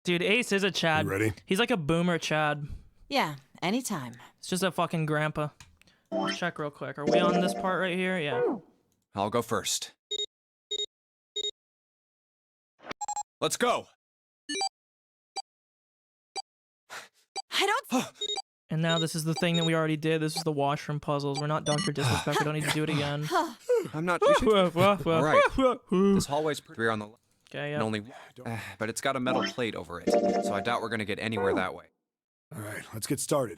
Dude, Ace is a Chad. You ready? He's like a boomer Chad. Yeah, anytime. It's just a fucking grandpa. Check real quick. Are we on this part right here? Yeah. I'll go first. Let's go. I don't. And now this is the thing that we already did. This is the washroom puzzles. We're not Dr. Disrespect. We don't need to do it again. I'm not. You should... All right. This hallway's pretty on the left. Okay, And yeah. only, but it's got a metal plate over it, so I doubt we're gonna get anywhere that way. All right, let's get started.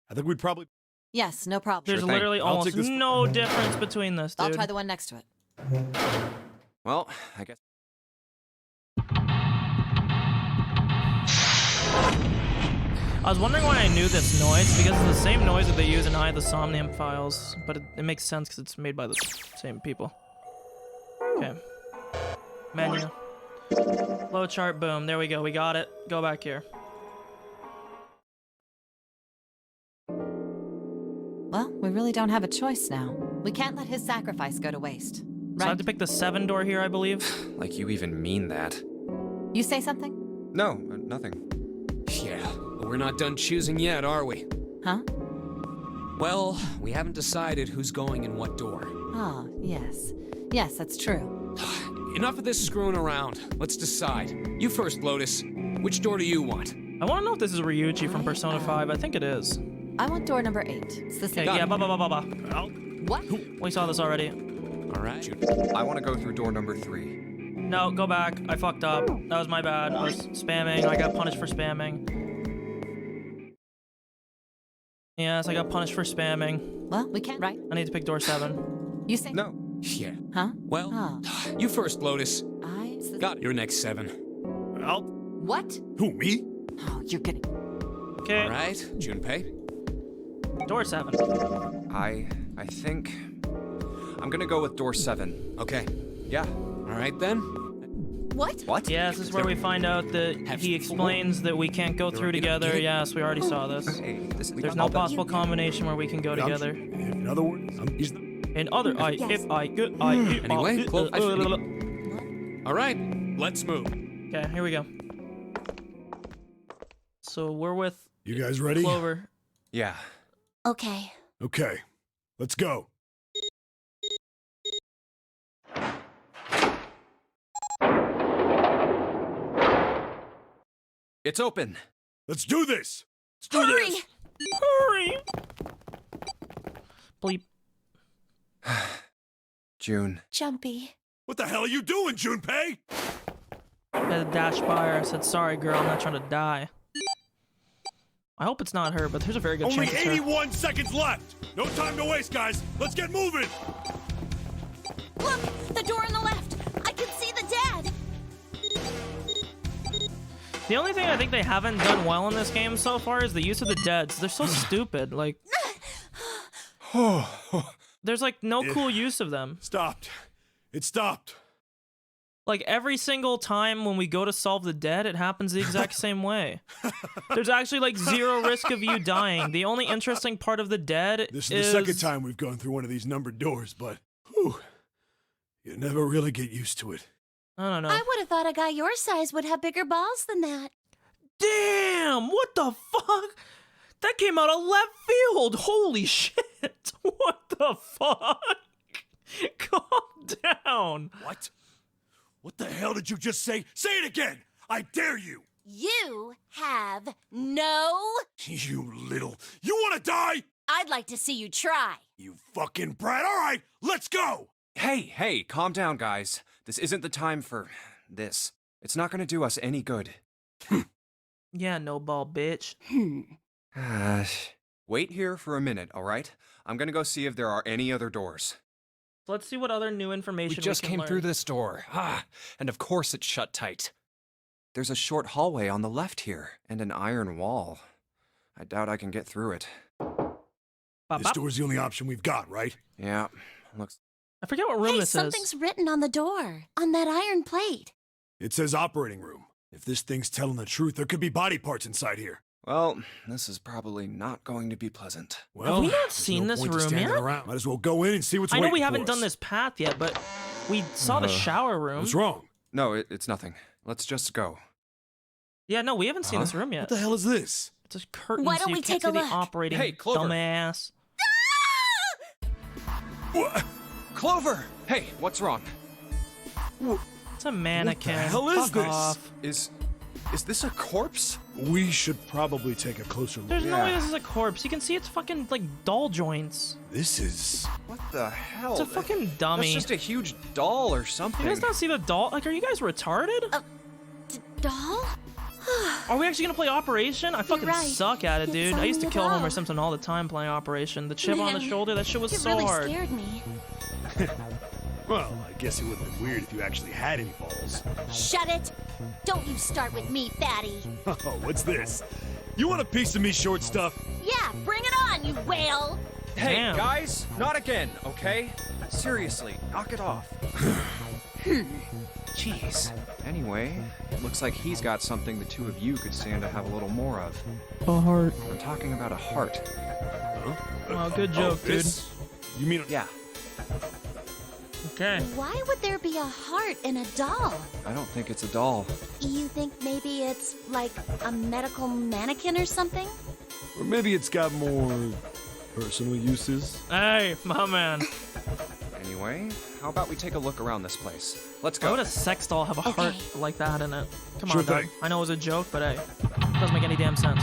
I think we'd probably... Yes, no problem. There's Sure thing. literally I'll almost take this- no difference between this, dude. I'll try the one next to it. Well, I guess. I was wondering why I knew this noise, because it's the same noise that they use in Eye of the Somnium files, but it makes sense because it's made by the same people. Okay. Menu. Low chart, boom. There we go. We got it. Go back here. Well, we really don't have a choice now. We can't let his sacrifice go to waste. So I Right? have to pick the 7 door here, I believe. Like you even mean that? You say something? No, nothing. Yeah, but we're not done choosing yet, are we? Huh? Well, we haven't decided who's going in what door. Oh, yes. Yes, that's true. Enough of this screwing around. Let's decide. You first, Lotus. Which door do you want? I want to know if this is Ryuichi from Persona 5. I think it is. I want door number 8. It's the Okay, same. yeah, ba. What? We saw this already. All right. I want to go through door number 3. No, go back. I fucked up. That was my bad. I was spamming. I got punished for spamming. Yes, I got punished for spamming. Well, we can't. Right? I need to pick door 7. You say. No. Yeah. Huh? Well, Oh. you first, Lotus. It's the- Got your next 7. Well, What? who, me? Oh, you're getting. Okay, All right, Junpei. door 7. I think I'm gonna go with door 7. Okay. Yeah. All right then. What? What? Yeah, this is where we find out that Have he you- explains that we can't go through You don't together. get it? Yes, we already saw this. Hey, There's no possible combination where we can go together. In other words, he's the... In other, if I could, Anyway, close. Okay, All right, let's move. here we go. So we're with You guys ready? Clover. Yeah. Okay. Okay, let's go. It's open. Let's do this! Let's do Hurry! this! Hurry! Bleep. June. Jumpy. What the hell are you doing, Junpei? I had to dash by her. I said, sorry, girl, I'm not trying to die. I hope it's not her, but there's a very good Only chance it's her. 81 seconds left! No time to waste, guys! Let's get moving! Look! The door on the left! I can see the dad! The only thing I think they haven't done well in this game so far is the use of the deads. They're so stupid. Like, there's like no cool use of them. Stopped. It stopped. Like every single time when we go to solve the dead, it happens the exact same way. There's actually like zero risk of you dying. The only interesting part of the dead This is the second time we've gone through one of these numbered doors, but whew, you never really get used to it. I don't know. I would have thought a guy your size would have bigger balls than that. Damn! What the fuck? That came out of left field. Holy shit! What the fuck? Calm down. What? What the hell did you just say? Say it again! I dare you! You have no... You little... You wanna die? I'd like to see you try. You fucking brat! Alright, let's go! Hey, calm down, guys. This isn't the time for this. It's not gonna do us any good. Yeah, no ball, bitch. Wait here for a minute, all right? I'm gonna go see if there are any other doors. Let's see what other new We information just can came learn. through this door. And of course it's shut tight. There's a short hallway on the left here, and an iron wall. I doubt I can get through it. Bop, This bop. door's the only option we've got, right? Yeah, looks... I forget what room Hey, this something's is. written on the door, on that iron plate. It says operating room. If this thing's telling the truth, there could be body parts inside here. Well, this is probably not going to be pleasant. Well, we not there's seen no this point to room standing yet? around. Might as well go in and see what's I know we waiting haven't for done us. this path yet, but we saw the shower room. What's wrong? No, it's nothing. Let's just go. Yeah, no, we haven't seen Huh? this room What yet. the hell is this? It's a curtain, Why so don't you we can't take see a the look? operating Hey, Clover. dumbass. What? Clover! Hey, what's wrong? It's a mannequin. hell is Fuck this? off. Is this a corpse? We should probably take a closer look. There's no way Yeah. this is a corpse. You can see it's fucking like doll joints. This is... What the hell? It's a fucking dummy. That's just a huge doll or something. You guys not see the doll? Like, are you guys retarded? Doll? Are we actually gonna play Operation? I fucking right. suck at it, It's dude. I used to only a kill Homer doll. Simpson all the time playing Operation. The chip on the Man, shoulder, that shit was It so really hard. scared me. Well, I guess it would have been weird if you actually had any balls. Shut it! Don't you start with me, fatty. Oh, what's this? You want a piece of me, short stuff? Yeah, bring it on, you whale! Hey, Damn. guys, not again, okay? Seriously, knock it off. Jeez. Anyway, it looks like he's got something the two of you could stand to have a little more of. A heart. I'm talking about a heart. Oh, good joke, dude. This? You mean... Yeah, Okay. Why would there be a heart in a doll? I don't think it's a doll. You think maybe it's like a medical mannequin or something? Or maybe it's got more personal uses. Hey, my man. Anyway, how about we take a look around this place? Let's Why go. would a sex doll have a heart Okay. like that in it? Come Sure on, dog. thing. I know it was a joke, but hey, it doesn't make any damn sense.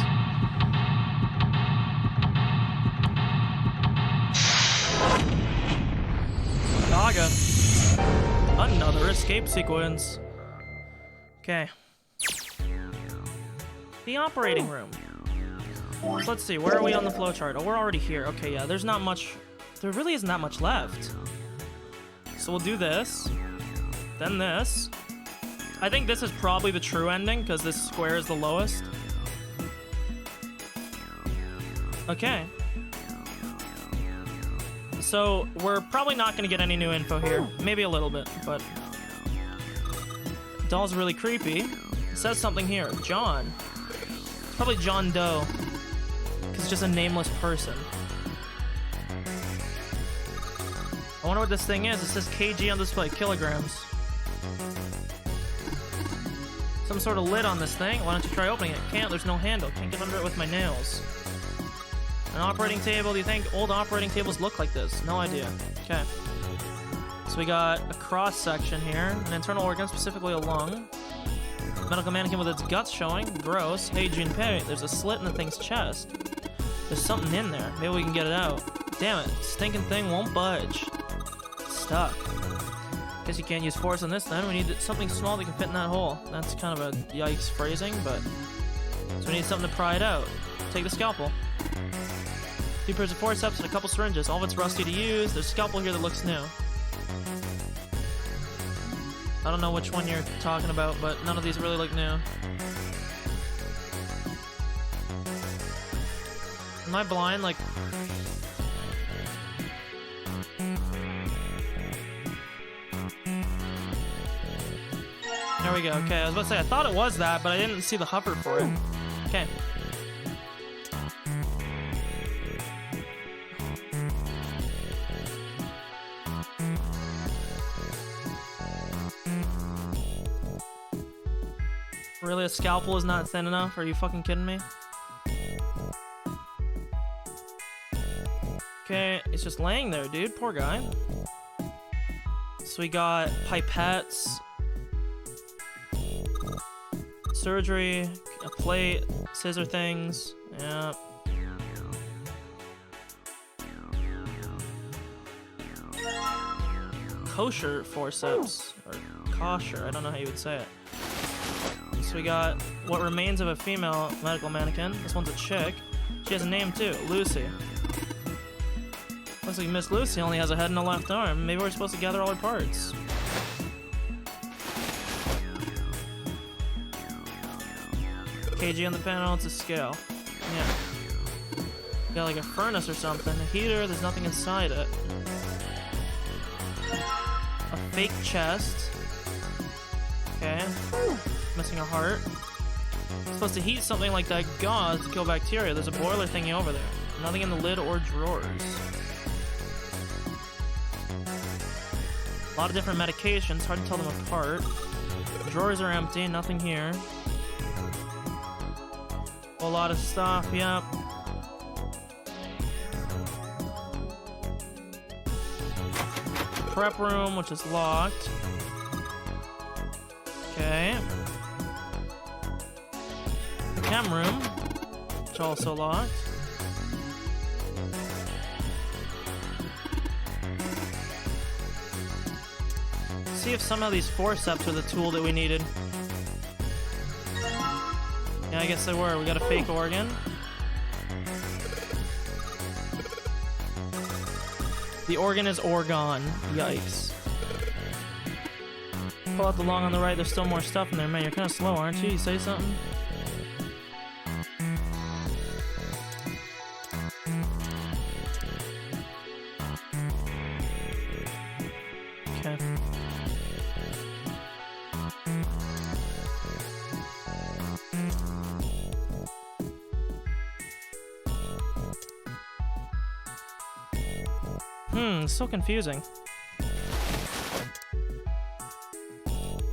Gaga. Another escape sequence. Okay. The operating room. So let's see, where are we on the flowchart? Oh, we're already here. Okay, yeah, there's not much. There really isn't that much left. So we'll do this. Then this. I think this is probably the true ending, because this square is the lowest. Okay. So, we're probably not going to get any new info here. Maybe a little bit, but... Doll's really creepy. It says something here. John. It's probably John Doe. Because it's just a nameless person. I wonder what this thing is. It says kg on display. Kilograms. Some sort of lid on this thing. Why don't you try opening it? Can't. There's no handle. Can't get under it with my nails. An operating table. Do you think old operating tables look like this? No idea. Okay. So we got a cross section here. An internal organ, specifically a lung. Medical mannequin with its guts showing. Gross. Hey, Junpei, there's a slit in the thing's chest. There's something in there. Maybe we can get it out. Damn it. Stinking thing won't budge. It's stuck. Guess you can't use force on this then. We need something small that can fit in that hole. That's kind of a yikes phrasing, but... So we need something to pry it out. Take the scalpel. 2 pairs of forceps and a couple syringes. All of it's rusty to use. There's a scalpel here that looks new. I don't know which one you're talking about, but none of these really look new. Am I blind? Like... There we go. Okay, I was about to say, I thought it was that, but I didn't see the hover for it. Okay. Really, a scalpel is not thin enough? Are you fucking kidding me? Okay, it's just laying there, dude. Poor guy. So we got pipettes, surgery, a plate, scissor things. Yeah. Kosher forceps, or kosher, I don't know how you would say it. So we got what remains of a female medical mannequin. This one's a chick. She has a name too, Lucy. Looks like Miss Lucy only has a head and a left arm. Maybe we're supposed to gather all her parts. kg on the panel, it's a scale. Yeah. Got like a furnace or something. A heater, there's nothing inside it. A fake chest. Okay. Missing a heart. Supposed to heat something like that gauze to kill bacteria. There's a boiler thingy over there. Nothing in the lid or drawers. A lot of different medications. Hard to tell them apart. The drawers are empty. Nothing here. A lot of stuff, yep. Prep room, which is locked. Okay. The chem room, which is also locked. See if somehow these forceps are the tool that we needed. Yeah, I guess they were. We got a fake organ. The organ is Orgon. Yikes. Pull out the long on the right. There's still more stuff in there. Man, you're kind of slow, aren't you? You say something? Okay. It's so confusing.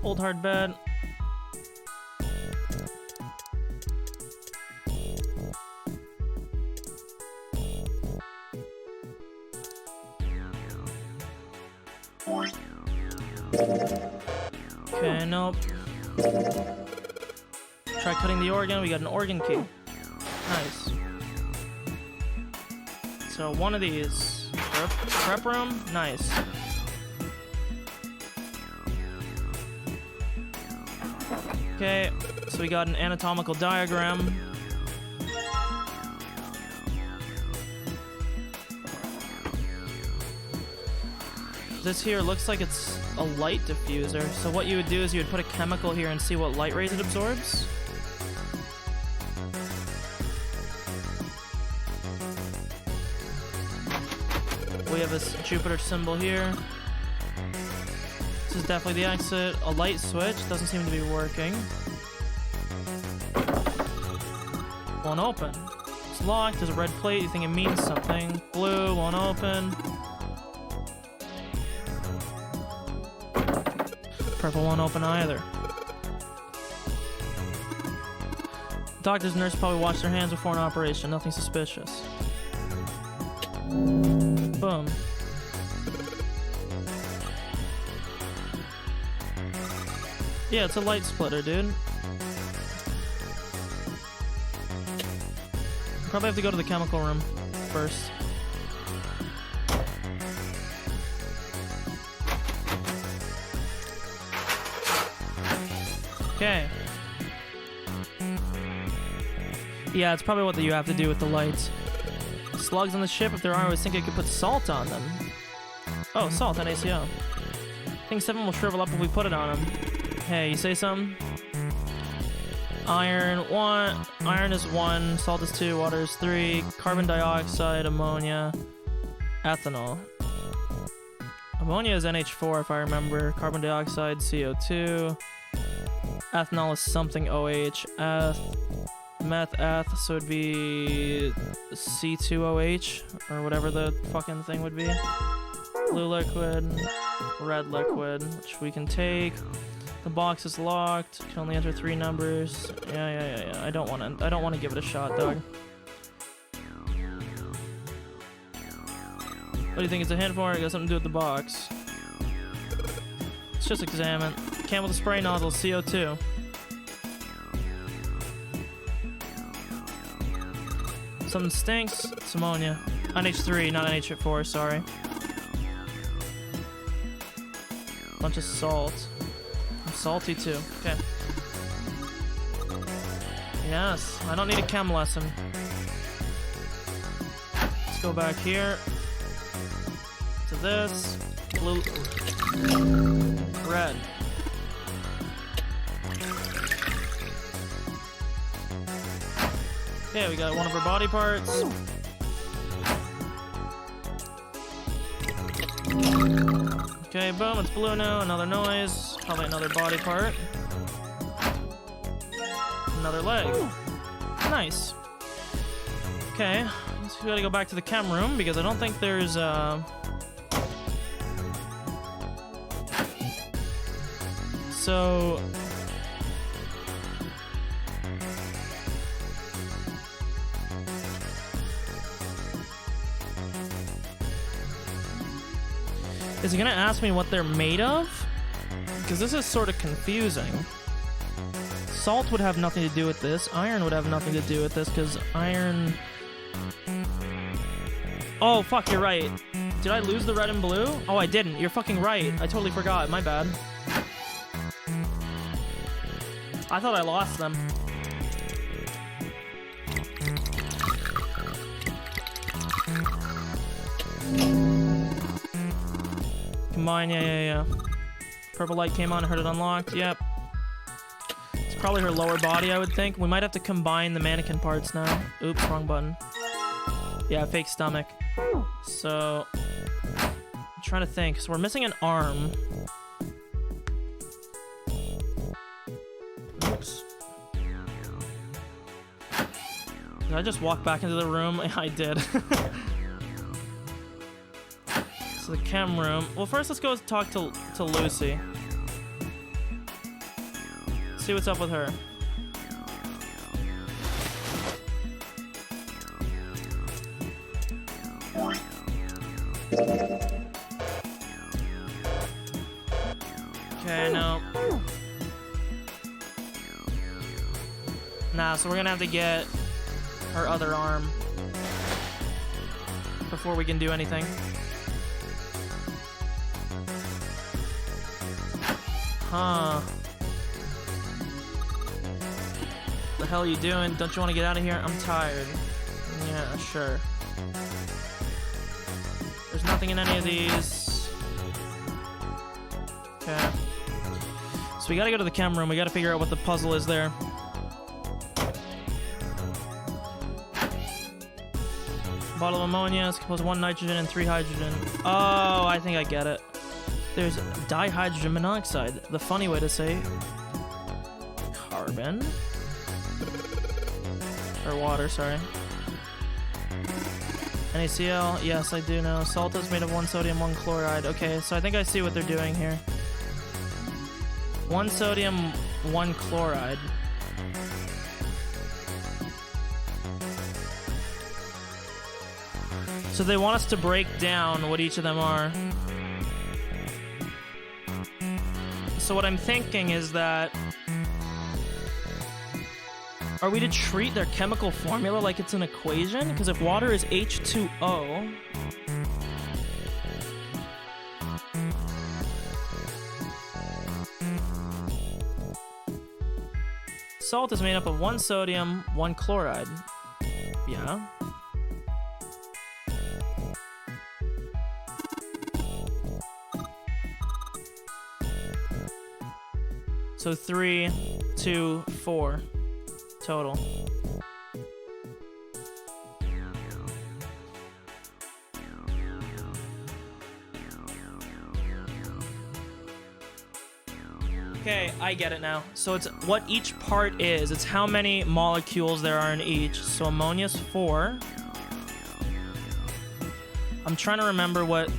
Old hard bed. Okay, nope. Try cutting the organ. We got an organ key. Nice. So one of these. Prep room? Nice. Okay, so we got an anatomical diagram. This here looks like it's a light diffuser. So what you would do is you would put a chemical here and see what light rays it absorbs. We have this Jupiter symbol here. This is definitely the exit. A light switch doesn't seem to be working. Won't open. It's locked. There's a red plate. You think it means something. Blue won't open. Purple won't open either. Doctors and nurses probably wash their hands before an operation. Nothing suspicious. Boom. Yeah, it's a light splitter, dude. Probably have to go to the chemical room first. Okay. Yeah, it's probably what you have to do with the lights. Slugs on the ship, if there are, I was thinking I could put salt on them. Oh, salt, NaCO. I think 7 will shrivel up if we put it on them. Hey, you say something? Iron 1. Iron is 1, salt is 2, water is 3, carbon dioxide, ammonia, ethanol. Ammonia is NH4 if I remember, carbon dioxide, CO2, ethanol is something OH, meth, eth, so it'd be C2OH, or whatever the fucking thing would be. Blue liquid, red liquid, which we can take. The box is locked. Can only enter 3 numbers. Yeah. I don't wanna give it a shot, dog. What do you think it's a hint for? It got something to do with the box. Let's just examine. Can with a spray nozzle, CO2. Something stinks. It's ammonia. NH3, not NH4, sorry. Bunch of salt. I'm salty too. Okay. Yes, I don't need a chem lesson. Let's go back here to this. Blue. Red. Okay, we got one of our body parts. Okay, boom, it's blue now. Another noise. Probably another body part. Another leg. Nice. Okay, so we gotta go back to the chem room because I don't think there's So Is it gonna ask me what they're made of? Because this is sort of confusing. Salt would have nothing to do with this. Iron would have nothing to do with this, because iron... Oh, fuck, you're right. Did I lose the red and blue? Oh, I didn't. You're fucking right. I totally forgot. My bad. I thought I lost them. Combine, yeah. Purple light came on, I heard it unlocked, yep. It's probably her lower body, I would think. We might have to combine the mannequin parts now. Oops, wrong button. Yeah, fake stomach. So, I'm trying to think. So we're missing an arm. Oops. Did I just walk back into the room? I did. So the chem room. Well, first let's go talk to Lucy. See what's up with her. Okay, no. Nah, so we're gonna have to get her other arm before we can do anything. Huh. The hell are you doing? Don't you want to get out of here? I'm tired. Yeah, sure. There's nothing in any of these. Okay. So we gotta go to the chem room. We gotta figure out what the puzzle is there. Bottle of ammonia is composed of 1 nitrogen and 3 hydrogen. Oh, I think I get it. There's dihydrogen monoxide. The funny way to say carbon. Or water, sorry. NaCl, yes, I do know. Salt is made of 1 sodium, 1 chloride. Okay, so I think I see what they're doing here. 1 sodium, 1 chloride. So they want us to break down what each of them are. So what I'm thinking is that... Are we to treat their chemical formula like it's an equation? Because if water is H2O... Salt is made up of 1 sodium, 1 chloride. Yeah. So 3, 2, 4 total. Okay, I get it now. So it's what each part is. It's how many molecules there are in each. So ammonia's 4. I'm trying to remember what...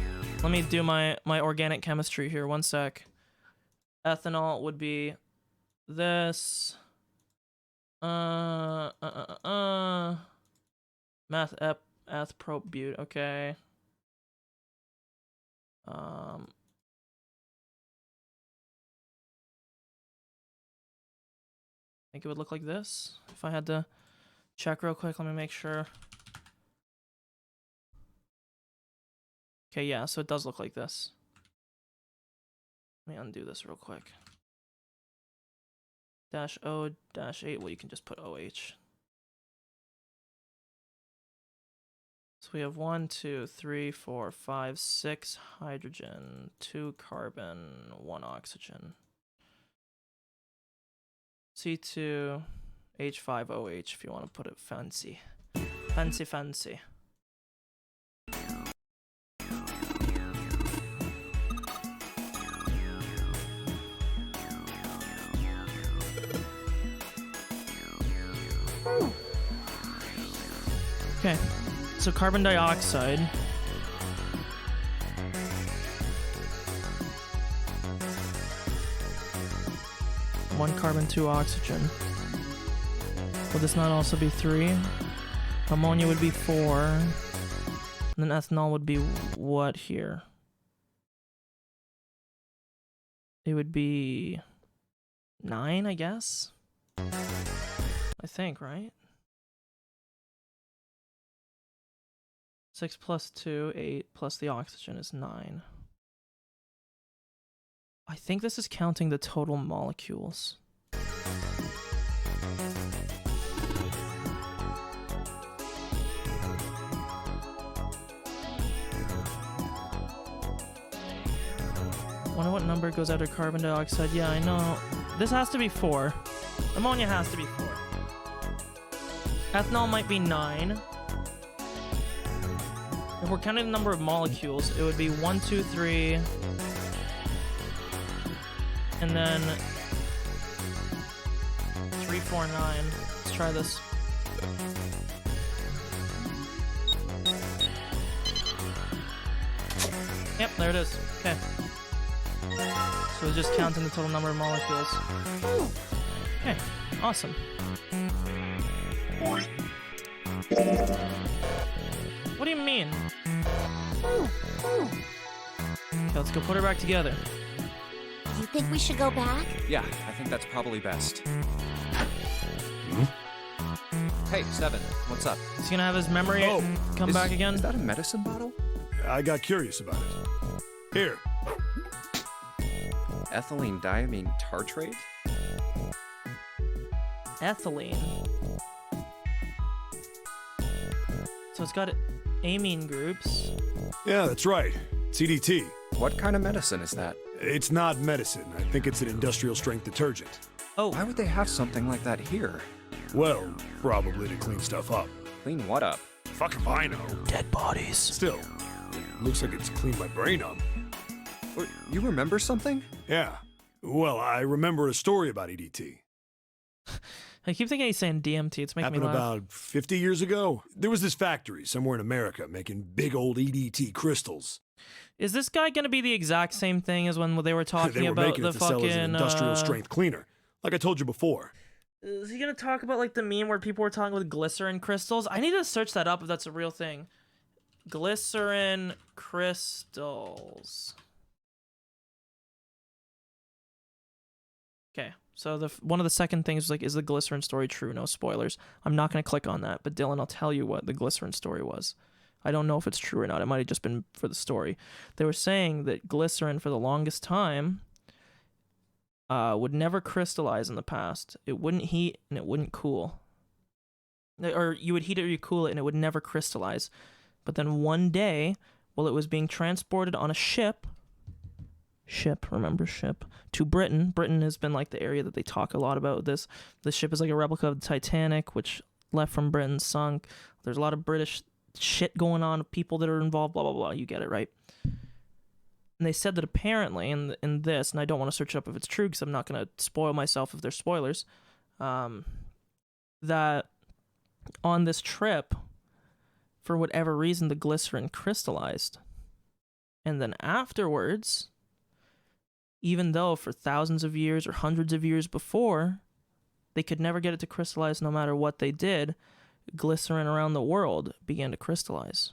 Let me do my organic chemistry here. 1 sec. Ethanol would be this. Meth eth probute. Okay. I think it would look like this. If I had to check real quick, let me make sure. Okay, yeah, so it does look like this. Let me undo this real quick. -O-8, well, you can just put OH. So we have 1, 2, 3, 4, 5, 6 hydrogen, 2 carbon, 1 oxygen. C2, H5OH if you want to put it fancy. Fancy. Okay, so carbon dioxide. One carbon, 2 oxygen. Would this not also be 3? Ammonia would be 4. And then ethanol would be what here? it would be 9, I guess. I think, right? 6 plus 2, 8 plus the oxygen is 9. I think this is counting the total molecules. Wonder what number goes after carbon dioxide. Yeah, I know. This has to be 4. Ammonia has to be 4. Ethanol might be 9. If we're counting the number of molecules, it would be 1, 2, 3. And then 3, 4, 9. Let's try this. Yep, there it is. Okay. So it's just counting the total number of molecules. Okay, awesome. What do you mean? Okay, let's go put her back together. You think we should go back? Yeah, I think that's probably best. Hey, Seven, what's up? He's gonna have his memory come Is- back again. Is that a medicine bottle? I got curious about it. Here. Ethylene diamine tartrate? Ethylene. So it's got amine groups. Yeah, that's right. CDT. What kind of medicine is that? It's not medicine. I think it's an industrial strength detergent. Oh, Why would they have something like that here? Well, probably to clean stuff up. Clean what up? Fuck if I know. dead bodies. Still, it looks like it's cleaned my brain up. You remember something? Yeah. Well, I remember a story about EDT. I keep thinking he's saying DMT. It's making me Happened laugh. about 50 years ago. There was this factory somewhere in America making big old EDT crystals. Is this guy gonna be the exact same thing as when they were talking They were about making the it to sell as an fucking industrial strength cleaner, like I told you before. Is he gonna talk about like the meme where people were talking with glycerin crystals? I need to search that up if that's a real thing. Glycerin crystals. Okay, so one of the second things was like, is the glycerin story true? No spoilers. I'm not gonna click on that, but Dylan, I'll tell you what the glycerin story was. I don't know if it's true or not. It might have just been for the story. They were saying that glycerin for the longest time would never crystallize in the past. It wouldn't heat and it wouldn't cool. Or you would heat it or you cool it and it would never crystallize. But then one day, while it was being transported on a ship, remember ship, to Britain. Britain has been like the area that they talk a lot about this. This ship is like a replica of the Titanic, which left from Britain, sunk. There's a lot of British shit going on, people that are involved, blah, blah, blah. You get it, right? And they said that apparently in this, and I don't want to search up if it's true because I'm not going to spoil myself if there's spoilers, that on this trip, for whatever reason, the glycerin crystallized. And then afterwards, even though for thousands of years or hundreds of years before, they could never get it to crystallize no matter what they did, glycerin around the world began to crystallize.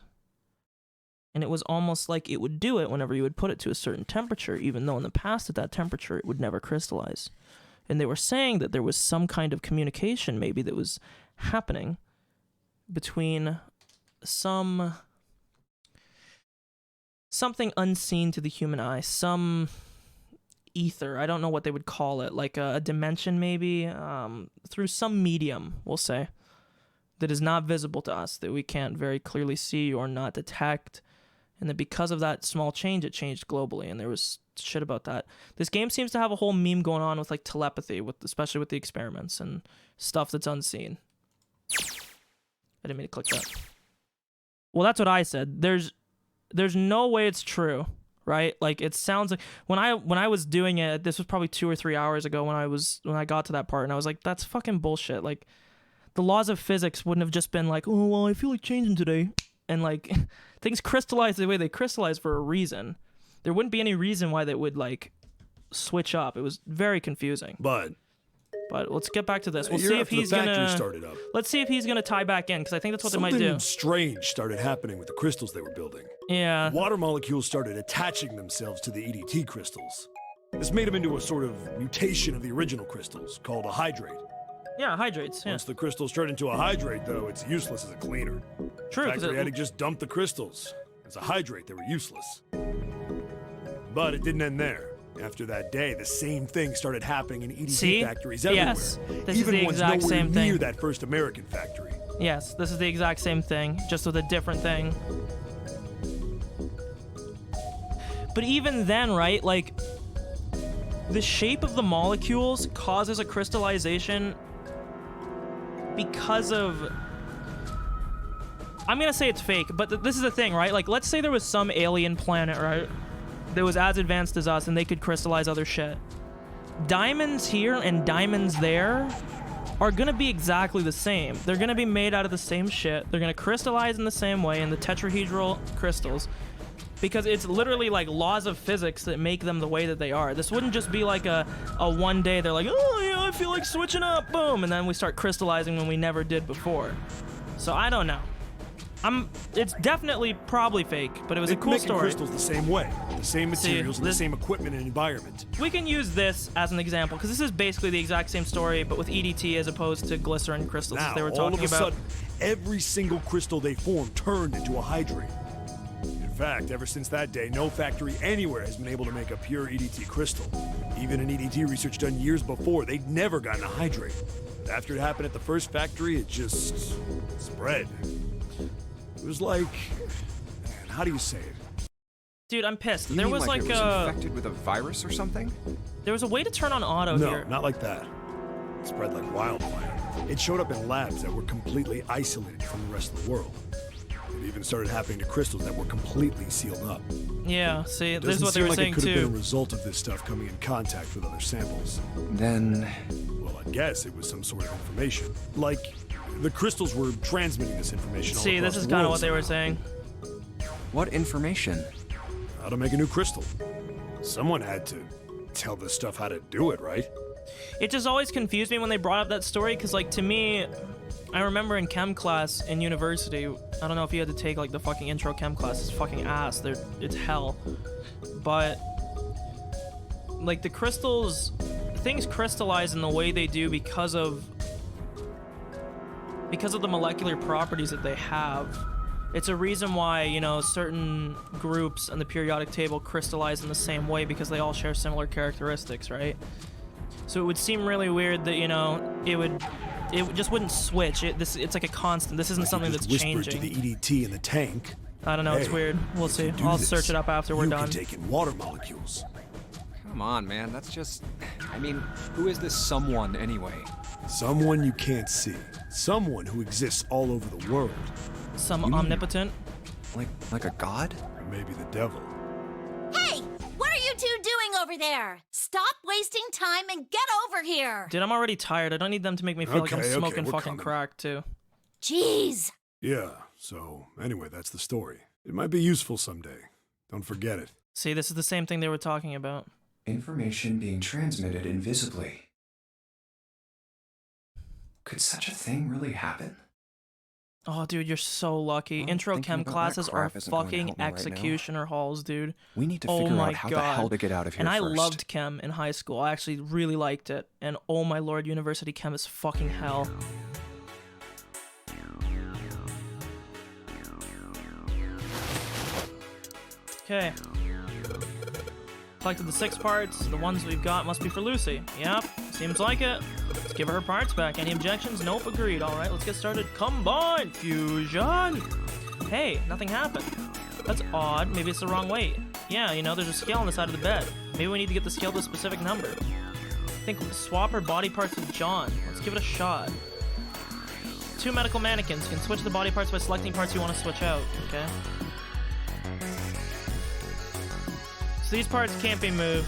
And it was almost like it would do it whenever you would put it to a certain temperature, even though in the past at that temperature it would never crystallize. And they were saying that there was some kind of communication maybe that was happening between something unseen to the human eye, some ether, I don't know what they would call it, like a dimension maybe, through some medium, we'll say, that is not visible to us, that we can't very clearly see or not detect, and that because of that small change, it changed globally, and there was shit about that. This game seems to have a whole meme going on with like telepathy, especially with the experiments and stuff that's unseen. I didn't mean to click that. Well, that's what I said. There's no way it's true, right? Like it sounds like when I was doing it, this was probably 2 or 3 hours ago when I got to that part, and I was like, that's fucking bullshit. Like the laws of physics wouldn't have just been like, oh well, I feel like changing today, and like things crystallize the way they crystallize for a reason. There wouldn't be any reason why they would like switch up. It was very confusing. But let's get back to this. We'll year see if after he's the factory gonna. started up, Let's see if he's gonna tie back in, because I think that's what they might something do. strange started happening with the crystals they were building. Yeah. Water molecules started attaching themselves to the EDT crystals. This made them into a sort of mutation of the original crystals, called a hydrate. Yeah, hydrates. Yeah. Once the crystals turn into a hydrate, though, it's useless as a cleaner. True. 'Cause Factory had to it, just dump the crystals. As a hydrate, they were useless. But it didn't end there. After that day, the same thing started happening in EDT See? factories everywhere. Yes, this is even the ones exact nowhere same near thing. that first American factory. yes, this is the exact same thing, just with a different thing. But even then, right? Like, the shape of the molecules causes a crystallization because of... I'm gonna say it's fake, but this is the thing, right? Like, let's say there was some alien planet, right? That was as advanced as us and they could crystallize other shit. Diamonds here and diamonds there are gonna be exactly the same. They're gonna be made out of the same shit. They're gonna crystallize in the same way in the tetrahedral crystals. Because it's literally like laws of physics that make them the way that they are. This wouldn't just be like a one day they're like, oh yeah, I feel like switching up, boom, and then we start crystallizing when we never did before. So I don't know. It's definitely probably fake, but it was a cool making story. crystals the same way, the same materials, and the this- same equipment and environment. We can use this as an example because this is basically the exact same story, but with EDT as opposed to glycerin crystals Now, they were all talking of a about. sudden, every single crystal they formed turned into a hydrate. In fact, ever since that day, no factory anywhere has been able to make a pure EDT crystal. Even in EDT research done years before, they'd never gotten a hydrate. But after it happened at the first factory, it just spread. It was like, man, how do you say it? Dude, I'm pissed. You there mean was like like it was a infected with a virus or something? there was a way to turn on auto No, here. not like that. It spread like wildfire. It showed up in labs that were completely isolated from the rest of the world. It even started happening to crystals that were completely sealed up. Yeah, see, this is Doesn't what they seem were like saying it could have been a too. result of this stuff coming in contact with other samples. Then Well, I guess it was some sort of information. Like, the crystals were transmitting this information all See, across this is the kind of world what they were somehow. saying. what information? How to make a new crystal. Someone had to tell this stuff how to do it, right? It just always confused me when they brought up that story because, like, to me, I remember in chem class in university, I don't know if you had to take, like, the fucking intro chem class. It's fucking ass. It's hell. But, like, the crystals, things crystallize in the way they do because of the molecular properties that they have. It's a reason why, you know, certain groups in the periodic table crystallize in the same way because they all share similar characteristics, right? So it would seem really weird that, you know, it just wouldn't switch. It's like a constant. This isn't something You that's just whispered changing. to the EDT in the tank. I don't know. It's "Hey, weird. We'll if see. you do I'll this, search it up after we're you done. can take in water molecules. Come on, man, that's just... I mean, who is this someone anyway? Someone you can't see. Someone who exists all over the world. Some You mean- omnipotent. Like a god? Or maybe the devil. Hey, what are you two doing over there? Stop wasting time and get over here. Dude, I'm already tired. I don't need them to make me feel like I'm Okay, smoking we're fucking coming. crack too. Jeez. Yeah, so anyway, that's the story. It might be useful someday. Don't forget it. See, this is the same thing they were talking about. Information being transmitted invisibly. Could such a thing really happen? Oh, dude, you're so lucky. Well, Intro thinking chem about that classes are crap isn't going to fucking help me right now. executioner halls, dude. We need to Oh figure my out how God. the hell to get out of here And I first. loved chem in high school. I actually really liked it. And oh my lord, university chem is fucking hell. Okay. Collected the 6 parts. The ones we've got must be for Lucy. Yep, seems like it. Let's give her her parts back. Any objections? Nope, agreed. Alright, let's get started. Combine! Fusion! Hey, nothing happened. That's odd. Maybe it's the wrong weight. Yeah, you know, there's a scale on the side of the bed. Maybe we need to get the scale to a specific number. I think we'll swap her body parts with John. Let's give it a shot. 2 medical mannequins. You can switch the body parts by selecting parts you want to switch out. Okay. So these parts can't be moved.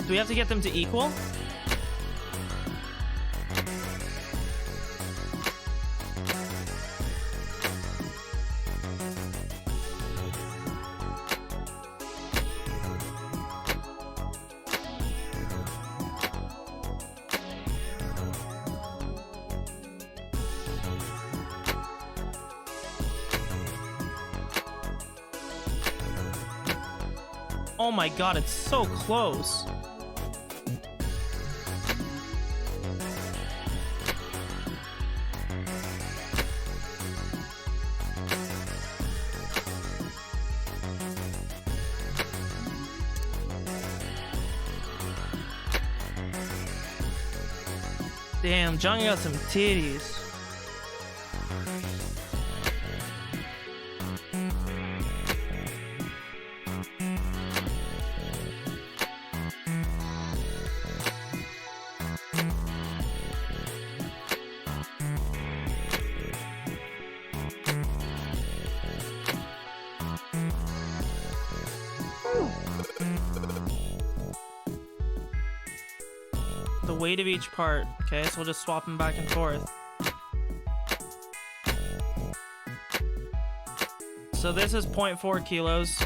Do we have to get them to equal? Oh my god, it's so close. Damn, John got some titties. The weight of each part. Okay, so we'll just swap them back and forth. So this is 0.4 kilos.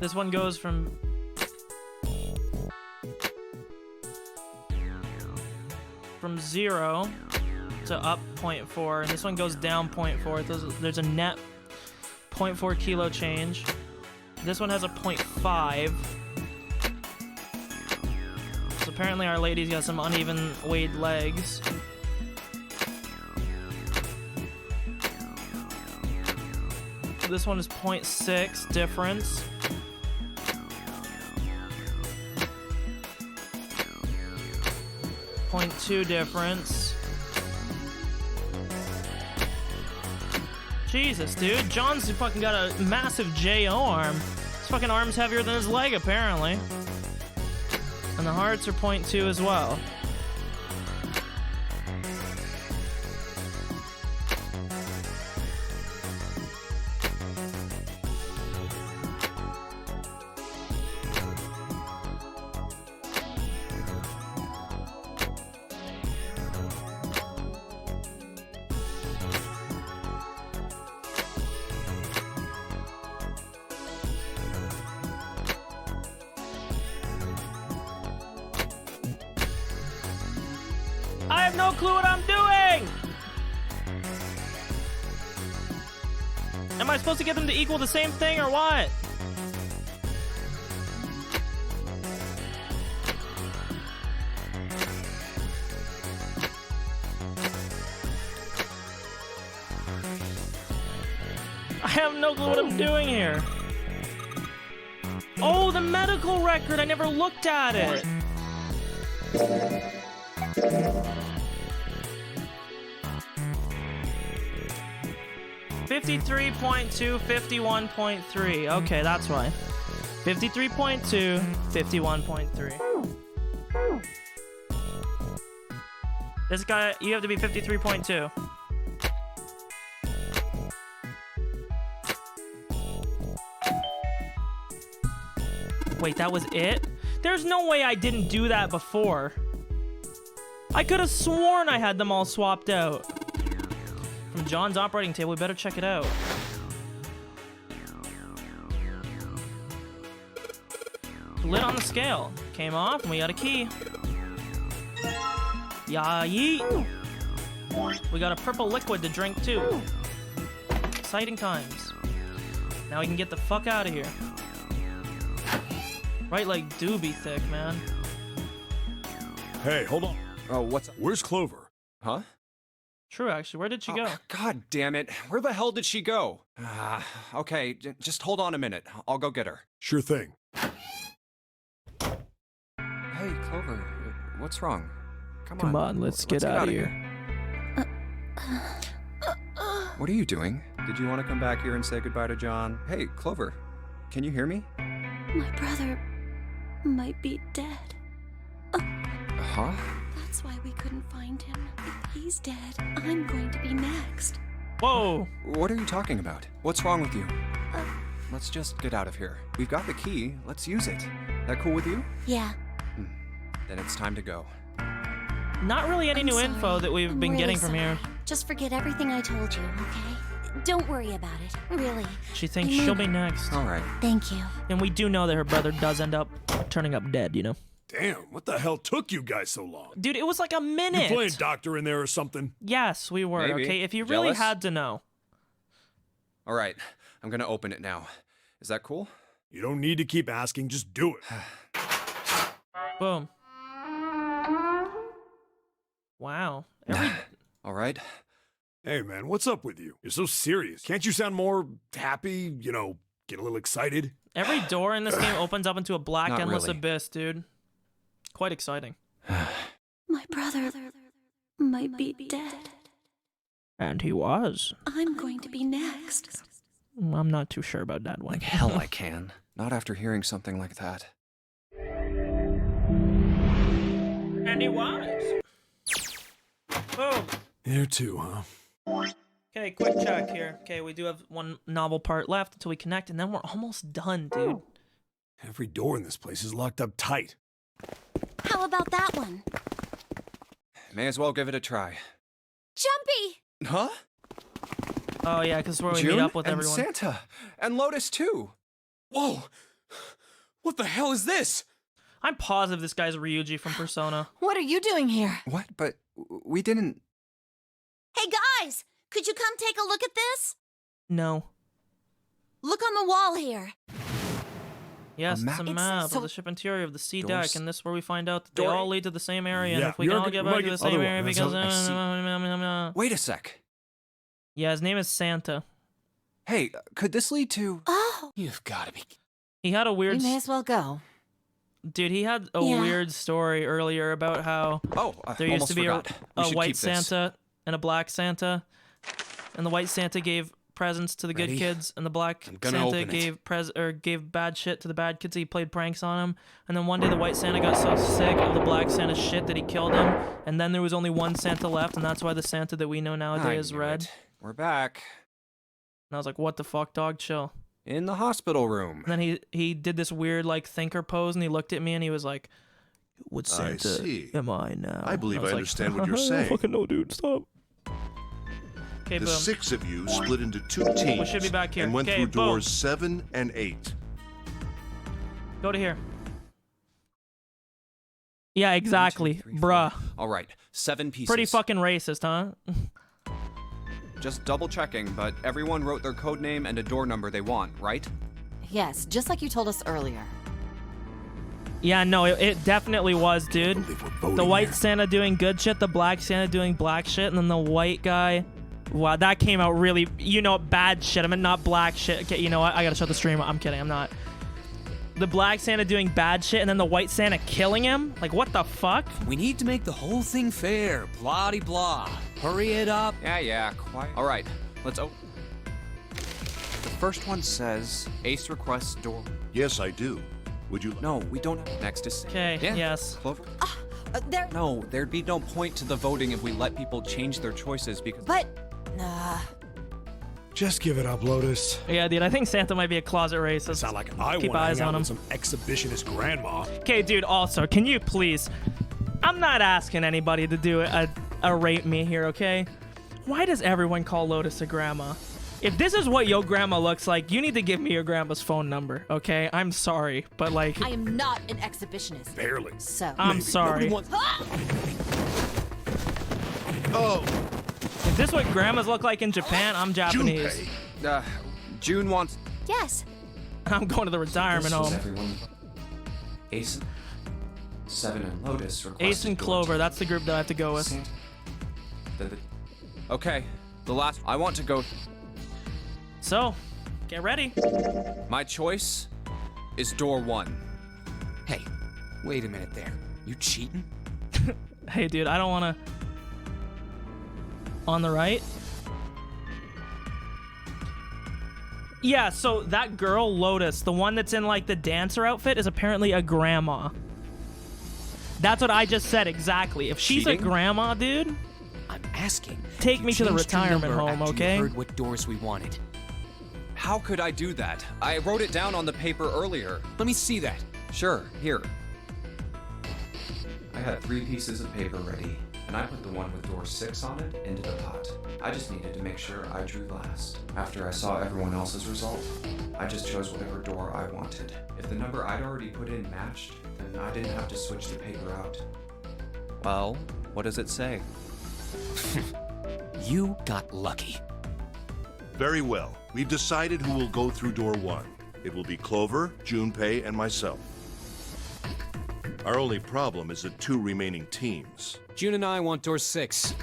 This one goes from zero to up 0.4, and this one goes down 0.4. There's a net 0.4 kilo change. This one has a 0.5. So apparently our lady's got some uneven weighed legs. This one is 0.6 difference. .2 difference. Jesus, dude. John's fucking got a massive J.O. arm. His fucking arm's heavier than his leg, apparently. And the hearts are 0.2 as well. I have no clue what I'm doing! Am I supposed to get them to equal the same thing or what? I have no clue what I'm doing here. Oh, the medical record! I never looked at it! 53.2, 51.3. Okay, that's why. 53.2, 51.3. This guy, you have to be 53.2. Wait, that was it? There's no way I didn't do that before. I could have sworn I had them all swapped out. From John's operating table, we better check it out. Lid on the scale. Came off, and we got a key. Yeah, yeet. We got a purple liquid to drink, too. Exciting times. Now we can get the fuck out of here. Right leg do be thick, man. Hey, hold on. Oh, what's up? Where's Clover? Huh? True, actually. Where did she go? God damn it. Where the hell did she go? Okay, just hold on a minute. I'll go get her. Sure thing. Hey, Clover, what's wrong? Come on, let's get out of here. What are you doing? Did you want to come back here and say goodbye to John? Hey, Clover, can you hear me? My brother might be dead. Huh? That's why we couldn't find him. If he's dead, I'm going to be next. Whoa! What are you talking about? What's wrong with you? Let's just get out of here. We've got the key. Let's use it. That cool with you? Yeah. Then it's time to go. Not really any I'm new sorry. info that we've I'm been really getting from here. sorry. Just forget everything I told you, okay? Don't worry about it. Really. She thinks I mean- she'll be next. All right. Thank you. And we do know that her brother does end up turning up dead, you know? Damn, what the hell took you guys so long? Dude, it was like a You minute. playing doctor in there or something? Yes, we were, Maybe. okay? If you really Jealous? had to know. All right. I'm gonna open it now. Is that cool? You don't need to keep asking, just do it. Boom. Wow. All right. Hey man, what's up with you? You're so serious. Can't you sound more happy, you know, get a little excited? Every door in this game opens up into a black, Not endless really. abyss, dude. Quite exciting. My brother might be dead. And he was. I'm going to be next. I'm not too sure about that one. Like hell I can. Not after hearing something like that. And he was. Boom. There too, huh? Okay, quick check here. Okay, we do have one novel part left until we connect, and then we're almost done, dude. Every door in this place is locked up tight. How about that one? May as well give it a try. Jumpy! Huh? Oh yeah, because where we June meet up with and everyone. Santa and Lotus too. Whoa! What the hell is this? I'm positive this guy's Ryuji from Persona. What are you doing here? What? But we didn't. Hey guys, could you come take a look at this? No. Look on the wall here. Yes, map? it's a It's map so- of the ship interior of the sea Doors- deck, and this is where we find out that they Door- all lead to the same area, and Yeah, if we can you're all good. get We back might to the get same other area one. That's because... how I Wait a sec. Yeah, his name is Santa. Hey, could this lead to? Oh, You've got to be. He had a We weird... may as well go. Dude, he had a Yeah. weird story earlier about how Oh, there used almost to be forgot. We a should white keep this. Santa and a black Santa, and the white Santa gave presents to the good Ready? kids, and the black I'm gonna Santa open it. gave bad shit to the bad kids. He played pranks on him, and then one day the white Santa got so sick of the black Santa's shit that he killed him, and then there was only one Santa left, and that's why the Santa that we know I nowadays is knew red. it. We're back And I was like, what the fuck, dog, chill. in the hospital room. And then he did this weird like thinker pose, and he looked at me and he was like, "What I Santa see. am I now?" I believe was I like, understand what you're I don't saying. fucking know, dude. Stop. Okay, The boom. 6 of you split into 2 teams. We should be back here. And went Okay, through boom. doors 7 and 8. Go to here. Yeah, exactly, 1, 2, 3, bruh. 4. All right, 7 pieces. Pretty fucking racist, huh? Just double checking, but everyone wrote their code name and a door number they want, right? Yes, just like you told us earlier. Yeah, no, it definitely was, dude. believe we're voting The white here. Santa doing good shit, the black Santa doing black shit, and then the white guy. Wow, that came out really, bad shit. I mean, not black shit. Okay, you know what? I gotta shut the stream. I'm kidding. I'm not. The black Santa doing bad shit, and then the white Santa killing him? Like, what the fuck? We need to make the whole thing fair. Blah de blah. Hurry it up. Yeah, quiet. All right, let's open. The first one says Ace requests door. Yes, I do. Would you? No, we don't. Next is Okay, Yeah. yes. Clover. there. No, there'd be no point to the voting if we let people change their choices because. But, Just give it up, Lotus. Yeah, dude, I think Santa might be a closet racist. It's not like I want Keep to eyes hang out on him. with some exhibitionist grandma. Okay, dude, also, can you please... I'm not asking anybody to do a rape me here, okay? Why does everyone call Lotus a grandma? If this is what your grandma looks like, you need to give me your grandma's phone number, okay? I'm sorry, but like... I am not an exhibitionist. Barely. So, I'm Maybe. sorry. Nobody Oh, If this is what grandmas look like in Japan, I'm Japanese. Junpei. June wants. Yes. I'm going to the retirement home. everyone. Ace, 7 and Lotus requested. Ace and Clover, that's the group that I have to go with. Okay, the last. I want to go. So, get ready. My choice is door 1. Hey, wait a minute there. You cheating? Hey, dude, I don't want to... On the right? Yeah, so that girl, Lotus, the one that's in, like, the dancer outfit, is apparently a grandma. That's what I just said, exactly. If she's a Cheating? grandma, dude, I'm asking. Take You me to the changed your retirement number home, after okay? You heard what doors we wanted. How could I do that? I wrote it down on the paper earlier. Let me see that. Sure, here. I had 3 pieces of paper ready, and I put the one with door 6 on it into the pot. I just needed to make sure I drew last. After I saw everyone else's result, I just chose whatever door I wanted. If the number I'd already put in matched, then I didn't have to switch the paper out. Well, what does it say? You got lucky. Very well. We've decided who will go through door 1. It will be Clover, Junpei, and myself. Our only problem is the 2 remaining teams. June and I want door 6.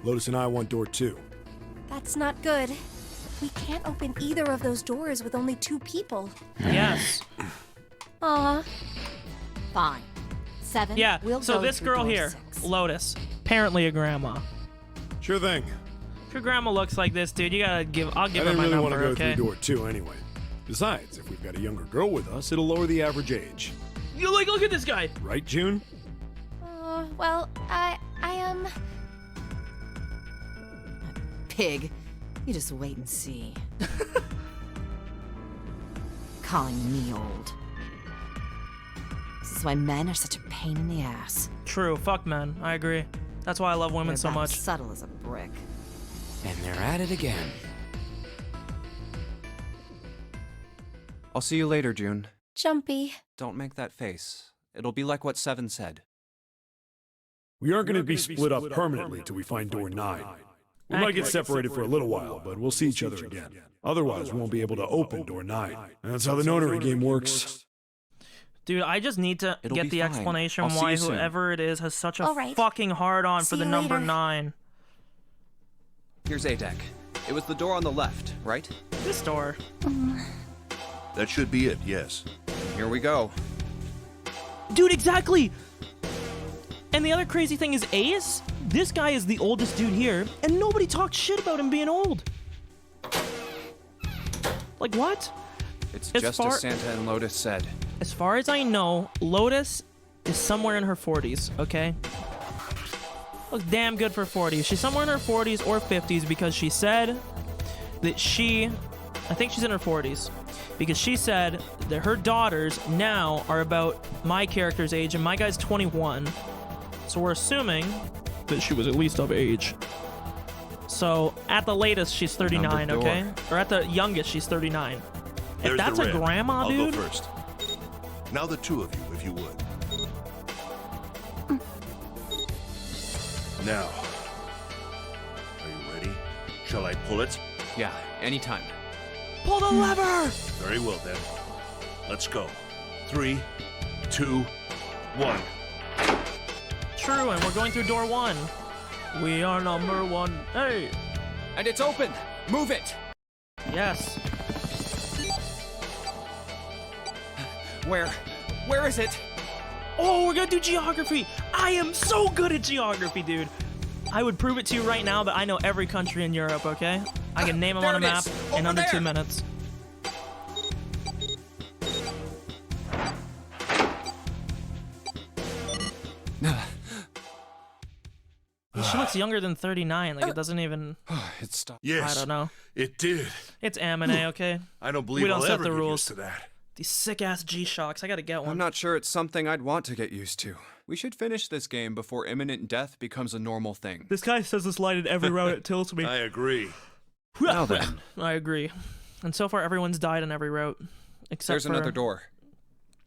Lotus and I want door 2. That's not good. We can't open either of those doors with only 2 people. Yes. Aw. Fine. 7. Yeah. We'll So go this through girl door here, 6. Lotus, apparently a grandma. Sure thing. If your grandma looks like this, dude, you gotta give. I'll give I her didn't my really want number, to go okay? through door 2 anyway. Besides, if we've got a younger girl with us, it'll lower the average age. You like, look at this guy. Right, June? Well, I am... Pig. You just wait and see. Calling me old. This is why men are such a pain in the ass. True. Fuck men. I agree. That's why I love women They're so about much. as subtle as a brick. And they're at it again. I'll see you later, June. Jumpy. Don't make that face. It'll be like what Seven said. We aren't going to be split up permanently till we find door 9. We might get separated for a little while, but we'll see each other again. Otherwise, we won't be able to open door 9. And that's how the notary game works. Dude, I just need to It'll get be the fine. explanation I'll see why you soon. whoever it is has such a All right. fucking hard on for See the you number later. 9. Here's A deck. It was the door on the left, right? This door. That should be it, yes. Here we go. Dude, exactly! And the other crazy thing is Ace, this guy is the oldest dude here, and nobody talks shit about him being old. Like, what? It's As just far- as Santa and Lotus said. As far as I know, Lotus is somewhere in her 40s, okay? Looks damn good for 40s. She's somewhere in her 40s or 50s because she said that I think she's in her 40s, because she said that her daughters now are about my character's age, and my guy's 21. So we're assuming that she was at least of age. So at the latest, she's 39, Numbered okay? door. Or at the youngest, she's 39. There's If that's the a red. grandma, I'll dude. go first. Now the 2 of you, if you would. Now, are you ready? Shall I pull it? Yeah, anytime. Pull the lever! Very well then. Let's go. 3, 2, 1. True, and we're going through door 1. We are number 1. Hey! And it's open! Move it! Yes. Where is it? Oh, we're gonna do geography! I am so good at geography, dude! I would prove it to you right now that I know every country in Europe, okay? I can name them There on a it map is! in Over under 2 there! minutes. She looks younger than 39, like it doesn't even... It stopped. Yes. I don't know. It did. It's anime, okay? I don't believe We don't I'll set ever the get rules. used to that. These sick-ass G-Shocks, I gotta get one. I'm not sure it's something I'd want to get used to. We should finish this game before imminent death becomes a normal thing. This guy says this line in every route it tilts me. I agree. Now then, I agree. And so far, everyone's died on every route. Except There's for... another door.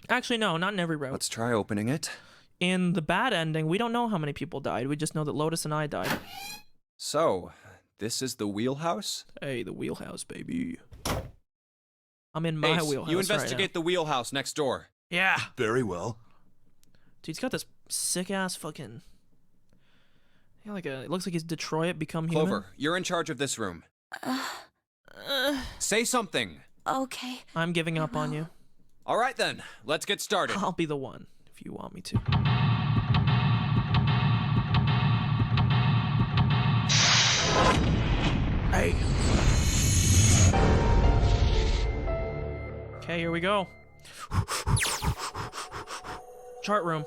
Actually, no, not in every route. let's try opening it. In the bad ending, we don't know how many people died. We just know that Lotus and I died. So, this is the wheelhouse? Hey, the wheelhouse, baby. I'm in my Ace, wheelhouse you right investigate the wheelhouse next door. now. Yeah. Very well. Dude, he's got this sick-ass fucking... Yeah, like it looks like he's Detroit become Clover, you're in charge of this room. human. Say something. Okay. I'm giving up on you. All right then, let's get started. I'll be the one, if you want me to. Hey. Okay, here we go. Chart room.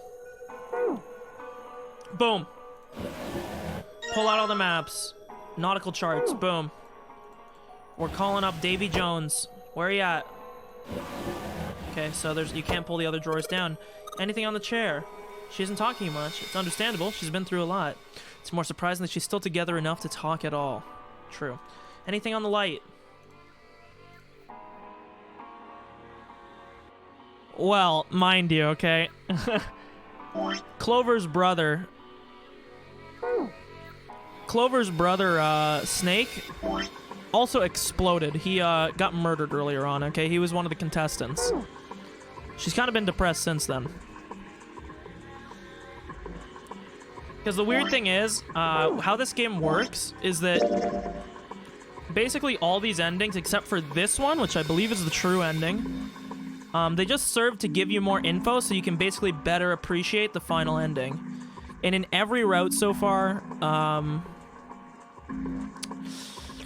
Boom. Pull out all the maps. Nautical charts. Boom. We're calling up Davy Jones. Where are you at? Okay, so you can't pull the other drawers down. Anything on the chair? She isn't talking much. It's understandable. She's been through a lot. It's more surprising that she's still together enough to talk at all. True. Anything on the light? Well, mind you, okay? Clover's brother, Snake, also exploded. He got murdered earlier on, okay? He was one of the contestants. She's kind of been depressed since then. Because the weird thing is, how this game works is that basically all these endings, except for this one, which I believe is the true ending, they just serve to give you more info so you can basically better appreciate the final ending. And in every route so far,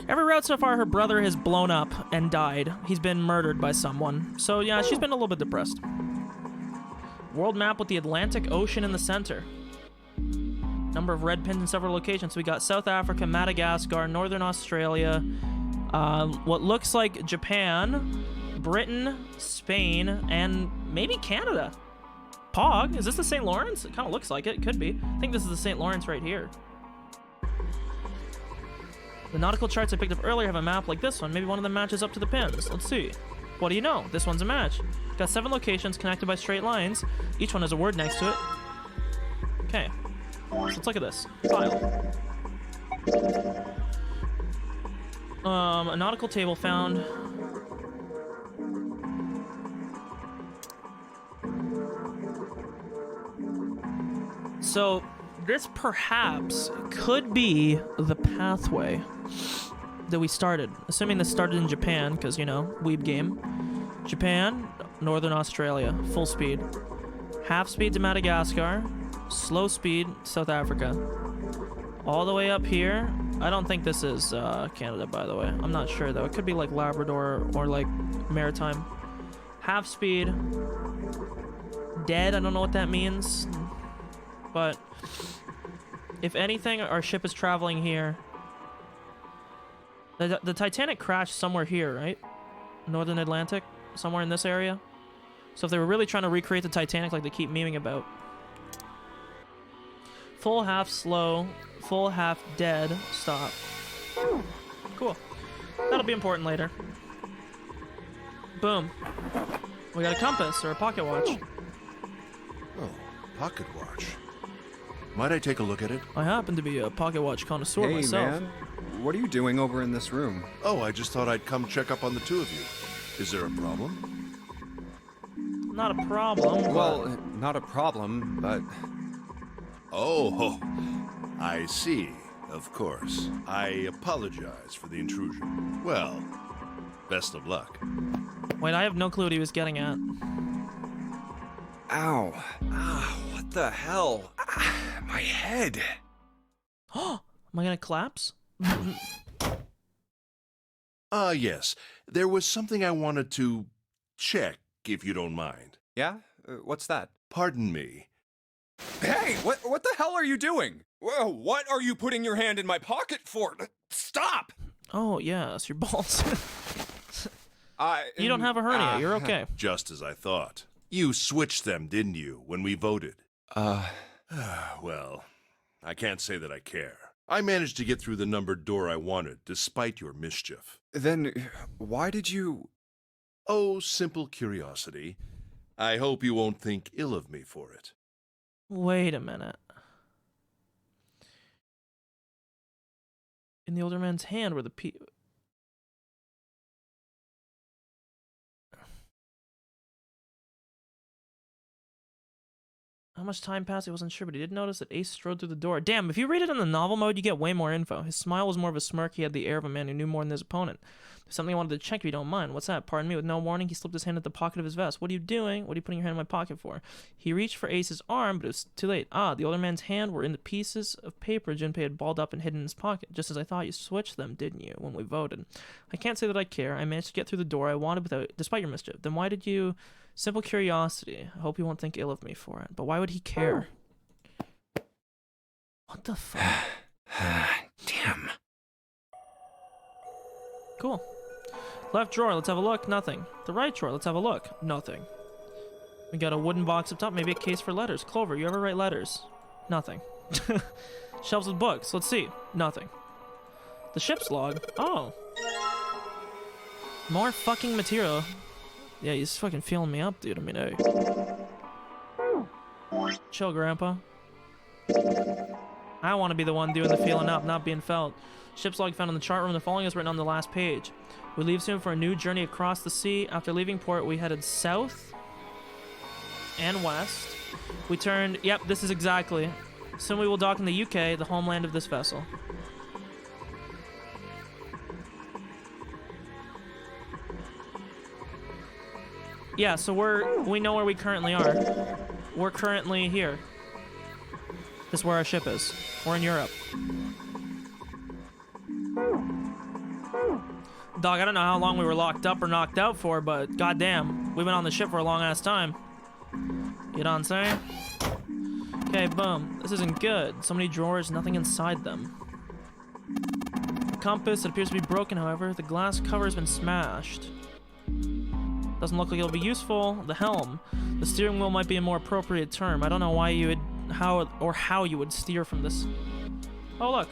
her brother has blown up and died. He's been murdered by someone. So yeah, she's been a little bit depressed. World map with the Atlantic Ocean in the center. Number of red pins in several locations. So we got South Africa, Madagascar, Northern Australia, what looks like Japan, Britain, Spain, and maybe Canada. Pog? Is this the St. Lawrence? It kind of looks like it. It could be. I think this is the St. Lawrence right here. The nautical charts I picked up earlier have a map like this one. Maybe one of them matches up to the pins. Let's see. What do you know? This one's a match. Got 7 locations connected by straight lines. Each one has a word next to it. Okay. So let's look at this. File. A nautical table found. So, this perhaps could be the pathway that we started. Assuming this started in Japan, because, you know, weeb game. Japan, Northern Australia, full speed. Half speed to Madagascar, slow speed, South Africa. All the way up here. I don't think this is Canada, by the way. I'm not sure, though. It could be like Labrador or like Maritime. Half speed. Dead, I don't know what that means. But if anything, our ship is traveling here. The Titanic crashed somewhere here, right? Northern Atlantic? Somewhere in this area? So if they were really trying to recreate the Titanic like they keep memeing about. Full, half slow, full, half dead, stop. Cool. That'll be important later. Boom. We got a compass or a pocket watch. Oh, pocket watch. Might I take a look at it? I happen to be a pocket watch connoisseur Hey, myself. man. What are you doing over in this room? Oh, I just thought I'd come check up on the two of you. Is there a problem? Not a problem. Well, not a problem, but... Oh, I see. Of course. I apologize for the intrusion. Well, best of luck. Wait, I have no clue what he was getting at. Ow. Ah, what the hell? Ah, my head. Am I gonna collapse? Yes. There was something I wanted to check, if you don't mind. Yeah? What's that? Pardon me. Hey, what the hell are you doing? Whoa, what are you putting your hand in my pocket for? Stop! Oh, yeah, it's your balls. I... You don't have a hernia. You're okay. Just as I thought. You switched them, didn't you, when we voted? Well, I can't say that I care. I managed to get through the numbered door I wanted, despite your mischief. Then, why did you... Oh, simple curiosity. I hope you won't think ill of me for it. Wait a minute. In the older man's hand were the How much time passed, he wasn't sure, but he did notice that Ace strode through the door. Damn, if you read it in the novel mode, you get way more info. His smile was more of a smirk. He had the air of a man who knew more than his opponent. There's something I wanted to check if you don't mind. What's that? Pardon me. With no warning, he slipped his hand at the pocket of his vest. What are you doing? What are you putting your hand in my pocket for? He reached for Ace's arm, but it was too late. Ah, the older man's hand were in the pieces of paper Junpei had balled up and hidden in his pocket. Just as I thought. You switched them, didn't you, when we voted? I can't say that I care. I managed to get through the door I wanted without, despite your mischief. Then why did you... Simple curiosity. I hope you won't think ill of me for it. But why would he care? What the fuck? Damn. Cool. Left drawer, let's have a look. Nothing. The right drawer, let's have a look. Nothing. We got a wooden box up top, maybe a case for letters. Clover, you ever write letters? Nothing. Shelves with books, let's see. Nothing. The ship's log. Oh. More fucking material. Yeah, he's fucking feeling me up, dude. I mean, hey. Chill, Grandpa. I want to be the one doing the feeling up, not being felt. Ship's log found in the chart room. The following is written on the last page. We leave soon for a new journey across the sea. After leaving port, we headed south and west. We turned... Yep, this is exactly. Soon we will dock in the UK, the homeland of this vessel. Yeah, so we know where we currently are. We're currently here. This is where our ship is. We're in Europe. Dog, I don't know how long we were locked up or knocked out for, but goddamn, we've been on the ship for a long ass time. You know what I'm saying? Okay, boom. This isn't good. So many drawers, nothing inside them. The compass, it appears to be broken, however. The glass cover has been smashed. Doesn't look like it'll be useful. The helm. The steering wheel might be a more appropriate term. I don't know why you would... how you would steer from this. Oh, look.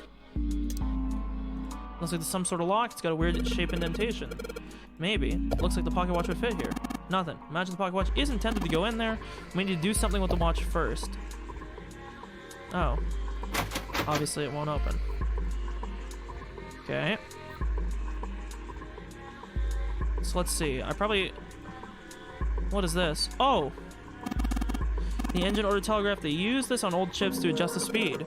Looks like there's some sort of lock. It's got a weird shape indentation. Maybe. Looks like the pocket watch would fit here. Nothing. Imagine the pocket watch is intended to go in there. We need to do something with the watch first. Oh. Obviously it won't open. Okay. So let's see. I probably... What is this? Oh! The engine order telegraph. They use this on old ships to adjust the speed.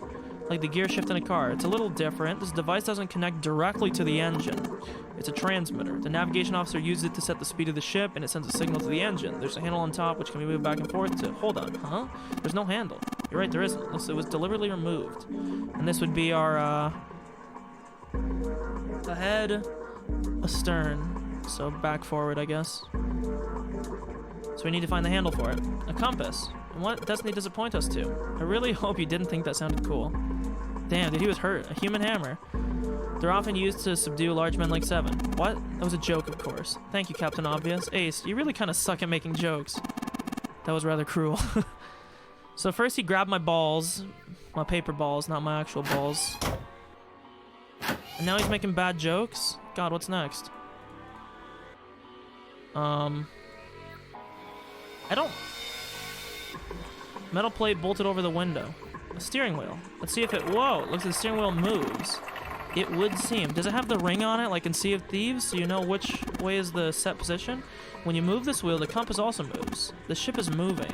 Like the gear shift in a car. It's a little different. This device doesn't connect directly to the engine. It's a transmitter. The navigation officer uses it to set the speed of the ship, and it sends a signal to the engine. There's a handle on top which can be moved back and forth to... Hold on, huh? There's no handle. You're right, there isn't. Looks, it was deliberately removed. And this would be our, ahead, astern. So back forward, I guess. So we need to find the handle for it. A compass. And what destiny does it point us to? I really hope you didn't think that sounded cool. Damn, dude, he was hurt. A human hammer. They're often used to subdue large men like Seven. What? That was a joke, of course. Thank you, Captain Obvious. Ace, you really kind of suck at making jokes. That was rather cruel. So first he grabbed my balls. My paper balls, not my actual balls. And now he's making bad jokes? God, what's next? I don't... Metal plate bolted over the window. A steering wheel. Let's see if it... Whoa! Looks like the steering wheel moves. It would seem. Does it have the ring on it like in Sea of Thieves, so you know which way is the set position? When you move this wheel, the compass also moves. The ship is moving.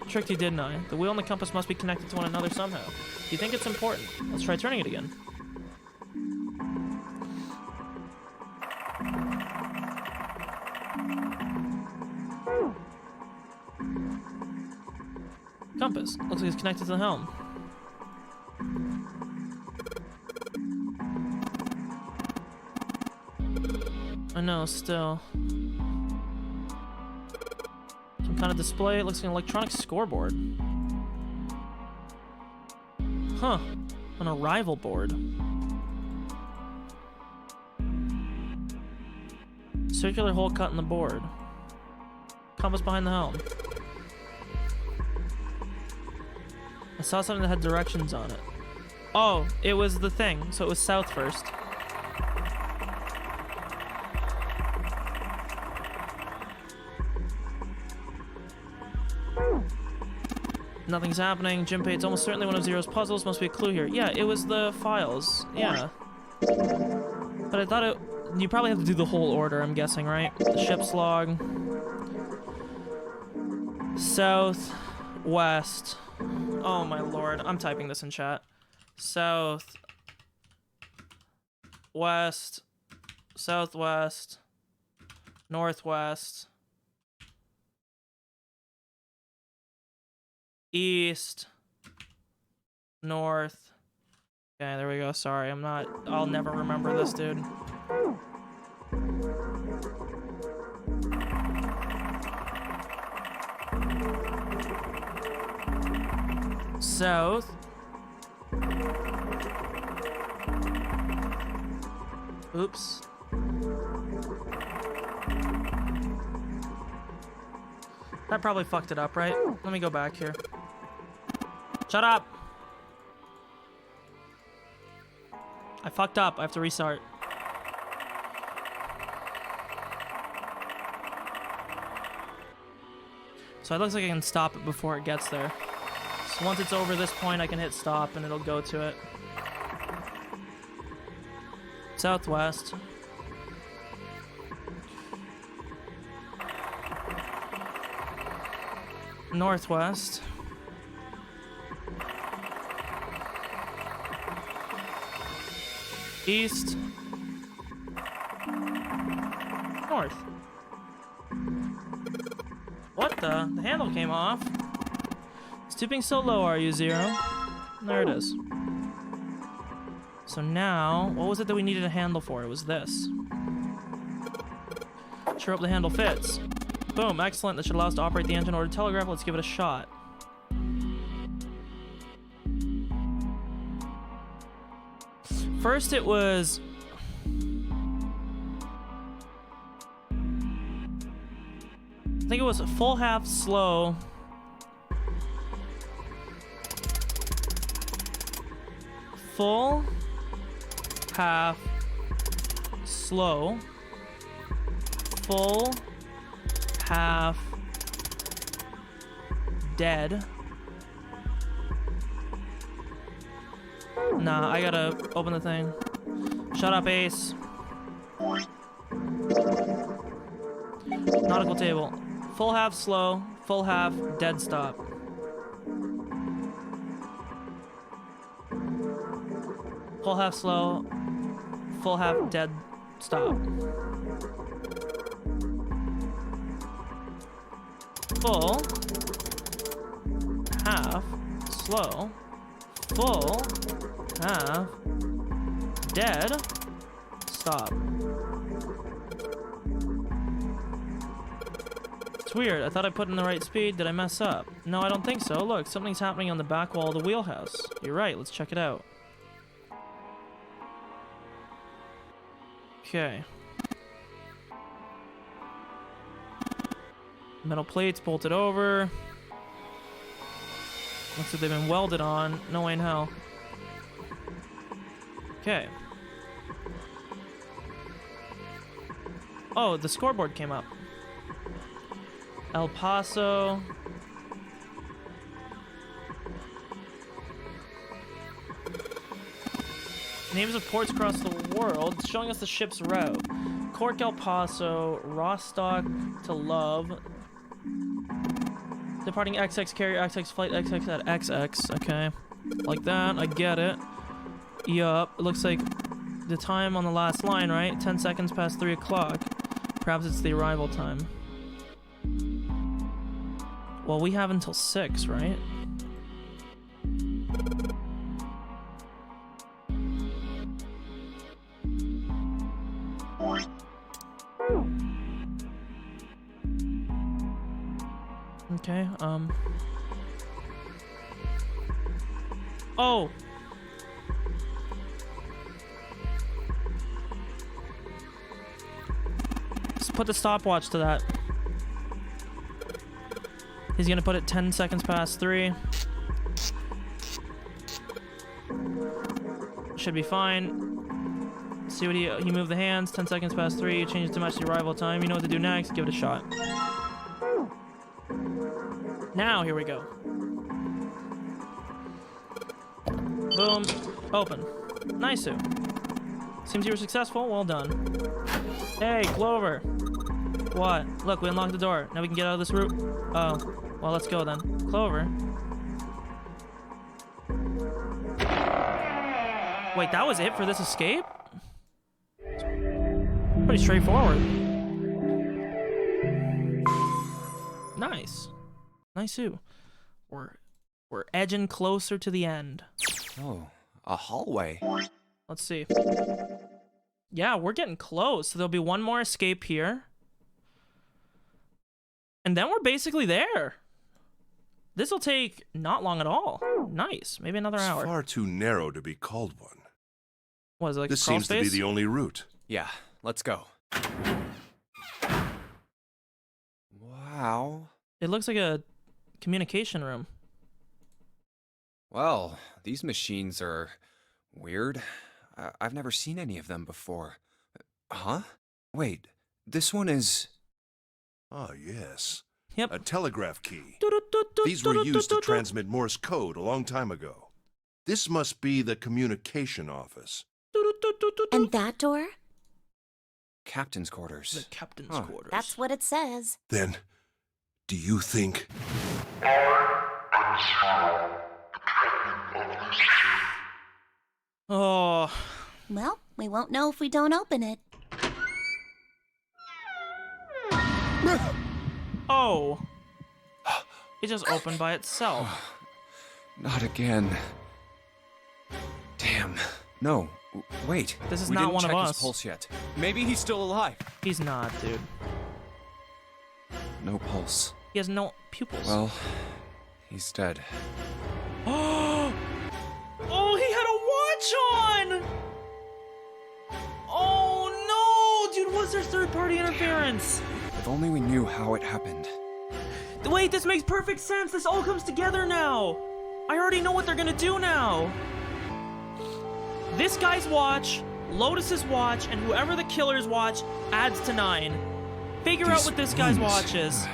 Tricked you, didn't I? The wheel and the compass must be connected to one another somehow. Do you think it's important? Let's try turning it again. Compass. Looks like it's connected to the helm. I know, still. Some kind of display. It looks like an electronic scoreboard. Huh. An arrival board. Circular hole cut in the board. Compass behind the helm. I saw something that had directions on it. Oh, it was the thing. So it was south first. Nothing's happening. Junpei, it's almost certainly one of Zero's puzzles. Must be a clue here. Yeah, it was the files. Yeah. But I thought it... You probably have to do the whole order, I'm guessing, right? The ship's log. South. West. Oh my lord. I'm typing this in chat. South. West. Southwest. Northwest. East. North. Okay, there we go. Sorry, I'll never remember this, dude. South. Oops. That probably fucked it up, right? Let me go back here. Shut up! I fucked up. I have to restart. So it looks like I can stop it before it gets there. So once it's over this point, I can hit stop and it'll go to it. Southwest. Northwest. East. North. What the? The handle came off. Stooping so low, are you, Zero? There it is. So now, what was it that we needed a handle for? It was this. Sure hope the handle fits. Boom, excellent. That should allow us to operate the engine or to telegraph. Let's give it a shot. First it was... I think it was full, half, slow. Full, half, slow. Full, half, dead. Nah, I gotta open the thing. Shut up, Ace. Nautical table. Full half slow, full half dead stop. Full half slow, full half dead stop. Full half slow, full half dead stop. It's weird. I thought I put in the right speed. Did I mess up? No, I don't think so. Look, something's happening on the back wall of the wheelhouse. You're right. Let's check it out. Okay. Metal plates bolted over. Looks like they've been welded on. No way in hell. Okay. Oh, the scoreboard came up. El Paso. Names of ports across the world. It's showing us the ship's route. Cork, El Paso, Rostock to Love. Departing XX, carrier XX, flight XX at XX. Okay. Like that, I get it. Yup, it looks like the time on the last line, right? 10 seconds past 3 o'clock. Perhaps it's the arrival time. Well, we have until 6, right? Okay, Oh! Just put the stopwatch to that. He's gonna put it 10 seconds past 3. Should be fine. See what he moved the hands, 10 seconds past 3, changes too much the arrival time. You know what to do next, give it a shot. Now, here we go. Boom. Open. Nice. Seems you were successful. Well done. Hey, Clover. What? Look, we unlocked the door. Now we can get out of this route. Oh. Well, let's go then. Clover. Wait, that was it for this escape? Pretty straightforward. Nice. Nice-oo. We're edging closer to the end. Oh, a hallway. Let's see. Yeah, we're getting close. So there'll be one more escape here. And then we're basically there. This will take not long at all. Nice. Maybe another hour. It's far too narrow to be called one. What, is it like This a crawl seems to be space? the only route. Yeah, let's go. Wow. It looks like a communication room. Well, these machines are weird. I've never seen any of them before. Huh? Wait, this one is... Ah, yes. Yep. A telegraph key. These were used to transmit Morse code a long time ago. This must be the communication office. And that door? Captain's quarters. The captain's Huh. quarters. That's what it says. Then, do you think... Oh. Well, we won't know if we don't open it. Oh. It just opened by itself. Not again. Damn. No. Wait. This is we not didn't one of check us. his pulse yet. Maybe he's still alive. He's not, dude. No pulse. He has no pupils. Well, he's dead. Oh, he had a watch on! Oh no, dude, was there third-party interference? If only we knew how it happened. Wait, this makes perfect sense. This all comes together now. I already know what they're gonna do now. This guy's watch, Lotus's watch, and whoever the killer's watch adds to 9. Figure out These what this guy's wounds. watch is.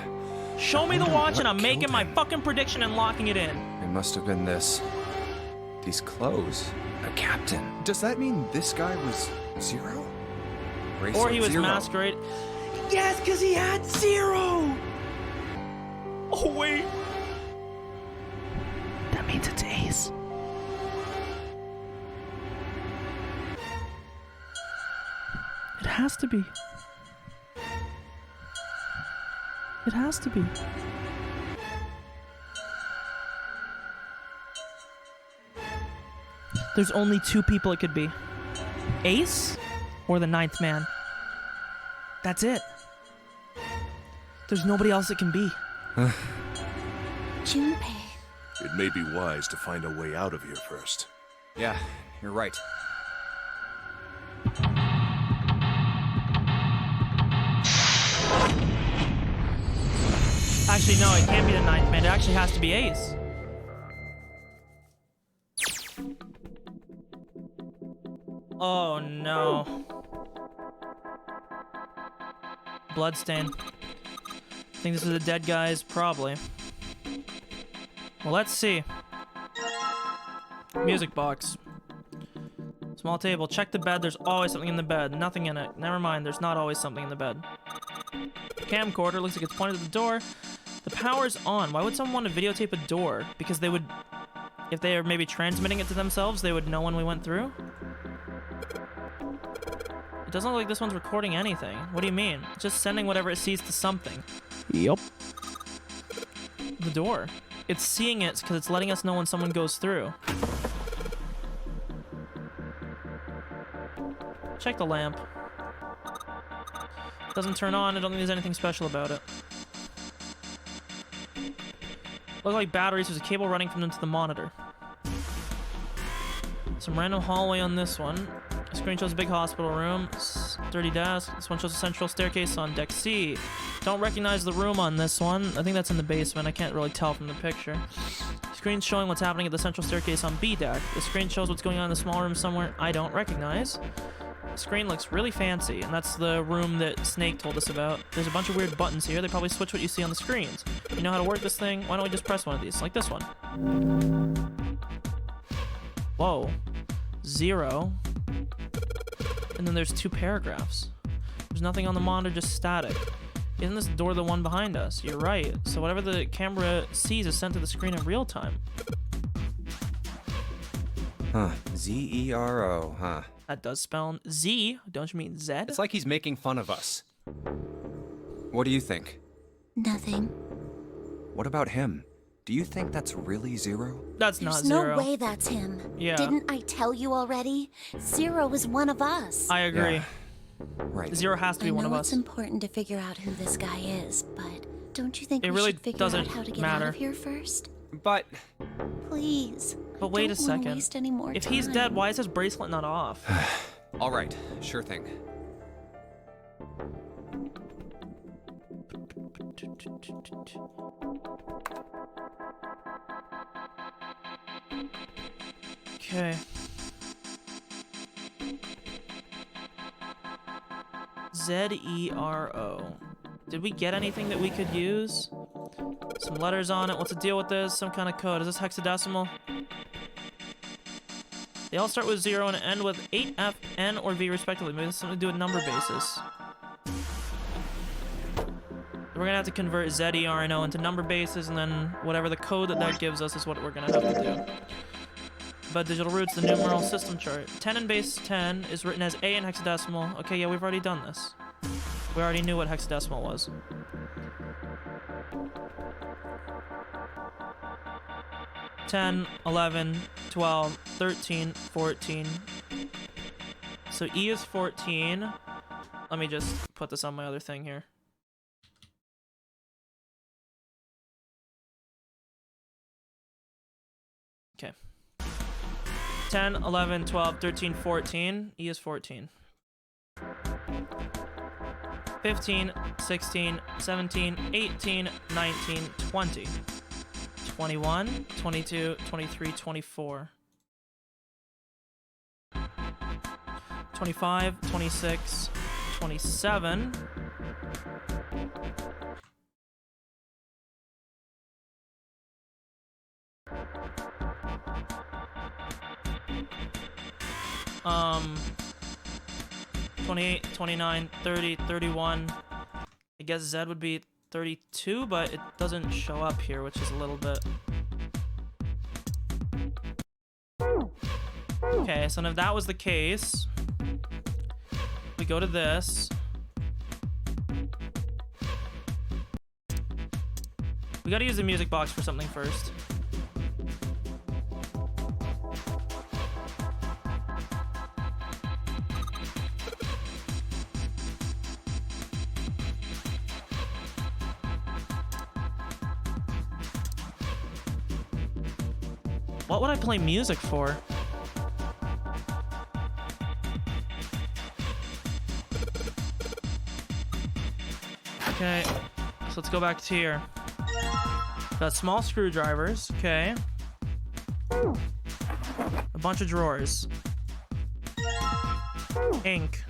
Show me the wonder watch what and I'm making killed my him. fucking prediction and locking it in. It must have been this. These clothes. A captain. Does that mean this guy was Zero? Or he Bracelet was Zero. masquerade. Yes, because he had 0! Oh, wait. That means it's Ace. It has to be. It has to be. There's only 2 people it could be. Ace or the 9th man. That's it. There's nobody else it can be. Junpei. It may be wise to find a way out of here first. Yeah, you're right. Actually, no, it can't be the 9th man. It actually has to be Ace. Oh no. Bloodstain. Think this is the dead guys? Probably. Well, let's see. Music box. Small table. Check the bed. There's always something in the bed. Nothing in it. Never mind. There's not always something in the bed. Camcorder. Looks like it's pointed at the door. The power's on. Why would someone want to videotape a door? Because they would... If they are maybe transmitting it to themselves, they would know when we went through? It doesn't look like this one's recording anything. What do you mean? It's just sending whatever it sees to something. Yup. The door. It's seeing it because it's letting us know when someone goes through. Check the lamp. Doesn't turn on. I don't think there's anything special about it. Look like batteries. There's a cable running from them to the monitor. Some random hallway on this one. The screen shows a big hospital room. Dirty desk. This one shows a central staircase on deck C. Don't recognize the room on this one. I think that's in the basement. I can't really tell from the picture. Screen's showing what's happening at the central staircase on B deck. The screen shows what's going on in the small room somewhere I don't recognize. The screen looks really fancy, and that's the room that Snake told us about. There's a bunch of weird buttons here. They probably switch what you see on the screens. You know how to work this thing? Why don't we just press one of these, like this one? Whoa. 0. And then there's 2 paragraphs. There's nothing on the monitor, just static. Isn't this door the one behind us? You're right. So whatever the camera sees is sent to the screen in real time. Huh. Z-E-R-O, huh? That does spell Z. Don't you mean Z? It's like he's making fun of us. What do you think? Nothing. What about him? Do you think that's really Zero? That's not There's 0. no way that's him. Yeah. Didn't I tell you already? Zero is one of us. I agree. Yeah. Right. 0 has to be I one know of it's us. important to figure out who this guy is, but don't you think It we really should figure doesn't out how to get matter. out of here first? But Please. But wait a Don't wanna second. waste any more If he's time. dead, why is his bracelet not off? all right, sure thing. Okay. Z-E-R-O. Did we get anything that we could use? Some letters on it. What's the deal with this? Some kind of code. Is this hexadecimal? They all start with 0 and end with 8F N or V respectively. Maybe it's something to do with number bases. We're gonna have to convert ZERNO into number bases, and then whatever the code that gives us is what we're gonna have to do. But digital roots, the numeral system chart. 10 in base 10 is written as A in hexadecimal. Okay, yeah, we've already done this. We already knew what hexadecimal was. $10, $11, $12, $13, $14. So E is 14. Let me just put this on my other thing here. Okay. 10, 11, 12, 13, 14. E is 14. 15, 16, 17, 18, 19, 20. 21, 22, 23, 24. 25, 26, 27. Um, 28, 29, 30, 31. I guess Z would be 32, but it doesn't show up here, which is a little bit... Okay, so if that was the case, we go to this. We gotta use the music box for something first. What would I play music for? Okay, so let's go back to here. Got small screwdrivers, okay. A bunch of drawers. Ink.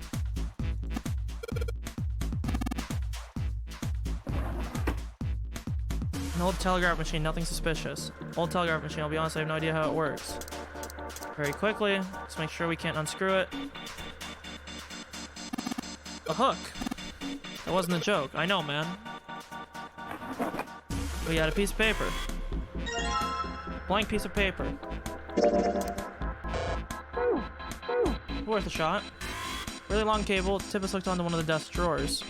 An old telegraph machine, nothing suspicious. Old telegraph machine, I'll be honest, I have no idea how it works. Very quickly, let's make sure we can't unscrew it. A hook. That wasn't a joke. I know, man. We got a piece of paper. Blank piece of paper. Worth a shot. Really long cable. Tip is hooked onto one of the desk drawers.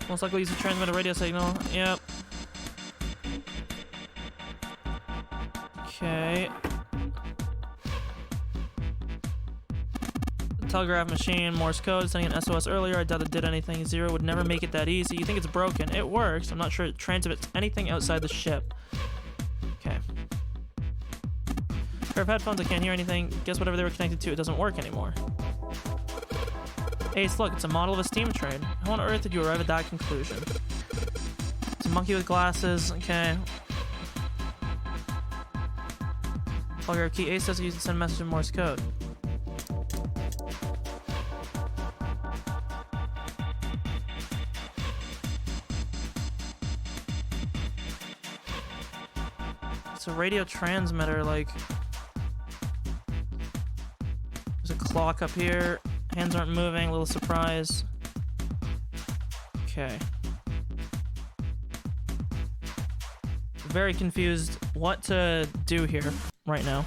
Most likely use to transmit a radio signal. Yep. Okay. Telegraph machine, Morse code, sending an SOS earlier. I doubt it did anything. Zero would never make it that easy. You think it's broken. It works. I'm not sure it transmits anything outside the ship. Okay. Pair of headphones, I can't hear anything. Guess whatever they were connected to, it doesn't work anymore. Ace, look, it's a model of a steam train. How on earth did you arrive at that conclusion? It's a monkey with glasses. Okay. Telegraph key. Ace says he used to send a message in Morse code. It's a radio transmitter, like... There's a clock up here. Hands aren't moving, a little surprise. Okay. Very confused what to do here right now.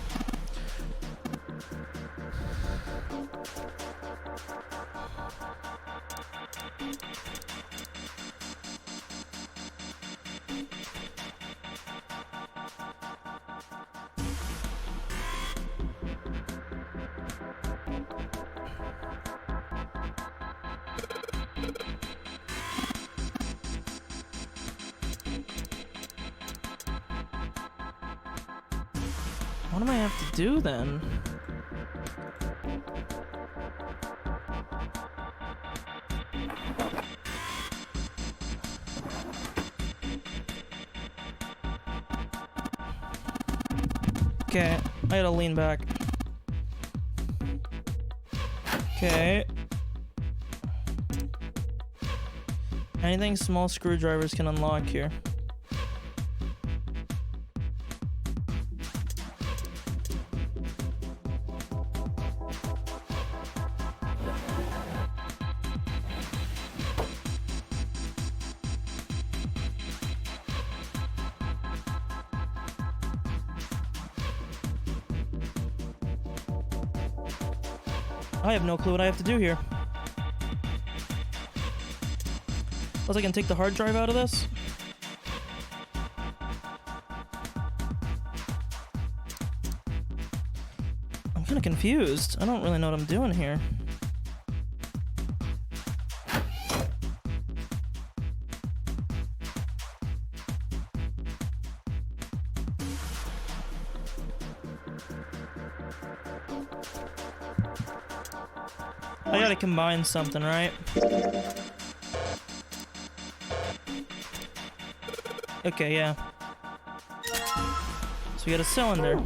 What do I have to do then? Okay, I gotta lean back. Okay. Anything small screwdrivers can unlock here. I have no clue what I have to do here. Unless I can take the hard drive out of this. I'm kind of confused. I don't really know what I'm doing here. I gotta combine something, right? Okay, yeah. So we got a cylinder.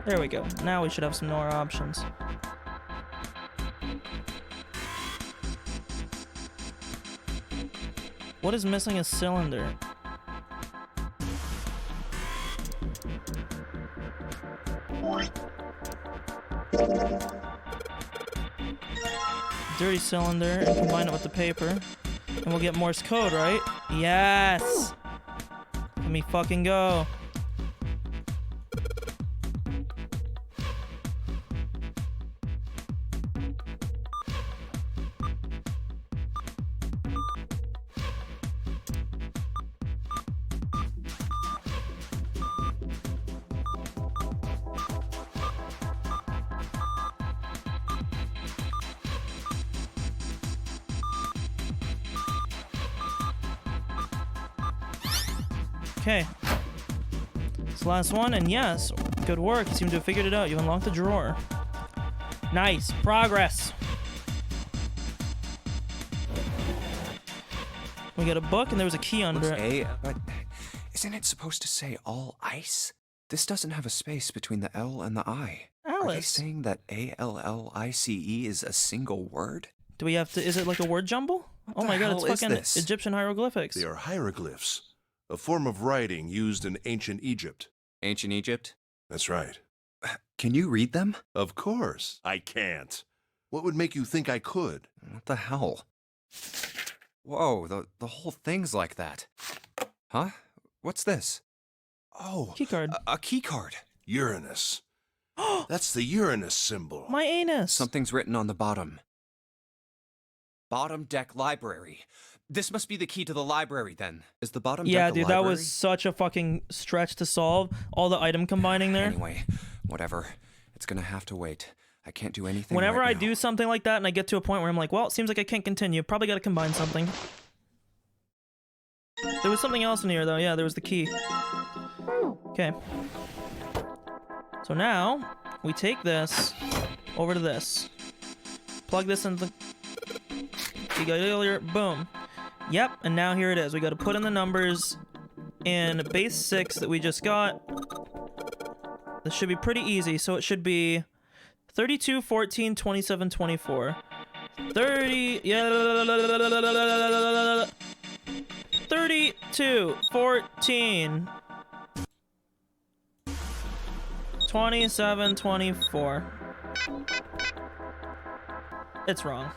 There we go. Now we should have some more options. What is missing a cylinder? Dirty cylinder and combine it with the paper. And we'll get Morse code, right? Yes! Let me fucking go. Okay. It's the last one, and yes, good work. You seem to have figured it out. You unlocked the drawer. Nice. Progress. We got a book, and there was a key under it. But isn't it supposed to say all ice? This doesn't have a space between the L and the I. Are they Alice. saying that ALLICE is a single word? Do we have to... Is it like a word jumble? Oh the my god, hell it's is fucking this? Egyptian hieroglyphics. They are hieroglyphs, a form of writing used in ancient Egypt. Ancient Egypt? That's right. Can you read them? Of course, I can't. What would make you think I could? What the hell? Whoa, the whole thing's like that. Huh? What's this? Oh, Keycard. a key card. Uranus. That's the Uranus symbol. My anus. Something's written on the bottom. Bottom deck library. This must be the key to the library then. Is the bottom Yeah, deck a dude, library? that was such a fucking stretch to solve. All the item combining there. Anyway, whatever. It's gonna have to wait. I can't do anything Whenever right I now. do something like that and I get to a point where I'm like, well, it seems like I can't continue. Probably gotta combine something. There was something else in here though. Yeah, there was the key. Okay. So now, we take this over to this. Plug this into the... Boom. Yep, and now here it is. We gotta put in the numbers in base 6 that we just got. This should be pretty easy, so it should be 32, 14, 27, 24. 30... Yeah... 32, 14... 27, 24. It's wrong.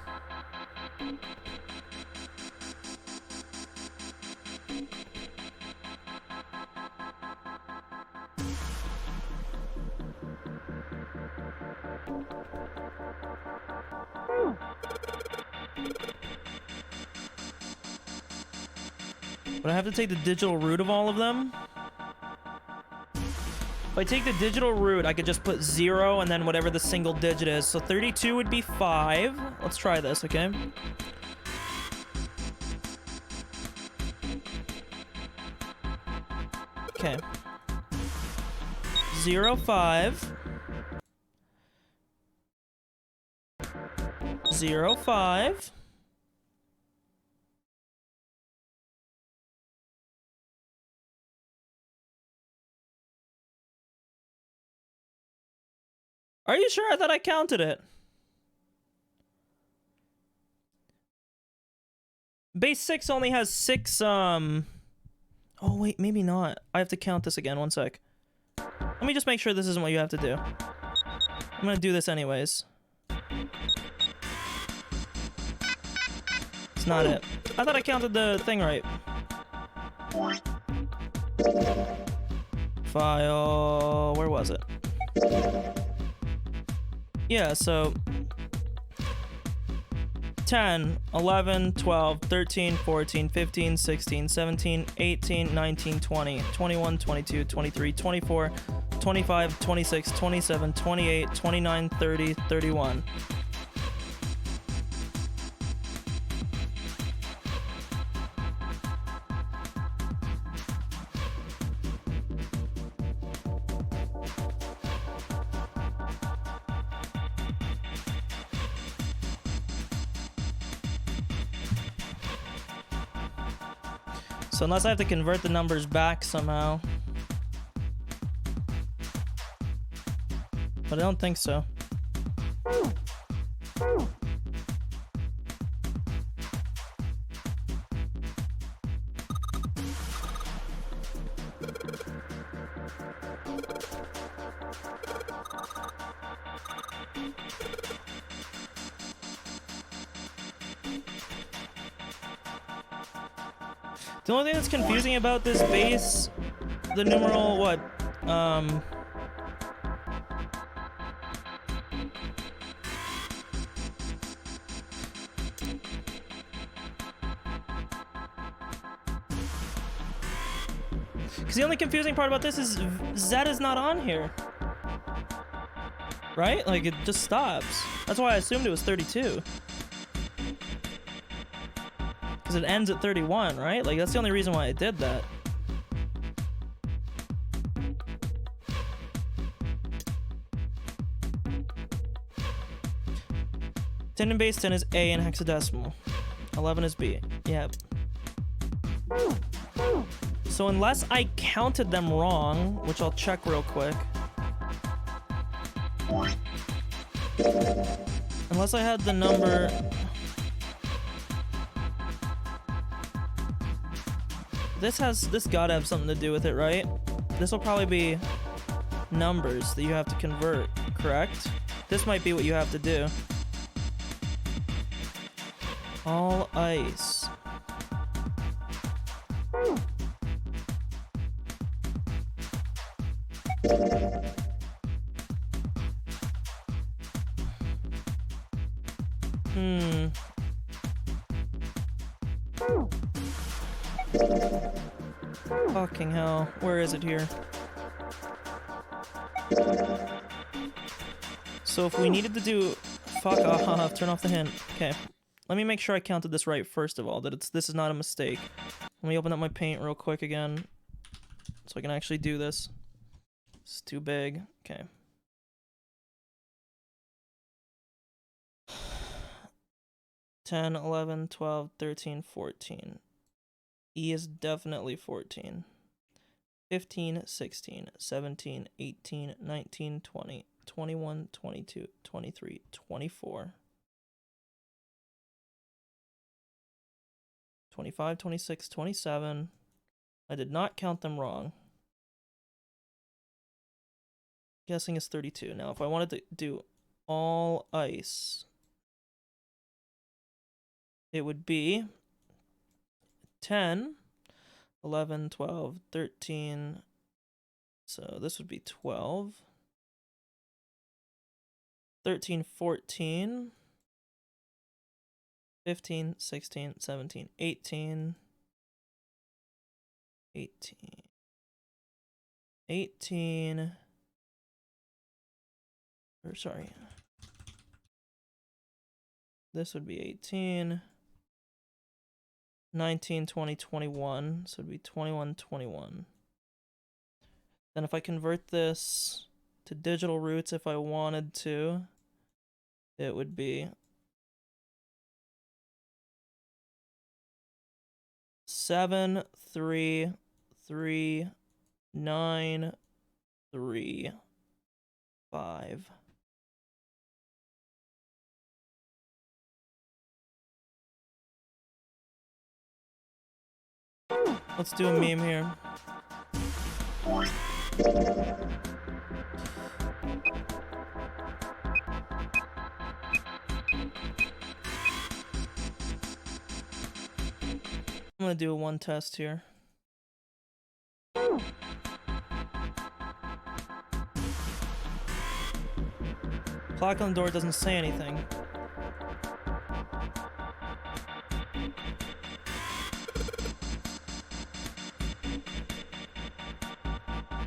But I have to take the digital root of all of them. If I take the digital root, I could just put 0 and then whatever the single digit is. So 32 would be 5. Let's try this, okay? Okay. 0, 5. 0, 5. Are you sure? I thought I counted it. Base 6 only has 6, Oh, wait, maybe not. I have to count this again. One sec. Let me just make sure this isn't what you have to do. I'm gonna do this anyways. It's not it. I thought I counted the thing right. File... Where was it? Yeah, so... 10, 11, 12, 13, 14, 15, 16, 17, 18, 19, 20, 21, 22, 23, 24, 25, 26, 27, 28, 29, 30, 31. So unless I have to convert the numbers back somehow. But I don't think so. The only thing that's confusing about this base, the numeral, what, because the only confusing part about this is Z is not on here. Right? Like, it just stops. That's why I assumed it was 32. Because it ends at 31, right? Like, that's the only reason why I did that. Ten in base 10 is A in hexadecimal. 11 is B. Yep. So unless I counted them wrong, which I'll check real quick. Unless I had the number... This gotta have something to do with it, right? This will probably be numbers that you have to convert, correct? This might be what you have to do. All ice. Fucking hell. Where is it here? So if we needed to do... Fuck off. Turn off the hint. Okay. Let me make sure I counted this right first of all, that this is not a mistake. Let me open up my paint real quick again, so I can actually do this. It's too big. Okay. $10, $11, $12, $13, $14. E is definitely 14. 15, 16, 17, 18, 19, 20, 21, 22, 23, 24. 25, 26, 27. I did not count them wrong. Guessing is 32. Now, if I wanted to do all ice, it would be 10, 11, 12, 13. So this would be 12. 13, 14. 15, 16, 17, 18. 18. Or sorry. This would be 18. 19, 20, 21. So it would be 21, 21. Then if I convert this to digital roots, if I wanted to, it would be 7, 3, 3, 9, 3, 5. Let's do a meme here. I'm gonna do one test here. Plaque on the door doesn't say anything.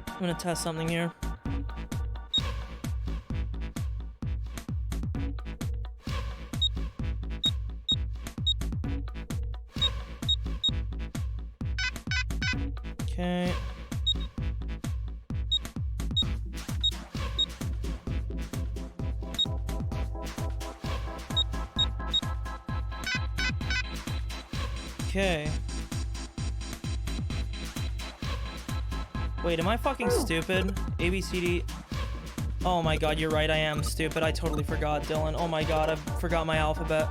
I'm gonna test something here. Okay. Okay. Wait, am I fucking stupid? ABCD. Oh my god, you're right, I am stupid. I totally forgot, Dylan. Oh my god, I forgot my alphabet.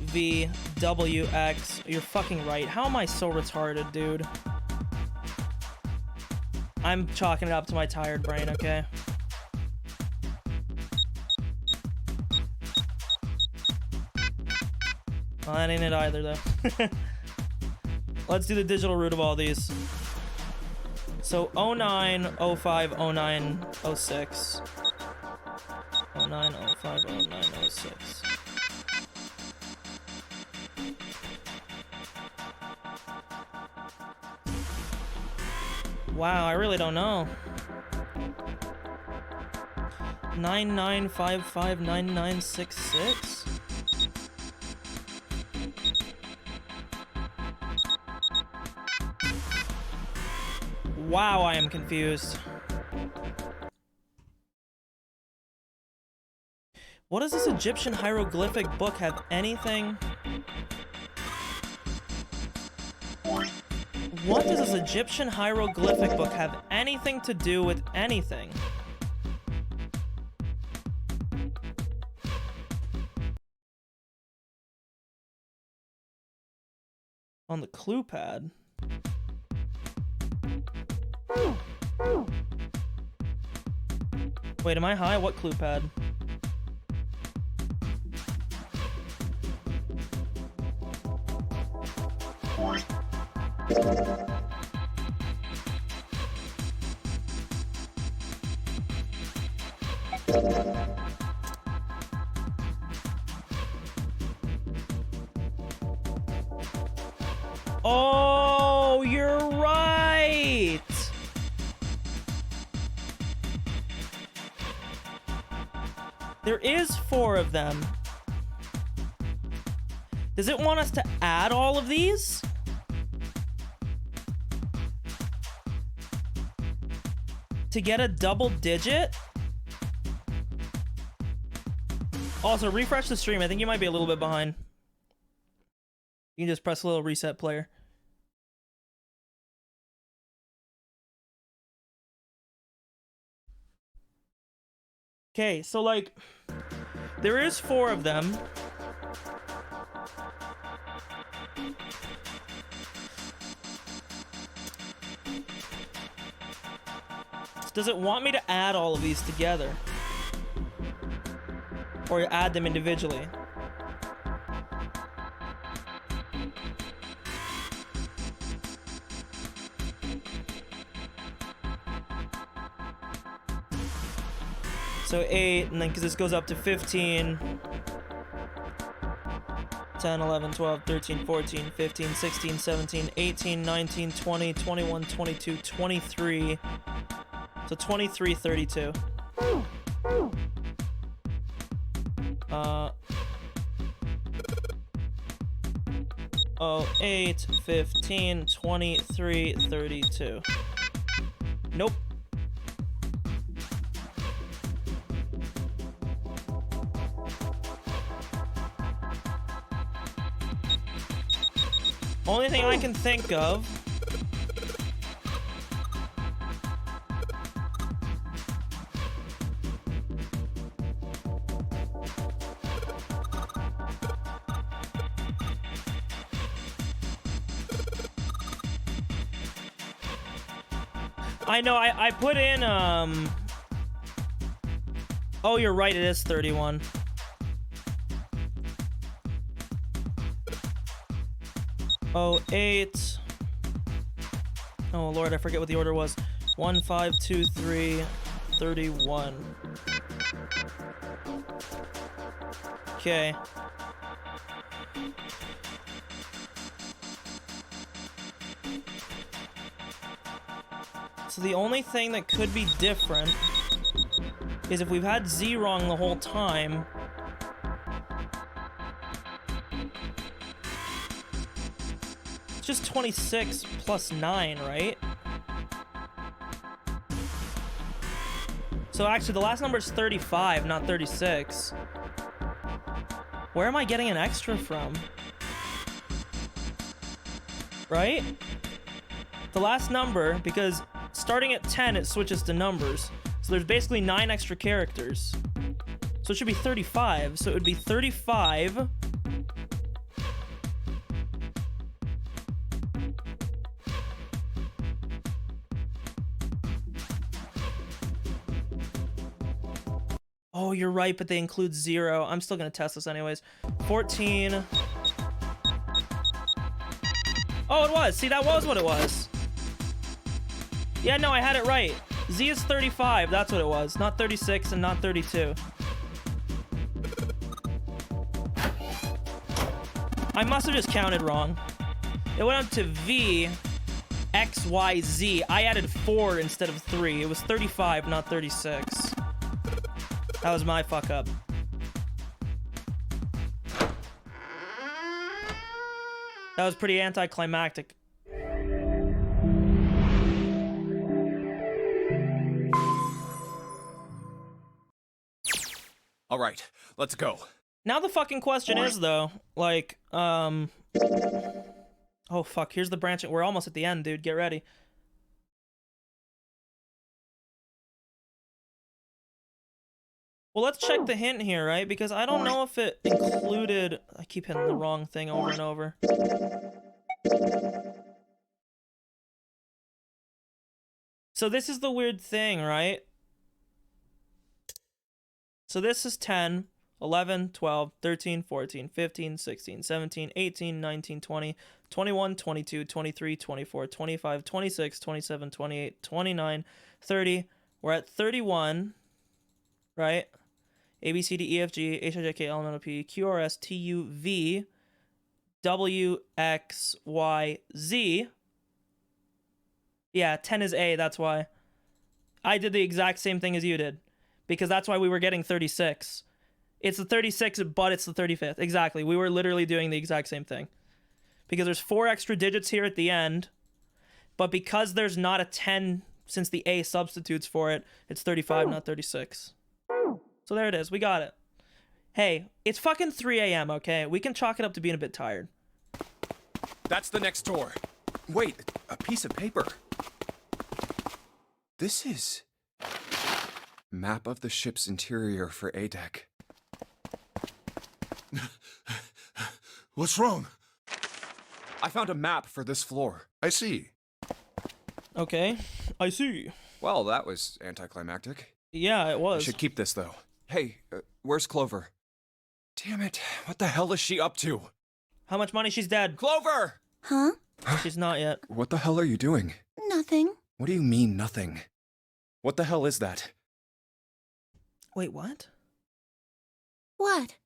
V, W, X. You're fucking right. How am I so retarded, dude? I'm chalking it up to my tired brain, okay? Well, that ain't it either, though. Let's do the digital root of all these. So 09, 05, 09, 06. 09, 05, 09, 06. Wow, I really don't know. 99559966. Wow, I am confused. What does this Egyptian hieroglyphic book have anything? What does this Egyptian hieroglyphic book have anything to do with anything? On the clue pad. Wait, am I high? What clue pad? Oh, you're right. There is 4 of them. Does it want us to add all of these? To get a double digit? Also, refresh the stream. I think you might be a little bit behind. You can just press a little reset player. Okay, so like, there is 4 of them. Does it want me to add all of these together? Or add them individually? So 8, and then because this goes up to 15, 10, 11, 12, 13, 14, 15, 16, 17, 18, 19, 20, 21, 22, 23. So 23, 32. 8, 15, 23, 32. Nope. Only thing I can think of I know, I put in, Oh, you're right, it is 31. Oh, 8. Oh, Lord, I forget what the order was. 1, 5, 2, 3, 31. Okay. So the only thing that could be different is if we've had Z wrong the whole time. It's just 26 plus 9, right? So actually, the last number is 35, not 36. Where am I getting an extra from? Right? The last number, because starting at 10, it switches to numbers. So there's basically 9 extra characters. So it should be 35. So it would be 35. Oh, you're right, but they include 0. I'm still gonna test this anyways. 14. Oh, it was. See, that was what it was. Yeah, no, I had it right. Z is 35. That's what it was. Not 36 and not 32. I must have just counted wrong. It went up to V, X, Y, Z. I added 4 instead of 3. It was 35, not 36. That was my fuck up. That was pretty anticlimactic. All right, let's go. Now the fucking question is, though, like, oh, fuck, here's the branch. We're almost at the end, dude. Get ready. Well, let's check the hint here, right? Because I don't know if it included... I keep hitting the wrong thing over and over. So this is the weird thing, right? So this is 10, 11, 12, 13, 14, 15, 16, 17, 18, 19, 20, 21, 22, 23, 24, 25, 26, 27, 28, 29, 30. We're at 31, right? A, B, C, D, E, F, G, H, I, J, K, L, M, N, O, P, Q, R, S, T, U, V, W, X, Y, Z. Yeah, 10 is A, that's why. I did the exact same thing as you did. Because that's why we were getting 36. It's the 36, but it's the 35th. Exactly. We were literally doing the exact same thing. Because there's 4 extra digits here at the end. But because there's not a 10, since the A substitutes for it, it's 35, not 36. So there it is. We got it. Hey, it's fucking 3 a.m., okay? We can chalk it up to being a bit tired. That's the next door. Wait, a piece of paper. This is... Map of the ship's interior for A-Deck. What's wrong? I found a map for this floor. I see. Okay, I see. Well, that was anticlimactic. Yeah, it I was. should keep this, though. Hey, where's Clover? Damn it, what the hell is she up to? How much money? She's dead. Clover! Huh? She's not yet. What the hell are you doing? Nothing. What do you mean, nothing? What the hell is that? Wait, what? What?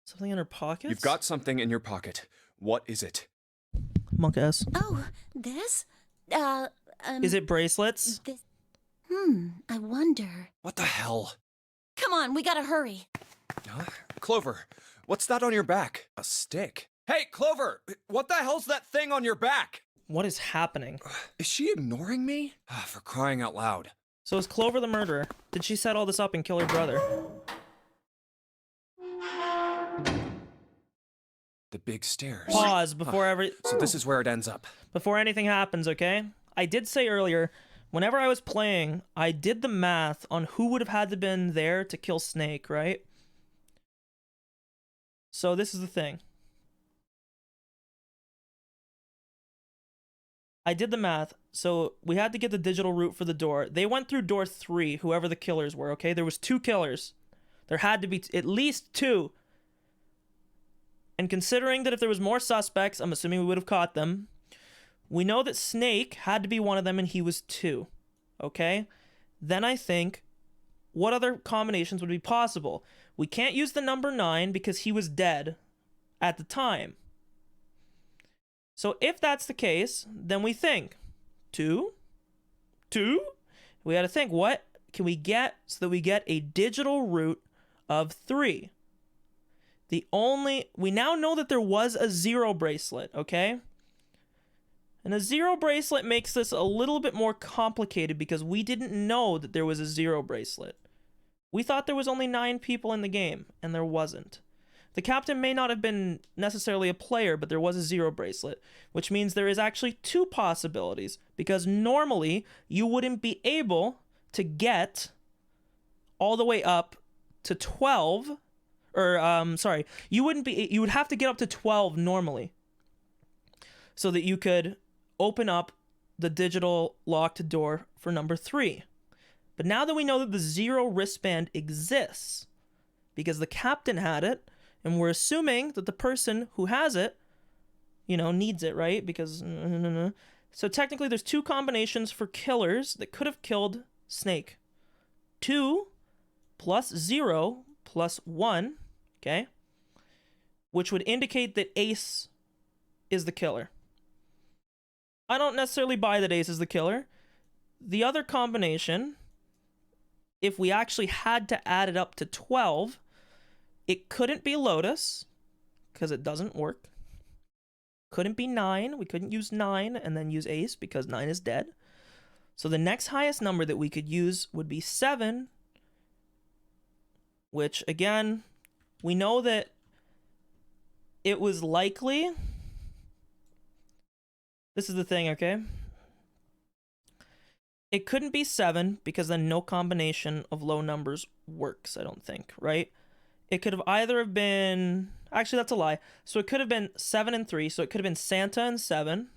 Something in her pockets? You've got something in your pocket. What is it? Monk ass. Oh, this? Is it bracelets? This. I wonder. What the hell? Come on, we gotta hurry. Huh? Clover, what's that on your back? A stick? Hey, Clover! What the hell's that thing on your back? What is happening? Is she ignoring me? For crying out loud. So is Clover the murderer? Did she set all this up and kill her brother? The big stairs. Pause before So this is where it ends up. before anything happens, okay? I did say earlier, whenever I was playing, I did the math on who would have had to been there to kill Snake, right? So this is the thing. I did the math. So we had to get the digital route for the door. They went through door 3, whoever the killers were, okay? There was 2 killers. There had to be at least 2. And considering that if there was more suspects, I'm assuming we would have caught them. We know that Snake had to be one of them and he was 2. Okay? Then I think, what other combinations would be possible? We can't use the number 9 because he was dead at the time. So if that's the case, then we think 2. We got to think, what can we get so that we get a digital route of 3? We now know that there was a 0 bracelet, okay? And a 0 bracelet makes this a little bit more complicated because we didn't know that there was a 0 bracelet. We thought there was only 9 people in the game, and there wasn't. The captain may not have been necessarily a player, but there was a 0 bracelet, which means there is actually 2 possibilities, because normally you wouldn't be able to get all the way up to 12, you would have to get up to 12 normally, so that you could open up the digital locked door for number 3. But now that we know that the 0 wristband exists, because the captain had it, and we're assuming that the person who has it, needs it, right? Because, So technically there's 2 combinations for killers that could have killed Snake. 2 plus 0 plus 1, okay? Which would indicate that Ace is the killer. I don't necessarily buy that Ace is the killer. The other combination, if we actually had to add it up to 12, it couldn't be Lotus, because it doesn't work. Couldn't be 9. We couldn't use 9 and then use Ace, because 9 is dead. So the next highest number that we could use would be 7, which, again, we know that it was likely. This is the thing, okay? It couldn't be 7, because then no combination of low numbers works, I don't think, right? It could have either have been... Actually, that's a lie. So it could have been 7 and 3, so it could have been Santa and 7.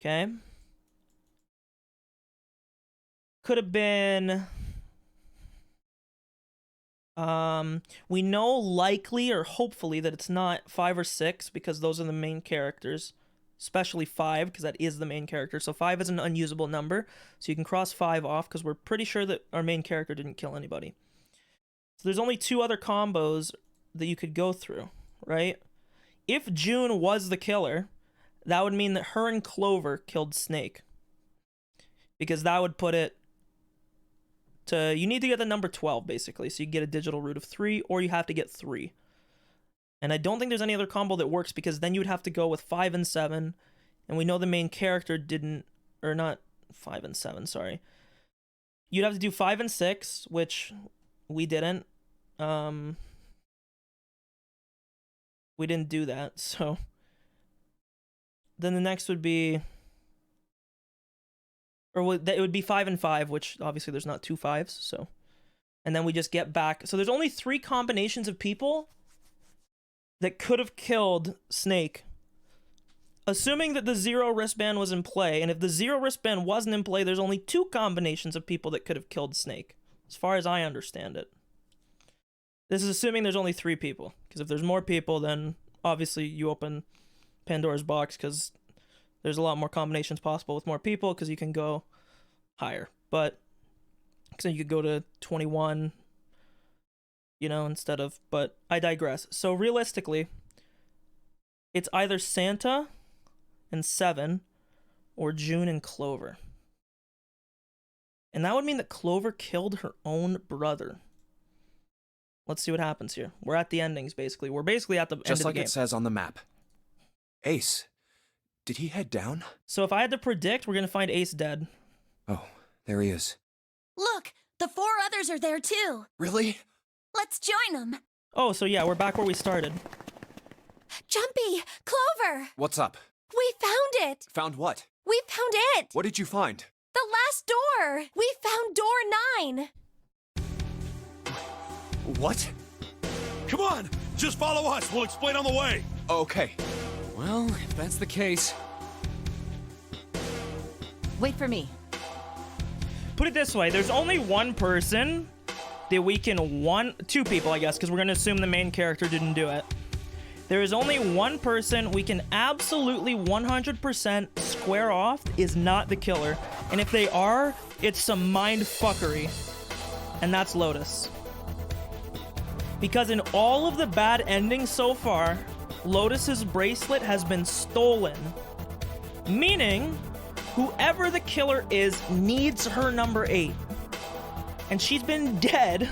Okay? Could have been... we know likely or hopefully that it's not 5 or 6, because those are the main characters. Especially 5, because that is the main character. So 5 is an unusable number, so you can cross 5 off, because we're pretty sure that our main character didn't kill anybody. So there's only 2 other combos that you could go through, right? If June was the killer, that would mean that her and Clover killed Snake. Because that would put it to... You need to get the number 12, basically, so you get a digital route of 3, or you have to get 3. And I don't think there's any other combo that works, because then you would have to go with 5 and 7, and we know the main character didn't... Or not 5 and 7, sorry. You'd have to do 5 and 6, which we didn't. We didn't do that, so... Then the next would be... Or it would be 5 and 5, which obviously there's not 2 5s, so... And then we just get back... So there's only 3 combinations of people that could have killed Snake. Assuming that the 0 wristband was in play, and if the 0 wristband wasn't in play, there's only 2 combinations of people that could have killed Snake, as far as I understand it. This is assuming there's only 3 people, because if there's more people, then obviously you open Pandora's box, because there's a lot more combinations possible with more people, because you can go higher. But, so you could go to 21, instead of... But I digress. So realistically, it's either Santa and 7 or June and Clover. And that would mean that Clover killed her own brother. Let's see what happens here. We're at the endings, basically. We're basically at the end of the game. Just like it says on the map. Ace, did he head down? So if I had to predict, we're going to find Ace dead. Oh, there he is. Look, the 4 others are there too. Really? Let's join them. Oh, so yeah, we're back where we started. Jumpy, Clover. What's up? We found it. Found what? We found it. What did you find? The last door. We found door 9. What? Come on! Just follow us! We'll explain on the way! Okay. Well, if that's the case... Wait for me. Put it this way, there's only one person that we can two people, I guess, because we're gonna assume the main character didn't do it. There is only one person we can absolutely 100% square off is not the killer. And if they are, it's some mind fuckery. And that's Lotus. Because in all of the bad endings so far, Lotus's bracelet has been stolen. Meaning, whoever the killer is needs her number 8. And she's been dead,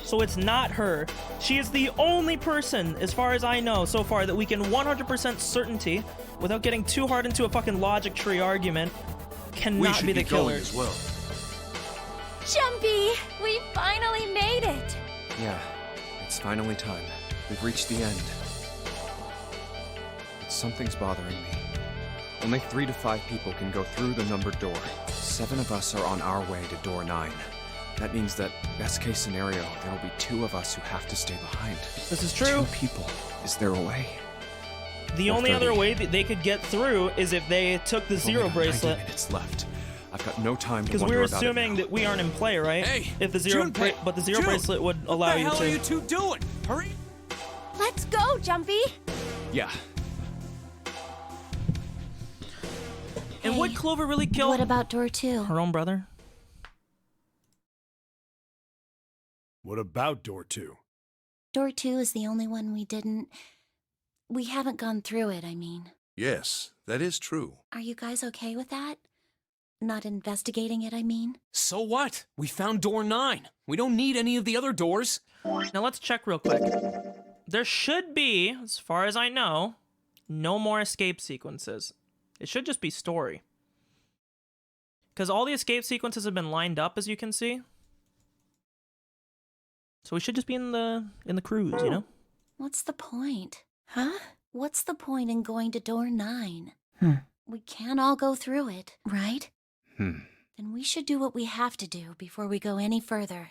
so it's not her. She is the only person, as far as I know so far, that we can 100% certainty, without getting too hard into a fucking logic tree argument, We cannot should be the get going killer. as well. Jumpy, we finally made it. Yeah, it's finally time. We've reached the end. But something's bothering me. Only 3 to 5 people can go through the numbered door. 7 of us are on our way to door 9. That means that, best case scenario, there will be 2 of us who have to stay behind. This is true. 2 people. Is there a way? The only other way that they could get through is if they took the We've only zero got 90 bracelet. minutes left. I've got no time to Because wonder we're about assuming it now. that we aren't in play, right? Hey, If the zero, Junpei, but the zero June, bracelet would allow you What the hell to. are you two doing? Hurry! Let's go, Jumpy. Yeah. And would Hey, Clover really kill What about door 2? her own brother? What about door 2? Door 2 is the only one we haven't gone through it, I mean. Yes, that is true. Are you guys okay with that? Not investigating it, I mean. So what? We found door 9. We don't need any of the other doors. Now let's check real quick. There should be, as far as I know, no more escape sequences. It should just be story. Because all the escape sequences have been lined up, as you can see. So we should just be in the cruise, you know? What's the point? Huh? What's the point in going to door 9? We can't all go through it, right? Then we should do what we have to do before we go any further.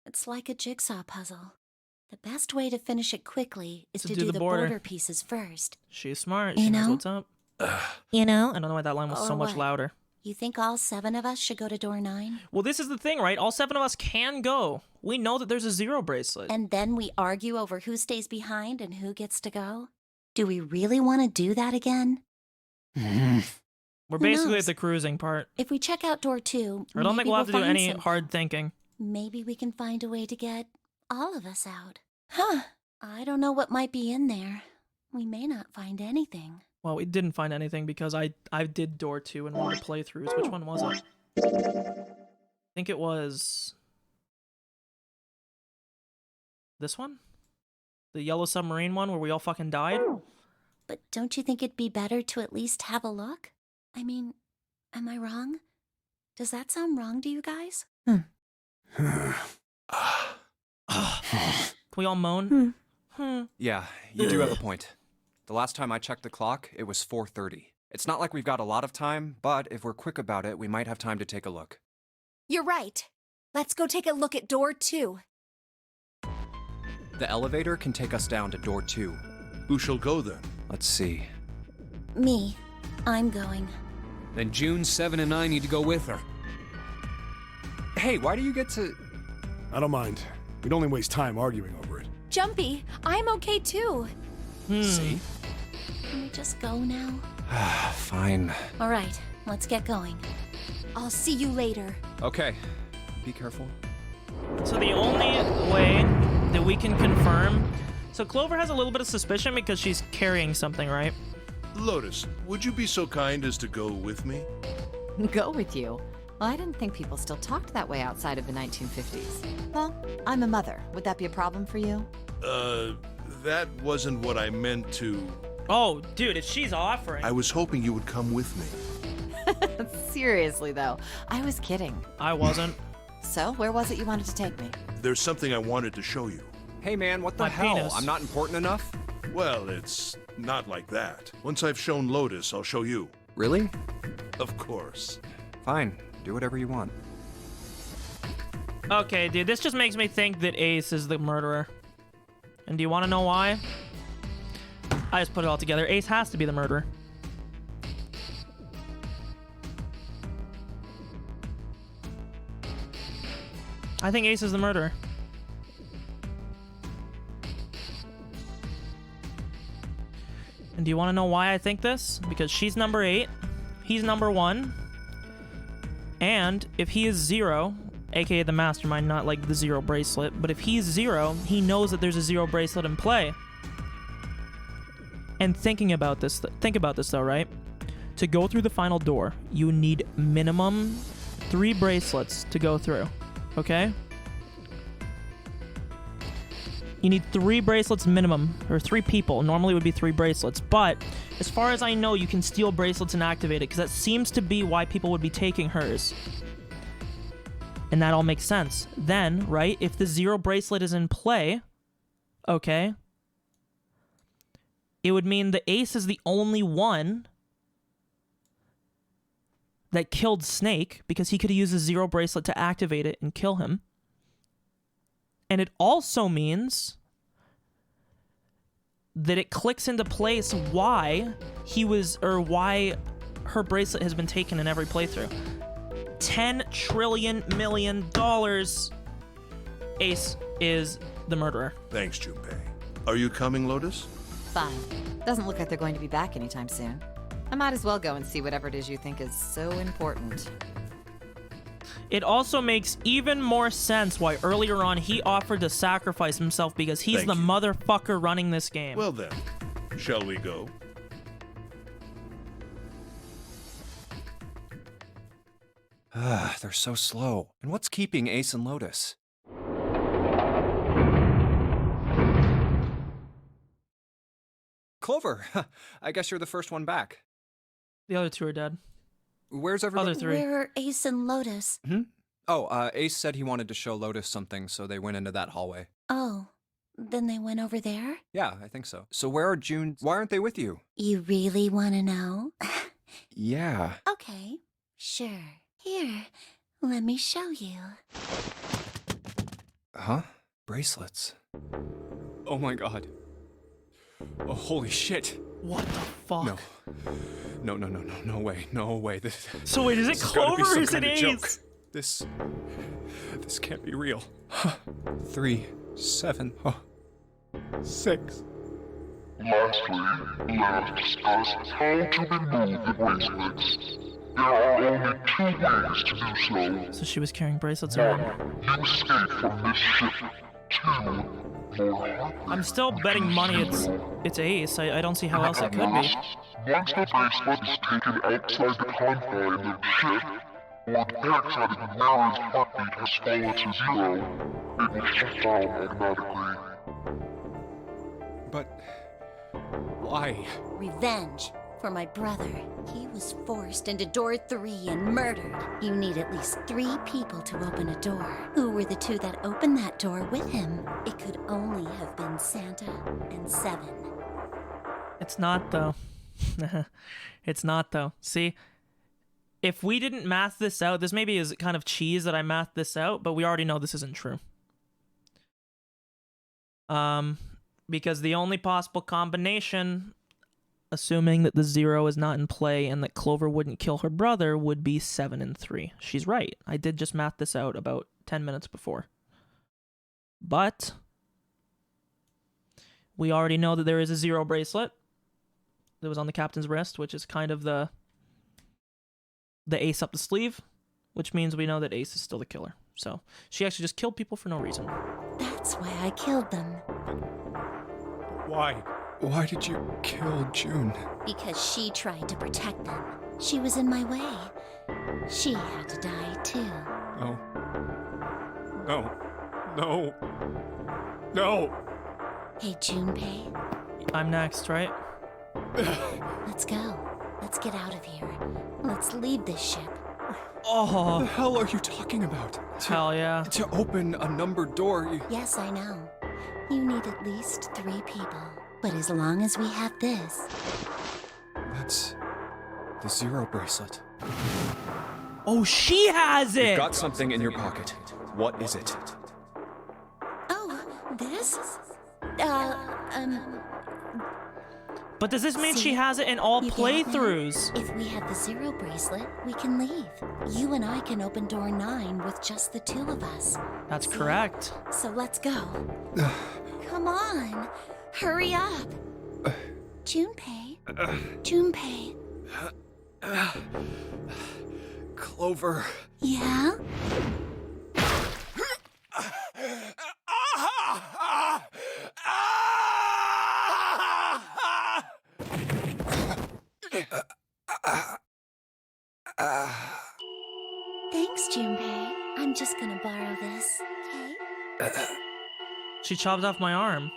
It's like a jigsaw puzzle. The best way to finish it quickly is to do the border pieces first. She's smart. You She knows know? what's up. You know? I don't know why that line was Or so much what? louder. You think all 7 of us should go to door 9? Well, this is the thing, right? All 7 of us can go. We know that there's a zero bracelet. And then we argue over who stays behind and who gets to go? Do we really want to do that again? We're Who basically knows? at the cruising part. If we check out door 2, I don't think maybe we'll have to do find any something. hard thinking. Maybe we can find a way to get all of us out. Huh. I don't know what might be in there. We may not find anything. Well, we didn't find anything because I did door 2 in one of the playthroughs. Which one was it? I think it was this one? The yellow submarine one where we all fucking died? But don't you think it'd be better to at least have a look? I mean, am I wrong? Does that sound wrong to you guys? Can we all moan? Yeah, you do have a point. The last time I checked the clock, it was 4:30. It's not like we've got a lot of time, but if we're quick about it, we might have time to take a look. You're right. Let's go take a look at door 2. The elevator can take us down to door 2. Who shall go then? Let's see. Me. I'm going. Then June, 7, and I need to go with her. Hey, why do you get to... I don't mind. We'd only waste time arguing over it. Jumpy, I'm okay too. See? Can we just go now? Fine. All right, let's get going. I'll see you later. Okay. Be careful. So the only way that we can confirm... So Clover has a little bit of suspicion because she's carrying something, right? Lotus, would you be so kind as to go with me? Go with you? Well, I didn't think people still talked that way outside of the 1950s. Well, I'm a mother. Would that be a problem for you? That wasn't what I meant to... Oh, dude, if she's offering... I was hoping you would come with me. Seriously, though. I was kidding. I wasn't. So, where was it you wanted to take me? There's something I wanted to show you. Hey man, what the My hell? penis. I'm not important enough? Well, it's not like that. Once I've shown Lotus, I'll show you. Really? Of course. Fine. Do whatever you want. Okay, dude, this just makes me think that Ace is the murderer. And do you want to know why? I just put it all together. Ace has to be the murderer. I think Ace is the murderer. And do you want to know why I think this? Because she's number 8, he's number 1, and if he is 0, aka the mastermind, not like the 0 bracelet, but if he's 0, he knows that there's a 0 bracelet in play. And think about this though, right? To go through the final door, you need minimum 3 bracelets to go through, okay? You need 3 bracelets minimum, or 3 people. Normally it would be 3 bracelets, but as far as I know, you can steal bracelets and activate it, because that seems to be why people would be taking hers. And that all makes sense. Then, right, if the 0 bracelet is in play, okay, it would mean the Ace is the only one that killed Snake, because he could use the 0 bracelet to activate it and kill him. And it also means that it clicks into place why why her bracelet has been taken in every playthrough. $10 trillion million. Ace is the murderer. Thanks, Junpei. Are you coming, Lotus? Fine. Doesn't look like they're going to be back anytime soon. I might as well go and see whatever it is you think is so important. It also makes even more sense why earlier on he offered to sacrifice himself, because he's the motherfucker running this game. Well then, shall we go? They're so slow. And what's keeping Ace and Lotus? Clover, I guess you're the first one back. The other 2 are dead. Where's everybody? Other 3. Where are Ace and Lotus? Oh, Ace said he wanted to show Lotus something, so they went into that hallway. Oh, then they went over there? Yeah, I think so. So where are June? Why aren't they with you? You really want to know? Yeah. Okay, sure. Here, let me show you. Huh? Bracelets. Oh my god. Oh, holy shit. What the fuck? No way, no way. This. So wait, is it Clover or is it Ace? This can't be real. 3, 7, 6. Lastly, let us discuss how to remove the bracelets. There are only 2 ways to do so. So she was carrying bracelets around. 1. You escape from this ship. 2. I'm still betting money it's Ace. I don't see how else it could be. Once the bracelet is taken outside the confine of the ship, or the backside of the wearer's heartbeat has fallen to 0, it will shut down automatically. But why? Revenge for my brother. He was forced into door 3 and murdered. You need at least 3 people to open a door. Who were the 2 that opened that door with him? It could only have been Santa and 7. It's not, though. It's not, though. See, if we didn't math this out, this maybe is kind of cheese that I mathed this out, but we already know this isn't true. Because the only possible combination, assuming that the 0 is not in play and that Clover wouldn't kill her brother, would be 7 and 3. She's right. I did just math this out about 10 minutes before. But we already know that there is a 0 bracelet that was on the captain's wrist, which is kind of the Ace up the sleeve, which means we know that Ace is still the killer. So she actually just killed people for no reason. That's why I killed them. Why? Why did you kill June? Because she tried to protect them. She was in my way. She had to die too. No. No. No. No. Hey, Junpei. I'm next, right? Let's go. Let's get out of here. Let's leave this ship. Oh. What the hell are you talking about? Hell yeah. To open a numbered door, Yes, I know. You need at least 3 people. But as long as we have this... That's the 0 bracelet. Oh, she has it! You've got something in your pocket. What is it? Oh, this? But does this mean See? she has it in all You get it now? playthroughs? If we have the Zero bracelet, we can leave. You and I can open door 9 with just the two of us. That's See? correct. So let's go. Come on. Hurry up. Junpei. Junpei. Clover. Yeah? Thanks, Junpei. I'm just gonna borrow this, okay? She chopped off my arm.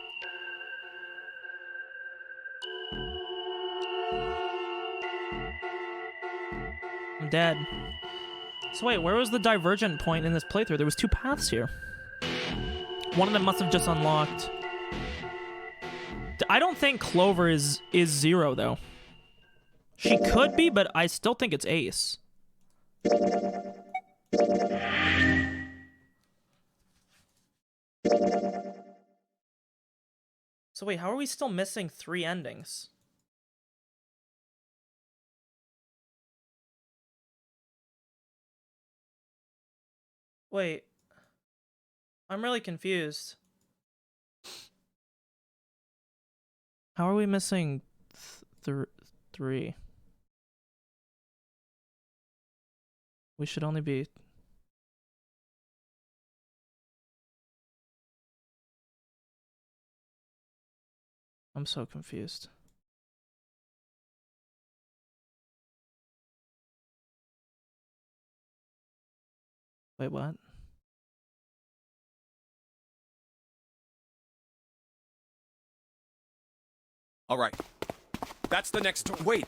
I'm dead. So wait, where was the divergent point in this playthrough? There was 2 paths here. One of them must have just unlocked. I don't think Clover is 0 though. She could be, but I still think it's Ace. So wait, how are we still missing 3 endings? Wait. I'm really confused. How are we missing 3? We should only be... I'm so confused. Wait, what? All right. That's the next door. Wait.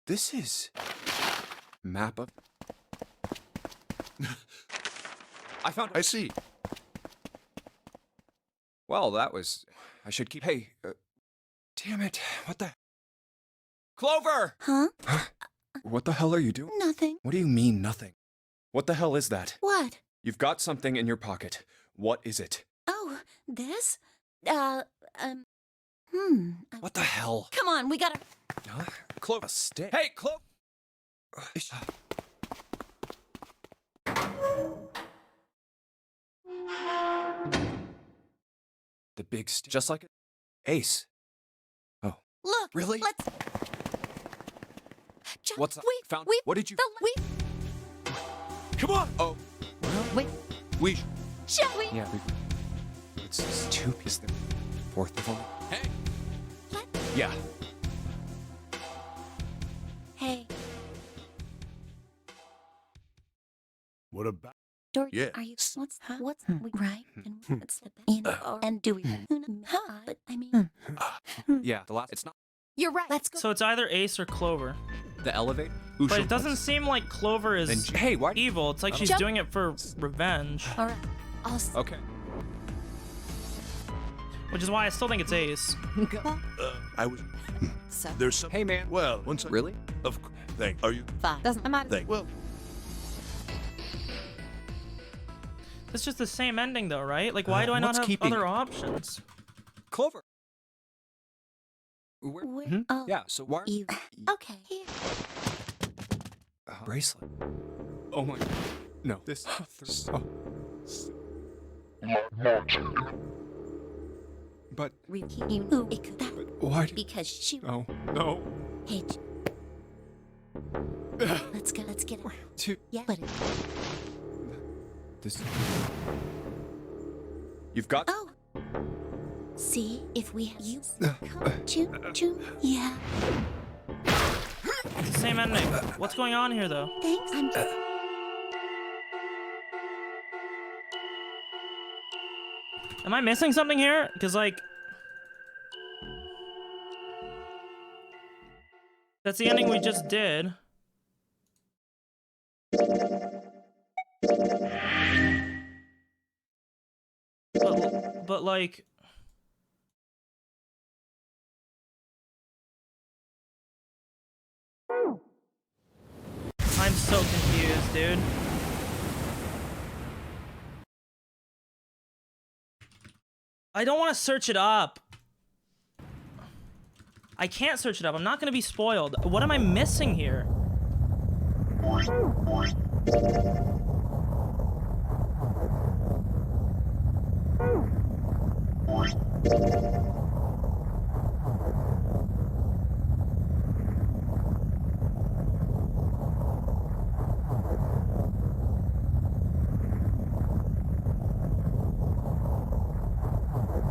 This is... map of... I found... I see. Well, that was... I should keep... Hey, damn it. What the... Clover! Huh? What the hell are you doing? Nothing. What do you mean, nothing? What the hell is that? What? You've got something in your pocket. What is it? Oh, this? What the hell? Come on, we gotta... Huh? Clover, stay. Hey, Clover! The big just like Ace. Oh. Look! Really? Let's... What's up? Found... We... What did you... We... Come on! Oh. Wait. We... Shall we? Yeah, we... It's just 2 pieces. Fourth of all. Hey! Yeah. Hey. What about? Dory, Yeah. are you... What's... We... Right? And what's the... You know, and do we... But, I mean... Yeah, the last... It's not... You're right. Let's go. So it's either Ace or Clover. The elevator? But it doesn't seem like Clover is hey, why... evil. It's like she's Jump. doing it for revenge. All right. I'll... Okay. Which is why I still think it's Ace. I was. So, There's some. Hey, man. Well, one second. Really? Of. Thank. Are you? fine. Doesn't matter. Thank. Well, It's just the same ending though, right? Like, why do I not what's have keeping- other options? Clover. Where... Where... Oh. Yeah, so why... You... Okay. Here. Bracelet. Oh my... No. This... So... Martin. But... You knew it could... But why... Because she... Oh, no. Hey... Let's go. Let's get it. Two... Yeah. But... This... You've got... Oh. See if we have you. Come, yeah. It's the same ending. What's going on here though? Thanks. I'm. Am I missing something here? Because like... That's the ending we just did. But like... I'm so confused, dude. I don't want to search it up. I can't search it up. I'm not gonna be spoiled. What am I missing here?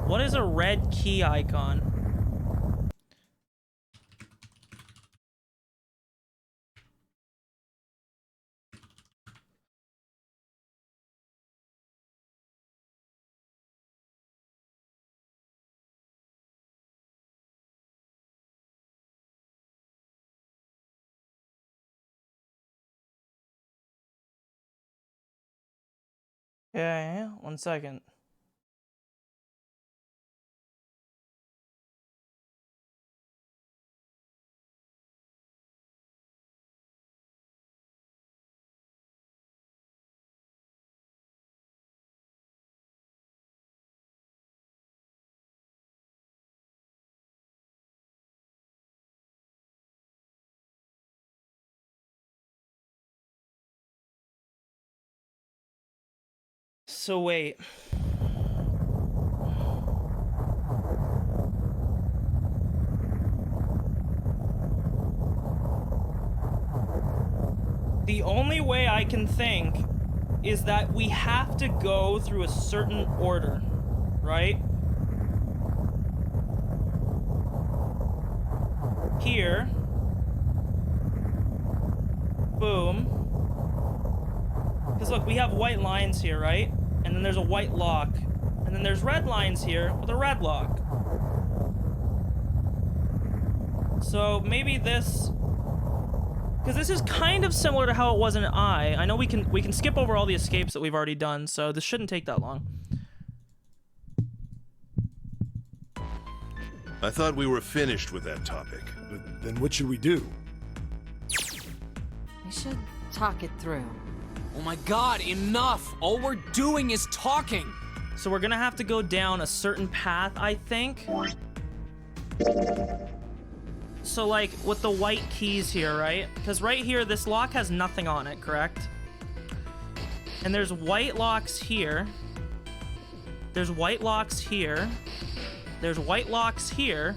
What is a red key icon? Yeah, 1 second. So wait. The only way I can think is that we have to go through a certain order, right? Here. Boom. Because look, we have white lines here, right? And then there's a white lock. And then there's red lines here with a red lock. So maybe this... Because this is kind of similar to how it was in I know we can skip over all the escapes that we've already done, so this shouldn't take that long. I thought we were finished with that topic. But then what should we do? We should talk it through. Oh my god, enough! All we're doing is talking! So we're gonna have to go down a certain path, I think. So like with the white keys here, right? Because right here, this lock has nothing on it, correct? And there's white locks here. There's white locks here. There's white locks here.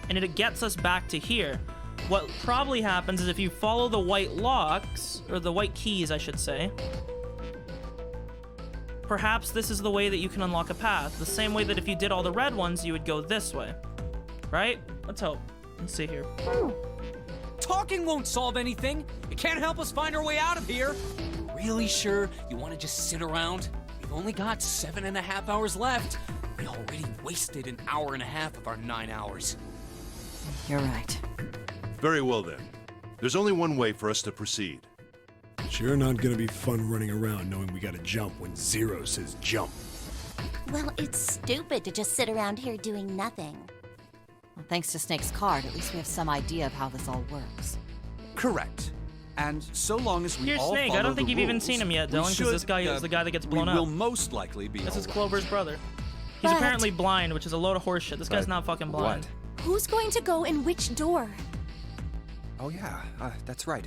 And it gets us back to here. What probably happens is if you follow the white locks, or the white keys, I should say, perhaps this is the way that you can unlock a path. The same way that if you did all the red ones, you would go this way. Right? Let's hope. Let's see here. Talking won't solve anything. It can't help us find our way out of here. You're really sure you want to just sit around? We've only got 7.5 hours left. We already wasted an hour and a half of our 9 hours. You're right. Very well then. There's only one way for us to proceed. Sure not gonna be fun running around knowing we gotta jump when Zero says jump. Well, it's stupid to just sit around here doing nothing. Well, thanks to Snake's card, at least we have some idea of how this all works. Correct. And so long as we Here's all Snake. follow I don't think the you've even rules, seen him yet, we Dylan, because should, this guy is the guy that gets blown we up. will most likely be This is all right. Clover's brother. He's But- apparently blind, which is a load of horseshit. This guy's not fucking blind. Who's going to go in which door? Oh yeah, that's right.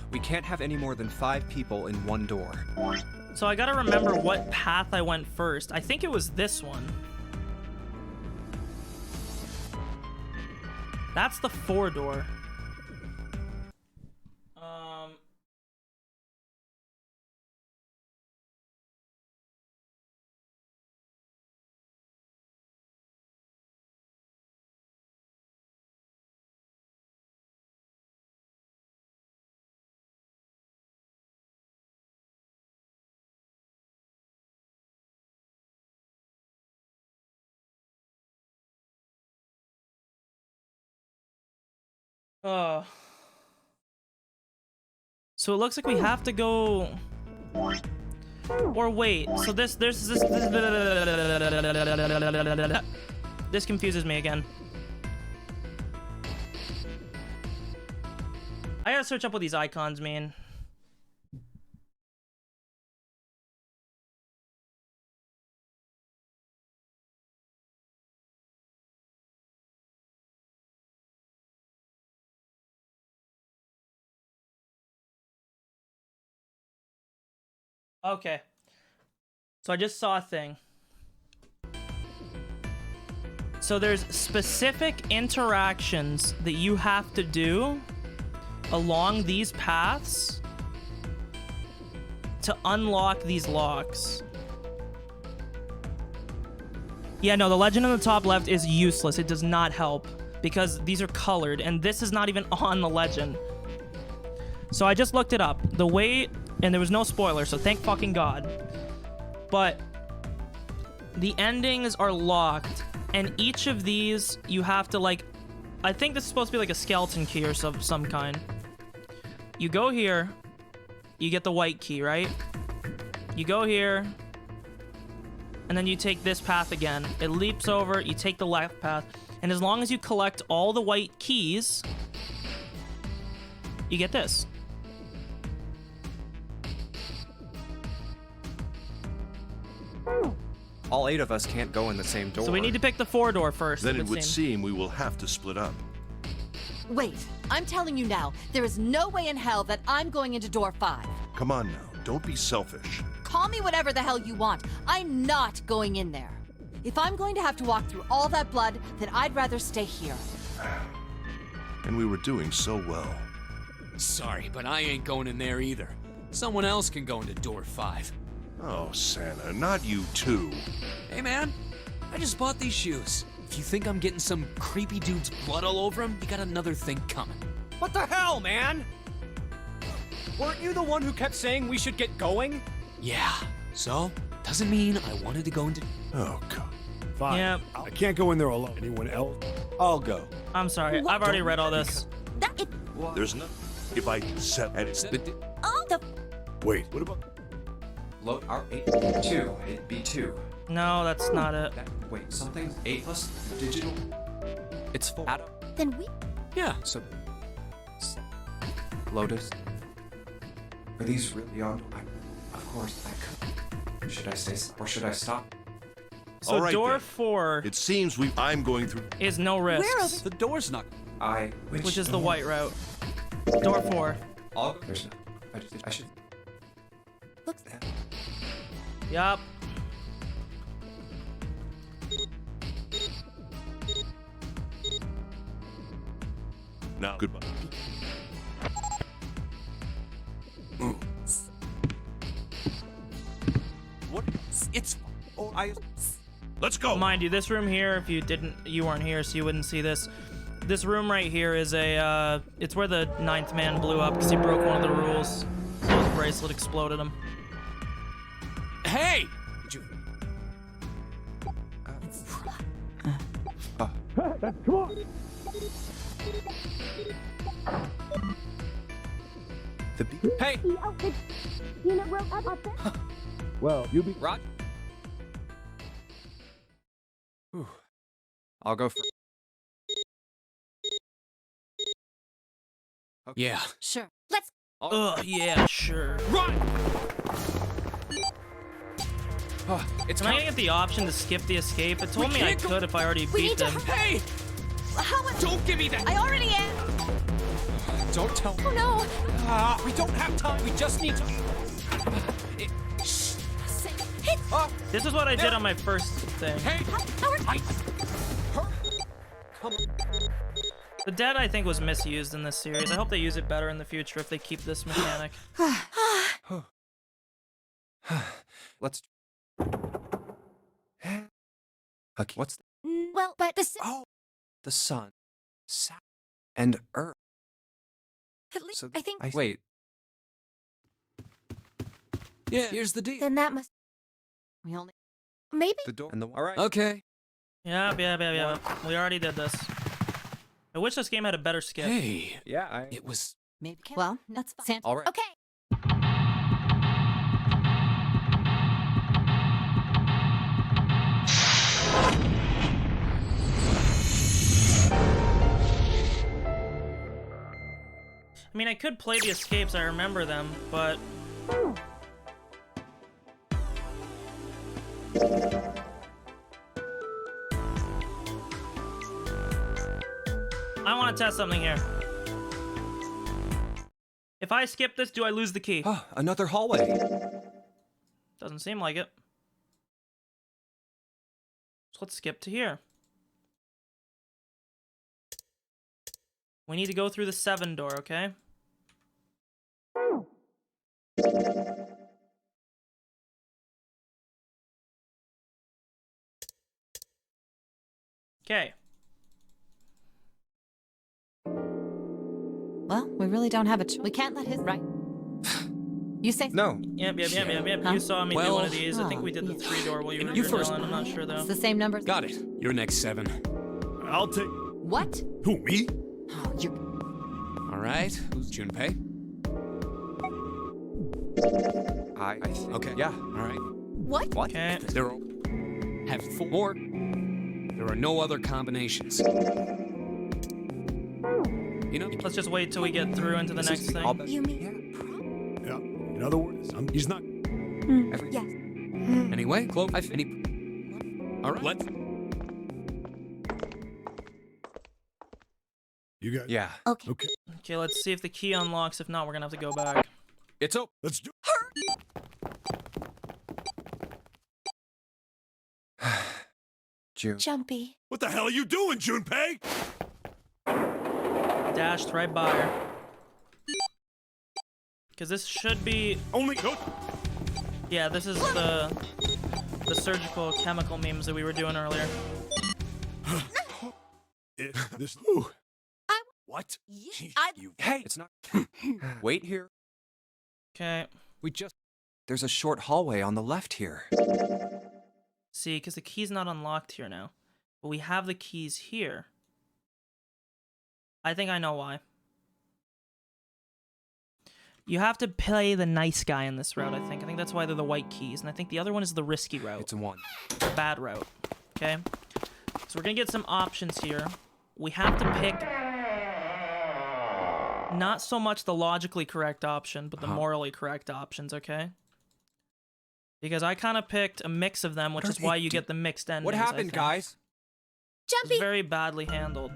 We can't have any more than 5 people in one door. So I gotta remember what path I went first. I think it was this one. That's the 4 door. So it looks like we have to go. Or wait. So this confuses me again. I gotta search up what these icons mean. Okay. So I just saw a thing. So there's specific interactions that you have to do along these paths to unlock these locks. Yeah, no, the legend on the top left is useless. It does not help because these are colored and this is not even on the legend. So I just looked it up. The way, and there was no spoiler, so thank fucking God. But the endings are locked, and each of these you have to like, I think this is supposed to be like a skeleton key or some kind. You go here, you get the white key, right? You go here, and then you take this path again. It leaps over, you take the left path, and as long as you collect all the white keys, you get this. All 8 of us can't go in the same door. So we need to pick the 4-door first. Then it would seem we will have to split up. Wait, I'm telling you now, there is no way in hell that I'm going into door 5. Come on now, don't be selfish. Call me whatever the hell you want. I'm not going in there. If I'm going to have to walk through all that blood, then I'd rather stay here. And we were doing so well. Sorry, but I ain't going in there either. Someone else can go into door 5. Oh, Santa, not you too. Hey, man, I just bought these shoes. If you think I'm getting some creepy dude's blood all over them, you got another thing coming. What the hell, man? Weren't you the one who kept saying we should get going? Yeah, so doesn't mean I wanted to go into... Oh, God. Fine. Yep. I can't go in there alone. Anyone else? I'll go. I'm sorry, I've already read all this. There's no... If I set and it's... Oh, the. Wait, what about... Load R8B2. It'd be 2. No, that's not it. Wait, something? 8 plus digital? It's 4. Then we. Yeah. So... Lotus? Are these really on? Of course, I could. Should I stay or should I stop? So All right, door then. 4 It seems I'm going through... is no risks, The door's not. which is the white route. Door 4. I'll go. There's no. I should. Look. Yup. Now, goodbye. What? It's. Oh, Let's go. Mind you, this room here, if you weren't here, so you wouldn't see this. This room right here is a, it's where the 9th man blew up because he broke one of the rules. So his bracelet exploded him. Hey! Did you... Come on! The B. Hey! Well, you be... Rod? I'll go for... Okay. Yeah. Sure. Let's. Ugh, yeah, sure. Run! It's Am I gonna get the option to skip the escape? It told me I can't go- could if I already beat them. Hey! How much? Don't give me that! I already am. Don't tell me. Oh no. We don't have time. We just need to... This is what I did on my first thing. Hey! Howard. Come on. The dead, I think, was misused in this series. I hope they use it better in the future if they keep this mechanic. Let's... Okay, what's... Well, but the. Oh! The sun. And Earth. At least So I think. Wait. Yeah, here's the deal. Then that must. We only. Maybe. The door and the... All right. Okay. Yep. We already did this. I wish this game had a better skip. Hey. Yeah, It was... Maybe. Well, that's fine. All right. Okay. I mean, I could play the escapes, I remember them, but... I want to test something here. If I skip this, do I lose the key? Another hallway. Doesn't seem like it. So let's skip to here. We need to go through the 7 door, okay? Okay. Well, we really don't have a we can't let his right. You say No. Yep. Huh? You saw me do Well, one of these. I think we did the 3 door while you were You first. Dylan. I'm not sure though. It's the same numbers. Got it. You're next, 7. I'll take. What? Who, me? Oh, you're All right. Who's Junpei? I think. Okay. Yeah. All right. What? What? Okay. There are have 4. There are no other combinations. You know. Let's just wait till we get through into the This next is the thing. all but- You mean? Yeah. In other words, he's not. Yes. Anyway, Clove. All right. Let's. You got. Yeah. Okay. Okay. Okay, let's see if the key unlocks. If not, we're gonna have to go back. It's open. Let's do. June. Jumpy. What the hell are you doing, Junpei? Dashed right by her. Because this should be... Only. Nope. Yeah, this is the surgical chemical memes that we were doing earlier. This. What? You. Hey, it's not. Wait here. Okay. We just. There's a short hallway on the left here. See, because the key's not unlocked here now. But we have the keys here. I think I know why. You have to play the nice guy in this route, I think. I think that's why they're the white keys. And I think the other one is the risky route. It's a 1. The bad route. Okay? So we're going to get some options here. We have to pick not so much the logically correct option, but the morally correct options, okay? Because I kind of picked a mix of them, which is why you get the mixed endings. What I happened, think. guys? Jumpy. It's very badly handled.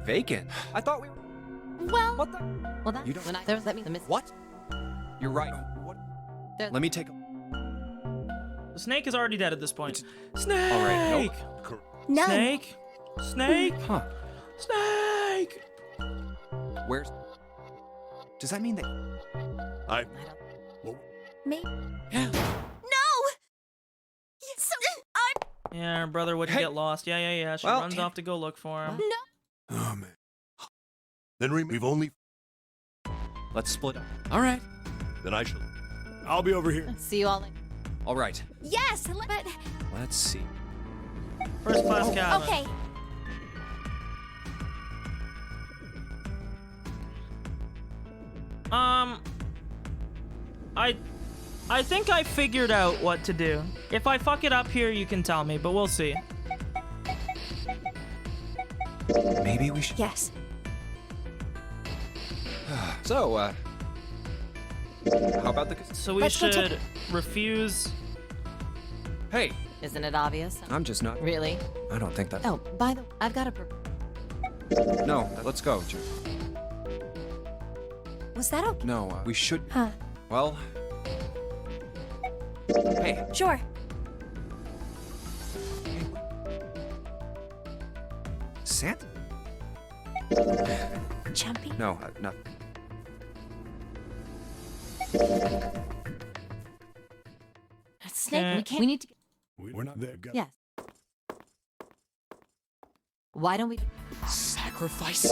Vacant. I thought we were. Well. What the? well. That You don't- when I there's that means the miss. What? You're right. What? There- Let me take a. The snake is already dead at this point. Snake! All right. No. Snake! Snake! Huh. Snake! Where's? Does that mean that? Me? Yeah. No. So I'm. Yeah, her brother wouldn't Hey. get lost. Yeah. She Well, runs off to go look for him. No. Oh man. Then we've only. Let's split up. All right. Then I shall. I'll be over here. See you all later. All right. Yes, but. Let's see. First class cabin. Okay. I think I figured out what to do. If I fuck it up here, you can tell me, but we'll see. Maybe we should. Yes. So, how about the? So we Let's go should refuse. Hey, Isn't it obvious? I'm just not. Really? I don't think that. Oh, by the I've got a. No, let's go. June. Was that okay? No, we should. Huh. Well. Hey, Sure. Santa? Jumpy. No, no. Snake, we Okay. can't. We need to. We're not there. Yes. Why don't we? Sacrifice.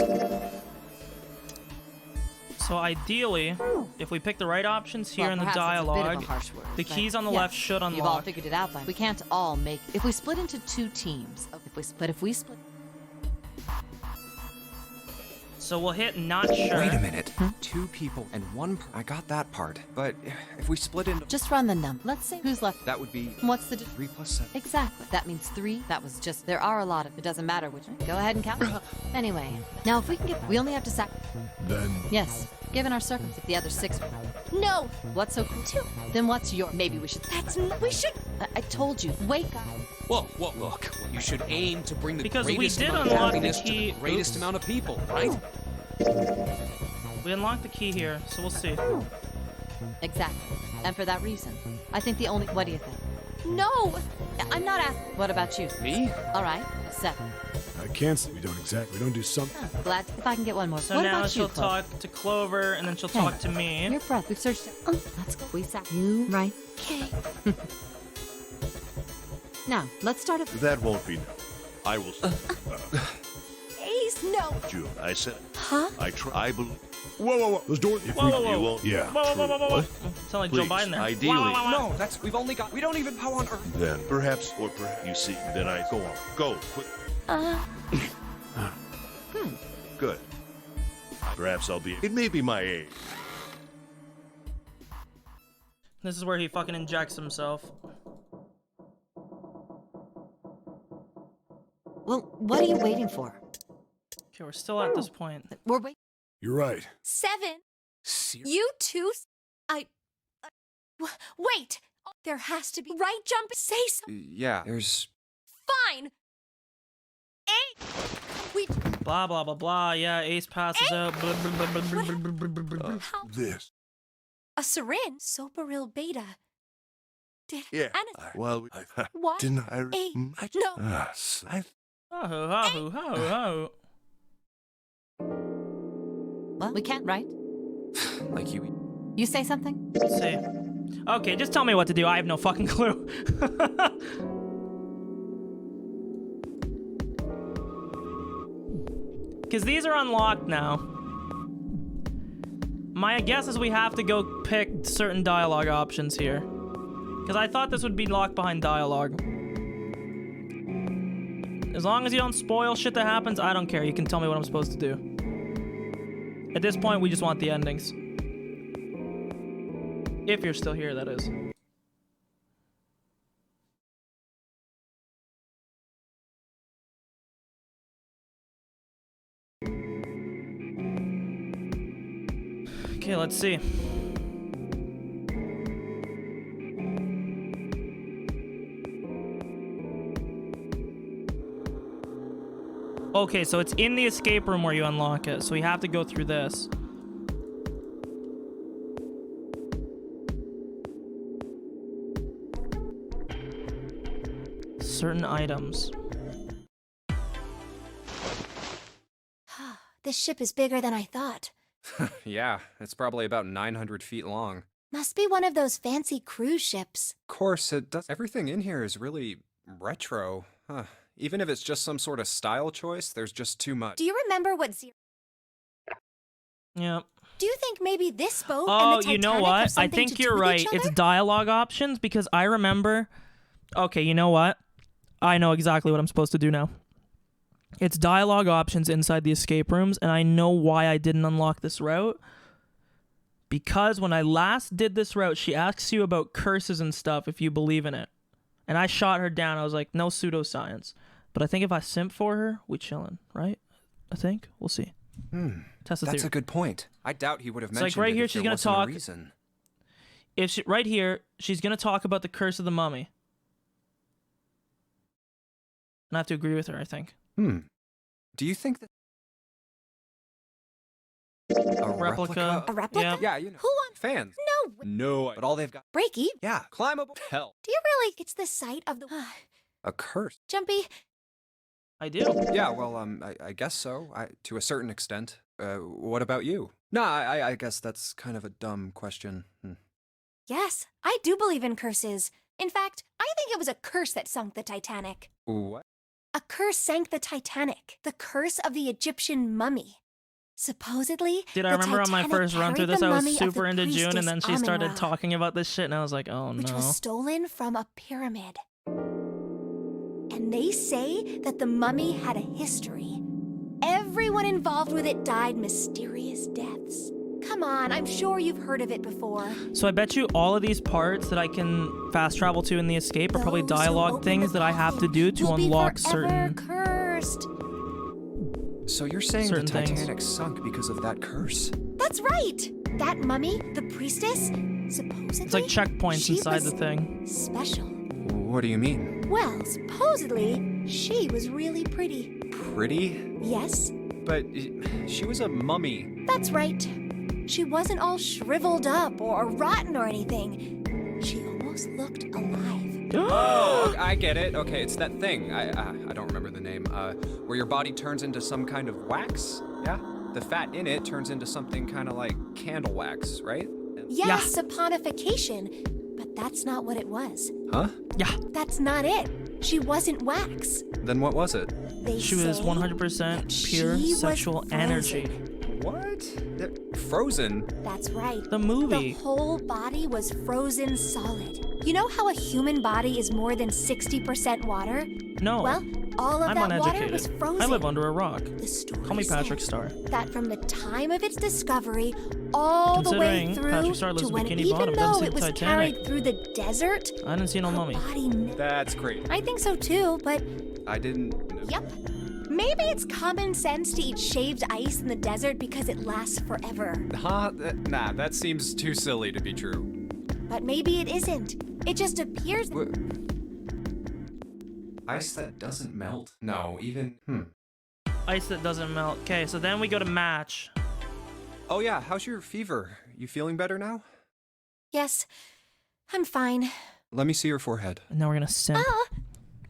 So ideally, if we pick the right options here Well, in the perhaps it's a bit of a dialogue, harsh word, the but keys on the yes, left should You've all unlock. figured it out, but we can't all make. If we split into 2 teams, if we split. So we'll hit not sure. Wait a minute. 2 people and 1. I got that part. But if we split into. Just run the number. Let's see who's left. That would be. What's the? 3 plus 7. Exactly. That means 3. That was just. There are a lot of. It doesn't matter which. Go ahead and count. Anyway, now if we can get. We only have to sack. Then. Yes. Given our circumstances, the other 6. No. What's so cool? 2. Then what's your? Maybe we should. We should. I told you. Wake up. Whoa, look. You should aim to bring the Because we greatest did amount of unlock the happiness to key- the greatest Oops. amount of people, right? We unlocked the key here, so we'll see. Exactly. And for that reason, I think the only... What do you think? No, I'm not asking. What about you? Me? All right, 7. I can't say we don't exactly. We don't do something. Glad if I can get one more. So what now about she'll you, Clover? talk to Clover, and then she'll Okay. talk to me. Your breath. We've searched... let's go. We sat you right. Okay. Now, let's start at... That won't be no. I will. Ace, no. June, I said. Huh? I try. I believe. Whoa. Those doors. If Whoa, we, whoa, whoa. You won't. Yeah. Whoa. Sound like Joe Please, Biden there. ideally. No, we don't even, how on earth? Then perhaps, you see. Then I go on. Go. Quick. Good. Perhaps I'll be. It may be my age. This is where he fucking injects himself. Well, what are you waiting for? Okay, we're still at this point. We're waiting. You're right. 7. You two. Wait. There has to be. Right, Jump? Say something. Yeah, there's... Fine. 8. We. Blah, blah, blah, blah. Yeah, Ace passes out. Blah, blah, blah, blah, blah, blah, blah, blah, blah. This. A syringe. Soparil beta. Did. Yeah. Anna. Well, What? didn't I? No. Oh. Well, we can't, right? like you... You say something? Let's see. Okay, just tell me what to do. I have no fucking clue. Because these are unlocked now. My guess is we have to go pick certain dialogue options here. Because I thought this would be locked behind dialogue. As long as you don't spoil shit that happens, I don't care. You can tell me what I'm supposed to do. At this point, we just want the endings. If you're still here, that is. Okay, let's see. Okay, so it's in the escape room where you unlock it, so we have to go through this. Certain items. This ship is bigger than I thought. yeah, it's probably about 900 feet long. Must be one of those fancy cruise ships. Of course, it does. Everything in here is really retro. Huh. Even if it's just some sort of style choice, there's just too much. Do you remember what Zero? Yep. Do you think maybe this boat and Oh, the Titanic you know have what? I something think to do you're with right. each It's other? dialogue options because I remember. Okay, you know what? I know exactly what I'm supposed to do now. It's dialogue options inside the escape rooms, and I know why I didn't unlock this route. Because when I last did this route, she asks you about curses and stuff if you believe in it. And I shot her down. I was like, no pseudoscience. But I think if I simp for her, we chillin', right? I think. We'll see. Test the That's theory. a good point. I doubt he would have It's mentioned like right it here, if she's there gonna wasn't a talk. reason. If she, right here, she's gonna talk about the curse of the mummy. And I have to agree with her, I think. Do you think that... A replica? A replica? Yeah. Yeah, you know. Who wants? Fans. No. No, but all they've got... Break even. Yeah, climbable. Hell. Do you really? It's the site of the. A curse. Jumpy. I do. Yeah, well, I guess so. To a certain extent. What about you? No, I guess that's kind of a dumb question. Yes, I do believe in curses. In fact, I think it was a curse that sunk the Titanic. What? A curse sank the Titanic. The curse of the Egyptian mummy. Supposedly, Dude, I the remember on my Titanic first run through carried this, the I was mummy of the super into June, and then she priestess started Amun-Ra, talking about this shit, and I was like, oh which no. was stolen from a pyramid. And they say that the mummy had a history. Everyone involved with it died mysterious deaths. Come on, I'm sure you've heard of it before. So I bet you all of these parts that I can fast travel to in the escape are probably Those who dialogue open things the that I have to do to will be unlock forever certain... cursed. So you're saying the Certain things. Titanic sunk because of that curse? That's right. That mummy, the priestess, supposedly It's like checkpoints she inside was the thing. special. What do you mean? Well, supposedly she was really pretty. Pretty? Yes, But she was a mummy. that's right. She wasn't all shriveled up or rotten or anything. She almost looked alive. Oh, I get it. Okay, it's that thing. I don't remember the name. Where your body turns into some kind of wax? Yeah? The fat in it turns into something kind of like candle wax, right? Yes, saponification. But that's not what it was. Huh? Yeah. That's not it. She wasn't wax. Then what was it? She was 100% pure she was sexual energy. What? Frozen? That's right. The movie. The whole body was frozen solid. You know how a human body is more than 60% water? No. Well, all of I'm that water uneducated. was frozen. I live under a rock. The story Call me Patrick says Star. that from the time of its discovery all the way Considering through Patrick Star lives to when, Bikini even Bottom, though doesn't it see was Titanic. carried through the desert, I didn't see no mummy. That's great. I think so too, but I didn't. yep. Maybe it's common sense to eat shaved ice in the desert because it lasts forever. Huh? Nah, that seems too silly to be true. But maybe it isn't. It just appears. Ice that doesn't melt? No, even. Ice that doesn't melt. Okay, so then we go to match. Oh yeah, how's your fever? You feeling better now? Yes, I'm fine. Let me see your forehead. And now we're gonna simp. Ah,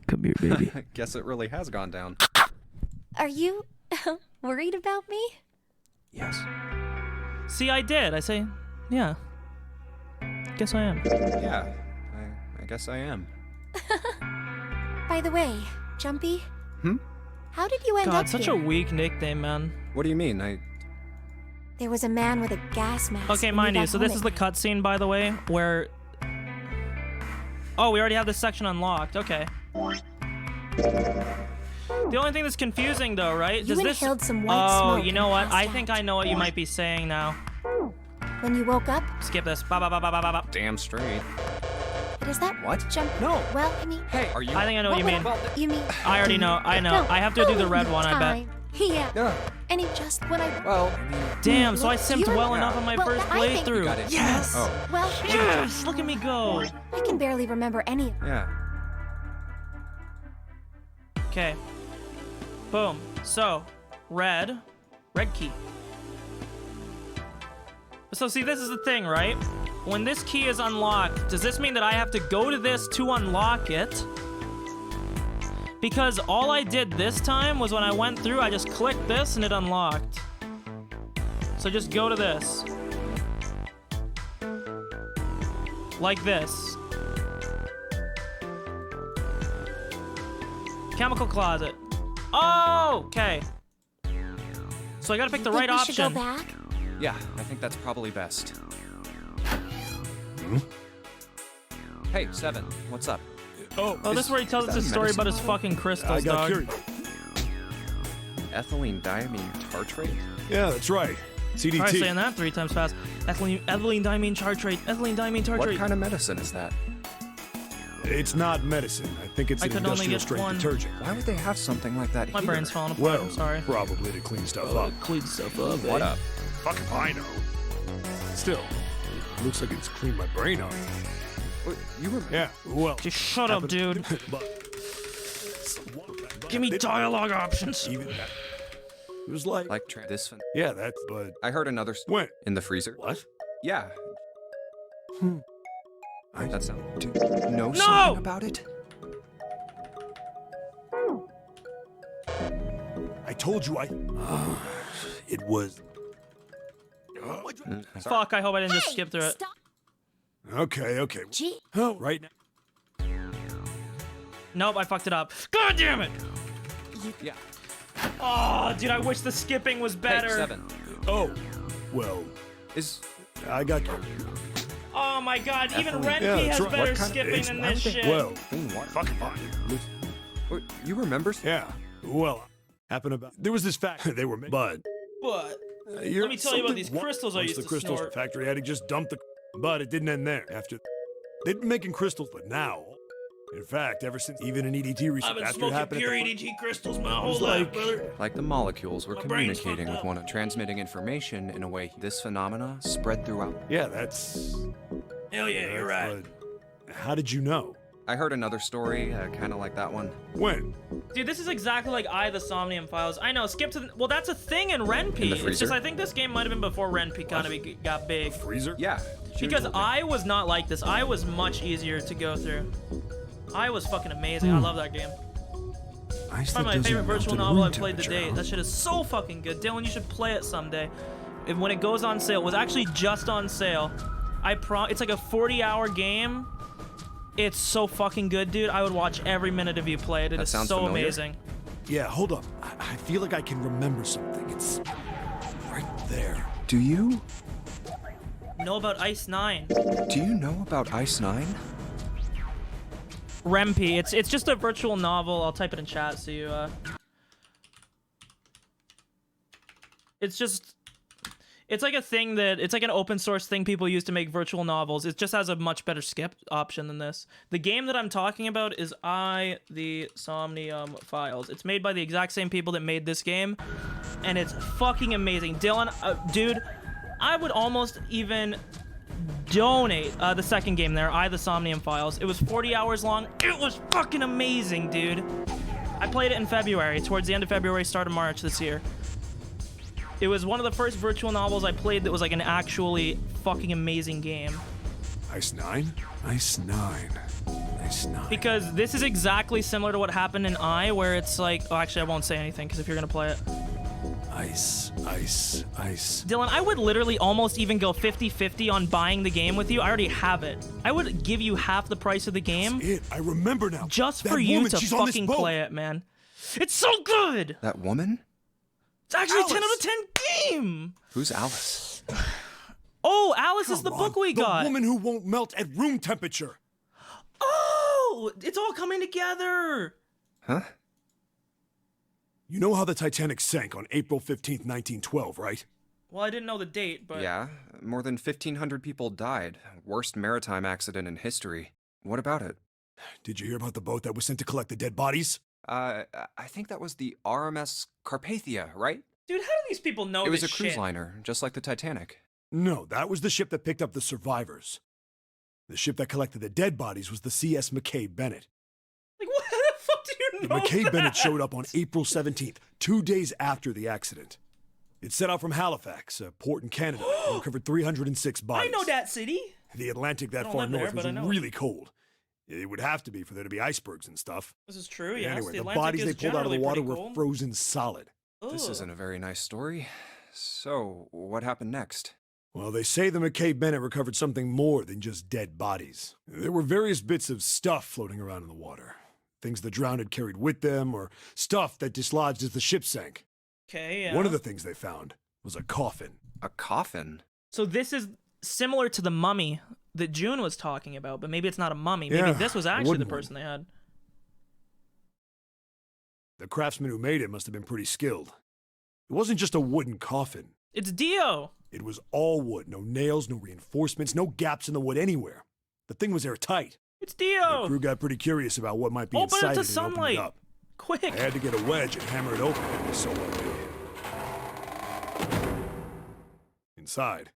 Come here, baby. Guess it really has gone down. are you worried about me? Yes. See, I did. I say, yeah. Guess I am. Yeah, I guess I am. By the way, Jumpy, Hmm? how did you end God, up such here? a weak nickname, man. What do you mean? There was a man with a gas mask. Okay, when mind we you, got so home this at is the night. cutscene, by the way, where... Oh, we already have this section unlocked. Okay. The only thing that's confusing, though, right? You Does this... inhaled some white Oh, smoke you and know what? passed I out. think I know what you might be saying now. When you woke up, Skip this. Ba ba ba ba ba ba ba. Damn straight. does that What? Jump? No. Well, I mean, Hey, are you? I think I know what you mean. You mean? I already know. I know. No, I have to do the red only one, I bet. time. Yeah. Yeah. And it just when I. Well, Damn, so I Look, simped you- well enough on my Well, first I think- playthrough. You got it. Yes! Oh. Well, Yes! Look at me go! I can barely remember any of. Yeah. Okay. Boom. So, red key. So see, this is the thing, right? When this key is unlocked, does this mean that I have to go to this to unlock it? Because all I did this time was when I went through, I just clicked this and it unlocked. So just go to this. Like this. Chemical closet. Oh, okay. So I gotta pick the right we option. should go back. Yeah, I think that's probably best. Hmm? Hey, Seven, what's up? Oh, this is where he tells us that his story about medicine his fucking crystals, I got dog. curious. Ethylene diamine tartrate? Yeah, that's right. CDT. Try saying that 3 times fast. Ethylene diamine tartrate. Ethylene diamine tartrate. What kind of medicine is that? It's not medicine. I think it's I an could only industrial get strength one. detergent. Why would they have something like that My here? brain's falling apart. Well, I'm sorry. probably to clean stuff up. Clean stuff up. What up? Fuck if I know. Still, it looks like it's cleaned my brain up. You were... Yeah, well. Just shut up, dude. Give me dialogue options. Even that. It was like. this. Yeah, that's. But. I heard another. When? In the freezer. What? Yeah. That sounds. Do you know No! something about it? I told you it was. Fuck, I hope I didn't just skip through it. Stop. Okay. Gee. Oh, right now. Nope, I fucked it up. God damn it! Yeah. Oh, dude, I wish the skipping was better. Hey, Seven. Oh, well. I got you. Oh my god, even Ethylene. Renpy Yeah, that's has right. better What kind of- skipping it's- than why this would they- shit. Well, Clean water. fucking fine. You remember? Yeah. Well, happened about. There was this fact they were making. But. But You're let me tell you about something- these Once crystals I used the to crystals snort. factory had to just dump the. But it didn't end there. After. They'd been making crystals, but now. In fact, ever since even an EDT research I've been after it smoking happened pure at the EDT crystals my It whole was life, like- brother. Like the molecules were My brain's communicating fucked with up. one, transmitting information in a way this phenomena spread throughout. Yeah, that's. Hell yeah, you're right. But how did you know? I heard another story, kind of like that one. When? Dude, this is exactly like the Somnium Files. I know, skip to the... Well, that's a thing in Ren'Py. In the It's freezer? just, I think this game might have been before Ren'Py kind of got big. Freezer? Yeah. Because I was not like this. I was much easier to go through. I was fucking amazing. I love that game. Ice Probably that my favorite doesn't melt virtual at novel room I've played to temperature, date. huh? That shit is so fucking good. Dylan, you should play it someday. When it goes on sale. It was actually just on sale. It's like a 40-hour game. It's so fucking good, dude. I would watch every minute of you play it. It That is sounds so familiar. amazing. Yeah, hold up. I feel like I can remember something. It's right there. Do you? Know about Ice 9? Do you know about Ice 9? Ren'Py. It's just a virtual novel. I'll type it in chat so you it's like a thing it's like an open source thing people use to make virtual novels. It just has a much better skip option than this. The game that I'm talking about is the Somnium Files. It's made by the exact same people that made this game, and it's fucking amazing. Dylan, dude, I would almost even donate the second game there, the Somnium Files. It was 40 hours long. It was fucking amazing, dude. I played it in February, towards the end of February, start of March this year. It was one of the first virtual novels I played that was like an actually fucking amazing game. Ice 9? Ice 9. Ice 9. Because this is exactly similar to what happened in where it's like... Oh, actually, I won't say anything, because if you're going to play it... Ice, ice, ice. Dylan, I would literally almost even go 50-50 on buying the game with you. I already have it. I would give you half the price of the game. That's it. I remember now. Just That for you woman, to she's on this fucking boat. play it, man. It's so good! That woman? It's actually a 10 Alice. out of 10 game! Who's Alice? Oh, Alice is the Come book on, we the got. woman who won't melt at room temperature. Oh, it's all coming together. Huh? You know how the Titanic sank on April 15th, 1912, right? Well, I didn't know the date, but... Yeah, more than 1,500 people died. Worst maritime accident in history. What about it? Did you hear about the boat that was sent to collect the dead bodies? I think that was the RMS Carpathia, right? Dude, how do these people know It was a this cruise shit? liner, just like the Titanic. No, that was the ship that picked up the survivors. The ship that collected the dead bodies was the CS McKay Bennett. Like, what the fuck do you The know McKay that? Bennett showed up on April 17th, 2 days after the accident. It set out from Halifax, a port in Canada, and recovered 306 I bodies. know that city. The Atlantic I that don't far live there, north but I was know it. really cold. It would have to be for there to be icebergs and stuff. This is true, yes. Anyway, the Atlantic bodies they is pulled out of the generally water pretty were cold. frozen solid. This Ugh. isn't a very nice story. So, what happened next? Well, they say the McKay Bennett recovered something more than just dead bodies. There were various bits of stuff floating around in the water. Things the drowned had carried with them, or stuff that dislodged as the ship sank. Okay, yeah. One of the things they found was a coffin. A coffin? So this is similar to the mummy that June was talking about, but maybe it's not a mummy. Maybe Yeah, this was a actually the wooden person they had. The craftsman who made it must have been pretty skilled. It wasn't just a wooden coffin. It's Dio! It was all wood. No nails, no reinforcements, no gaps in the wood anywhere. The thing was airtight. It's The Dio! crew got pretty curious about what might be Open it inside to it and opened sunlight. it up. Quick! They had to get a wedge and hammer it open. It was so well made. Inside,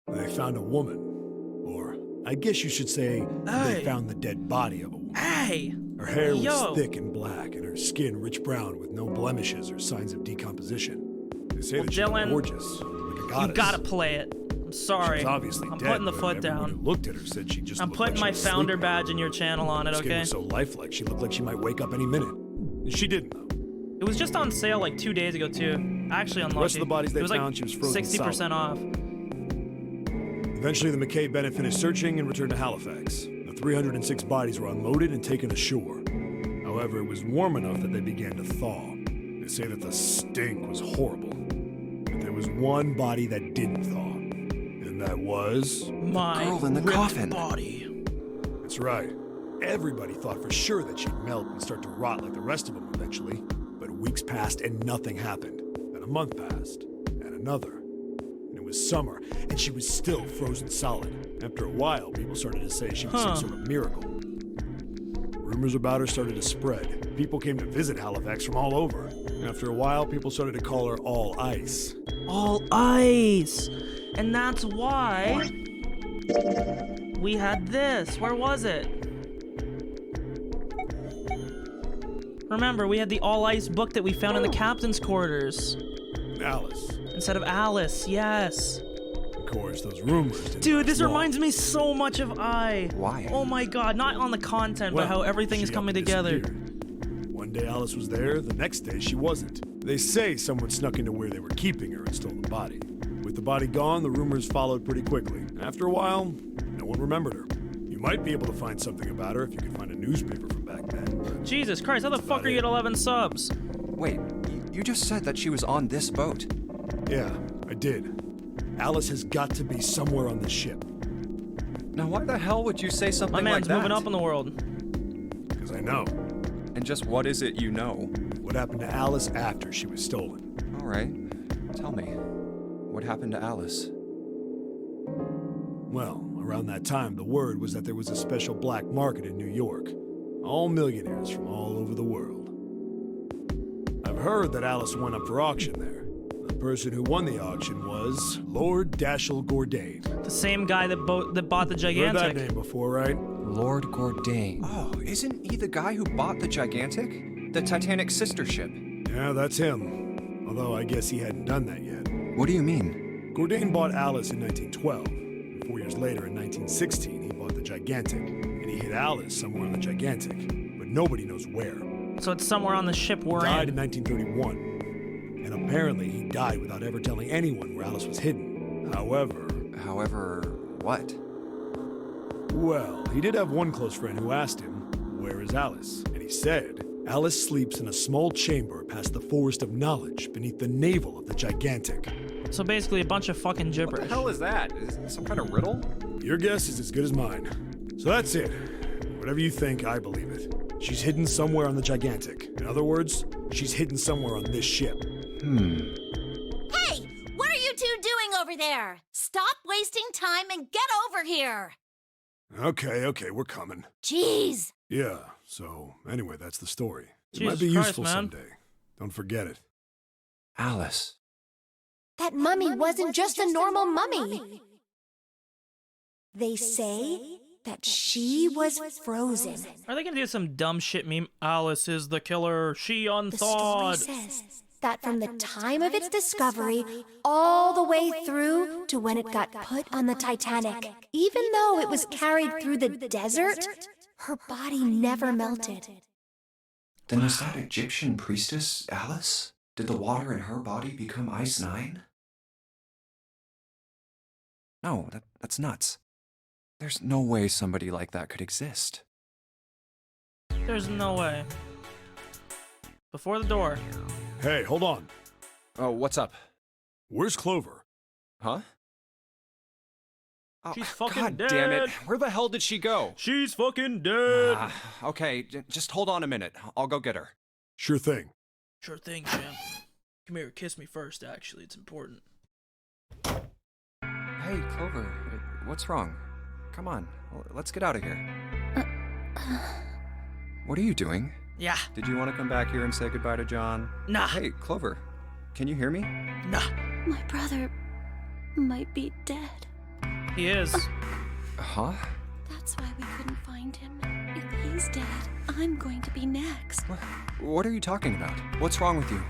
they found a woman. Or, I guess you should say, Hey. they found the dead body of a woman. Hey! Her hair was Yo. thick and black, and her skin rich brown with no blemishes or signs of decomposition. They say Well, that she was Dylan, gorgeous, like a goddess. You gotta play it. I'm sorry. She was obviously I'm dead, putting the but foot everyone down. who looked at her said she just I'm looked putting like my she was founder sleeping. badge in your channel on it, Her skin okay? was so lifelike, she looked like she might wake up any minute. She didn't, though. It was just on sale like 2 days ago, too. Actually unlucky. The rest of the bodies they it was found, like she was frozen 60% off. Eventually, the McKay Bennett finished searching and returned to Halifax. The 306 bodies were unloaded and taken ashore. However, it was warm enough that they began to thaw. They say that the stink was horrible. But there was one body that didn't thaw. And that was... My girl in the ripped coffin. body. That's right. Everybody thought for sure that she'd melt and start to rot like the rest of them eventually. But weeks passed and nothing happened. Then a month passed, and another. And it was summer, and she was still frozen solid. After a while, people started to say she was some sort of miracle. Rumors about her started to spread. People came to visit Halifax from all over. After a while, people started to call her All Ice. All ice! And that's why we had this. Where was it? Remember, we had the all-ice book that we found in the captain's quarters. Alice. Instead of Alice, yes. Of course, those rumors didn't Dude, last this long. reminds me so much of I. Why? Oh my god, not on the content, but how everything is she coming up and together. disappeared. One day Alice was there, the next day she wasn't. They say someone snuck into where they were keeping her and stole the body. With the body gone, the rumors followed pretty quickly. After a while, no one remembered her. You might be able to find something about her if you can find a newspaper from back then. Jesus Christ, how the fuck are you at 11 subs? Wait, you just said that she was on this boat. Yeah, I did. Alice has got to be somewhere on the ship. Now why the hell would you say something My man's like that? moving up in the world. Because I know. And just what is it you know? What happened to Alice after she was stolen? All right, tell me. What happened to Alice? Well, around that time, the word was that there was a special black market in New York. All millionaires from all over the world. I've heard that Alice went up for auction there. The person who won the auction was Lord Dashiell Gordain. The same guy that bought the Gigantic. Heard that name before, right? Lord Gordain. Oh, isn't he the guy who bought the Gigantic? The Titanic sister ship? Yeah, that's him. Although I guess he hadn't done that yet. What do you mean? Gordain bought Alice in 1912. And 4 years later, in 1916, he bought the Gigantic. And he hid Alice somewhere on the Gigantic. But nobody knows where. So it's somewhere on the ship we're He died in. in 1931. And apparently he died without ever telling anyone where Alice was hidden. However, what? Well, he did have one close friend who asked him, "Where is Alice?" And he said, "Alice sleeps in a small chamber past the Forest of Knowledge beneath the navel of the Gigantic." So basically a bunch of fucking gibberish. What the hell is that? Is it some kind of riddle? Your guess is as good as mine. So that's it. Whatever you think, I believe it. She's hidden somewhere on the Gigantic. In other words, she's hidden somewhere on this ship. Hey, what are you two doing over there? Stop wasting time and get over here. Okay, we're coming. Jeez. Yeah, so anyway, that's the story. It Jesus might be Christ, useful man. someday. Don't forget it. Alice. That mummy wasn't just a normal mummy. They say that she was frozen. Are they gonna do some dumb shit meme? Alice is the killer, she The story unthawed. says that from the time of its discovery all the way through to when it got put on the Titanic, even though it was carried through the desert, her body never melted. Then was that Egyptian priestess Alice? Did the water in her body become Ice 9? No, that's nuts. There's no way somebody like that could exist. There's no way. Before the door. Hey, hold on. Oh, what's up? Where's Clover? Huh? Oh, She's fucking God dead. damn it. Where the hell did she go? She's fucking dead. Okay, just hold on a minute. I'll go get her. Sure thing. Sure thing, champ. Come here, kiss me first, actually. It's important. Hey, Clover, what's wrong? Come on, let's get out of here. What are you doing? Yeah. Did you want to come back here and say goodbye to John? Nah. Hey, Clover, can you hear me? Nah. My brother might be dead. He is. Huh? That's why we couldn't find him. If he's dead, I'm going to be next. What are you talking about? What's wrong with you?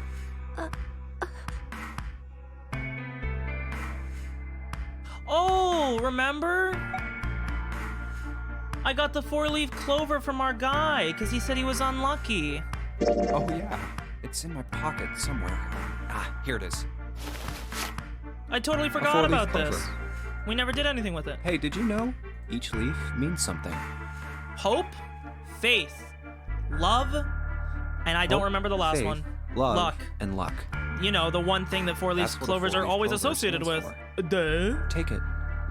Oh, remember? I got the 4-leaf clover from our guy, because he said he was unlucky. Oh, yeah. It's in my pocket somewhere. Ah, here it is. I totally A forgot 4-leaf about clover. this. We never did anything with it. Hey, did you know each leaf means something? Hope, faith, love, and I don't Hope, remember the last faith, one. Love, Luck. and luck. You know, the one thing that 4-leaf That's what a clovers are 4-leaf always clover associated with. stands Duh. Take it.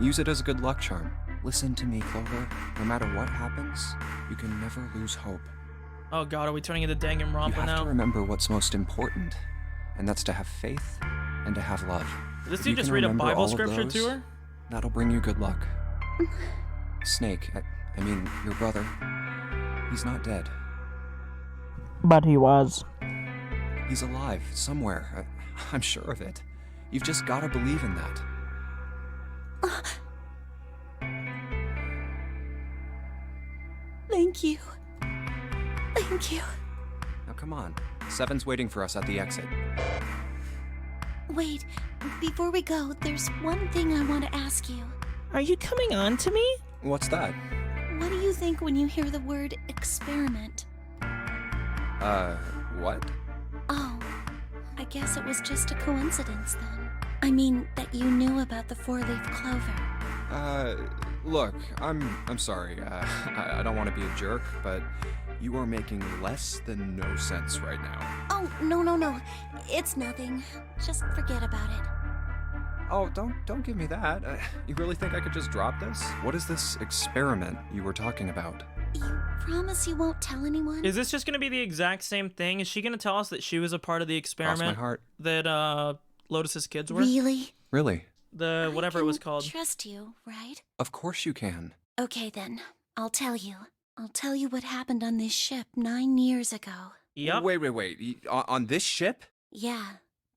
Use it as a good luck charm. Listen to me, Clover. No matter what happens, you can never lose hope. Oh god, are we turning into You Danganronpa have now? to remember what's most important, and that's to have faith and to have love. Did this If dude you just can read a remember Bible all of scripture those, to her? That'll bring you good luck. Snake, I mean, your brother, he's not dead. But he was. He's alive, somewhere. I'm sure of it. You've just gotta believe in that. Thank you. Thank you. Now come on. Seven's waiting for us at the exit. Wait, before we go, there's one thing I want to ask you. Are you coming on to me? What's that? What do you think when you hear the word experiment? What? Oh, I guess it was just a coincidence then. I mean, that you knew about the four-leaf clover. Look, I'm sorry. I don't want to be a jerk, but you are making less than no sense right now. Oh, no. It's nothing. Just forget about it. Oh, don't give me that. You really think I could just drop this? What is this experiment you were talking about? You promise you won't tell anyone? Is this just gonna be the exact same thing? Is she gonna tell us that she was a part of the experiment Cross my heart. that Lotus's kids were? Really? Really? The whatever it was called. Trust you, right? Of course you can. Okay then, I'll tell you. I'll tell you what happened on this ship 9 years ago. Yep. Wait. On this ship? Yeah,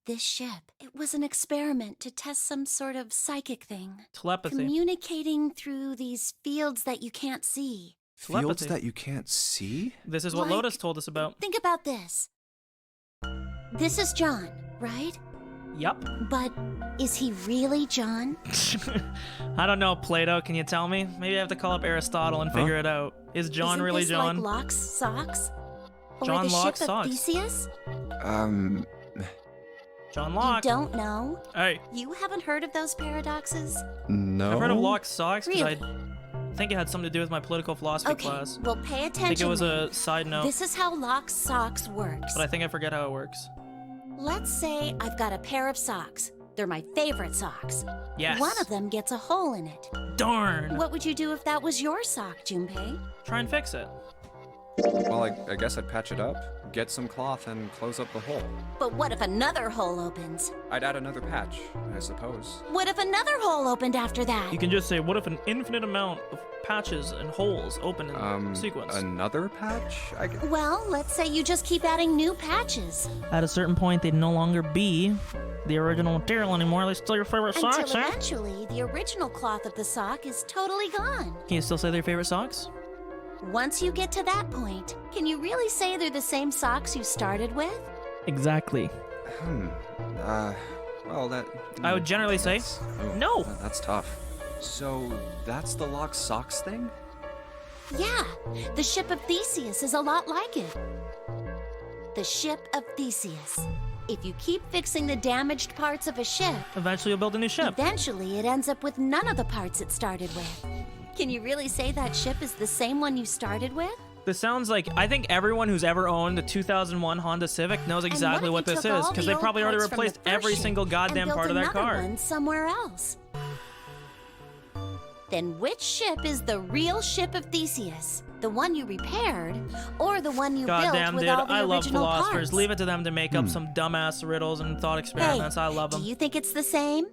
this ship. It was an experiment to test some sort of psychic thing. Telepathy. Communicating through these fields that you can't see. Fields Telepathy. that you can't see? This is what Like, Lotus told us about. Think about this. This is John, right? Yep. But is he really John? I don't know, Plato. Can you tell me? Maybe I have to call up Aristotle and figure it out. Is John Isn't really this John? like Locke's socks? Or John the Locke's ship of socks. Theseus? John Locke. You don't know? Hey. You haven't heard of those paradoxes? No. I've heard of Locke's socks because Really? I think it had something to do with my political philosophy Okay, class. well pay attention. I think it was then. a side note, This is how Locke's socks works. but I think I forget how it works. Let's say I've got a pair of socks. They're my favorite socks. Yes. One of them gets a hole in it. Darn. What would you do if that was your sock, Junpei? Try and fix it. Well, I guess I'd patch it up, get some cloth, and close up the hole. But what if another hole opens? I'd add another patch, I suppose. What if another hole opened after that? You can just say, what if an infinite amount of patches and holes open in sequence? Another patch? Well, let's say you just keep adding new patches. At a certain point, they'd no longer be the original material anymore. They're still your favorite socks, Until huh? eventually, the original cloth of the sock is totally gone. Can you still say they're your favorite socks? Once you get to that point, can you really say they're the same socks you started with? Exactly. Well, that... I would generally say, no. That's tough. So, that's the Locke socks thing? Yeah, the ship of Theseus is a lot like it. The ship of Theseus. If you keep fixing the damaged parts of a ship, Eventually you'll build a new ship. eventually it ends up with none of the parts it started with. Can you really say that ship is the same one you started with? This sounds like, I think everyone who's ever owned a 2001 Honda Civic knows exactly what this is, because they probably already replaced every single goddamn part of that car. One somewhere else. Then which ship is the real ship of Theseus? The one you repaired, or the one you Goddamn, built with dude, all the I love original philosophers. parts? Leave it to them to make up some dumbass riddles and thought experiments. I love them. Do you think it's the same?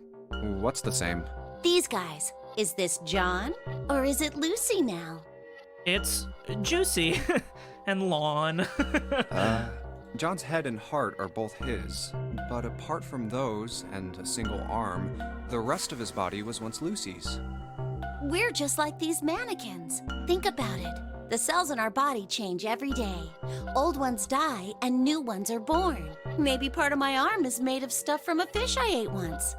What's the same? These guys. Is this John, or is it Lucy now? It's juicy and lawn. John's head and heart are both his, but apart from those and a single arm, the rest of his body was once Lucy's. We're just like these mannequins. Think about it. The cells in our body change every day. Old ones die and new ones are born. Maybe part of my arm is made of stuff from a fish I ate once.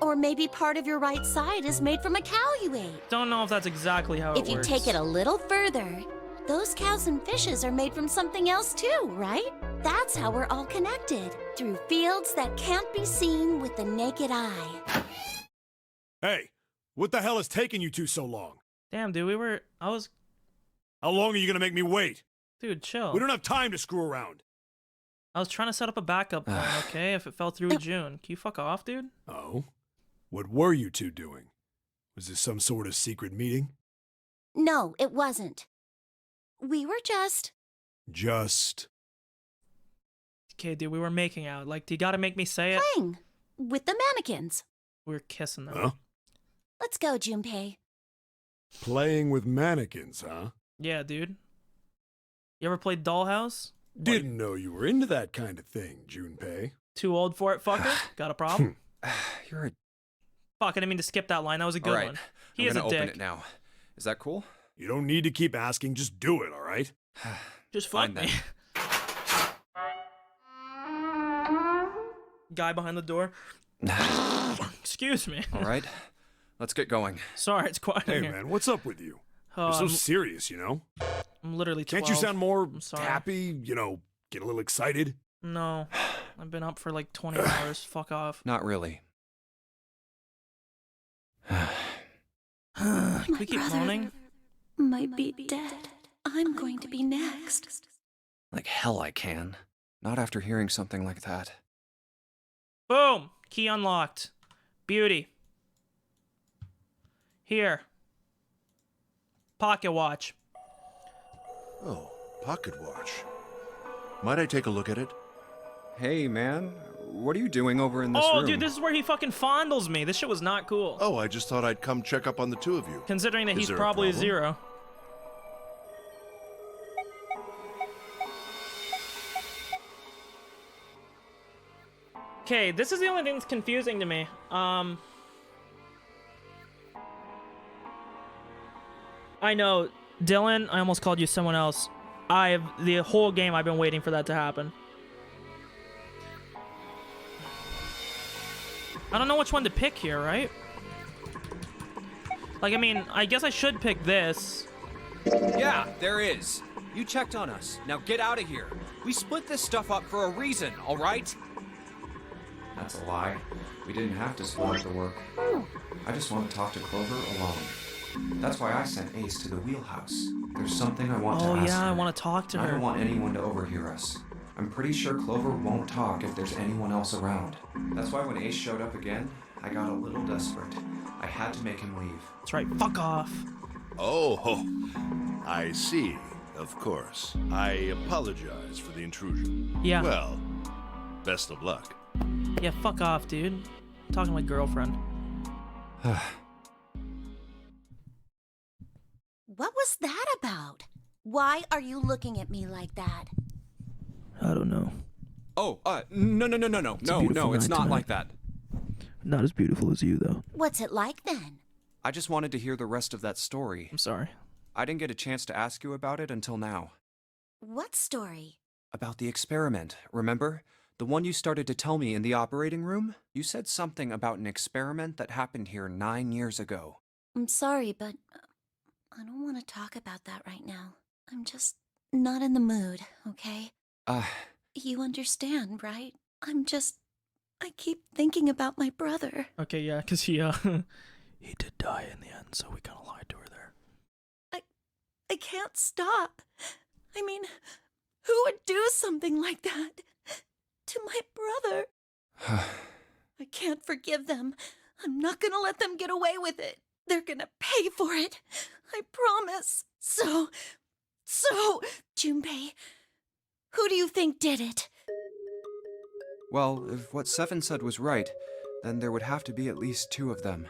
Or maybe part of your right side is made from a cow you ate. Don't know if that's exactly how it works. If you take it a little further, those cows and fishes are made from something else too, right? That's how we're all connected, through fields that can't be seen with the naked eye. Hey, what the hell is taking you two so long? Damn, dude, How long are you gonna make me wait? Dude, chill. We don't have time to screw around. I was trying to set up a backup plan, okay? If it fell through with June. Can you fuck off, dude? Oh? What were you two doing? Was this some sort of secret meeting? No, it wasn't. We were just... Okay, dude, we were making out. Like, do you gotta make me say it? Playing. With the mannequins. We were kissing them. Huh? Let's go, Junpei. Playing with mannequins, huh? Yeah, dude. You ever played Dollhouse? Didn't know you were into that kind of thing, Junpei. Too old for it, fucker? Got a problem? You're a... Fuck, I didn't mean to skip that line. That was a good one. He I'm is a gonna dick. open it now. Is that cool? You don't need to keep asking, just do it, alright? Just fuck Fine, me. then. guy behind the door. Excuse me. All right, let's get going. Sorry, it's quiet Hey in here. man, what's up with you? Oh, You're so I'm- serious, you know? I'm literally 12. Can't you sound more I'm sorry. happy? You know, get a little excited? No. I've been up for like 20 hours. Fuck off. Not really. Can we keep brother moaning? might be dead. I'm going to be next. Like hell I can. Not after hearing something like that. Boom! Key unlocked. Beauty. Here. Pocket watch. Oh, pocket watch. Might I take a look at it? Hey, man. What are you doing over in this Oh, room? dude, this is where he fucking fondles me. This shit was not cool. Oh, I just thought I'd come check up on the two of you. Considering that Is he's there a probably a problem? zero. Okay, this is the only thing that's confusing to me. I know, Dylan, I almost called you someone else. The whole game I've been waiting for that to happen. I don't know which one to pick here, right? Like, I mean, I guess I should pick this. Yeah, there is. You checked on us. Now get out of here. We split this stuff up for a reason, all right? That's a lie. We didn't have to split up the work. I just want to talk to Clover alone. That's why I sent Ace to the wheelhouse. There's something I want to Oh ask yeah, her. I want to talk to I her. don't want anyone to overhear us. I'm pretty sure Clover won't talk if there's anyone else around. That's why when Ace showed up again, I got a little desperate. I had to make him leave. That's right, fuck off. Oh, I see. Of course. I apologize for the intrusion. Yeah. Well, best of luck. Yeah, fuck off, dude. I'm talking to my girlfriend. What was that about? Why are you looking at me like that? I don't know. Oh, no, it's not like that. Not as beautiful as you, though. What's it like then? I just wanted to hear the rest of that story. I'm sorry. I didn't get a chance to ask you about it until now. What story? About the experiment, remember? The one you started to tell me in the operating room? You said something about an experiment that happened here 9 years ago. I'm sorry, but I don't want to talk about that right now. I'm just not in the mood, okay? You understand, right? I keep thinking about my brother. Okay, yeah, because he did die in the end, so we kind of lied to her there. I can't stop. I mean, who would do something like that to my brother? I can't forgive them. I'm not gonna let them get away with it. They're gonna pay for it. I promise. So, Junpei, who do you think did it? Well, if what Seven said was right, then there would have to be at least 2 of them.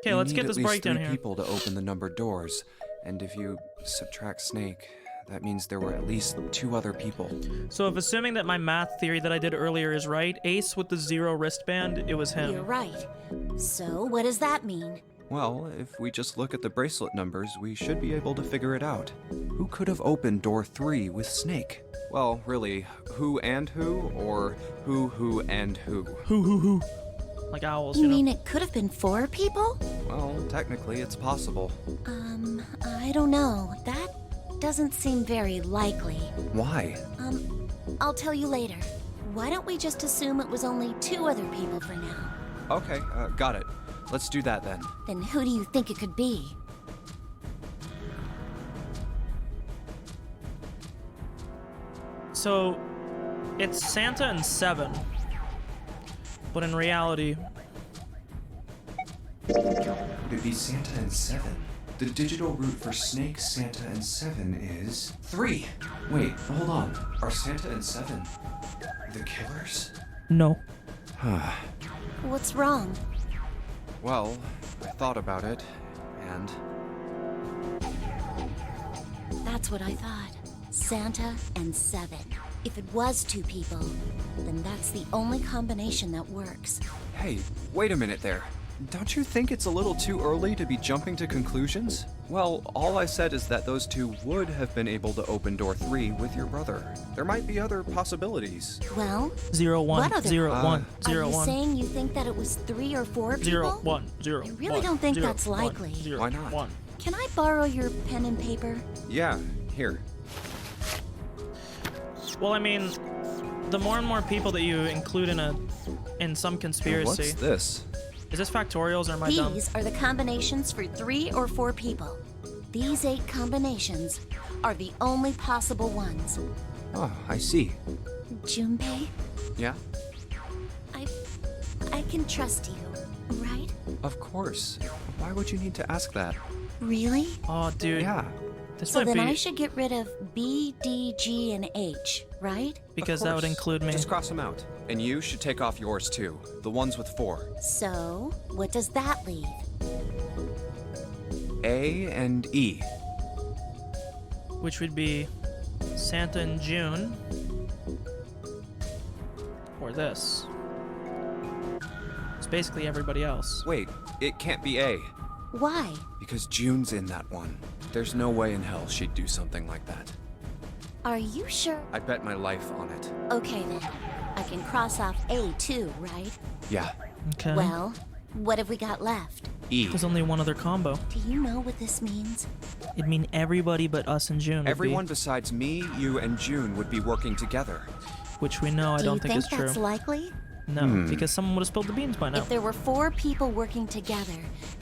Okay, You let's need get at this least breakdown 3 here. people to open the numbered doors, and if you subtract Snake, that means there were at least 2 other people. So if assuming that my math theory that I did earlier is right, Ace with the 0 wristband, it was him. You're right. So, what does that mean? Well, if we just look at the bracelet numbers, we should be able to figure it out. Who could have opened door 3 with Snake? Well, really, who and who, or who and who? Who? Like owls, You you know? mean it could have been 4 people? Well, technically it's possible. I don't know. That doesn't seem very likely. Why? I'll tell you later. Why don't we just assume it was only 2 other people for now? Okay, got it. Let's do that then. Then who do you think it could be? So, it's Santa and 7. But in reality... Would it be Santa and 7? The digital root for Snake, Santa, and 7 is 3. Wait, hold on. Are Santa and 7 the killers? No. What's wrong? Well, I thought about it, and... That's what I thought. Santa and 7. If it was 2 people, then that's the only combination that works. Hey, wait a minute there. Don't you think it's a little too early to be jumping to conclusions? Well, all I said is that those two would have been able to open door 3 with your brother. There might be other possibilities. Well, 0 1 what other- 0 1 are 0 you 1 saying you think that it was 3 or 4 people? 0 1 0. I really don't think that's likely. Why not? 1. Can I borrow your pen and paper? Yeah, here. Well, I mean, the more and more people that you include in some conspiracy. What's this? Is this factorials or am I dumb? These are the combinations for 3 or 4 people. These 8 combinations are the only possible ones. Oh, I see. Junpei, Yeah? I can trust you, right? Of course. Why would you need to ask that? Really? Oh, dude. Yeah. This So might then be I should get rid of B, D, G, and H, right? because Of that would course. include me. Just cross them out. And you should take off yours too. The ones with 4. So, what does that leave? A and E. Which would be Santa and June. Or this. It's basically everybody else. Wait, it can't be A. Why? Because June's in that one. There's no way in hell she'd do something like that. Are you sure? I bet my life on it. Okay then. I can cross off A too, right? Yeah. Okay. Well, what have we got left? E. There's only one other combo. Do you know what this means? It'd mean everybody but us and June. would Everyone be, besides me, you, and June would be working together. which we know I Do don't you think think is true. that's likely? No, because someone would have spilled the beans by now. If there were 4 people working together,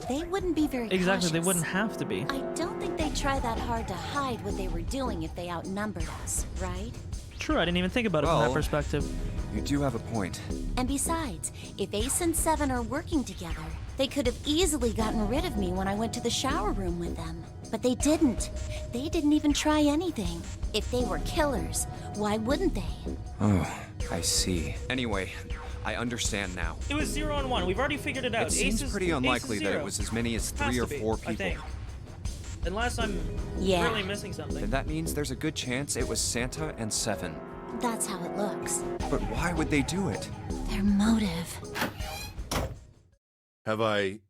they wouldn't be very Exactly, they cautious. wouldn't have to be. I don't think they'd try that hard to hide what they were doing if they outnumbered us, right? True, I didn't even think about it from that Well- perspective. You do have a point. And besides, if Ace and Seven are working together, they could have easily gotten rid of me when I went to the shower room with them. But they didn't. They didn't even try anything. If they were killers, why wouldn't they? Oh, I see. Anyway, I understand now. It was 0 and 1. We've already figured it out. It seems pretty unlikely that it was as many as 3 or 4 I people. think. Unless I'm Yeah. really missing something. Then that means there's a good chance it was Santa and Seven. That's how it looks. But why would they do it? Their motive. Have I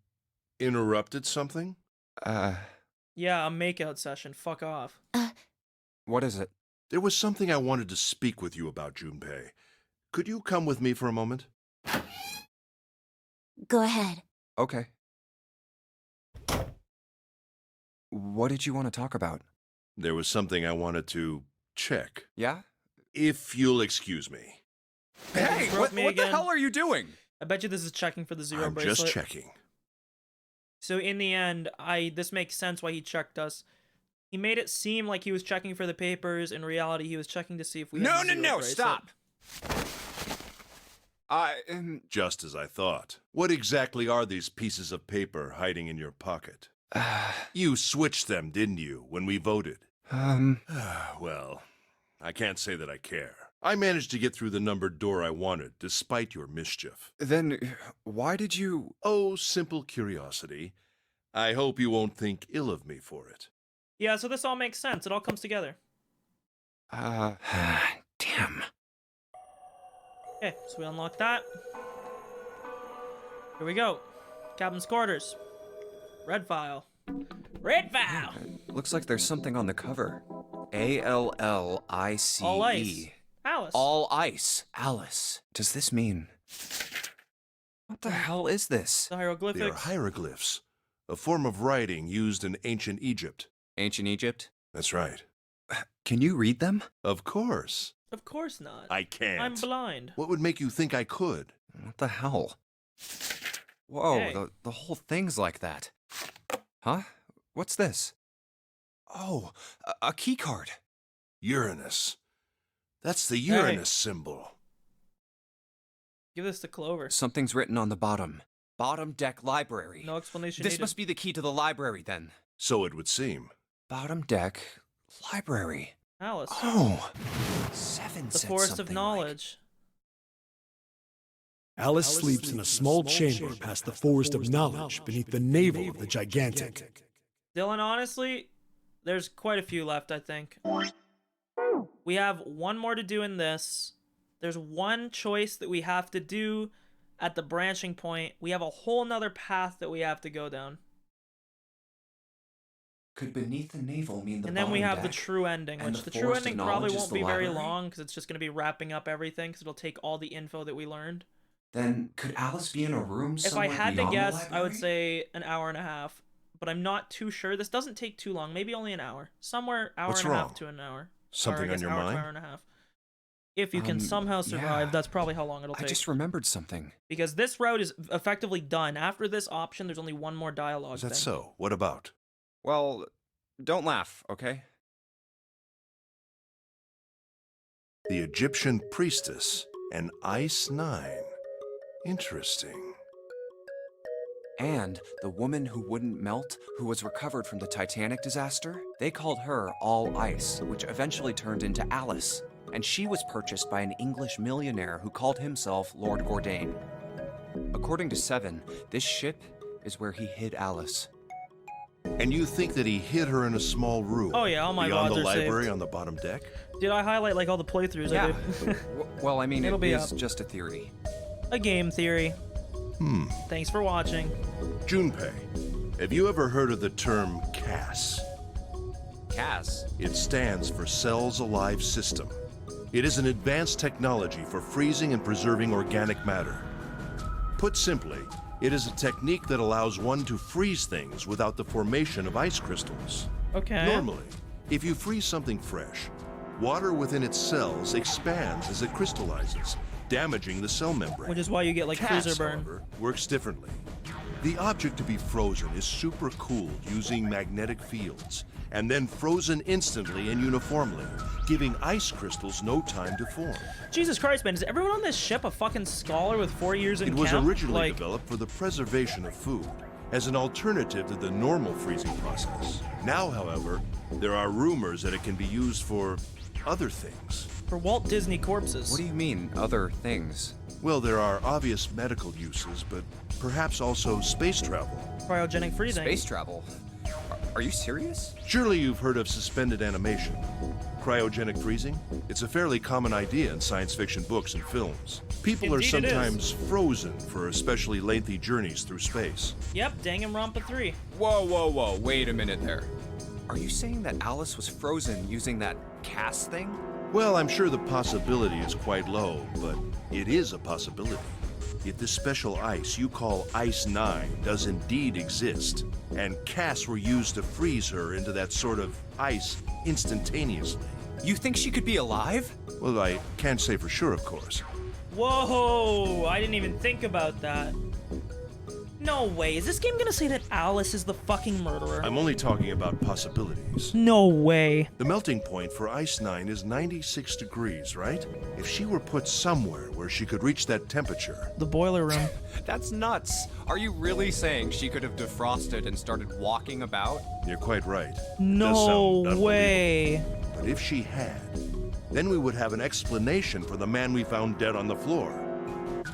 interrupted something? Yeah, a makeout session. Fuck off. What is it? There was something I wanted to speak with you about, Junpei. Could you come with me for a moment? Go ahead. Okay. What did you want to talk about? There was something I wanted to check. Yeah? If you'll excuse me. Hey, broke what me the again. hell are you doing? I bet you this is checking for the 0 I'm bracelet. just checking. So in the end, this makes sense why he checked us. He made it seem like he was checking for the papers. In reality, he was checking to see if we had No, the no, 0 no, bracelet. stop. Just as I thought. What exactly are these pieces of paper hiding in your pocket? You switched them, didn't you, when we voted? Well, I can't say that I care. I managed to get through the numbered door I wanted, despite your mischief. Then why did you... Oh, simple curiosity. I hope you won't think ill of me for it. Yeah, so this all makes sense. It all comes together. Damn. Okay, so we unlock that. Here we go. Captain's quarters. Red file. Red file! Looks like there's something on the cover. ALLICE. All ice. Alice. All ice. Alice. Does this mean... What the hell is this? The They are hieroglyphics. hieroglyphs, a form of writing used in ancient Egypt. Ancient Egypt? That's right. Can you read them? Of course. Of course not. I can't. I'm blind. What would make you think I could? What the hell? Whoa, Hey. the whole thing's like that. Huh? What's this? Oh, a key card. Uranus. That's the Uranus symbol. Give this to Clover. Something's written on the bottom. Bottom deck library. No explanation This needed. must be the key to the library then. So it would seem. Bottom deck library. Alice. Oh. Seven The said Forest of something Knowledge. Alice sleeps in a small chamber past the Forest of Knowledge beneath the navel of the gigantic. Dylan, honestly, there's quite a few left, I think. We have one more to do in this. There's one choice that we have to do at the branching point, we have a whole nother path that we have to go down. Could beneath the navel mean the And then we bottom have the deck? true ending, And which the the true forest ending of probably knowledge is won't the be very library? long because it's just going to be wrapping up everything because it'll take all the info that we learned. Then could Alice be in a room If I somewhere had to beyond the guess, I would library? say an hour and a half, but I'm not too sure. This doesn't take too long, maybe only an hour. Somewhere hour What's and a wrong? half to an hour. Something or I on guess your hour to mind? hour and a half. If you can somehow survive, that's probably how long it'll I take. just remembered something. Because this route is effectively done. After this option, there's only one more dialogue Is that thing. so? What about? Well, don't laugh, okay? The Egyptian priestess and Ice 9. Interesting. And the woman who wouldn't melt, who was recovered from the Titanic disaster, they called her All Ice, which eventually turned into Alice. And she was purchased by an English millionaire who called himself Lord Gordain. According to Seven, this ship is where he hid Alice. And you think that he hid her in a small room? Oh yeah, all my beyond VODs the are library saved. on the bottom deck? Did I highlight like all the playthroughs I Yeah. did? Well, I mean, It'll it be is up. just a theory. A game theory. Thanks for watching. Junpei, have you ever heard of the term CAS? CAS? It stands for Cells Alive System. It is an advanced technology for freezing and preserving organic matter. Put simply, it is a technique that allows one to freeze things without the formation of ice crystals. Okay. Normally, if you freeze something fresh, water within its cells expands as it crystallizes, damaging the cell membrane. Which is why you get like CAS, freezer burn. however, works differently. The object to be frozen is supercooled using magnetic fields, and then frozen instantly and uniformly, giving ice crystals no time to form. Jesus Christ, man, is everyone on this ship a fucking scholar with 4 years in It was camp? originally Like, developed for the preservation of food, as an alternative to the normal freezing process. Now, however, there are rumors that it can be used for other things. for Walt Disney corpses. What do you mean, other things? Well, there are obvious medical uses, but perhaps also space travel. Cryogenic freezing. Space travel? Are you serious? Surely you've heard of suspended animation. Cryogenic freezing? It's a fairly common idea in science fiction books and films. People Indeed are it is. sometimes frozen for especially lengthy journeys through space. Yep, Danganronpa 3. Whoa, wait a minute there. Are you saying that Alice was frozen using that CAS thing? Well, I'm sure the possibility is quite low, but it is a possibility. If this special ice you call Ice 9 does indeed exist, and CAS were used to freeze her into that sort of ice instantaneously. You think she could be alive? Well, I can't say for sure, of course. Whoa, I didn't even think about that. No way, is this game gonna say that Alice is the fucking murderer? I'm only talking about possibilities. No way. The melting point for Ice 9 is 96 degrees, right? If she were put somewhere where she could reach that temperature. The boiler room. That's nuts. Are you really saying she could have defrosted and started walking about? You're quite right. It does No sound unbelievable. way. But if she had, then we would have an explanation for the man we found dead on the floor.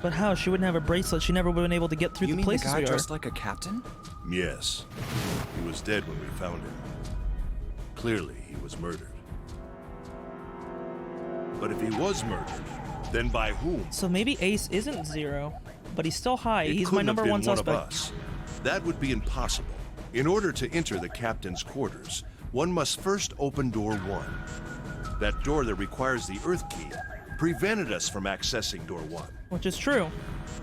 But how? She wouldn't have a bracelet. She never would have been able to get through You the mean the places guy we are. dressed like a captain? Yes. He was dead when we found him. Clearly, he was murdered. But if he was murdered, then by whom? So maybe Ace isn't Zero, but he's still high. It He's couldn't my number have been one one suspect. of us. That would be impossible. In order to enter the captain's quarters, one must first open door 1. That door that requires the Earth key prevented us from accessing door 1. Which is true.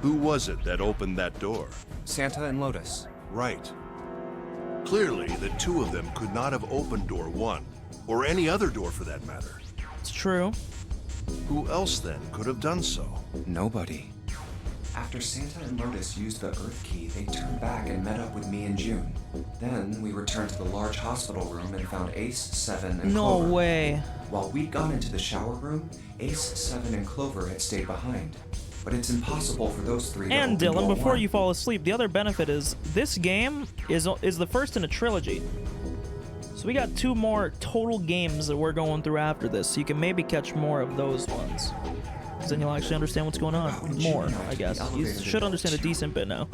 Who was it that opened that door? Santa and Lotus. Right. Clearly, the two of them could not have opened door 1, or any other door for that matter. It's true. Who else then could have done so? Nobody. After Santa and Lotus used the Earth key, they turned back and met up with me and June. Then we returned to the large hospital room and found Ace, Seven, and No Clover. way. While we'd gone into the shower room, Ace, Seven, and Clover had stayed behind. But it's impossible for those three to And open Dylan, door before 1. you fall asleep, the other benefit is this game is the first in a trilogy. So we got 2 more total games that we're going through after this, so you can maybe catch more of those ones. Because then you'll actually understand what's going on more, I guess. You should understand a decent bit now.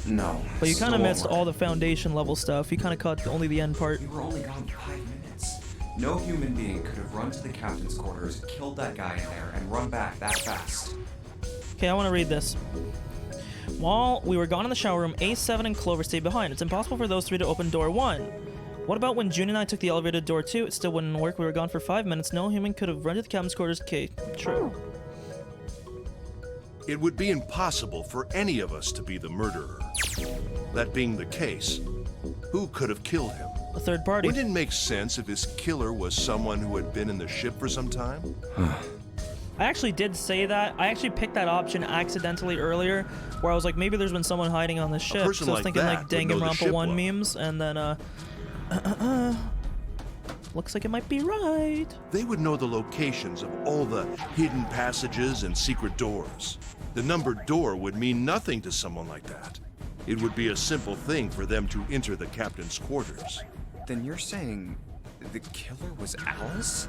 No. But you kind of still missed won't all the foundation level stuff. You kind of caught only the end part. We were only gone 5 minutes. No human being could have run to the captain's quarters, killed that guy in there, and run back that fast. Okay, I want to read this. While we were gone in the shower room, A7 and Clover stayed behind. It's impossible for those three to open door 1. What about when June and I took the elevator to door 2? It still wouldn't work. We were gone for 5 minutes. No human could have run to the captain's quarters. Okay, true. It would be impossible for any of us to be the murderer. That being the case, who could have killed him? A third party. Wouldn't it make sense if his killer was someone who had been in the ship for some time? I actually did say that. I actually picked that option accidentally earlier, where I was like, maybe there's been someone hiding on the ship. person So I was like thinking that like would know the Danganronpa ship 1 well. memes, and then looks like it might be right. They would know the locations of all the hidden passages and secret doors. The numbered door would mean nothing to someone like that. It would be a simple thing for them to enter the captain's quarters. Then you're saying the killer was Alice?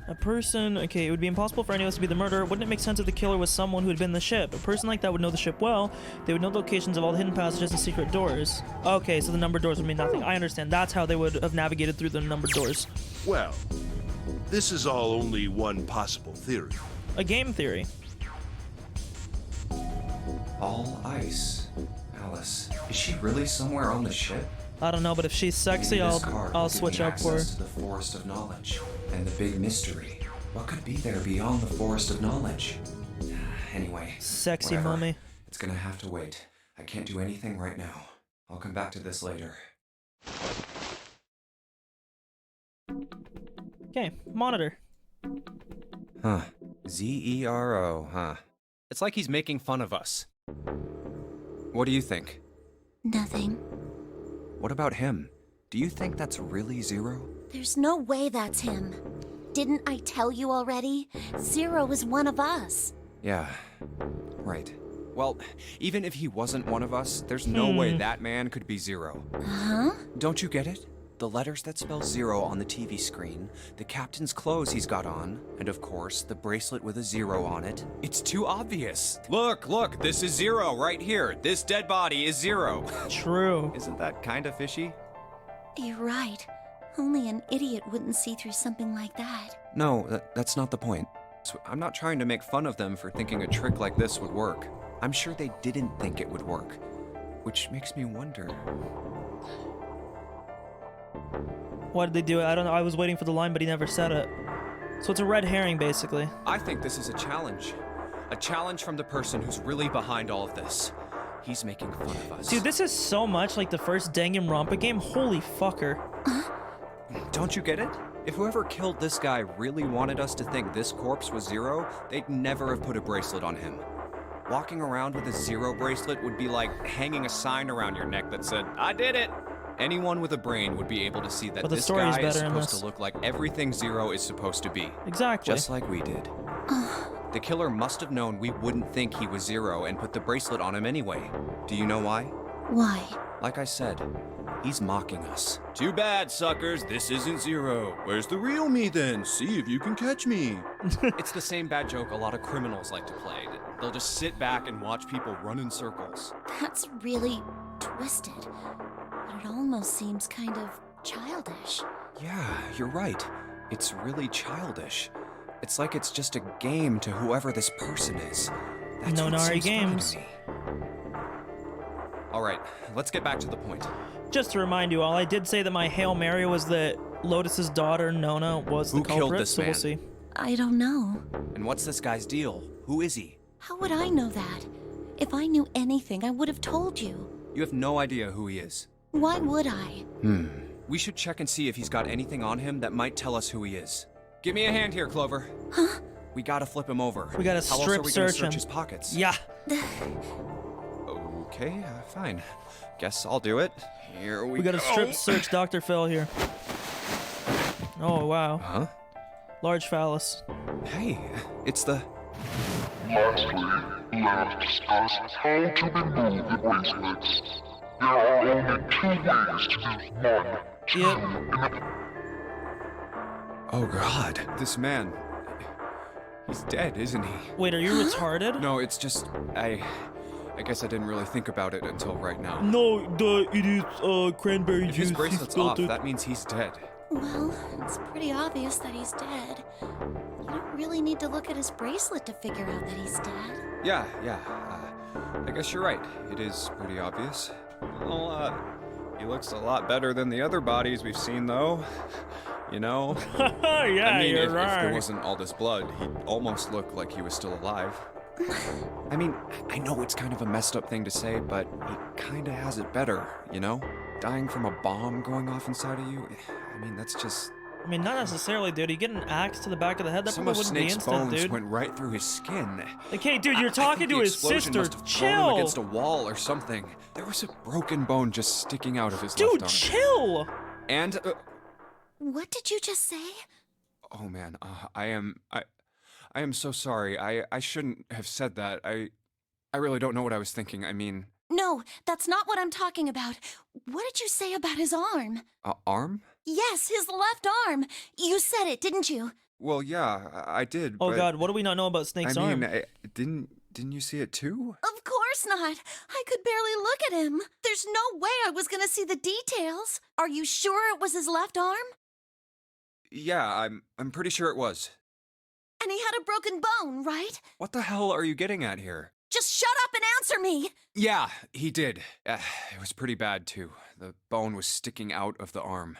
A person, okay, it would be impossible for any of us to be the murderer. Wouldn't it make sense if the killer was someone who had been in the ship? A person like that would know the ship well. They would know the locations of all the hidden passages and secret doors. Okay, so the numbered doors would mean nothing. I understand. That's how they would have navigated through the numbered doors. Well, this is all only one possible theory. A game theory. All ice. Alice, is she really somewhere on the ship? I don't know, but if she's sexy, Maybe this card I'll will give switch me up for her. access to the Forest of Knowledge. And the big mystery. What could be there beyond the Forest of Knowledge? Anyway. Sexy whatever. mummy. It's gonna have to wait. I can't do anything right now. I'll come back to this later. Okay, monitor. Huh. Zero, huh? It's like he's making fun of us. What do you think? Nothing. What about him? Do you think that's really Zero? There's no way that's him. Didn't I tell you already? Zero is one of us. Yeah, right. Well, even if he wasn't one of us, there's no way that man could be Zero. Huh? Don't you get it? The letters that spell Zero on the TV screen, the captain's clothes he's got on, and of course, the bracelet with a 0 on it. It's too obvious. Look, this is Zero right here. This dead body is Zero. True. Isn't that kind of fishy? You're right. Only an idiot wouldn't see through something like that. No, that's not the point. So I'm not trying to make fun of them for thinking a trick like this would work. I'm sure they didn't think it would work, which makes me wonder. Why did they do it? I don't know. I was waiting for the line, but he never said it. So it's a red herring, basically. I think this is a challenge. A challenge from the person who's really behind all of this. He's making fun of us. Dude, this is so much like the first Danganronpa game. Holy fucker. Don't you get it? If whoever killed this guy really wanted us to think this corpse was Zero, they'd never have put a bracelet on him. Walking around with a 0 bracelet would be like hanging a sign around your neck that said, "I did it!" Anyone with a brain would be able to see that But the this story's guy is better in supposed this. to look like everything Zero is supposed to be. Exactly. Just like we did. The killer must have known we wouldn't think he was Zero and put the bracelet on him anyway. Do you know why? Why? Like I said, he's mocking us. Too bad, suckers. This isn't Zero. Where's the real me then? See if you can catch me. It's the same bad joke a lot of criminals like to play. They'll just sit back and watch people run in circles. That's really twisted. But it almost seems kind of childish. Yeah, you're right. It's really childish. It's like it's just a game to whoever this person is. That's what Nonari seems funny Games. to me. All right, let's get back to the point. Just to remind you all, I did say that my Hail Mary was that Lotus's daughter, Nona, was the Who culprit, killed this so we'll man? see. I don't know. And what's this guy's deal? Who is he? How would I know that? If I knew anything, I would have told you. You have no idea who he is. Why would I? We should check and see if he's got anything on him that might tell us who he is. Give me a hand here, Clover. Huh? We gotta flip him over. We gotta How else strip are we gonna search him. his pockets? Yeah. Okay, fine. Guess I'll do it. Here we go. We gotta strip search Dr. Phil here. Oh, wow. Huh? Large phallus. Hey, it's the... Lastly, let us discuss how to remove the bracelets. There are only 2 ways to use one. Yep. Oh god, this man... He's dead, isn't he? Wait, are you retarded? No, it's just... I guess I didn't really think about it until right now. No, it is cranberry If juice. his bracelet's He spilled off, it. that means he's dead. Well, it's pretty obvious that he's dead. You don't really need to look at his bracelet to figure out that he's dead. Yeah. I guess you're right. It is pretty obvious. Well, he looks a lot better than the other bodies we've seen, though. You know? Yeah, I mean, you're if right. there wasn't all this blood, he'd almost look like he was still alive. I mean, I know it's kind of a messed up thing to say, but he kinda has it better, you know? Dying from a bomb going off inside of you, I mean, that's just... I mean, not necessarily, dude. You get an axe to the back of the head, that Some probably of wouldn't be Snake's instant, bones dude. went right through his skin. Like, hey, dude, you're I talking think to the his explosion sister. must have thrown him Chill. against a wall or something. There was a broken bone just sticking out of his Dude, left arm. chill. And What did you just say? oh man, I am so sorry. I shouldn't have said that. I really don't know what I was thinking. I mean, No, that's not what I'm talking about. What did you say about his arm? arm? Yes, his left arm. You said it, didn't you? Well, yeah, I did. Oh but, god, what do we not know about Snake's I mean, arm? didn't you see it too? Of course not. I could barely look at him. There's no way I was gonna see the details. Are you sure it was his left arm? Yeah, I'm pretty sure it was. And he had a broken bone, right? What the hell are you getting at here? Just shut up and answer me! Yeah, he did. It was pretty bad too. The bone was sticking out of the arm.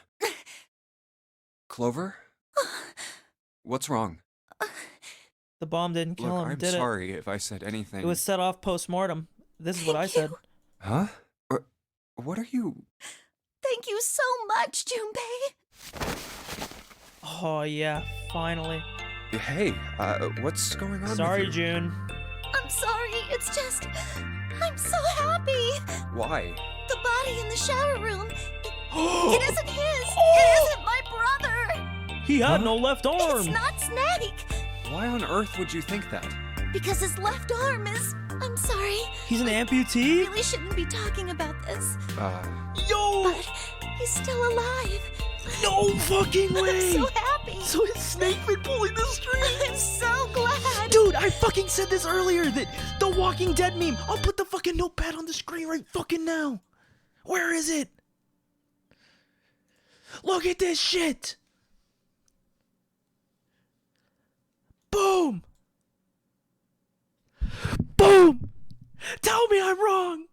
Clover? What's wrong? The bomb didn't kill Look, him, I'm did sorry if I said anything. it? It was set off post-mortem. This is what I said. Huh? What are you... Thank you so much, Junpei. Oh yeah, finally. Hey, what's going on Sorry, with you? June. I'm sorry, it's just... I'm so happy! Why? The body in the shower room... It isn't his! It isn't my brother! He had no left arm. It's not Snake! Why on earth would you think that? Because his left arm is... I'm sorry. He's an I amputee? really shouldn't be talking about this. Yo! But he's still alive. No fucking way! I'm so happy. So is Snake been pulling the string? I'm so glad. Dude, I fucking said this earlier, that the Walking Dead meme. I'll put the fucking notepad on the screen right fucking now. Where is it? Look at this shit. Boom. Boom. Tell me I'm wrong.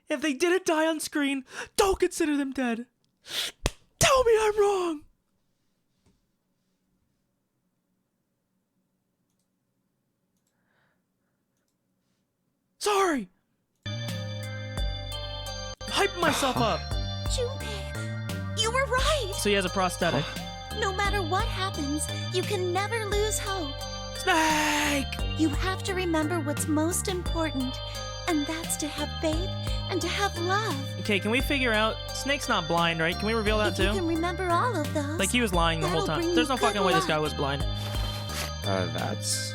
If they didn't die on screen, don't consider them dead. Tell me I'm wrong. Sorry. Hype myself up. Junpei, you were right. So he has a prosthetic. No matter what happens, you can never lose hope. Snake! You have to remember what's most important, and that's to have faith and to have love. Okay, can we figure out... Snake's not blind, right? Can we reveal that If too? you can remember all of those. Like, he was lying the whole that'll time. bring There's you no fucking good way this luck. guy was blind. That's...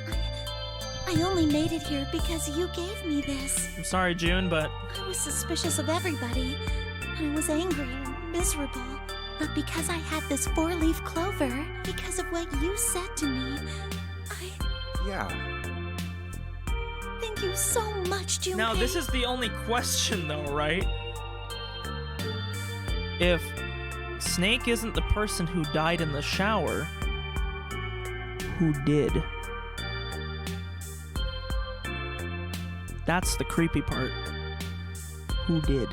I only made it here because you gave me this. I'm sorry, June, but... I was suspicious of everybody, and I was angry and miserable. But because I had this four-leaf clover, because of what you said to me, Yeah. thank you so much, Junpei. Now, this is the only question, though, right? If Snake isn't the person who died in the shower, who did? That's the creepy part. Who did?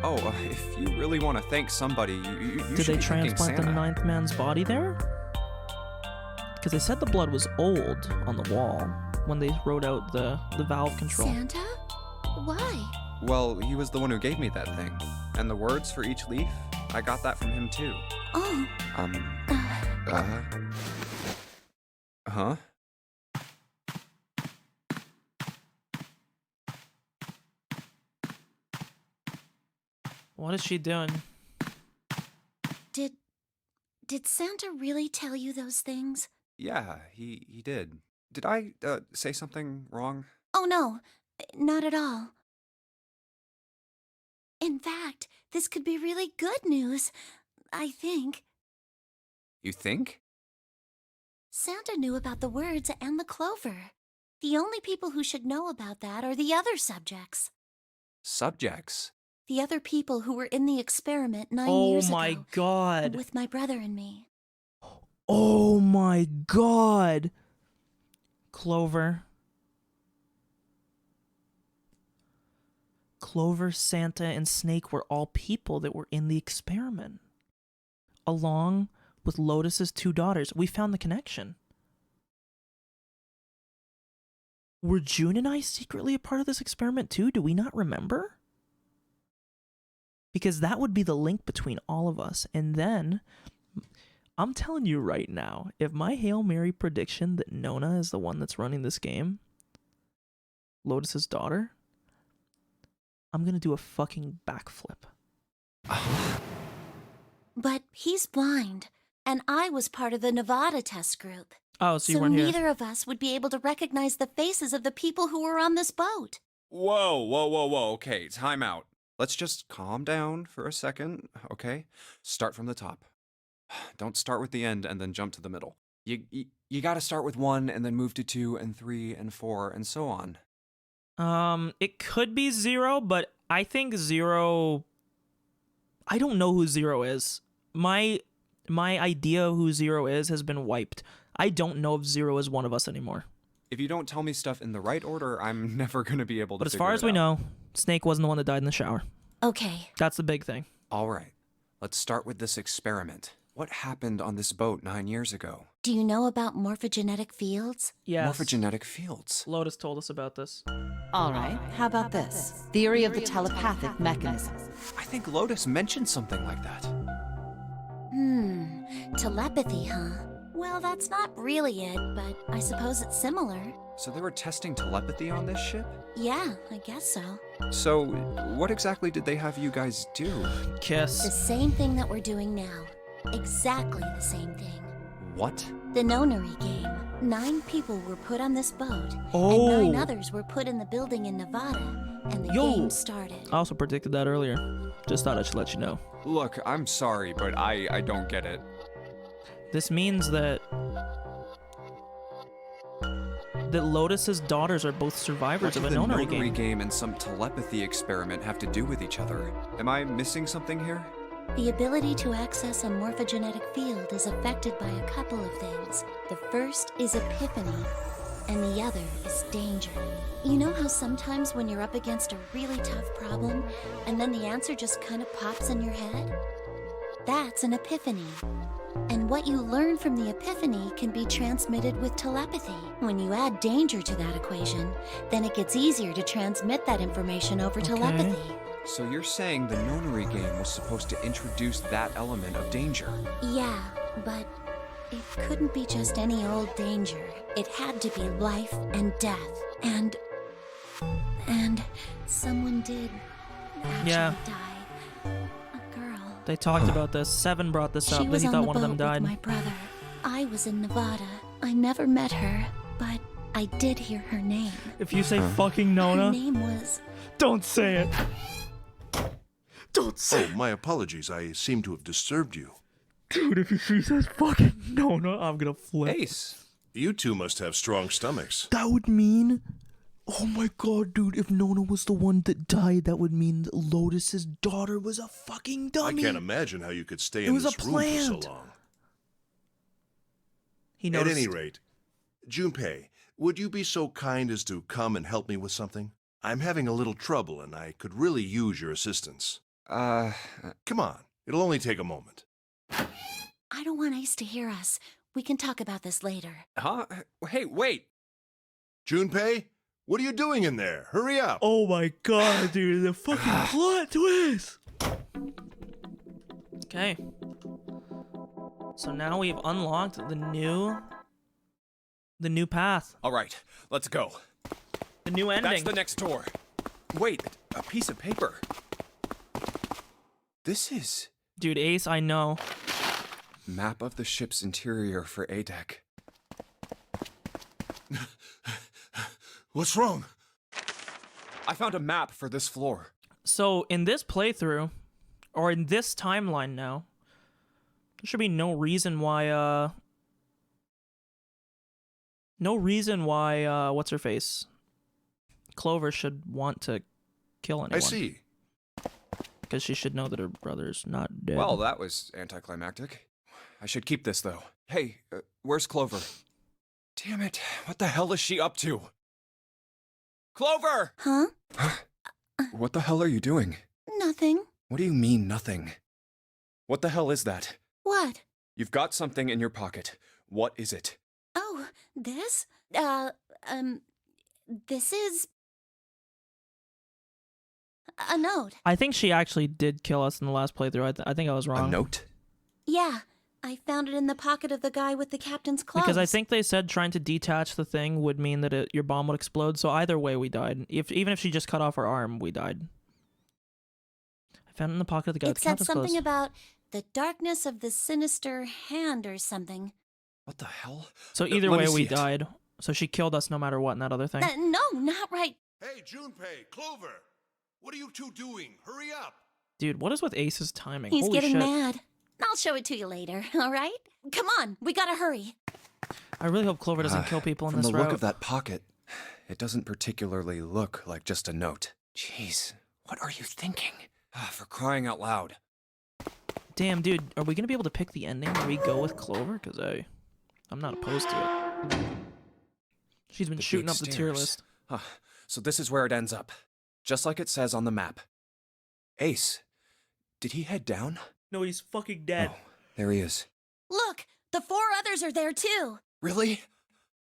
Oh, if you really want to thank somebody, you Did should they be thanking transplant the Santa. ninth man's body there? Because they said the blood was old on the wall when they wrote out the valve control. Santa? Why? Well, he was the one who gave me that thing. And the words for each leaf, I got that from him too. Oh. Huh? What is she doing? Did Santa really tell you those things? Yeah, he did. Did I, say something wrong? Oh no, not at all. In fact, this could be really good news, I think. You think? Santa knew about the words and the clover. The only people who should know about that are the other subjects. Subjects? The other people who were in the experiment 9 Oh years ago. my god. With my brother and me. Oh my god. Clover. Clover, Santa, and Snake were all people that were in the experiment. Along with Lotus's 2 daughters. We found the connection. Were June and I secretly a part of this experiment too? Do we not remember? Because that would be the link between all of us. And then, I'm telling you right now, if my Hail Mary prediction that Nona is the one that's running this game, Lotus's daughter, I'm gonna do a fucking backflip. But he's blind, and I was part of the Nevada test group. Oh, so you So weren't here. neither of us would be able to recognize the faces of the people who were on this boat. Whoa. Okay, time out. Let's just calm down for a second, okay? Start from the top. Don't start with the end and then jump to the middle. You gotta start with 1 and then move to 2 and 3 and 4 and so on. It could be 0, but I think 0... I don't know who 0 is. My idea of who 0 is has been wiped. I don't know if 0 is one of us anymore. If you don't tell me stuff in the right order, I'm never gonna be able to But as figure far it as we out. know, Snake wasn't the one that died in the shower. Okay. That's the big thing. All right, let's start with this experiment. What happened on this boat 9 years ago? Do you know about morphogenetic fields? Yes. Morphogenetic fields. Lotus told us about this. All right, how about this? Theory of the telepathic mechanism. I think Lotus mentioned something like that. Telepathy, huh? Well, that's not really it, but I suppose it's similar. So they were testing telepathy on this ship? Yeah, I guess so. So, what exactly did they have you guys do? Kiss. The same thing that we're doing now. Exactly the same thing. What? The nonary game. 9 people were put on this boat, Oh. and 9 others were put in the building in Nevada, and the Yo. game started. I also predicted that earlier. Just thought I should let you know. Look, I'm sorry, but I don't get it. This means that Lotus's daughters are both survivors What of did a the nonary notary game. game and some telepathy experiment have to do with each other? Am I missing something here? The ability to access a morphogenetic field is affected by a couple of things. The first is epiphany, and the other is danger. You know how sometimes when you're up against a really tough problem, and then the answer just kind of pops in your head? That's an epiphany. And what you learn from the epiphany can be transmitted with telepathy. When you add danger to that equation, then it gets easier to transmit that information over telepathy. So you're saying the nonary game was supposed to introduce that element of danger? Yeah, but it couldn't be just any old danger. It had to be life and death. And someone did actually Yeah. die. A girl. They talked about this. Seven brought this up. She That was he on thought the one of them boat died. with my brother. I was in Nevada. I never met her, but I did hear her name. If you say fucking Her Nona, name was... don't say it. Don't say Oh, my apologies. I seem to have disturbed you. Dude, if she says fucking Nona, I'm gonna flip. Ace. You two must have strong stomachs. That would mean... Oh my god, dude, if Nona was the one that died, that would mean that Lotus's daughter was a fucking dummy. I can't imagine how you could stay It in was a this room for so plant. long. He At noticed. any rate, Junpei, would you be so kind as to come and help me with something? I'm having a little trouble, and I could really use your assistance. Come on. It'll only take a moment. I don't want Ace to hear us. We can talk about this later. Huh? Hey, wait! Junpei, what are you doing in there? Hurry up! Oh my god, dude, the fucking plot twist! Okay. So now we've unlocked the new path. All right, let's go. The new ending. That's the next door. Wait, a piece of paper. This is... Dude, Ace, I know. Map of the ship's interior for ADEC. What's wrong? I found a map for this floor. So in this playthrough, or in this timeline now, there should be no reason why, what's her face? Clover should want to kill anyone. I see. because she should know that her brother's not dead. Well, that was anticlimactic. I should keep this, though. Hey, where's Clover? Damn it, what the hell is she up to? Clover! Huh? What the hell are you doing? Nothing. What do you mean, nothing? What the hell is that? What? You've got something in your pocket. What is it? Oh, this? This is a note. I think she actually did kill us in the last playthrough. I think I was wrong. A note? Yeah, I found it in the pocket of the guy with the captain's clothes. Because I think they said trying to detach the thing would mean that your bomb would explode. So either way, we died. Even if she just cut off her arm, we died. I found it in the pocket of the guy with the It said captain's something clothes. about the darkness of the sinister hand or something. What the hell? So either Let me way, we see it. died. So she killed us no matter what in that other thing. No, not right. Hey, Junpei, Clover! What are you two doing? Hurry up! Dude, what is with Ace's timing? He's Holy getting shit. mad. I'll show it to you later, all right? Come on, we gotta hurry. I really hope Clover doesn't kill people in From this the route. look of that pocket, it doesn't particularly look like just a note. Jeez, what are you thinking? For crying out loud. Damn, dude, are we gonna be able to pick the ending where we go with Clover? Because I'm not opposed to it. She's been The shooting big up the tier stairs. list. Huh. So this is where it ends up. Just like it says on the map. Ace, did he head down? No, he's fucking dead. Oh, there he is. Look, the 4 others are there too. Really?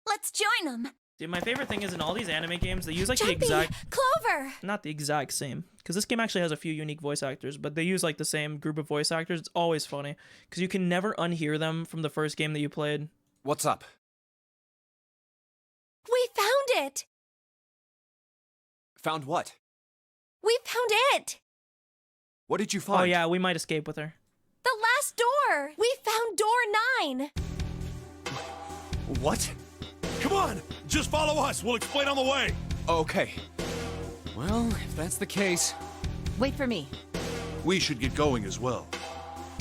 Let's join them. Dude, my favorite thing is in all these anime games, they use like Jumpy, the exact... Clover! Not the exact same. Because this game actually has a few unique voice actors, but they use like the same group of voice actors. It's always funny. Because you can never unhear them from the first game that you played. What's up? We found it! Found what? We found it! What did you find? Oh yeah, we might escape with her. The last door! We found door 9! What? Come on! Just follow us! We'll explain on the way! Okay. Well, if that's the case... Wait for me. We should get going as well.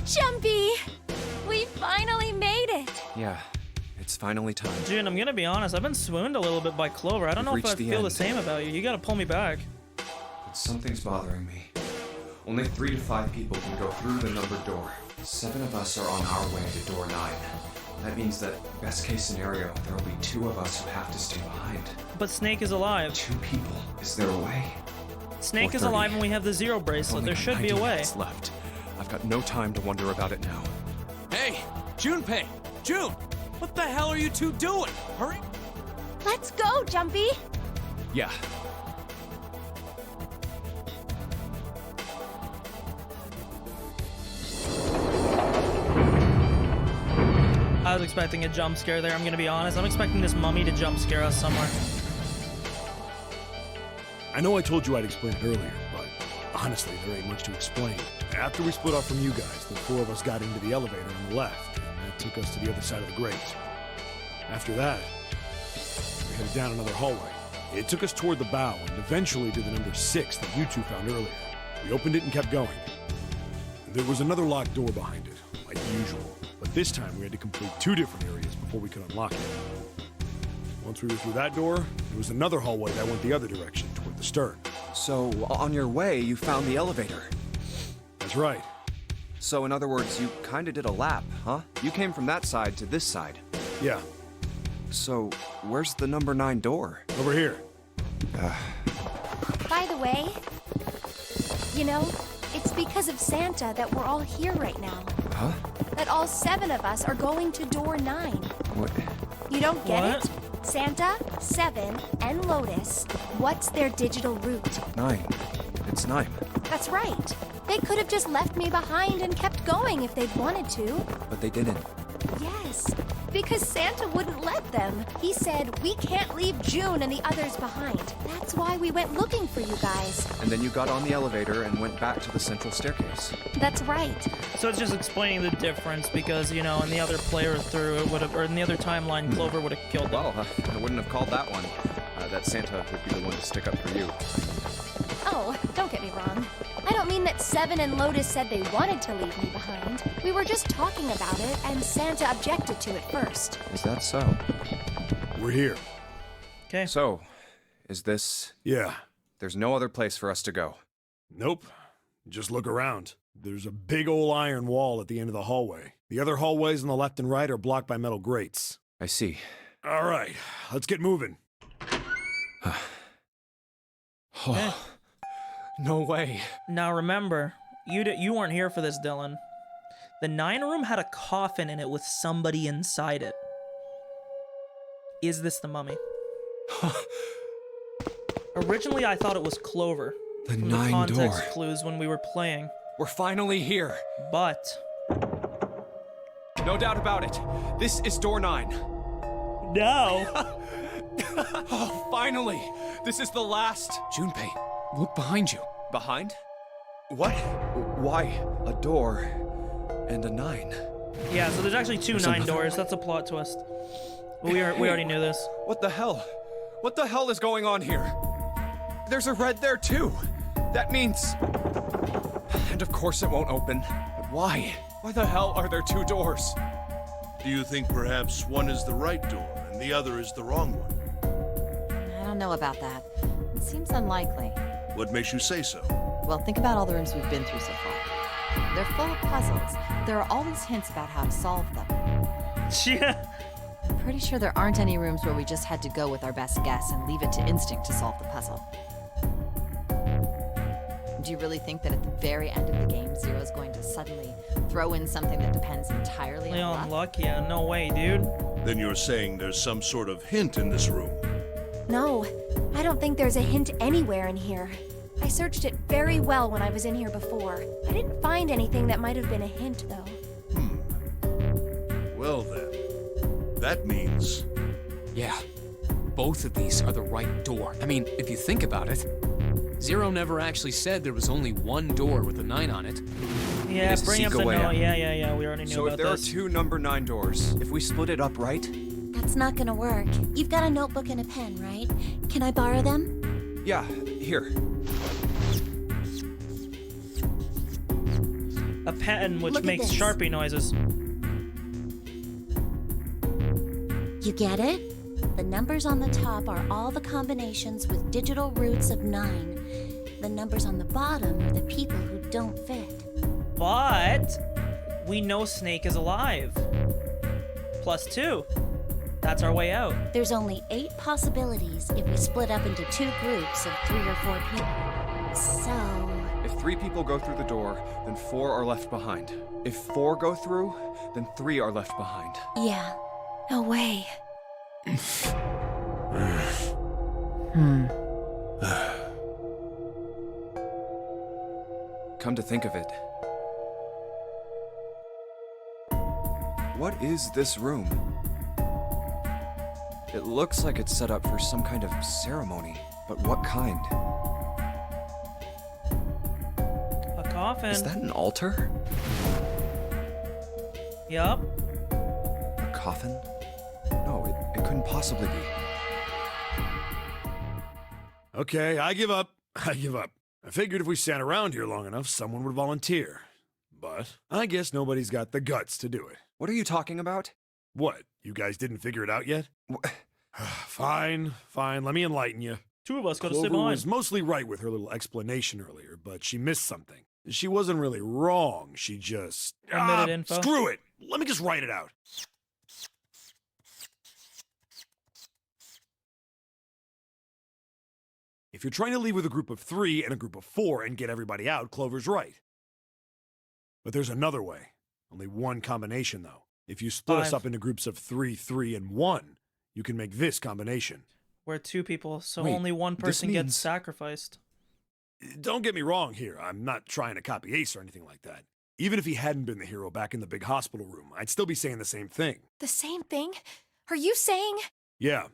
Jumpy! We finally made it! Yeah, it's finally time. June, I'm gonna be honest, I've been swooned a little bit by Clover. I don't know We've if I reached the feel the end. same about you. You gotta pull me back. But something's bothering me. Only 3 to 5 people can go through the numbered door. 7 of us are on our way to door 9. That means that, best case scenario, there will be 2 of us who have to stay behind. But Snake is alive. 2 people. Is there a way? Snake is 4:30. alive and we have the zero bracelet. Only There got should be a 90 way. minutes left. I've got no time to wonder about it now. Hey, Junpei! June! What the hell are you two doing? Hurry! Let's go, Jumpy! Yeah. I was expecting a jump scare there, I'm gonna be honest. I'm expecting this mummy to jump scare us somewhere. I know I told you I'd explain it earlier, but honestly, there ain't much to explain. After we split off from you guys, the 4 of us got into the elevator on the left, and that took us to the other side of the grate. After that, we headed down another hallway. It took us toward the bow and eventually to the number 6 that you two found earlier. We opened it and kept going. There was another locked door behind it, like usual, but this time we had to complete 2 different areas before we could unlock it. Once we were through that door, there was another hallway that went the other direction, toward the stern. So, on your way, you found the elevator. That's right. So, in other words, you kinda did a lap, huh? You came from that side to this side. Yeah, So, where's the number 9 door? over here. By the way, you know, it's because of Santa that we're all here right now. Huh? That all 7 of us are going to door 9. What? You don't get What? it? Santa, 7, and Lotus. What's their digital route? 9. It's 9. That's right. They could have just left me behind and kept going if they'd wanted to. But they didn't. Yes, because Santa wouldn't let them. He said, we can't leave June and the others behind. That's why we went looking for you guys. And then you got on the elevator and went back to the central staircase. That's right. So it's just explaining the difference because, you know, in the other player through it would have, or in the other timeline, Clover would have killed them. Well, I wouldn't have called that one. That Santa would be the one to stick up for you. Oh, don't get me wrong. I don't mean that 7 and Lotus said they wanted to leave me behind. We were just talking about it, and Santa objected to it first. Is that so? We're here. Okay. So, is this... Yeah. There's no other place for us to go. Nope. Just look around. There's a big old iron wall at the end of the hallway. The other hallways on the left and right are blocked by metal grates. I see. All right, let's get moving. Okay. No way. Now remember, you weren't here for this, Dylan. The 9 room had a coffin in it with somebody inside it. Is this the mummy? Originally, I thought it was Clover. The from 9 the context door. clues when we were playing. We're finally here. But No doubt about it. This is door 9. no. Oh, finally! This is the last. Junpei, look behind you. Behind? What? Why? A door and a 9. Yeah, so there's actually 2 There's 9 another doors. That's a plot twist. We already knew this. What the hell? What the hell is going on here? There's a red there too. That means... And of course it won't open. But why? Why the hell are there 2 doors? Do you think perhaps one is the right door and the other is the wrong one? I don't know about that. It seems unlikely. What makes you say so? Well, think about all the rooms we've been through so far. They're full of puzzles. There are always hints about how to solve them. Yeah. I'm pretty sure there aren't any rooms where we just had to go with our best guess and leave it to instinct to solve the puzzle. Do you really think that at the very end of the game, Zero's going to suddenly throw in something that depends entirely on luck? Luck? Yeah, no way, dude. Then you're saying there's some sort of hint in this room. No, I don't think there's a hint anywhere in here. I searched it very well when I was in here before. I didn't find anything that might have been a hint, though. Well then, that means... Yeah, both of these are the right door. I mean, if you think about it, Zero never actually said there was only one door with a 9 on it. Yeah, is the bring up the secret way no. out. Yeah. We already knew So about if there this. are 2 number 9 doors, if we split it up right? That's not gonna work. You've got a notebook and a pen, right? Can I borrow them? Yeah, here. A pen which Look at makes this. Sharpie noises. You get it? The numbers on the top are all the combinations with digital roots of 9. The numbers on the bottom are the people who don't fit. But we know Snake is alive. +2. That's our way out. There's only 8 possibilities if we split up into 2 groups of 3 or 4 people. So... If 3 people go through the door, then 4 are left behind. If 4 go through, then 3 are left behind. yeah. No way. Come to think of it. What is this room? It looks like it's set up for some kind of ceremony, but what kind? A coffin. Is that an altar? Yup. A coffin? No, it couldn't possibly be. Okay, I give up. I give up. I figured if we sat around here long enough, someone would volunteer. But I guess nobody's got the guts to do it. What are you talking about? What? You guys didn't figure it out yet? Fine. Let me enlighten you. 2 of us gotta sit Clover behind. was mostly right with her little explanation earlier, but she missed something. She wasn't really wrong. She just... Omitted info. Screw it. Let me just write it out. If you're trying to leave with a group of 3 and a group of 4 and get everybody out, Clover's right. But there's another way. Only one combination, though. If you split us 5. up into groups of 3, 3, and 1, you can make this combination. We're 2 people, so Wait, only one this person gets means- sacrificed. Don't get me wrong here. I'm not trying to copy Ace or anything like that. Even if he hadn't been the hero back in the big hospital room, I'd still be saying the same thing. The same thing? Are you saying? Yeah,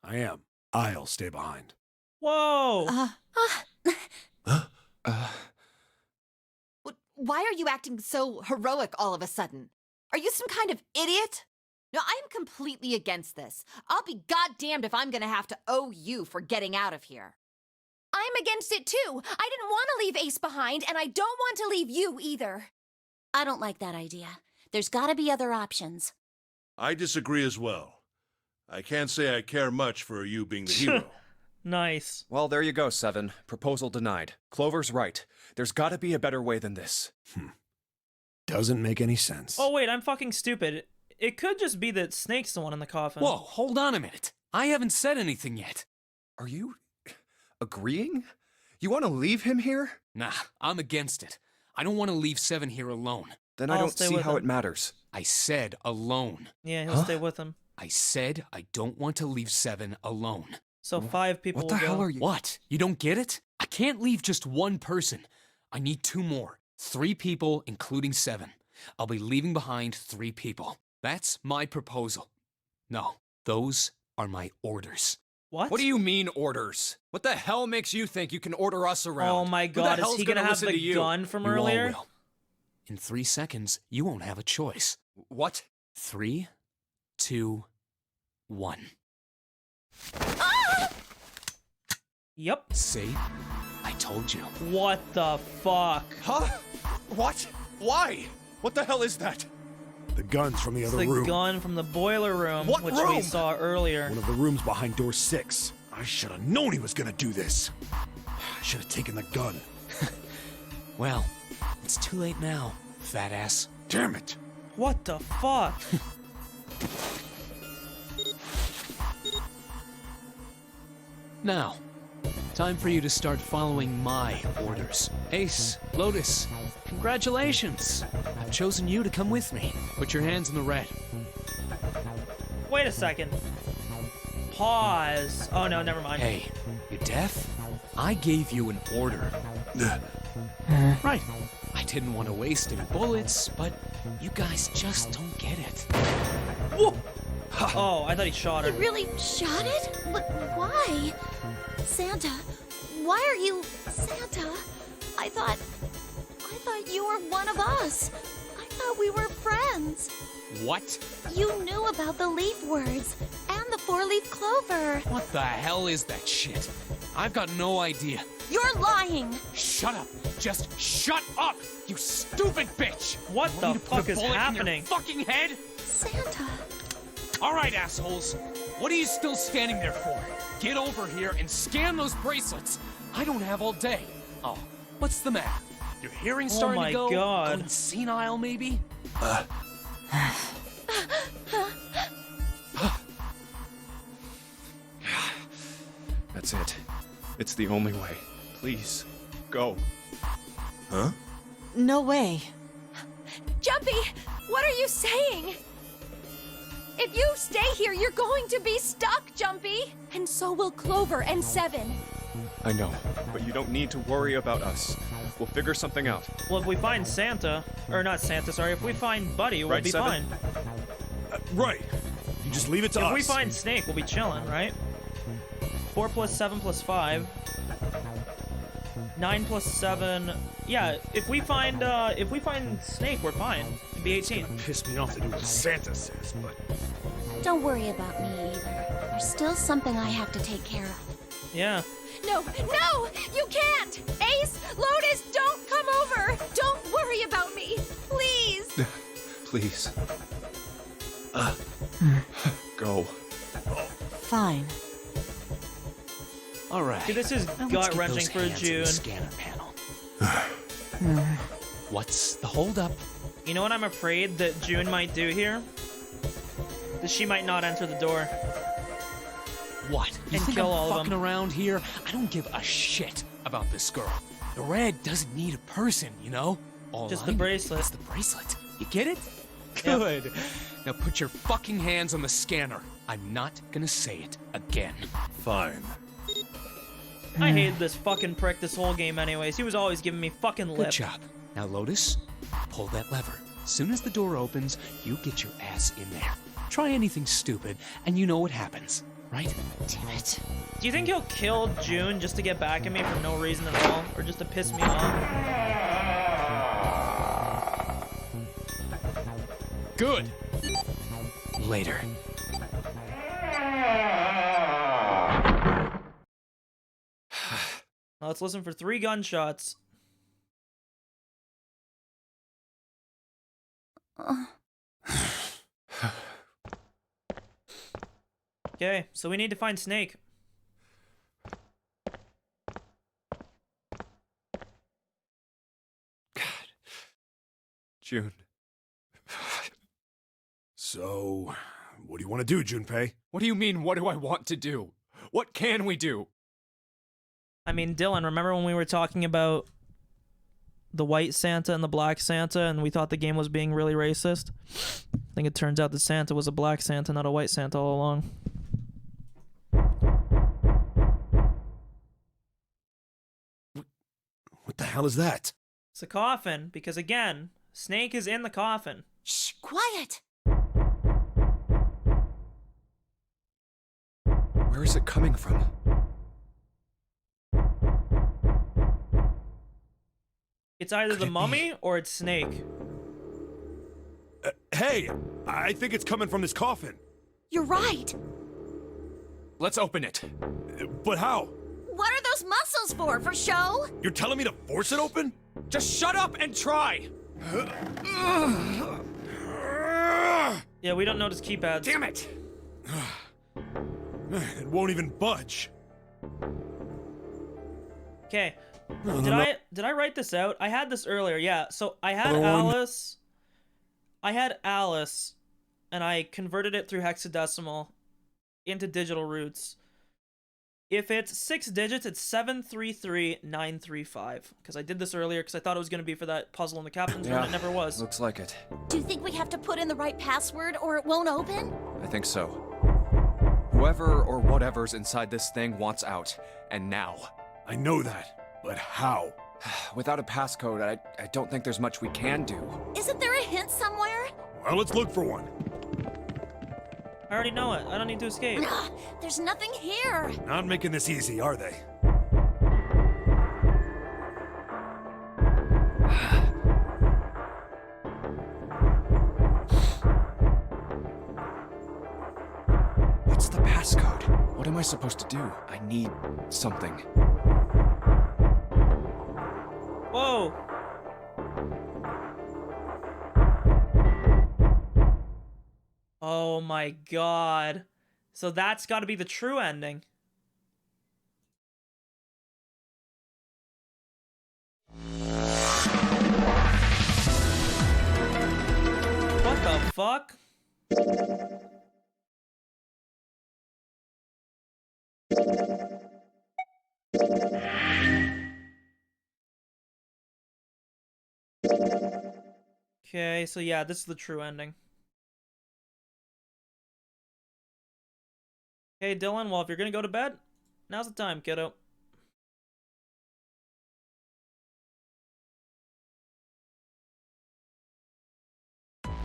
I am. I'll stay behind. Whoa! Why are you acting so heroic all of a sudden? Are you some kind of idiot? No, I'm completely against this. I'll be goddamned if I'm gonna have to owe you for getting out of here. I'm against it too. I didn't want to leave Ace behind, and I don't want to leave you either. I don't like that idea. There's gotta be other options. I disagree as well. I can't say I care much for you being the hero. Nice. Well, there you go, Seven. Proposal denied. Clover's right. There's gotta be a better way than this. Doesn't make any sense. Oh wait, I'm fucking stupid. It could just be that Snake's the one in the coffin. Whoa, hold on a minute. I haven't said anything yet. Are you agreeing? You want to leave him here? Nah, I'm against it. I don't want to leave Seven here alone. Then I I'll don't stay see with how him. it matters. I said alone. Yeah, he'll stay with him. I said I don't want to leave Seven alone. So 5 people What the will hell go. are you? What? You don't get it? I can't leave just one person. I need 2 more. 3 people, including Seven. I'll be leaving behind 3 people. That's my proposal. No, those are my orders. What? What do you mean orders? What the hell makes you think you can order us around? Oh my Who the god, is hell's he gonna have listen to the you? gun from You all earlier? will. In 3 seconds, you won't have a choice. What? 3, 2, 1. Yep. See? I told you. What the fuck? Huh? What? Why? What the hell is that? The gun's from the It's other the room. gun from the boiler room, What which we room? saw earlier. One of the rooms behind door 6. I should have known he was gonna do this. I should have taken the gun. Well, it's too late now, fat ass. Damn it. What the fuck? Now, time for you to start following my orders. Ace, Lotus, congratulations. I've chosen you to come with me. Put your hands in the red. Wait a second. Pause. Oh no, never mind. Hey, you deaf? I gave you an order. Right. I didn't want to waste any bullets, but you guys just don't get it. Whoa. Oh, I thought he shot her. He really shot it? But why? Santa, why are you Santa? I thought you were one of us. I thought we were friends. What? You knew about the leaf words and the 4-leaf clover. What the hell is that shit? I've got no idea. You're lying. Shut up! Just shut up! You stupid bitch! What You the want me to put fuck a is bullet in your happening? fucking head? Santa. All right, assholes. What are you still standing there for? Get over here and scan those bracelets. I don't have all day. Oh, what's the matter? Your hearing's Oh starting my to go? God. Going senile, maybe? That's it. It's the only way. Please, go. Huh? No way. Jumpy, what are you saying? If you stay here, you're going to be stuck, Jumpy. And so will Clover and Seven. I know, but you don't need to worry about us. We'll figure something out. Well, if we find Santa, or not Santa, sorry, if we find Buddy, we'll Right, be Seven? fine. Right. You just leave it to us. If we find Snake, we'll be chilling, right? 4 plus 7 plus 5. 9 plus 7. Yeah, if we find Snake, we're fine. It'd be 18. Piss me off to do what Santa says, but Don't worry about me either. There's still something I have to take care of. Yeah. No, no, you can't. Ace, Lotus, don't come over. Don't worry about me, please. Please. Go. Fine. All right. See, this is Now let's get gut-wrenching those for hands in the June. scanner panel. What's the holdup? You know what I'm afraid that June might do here? That she might not enter the door. What? You And think kill I'm all of fucking them. around here? I don't give a shit about this girl. The red doesn't need a person, you know? All Just I the need bracelet. is the bracelet. You get it? Yep. Good. Now put your fucking hands on the scanner. I'm not gonna say it again. Fine. I hated this fucking prick this whole game anyways. He was always giving me fucking lip. Good job. Now, Lotus, pull that lever. As soon as the door opens, you get your ass in there. Try anything stupid, and you know what happens, right? Damn it. Do you think he'll kill June just to get back at me for no reason at all? Or just to piss me off? Good. Later. Now let's listen for 3 gunshots. Okay, so we need to find Snake. June. So, what do you want to do, Junpei? What do you mean, what do I want to do? What can we do? I mean, Dylan, remember when we were talking about the white Santa and the black Santa, and we thought the game was being really racist? I think it turns out that Santa was a black Santa, not a white Santa all along. What the hell is that? It's a coffin, because again, Snake is in the coffin. Shh, quiet! Where is it coming from? It's either the mummy or it's Snake. Hey, I think it's coming from this coffin. You're right. Let's open it. But how? What are those muscles for? For show? You're telling me to force it open? Just shut up and try! Yeah, we don't notice keypads. Damn it! It won't even budge. Okay. No, Did I write this out? I had this earlier, yeah. So I had Other one. Alice. I had Alice, and I converted it through hexadecimal into digital roots. If it's 6 digits, it's 733935. Because I did this earlier because I thought it was going to be for that puzzle in the captain's room. It never was. Looks like it. Do you think we have to put in the right password or it won't open? I think so. Whoever or whatever's inside this thing wants out. And now. I know that, but how? Without a passcode, I don't think there's much we can do. Isn't there a hint somewhere? Well, let's look for one. I already know it. I don't need to escape. There's nothing here. Not making this easy, are they? What's the passcode? What am I supposed to do? I need something. Whoa! Oh my god. So that's got to be the true ending. What the fuck? Okay, so yeah, this is the true ending. Hey Dylan, well if you're gonna go to bed, now's the time, kiddo.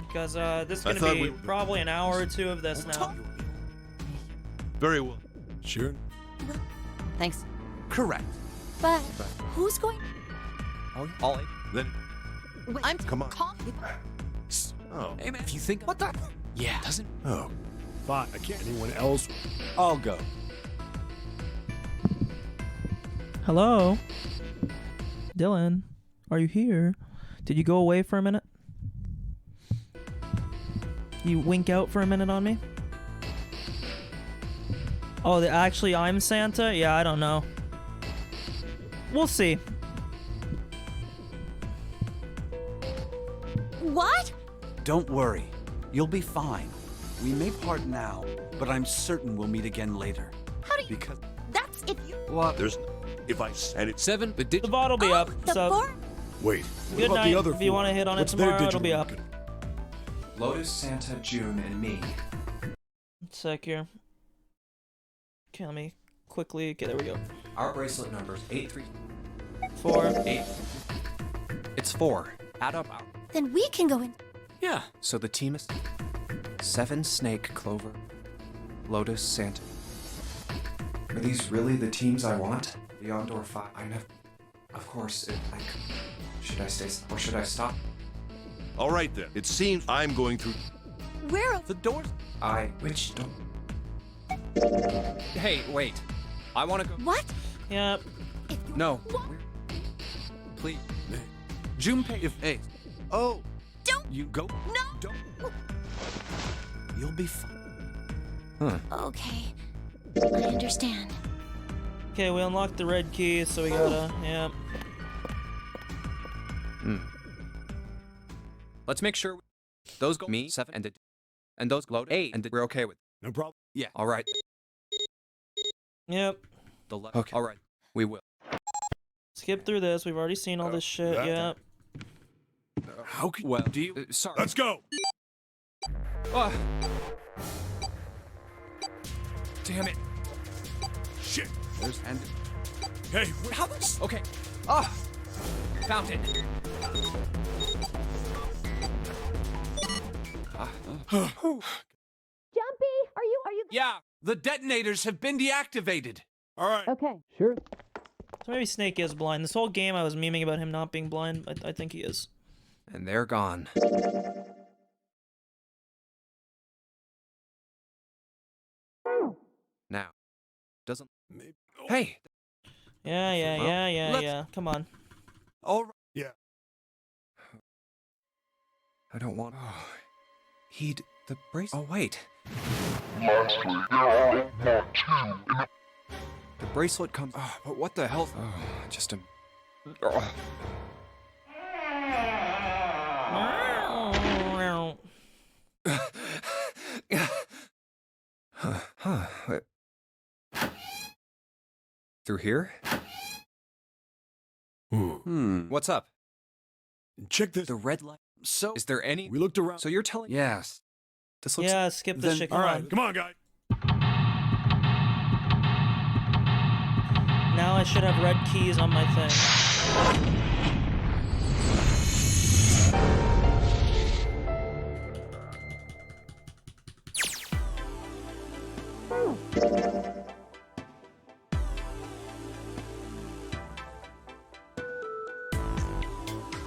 Because this is gonna be probably an hour or two of this now. Very well. Sure. Thanks. Correct. But who's going? All eight. Then, I'm come on. Oh. Hey man, if you think what the? Yeah. Doesn't. Oh. Fine. Can't anyone else? I'll go. Hello? Dylan, are you here? Did you go away for a minute? You wink out for a minute on me? Oh, actually I'm Santa? Yeah, I don't know. We'll see. What? Don't worry. You'll be fine. We may part now, but I'm certain we'll meet again later. How do you... Because... That's if you... What? There's... If I said it... 7, but did... The VOD will be up, the so... bar... Wait. What Good about night. the other If you four? want to hit on What's it their tomorrow, it'll be digital up. record? Lotus, Santa, June, and me. Sec here. Okay, let me quickly... Okay, there we go. Our bracelet numbers 8-3... 4. 8. It's 4. Add up. Then we can go in. Yeah. So the team is 7 Snake, Clover, Lotus, Santa. Are these really the teams I want? Beyond Door 5. I know. Of course, should I stay or should I stop? All right then. It seems I'm going through... Where? The doors... Which don't... Hey, wait. I want to go... What? Yep. No. Please. Junpei, if... Hey. Oh. Don't. You go. No. Don't. You'll be fine. Huh. Okay. I understand. Okay, we unlocked the red key, so we gotta... Yep. Let's make sure those go me 7 and those load 8 and we're okay with. No problem. Yeah. All right. Yep. Okay. All right. We will. Skip through this. We've already seen all this shit. Yep. How can... Well, do you... sorry. Let's go! Damn it. Shit! There's... and... Hey, how this... Okay. Found it. Jumpy, are you? Yeah, the detonators have been deactivated. All right. Okay. Sure. So maybe Snake is blind. This whole game I was memeing about him not being blind. I think he is. And they're gone. Now. Doesn't... Maybe... Hey! Yeah. Come on. All right. Yeah. I don't want... He'd... the brace... Oh, wait. Lastly, there are Mark II in the The bracelet comes... Oh, but what the hell... Oh, just a... Oh. Wait. Through here? What's up? Check this. The red light. So... Is there any... We looked around. So you're telling... Yes. This looks... Yeah, skip this Then- shit. All Come right, on. come on, guy. Now I should have red keys on my thing.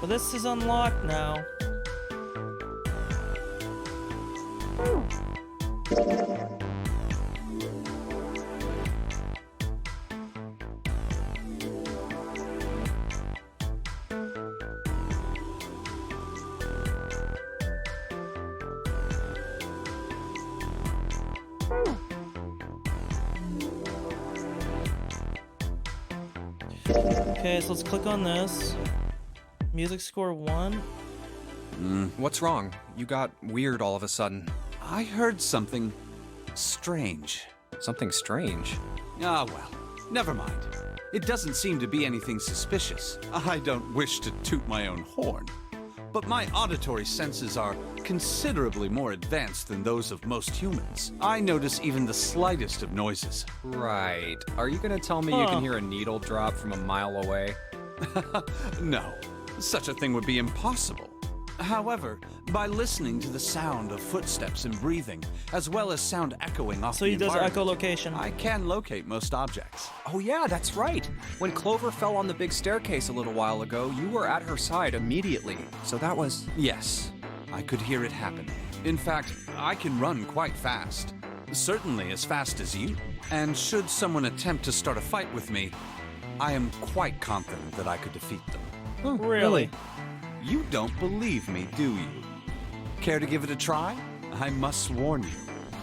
Well, this is unlocked now. Okay, so let's click on this. Music score 1. What's wrong? You got weird all of a sudden. I heard something strange. Something strange? Ah, well, never mind. It doesn't seem to be anything suspicious. I don't wish to toot my own horn, but my auditory senses are considerably more advanced than those of most humans. I notice even the slightest of noises. Right. Are you gonna tell me you can hear a needle drop from a mile away? No, such a thing would be impossible. However, by listening to the sound of footsteps and breathing, as well as sound echoing off So the he does environment, echolocation. I can locate most objects. Oh yeah, that's right. When Clover fell on the big staircase a little while ago, you were at her side immediately. So that was... Yes, I could hear it happen. In fact, I can run quite fast. Certainly as fast as you. And should someone attempt to start a fight with me, I am quite confident that I could defeat them. Really? You don't believe me, do you? Care to give it a try? I must warn you,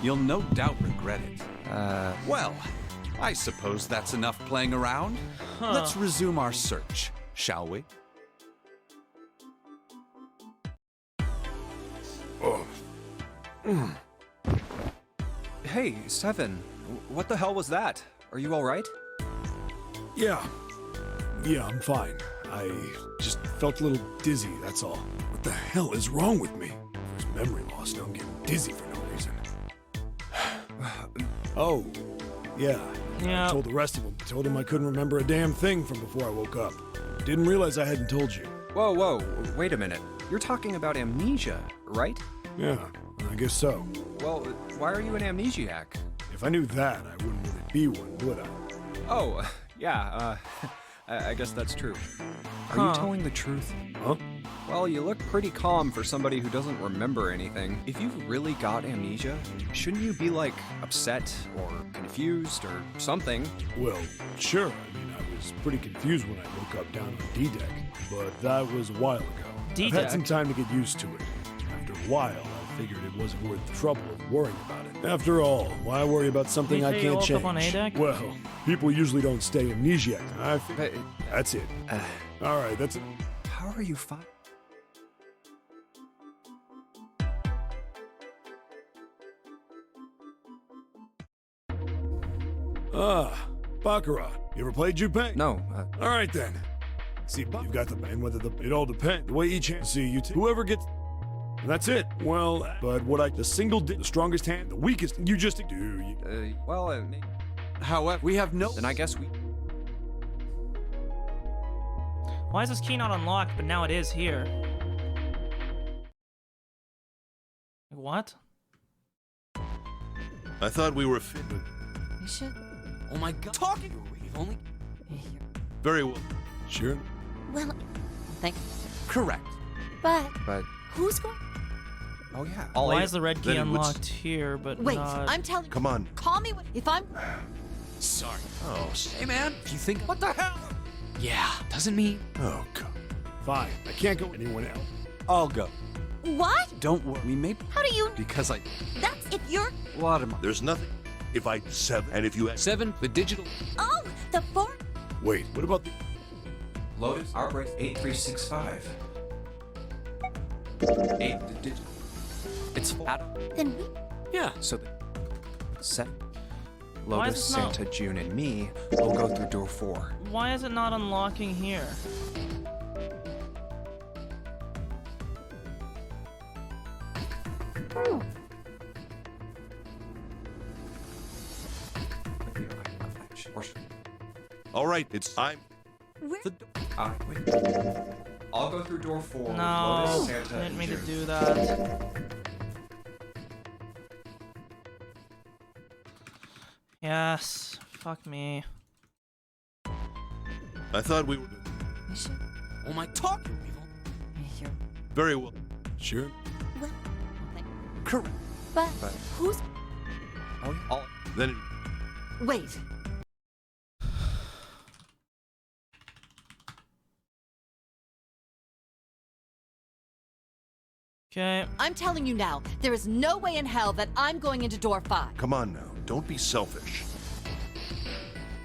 you'll no doubt regret it. Well, I suppose that's enough playing around. Let's resume our search, shall we? Hey, Seven. What the hell was that? Are you alright? Yeah, I'm fine. I just felt a little dizzy, that's all. What the hell is wrong with me? There's memory loss, now I'm getting dizzy for no reason. Oh, yeah. I told the rest of them. Told them I couldn't remember a damn thing from before I woke up. Didn't realize I hadn't told you. Whoa, wait a minute. You're talking about amnesia, right? Yeah, I guess so. Well, why are you an amnesiac? If I knew that, I wouldn't really be one, would I? Oh, yeah, I guess that's true. Are you telling the truth? Huh? Well, you look pretty calm for somebody who doesn't remember anything. If you've really got amnesia, shouldn't you be, like, upset or confused or something? Well, sure. I mean, I was pretty confused when I woke up down on D-Deck, but that was a while ago. I've had some time to get used to it. After a while, I figured it wasn't worth the trouble of worrying about it. After all, why worry about something I can't change? On A-Deck? Well, people usually don't stay amnesiac. That's it. All right, that's it. How are you fine? Ah, Baccarat. You ever played Junpei? No, All right then. See, you've got the and whether it all depends. The way each hand. See, whoever gets. And that's it. Well, but the strongest hand, the weakest. You just do. You, However, we have no. then I guess we. Why is this key not unlocked, but now it is here? What? I thought we were fit. We should. Oh my god. Talking. We've only. Very well. Sure. Well, Thank. Correct. but But who's going? oh yeah. Why is the red key then it would unlocked here, but Wait, not... I'm telling. Come on. Call me if I'm. Sorry. Oh, Hey man, if you think what the hell? Yeah, doesn't mean. oh, God. Fine. I can't go anyone else. I'll go. What? Don't worry. We may. How do you? Because I. That's if you're. Latimer. There's nothing. If I 7, and if you 7, the digital. Oh, the four. Wait, what about the. Lotus Outbreak 8365. 8, the digital. It's Adam. Then we. Yeah. So the set. Why is Lotus, it not- Santa, June, and me will go through door 4. Why is it not unlocking here? All right, it's I'm. Where? Wait. I'll go through door 4 with No, Lotus, Santa, I didn't and mean to June. do that. Yes, fuck me. I thought we were. We should. Oh my talking. Here. Very well. Sure. Thank. Correct. But who's? Oh, yeah. Then Wait. Okay. I'm telling you now, there is no way in hell that I'm going into door 5. come on now. Don't be selfish.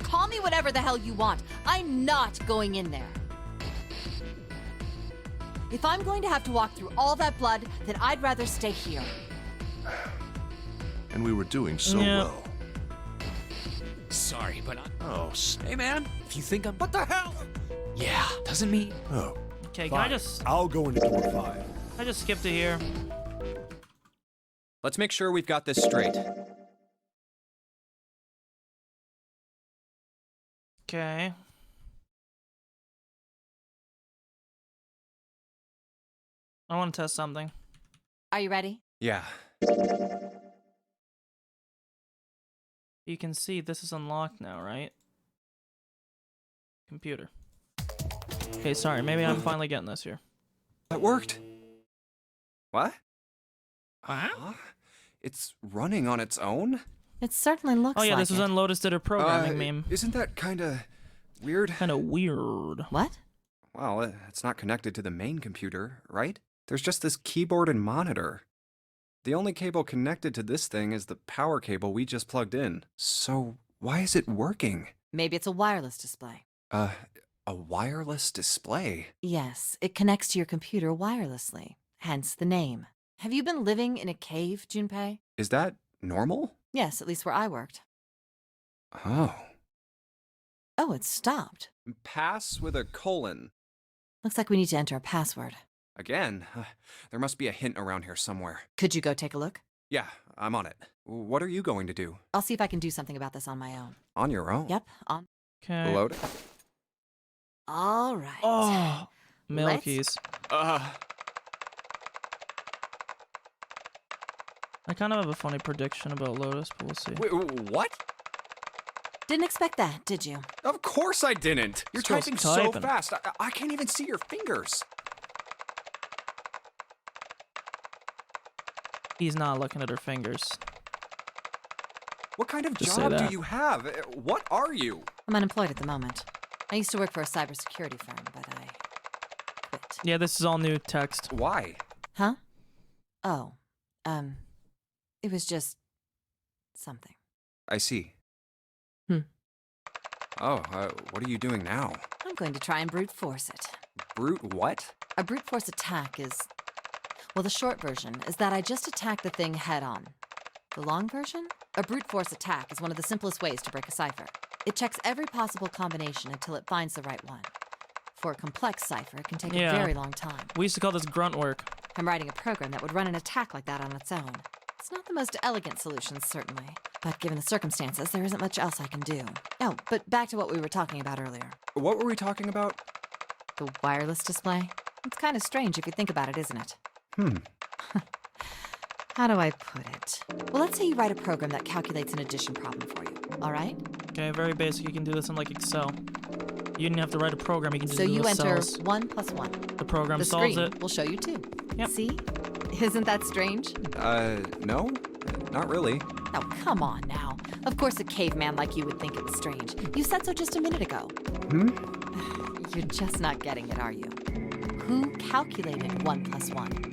Call me whatever the hell you want. I'm not going in there. If I'm going to have to walk through all that blood, then I'd rather stay here. And we were doing so Yeah. well. Sorry, but I. Oh, Hey man, if you think I'm. What the hell? Yeah, doesn't mean. oh. Okay, can I Fine. just I'll go into door 5. skip to here? Let's make sure we've got this straight. Okay. I want to test something. Are you ready? Yeah. You can see this is unlocked now, right? Computer. Okay, sorry. Maybe I'm finally getting this here. That worked. What? What? Huh? It's running on its own? It certainly looks Oh yeah, like this was it. on Lotus did her programming meme. Isn't that kinda weird? Kind of weird. What? Well, it's not connected to the main computer, right? There's just this keyboard and monitor. The only cable connected to this thing is the power cable we just plugged in. So, why is it working? Maybe it's a wireless display. A wireless display? Yes, it connects to your computer wirelessly, hence the name. Have you been living in a cave, Junpei? Is that normal? Yes, at least where I worked. Oh. Oh, it stopped. Pass with a colon. Looks like we need to enter a password. Again, there must be a hint around here somewhere. Could you go take a look? Yeah, I'm on it. What are you going to do? I'll see if I can do something about this on my own. On your own? Yep, on. Okay. Load it. All right. Oh, Let's- Milkies. I kind of have a funny prediction about Lotus, but we'll see. Wait, what? Didn't expect that, did you? Of course I didn't. You're This girl's typing so typing. fast. I can't even see your fingers. He's not looking at her fingers. What kind of Just say job do that. you have? What are you? I'm unemployed at the moment. I used to work for a cybersecurity firm, but I quit. Yeah, this is all new text. Why? Huh? Oh, it was just something. I see. Hmm. Oh, what are you doing now? I'm going to try and brute force it. Brute what? A brute force attack is... Well, the short version is that I just attack the thing head on. The long version? A brute force attack is one of the simplest ways to break a cipher. It checks every possible combination until it finds the right one. For a complex cipher, it can take a very long time. We used to call this grunt work. I'm writing a program that would run an attack like that on its own. It's not the most elegant solution, certainly. But given the circumstances, there isn't much else I can do. Oh, but back to what we were talking about earlier. What were we talking about? The wireless display? It's kind of strange if you think about it, isn't it? How do I put it? Well, let's say you write a program that calculates an addition problem for you, all right? Okay, very basic. You can do this in like Excel. You didn't have to write a program. You can just So do you the enter cells. 1 plus 1. The program The solves screen it. will show you 2. Yep. See? Isn't that strange? No? Not really. Oh, come on now. Of course a caveman like you would think it was strange. You said so just a minute ago. You're just not getting it, are you? Who calculated 1 plus 1?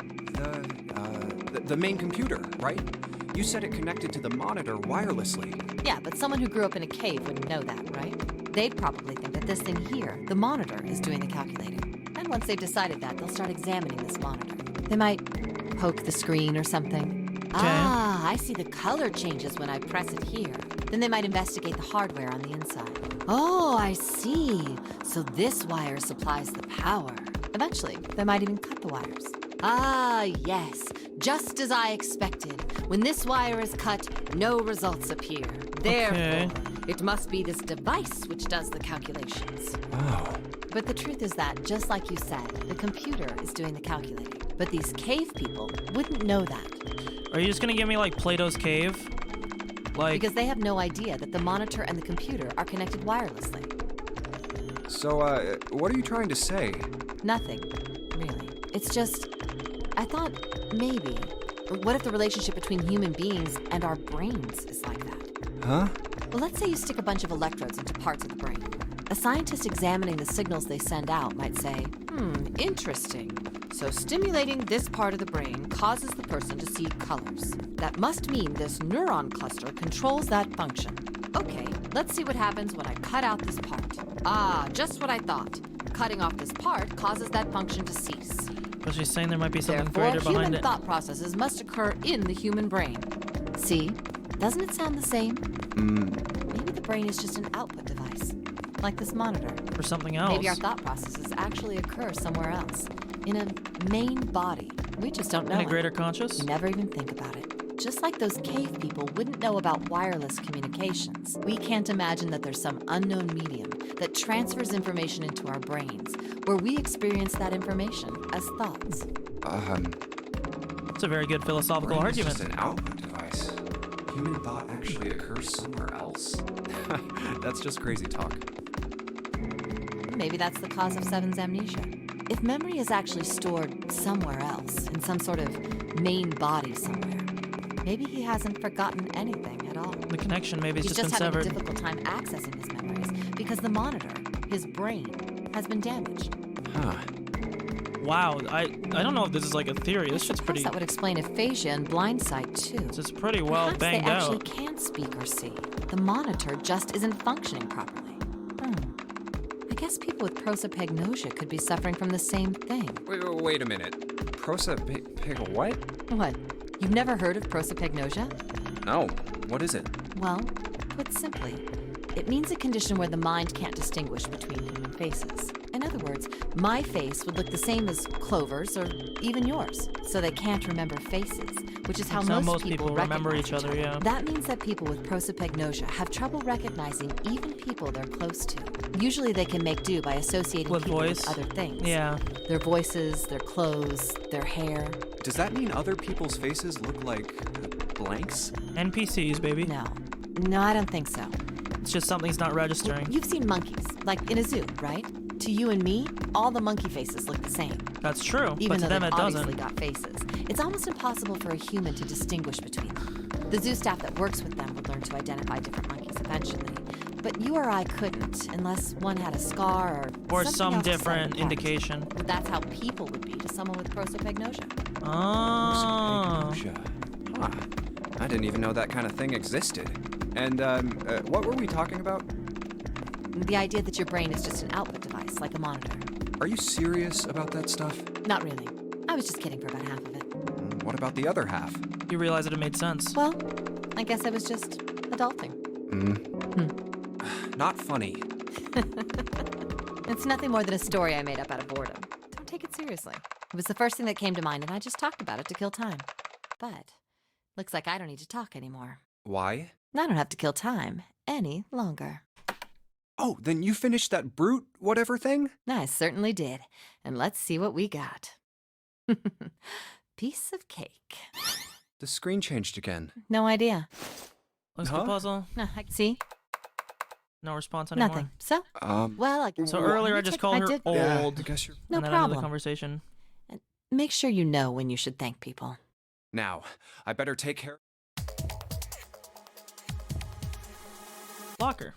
The main computer, right? You said it connected to the monitor wirelessly. Yeah, but someone who grew up in a cave wouldn't know that, right? They'd probably think that this thing here, the monitor, is doing the calculating. And once they've decided that, they'll start examining this monitor. They might poke the screen or something. Ah, I see the color changes when I press it here. Then they might investigate the hardware on the inside. Oh, I see. So this wire supplies the power. Eventually, they might even cut the wires. Ah, yes. Just as I expected. When this wire is cut, no results appear. Therefore, it must be this device which does the calculations. Oh. But the truth is that, just like you said, the computer is doing the calculating. But these cave people wouldn't know that. Are you just gonna give me like Plato's cave? Like Because they have no idea that the monitor and the computer are connected wirelessly. So, what are you trying to say? Nothing, really. It's just, I thought maybe, what if the relationship between human beings and our brains is like that? Huh? Well, let's say you stick a bunch of electrodes into parts of the brain. A scientist examining the signals they send out might say, interesting. So stimulating this part of the brain causes the person to see colors. That must mean this neuron cluster controls that function. Okay, let's see what happens when I cut out this part. Ah, just what I thought. Cutting off this part causes that function to cease. but she's saying there might be something Therefore, greater behind human it. thought processes must occur in the human brain. See? Doesn't it sound the same? Maybe the brain is just an output device, like this monitor. For something else. Maybe our thought processes actually occur somewhere else, in a main body. We just don't know. In a it. greater conscious? We never even think about it. Just like those cave people wouldn't know about wireless communications, we can't imagine that there's some unknown medium that transfers information into our brains, where we experience that information as thoughts. It's a very good philosophical Brain is argument. just an output device. Human thought actually occurs somewhere else. That's just crazy talk. Maybe that's the cause of Seven's amnesia. If memory is actually stored somewhere else, in some sort of main body somewhere, maybe he hasn't forgotten anything at all. The connection maybe has He's just been having severed. a difficult time accessing his memories because the monitor, his brain, has been damaged. Huh. Wow, I don't know if this is like a theory. This shit's Perhaps pretty. that would explain aphasia and blindsight too. It's pretty well Perhaps banged they actually out. can't speak or see. The monitor just isn't functioning properly. I guess people with prosopagnosia could be suffering from the same thing. Wait a minute. What? What? You've never heard of prosopagnosia? No. What is it? Well, put simply, it means a condition where the mind can't distinguish between human faces. In other words, my face would look the same as Clover's or even yours, so they can't remember faces, which is how That's how most most people remember recognize each other, yeah. That means that people with prosopagnosia have trouble recognizing even people they're close to. Usually they can make do by associating With people voice? with other things. Yeah. Their voices, their clothes, their hair. Does that mean other people's faces look like blanks? NPCs, baby. No. No, I don't think so. It's just something's not registering. You've seen monkeys, like in a zoo, right? To you and me, all the monkey faces look the same. That's true, Even but though to them they've it obviously doesn't. got faces. It's almost impossible for a human to distinguish between them. The zoo staff that works with them would learn to identify different monkeys eventually. But you or I couldn't, unless one had a scar Or something some else to set different it apart. indication. But that's how people would be to someone with prosopagnosia. Oh. Huh. I didn't even know that kind of thing existed. And, what were we talking about? The idea that your brain is just an output device, like a monitor. Are you serious about that stuff? Not really. I was just kidding for about half of it. What about the other half? You realize that it made sense. Well, I guess I was just adulting. Not funny. It's nothing more than a story I made up out of boredom. Don't take it seriously. It was the first thing that came to mind, and I just talked about it to kill time. But looks like I don't need to talk anymore. Why? I don't have to kill time any longer. Oh, then you finished that brute whatever thing? I certainly did. And let's see what we got. Piece of cake. The screen changed again. No idea. What's the puzzle? No, see? No response anymore. Nothing. So? Well, So earlier I just called her old. Yeah, I guess you're... No and then ended the problem. conversation. Make sure you know when you should thank people. Now, I better take care... Locker.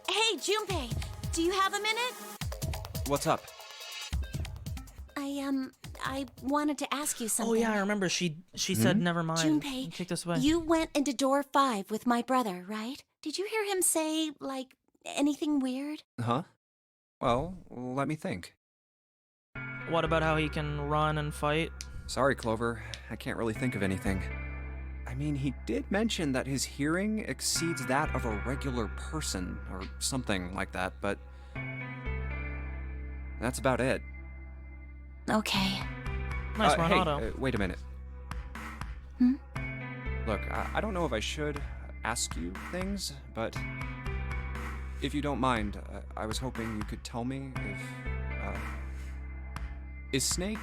Hey, Junpei, do you have a minute? What's up? I wanted to ask you something. Oh yeah, I remember. She said never mind. Junpei, Take this away. you went into door 5 with my brother, right? Did you hear him say, like, anything weird? Huh? Well, let me think. What about how he can run and fight? Sorry, Clover. I can't really think of anything. I mean, he did mention that his hearing exceeds that of a regular person, or something like that, but... that's about it. Okay. Nice run, hey, Otto. Wait a minute. Look, I don't know if I should ask you things, but... if you don't mind, I was hoping you could tell me if... is Snake,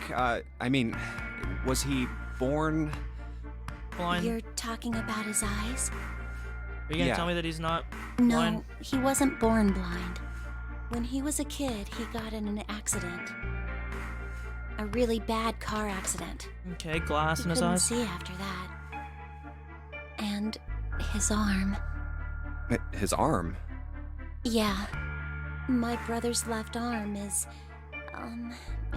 was he born... blind? You're talking about his eyes? Are you gonna tell me that he's not No, blind? he wasn't born blind. When he was a kid, he got in an accident. A really bad car accident. Okay, glass He in his couldn't eyes. see after that. And his arm. His arm? Yeah. My brother's left arm is,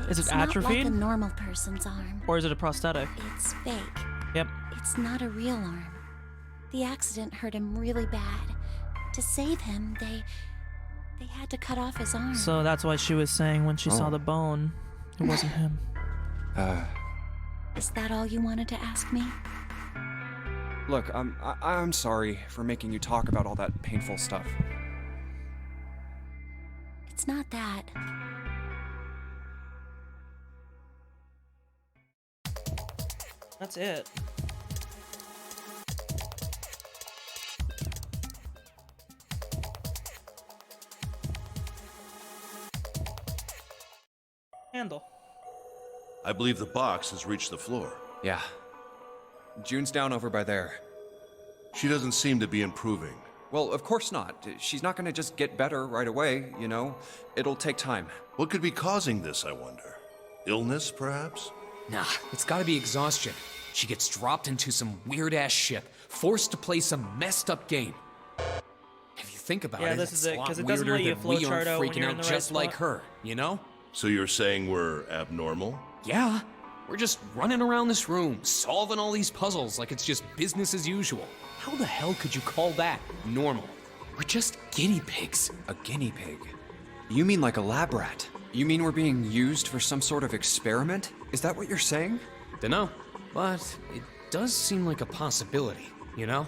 Is it it's not like atrophied? a normal person's arm. Or is it a prosthetic? It's fake. Yep. It's not a real arm. The accident hurt him really bad. To save him, they had to cut off his arm. So that's why she was saying when she saw the bone, it wasn't him. Is that all you wanted to ask me? Look, I'm sorry for making you talk about all that painful stuff. It's not that. That's it. Handle. I believe the box has reached the floor. Yeah. June's down over by there. She doesn't seem to be improving. Well, of course not. She's not gonna just get better right away, you know? It'll take time. What could be causing this, I wonder? Illness, perhaps? Nah, it's gotta be exhaustion. She gets dropped into some weird-ass ship, forced to play some messed-up game. If you think about Yeah, it, this it's is it, a lot 'cause it doesn't weirder let you than we flowchart aren't out when freaking you're in out the right just like spot. her, you know? So you're saying we're abnormal? Yeah, we're just running around this room, solving all these puzzles like it's just business as usual. How the hell could you call that normal? We're just guinea pigs. A guinea pig? You mean like a lab rat? You mean we're being used for some sort of experiment? Is that what you're saying? Dunno, but it does seem like a possibility, you know?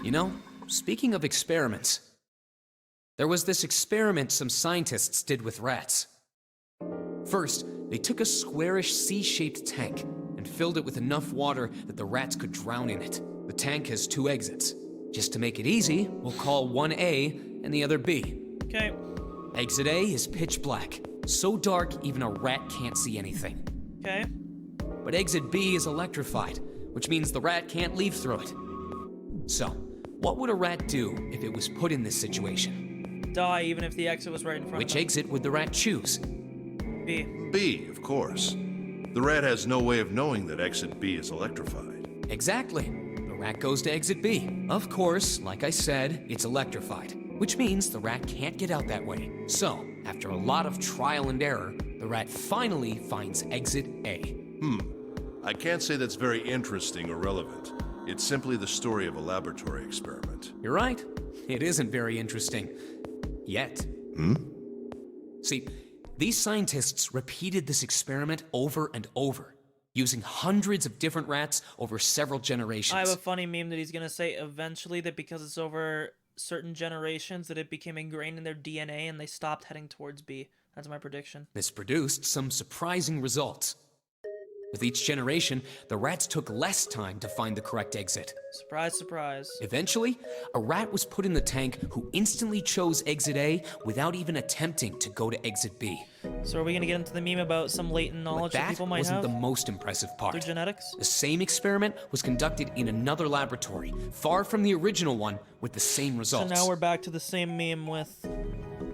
You know, speaking of experiments, there was this experiment some scientists did with rats. First, they took a squarish C-shaped tank and filled it with enough water that the rats could drown in it. The tank has 2 exits. Just to make it easy, we'll call one A and the other B. Okay. Exit A is pitch black, so dark even a rat can't see anything. Okay. But exit B is electrified, which means the rat can't leave through it. So, what would a rat do if it was put in this situation? Die even if the exit was right in front Which of him. exit would the rat choose? B. B, of course. The rat has no way of knowing that exit B is electrified. Exactly. The rat goes to exit B. Of course, like I said, it's electrified, which means the rat can't get out that way. So, after a lot of trial and error, the rat finally finds exit A. I can't say that's very interesting or relevant. It's simply the story of a laboratory experiment. You're right. It isn't very interesting. Yet. See, these scientists repeated this experiment over and over, using hundreds of different rats over several generations. I have a funny meme that he's gonna say eventually that because it's over certain generations that it became ingrained in their DNA and they stopped heading towards B. That's my prediction. This produced some surprising results. With each generation, the rats took less time to find the correct exit. Surprise, surprise. Eventually, a rat was put in the tank who instantly chose exit A without even attempting to go to exit B. So are we gonna get into the meme about some latent knowledge But that that people might wasn't have? the most impressive part. Their genetics? The same experiment was conducted in another laboratory, far from the original one, with the same results. So now we're back to the same meme with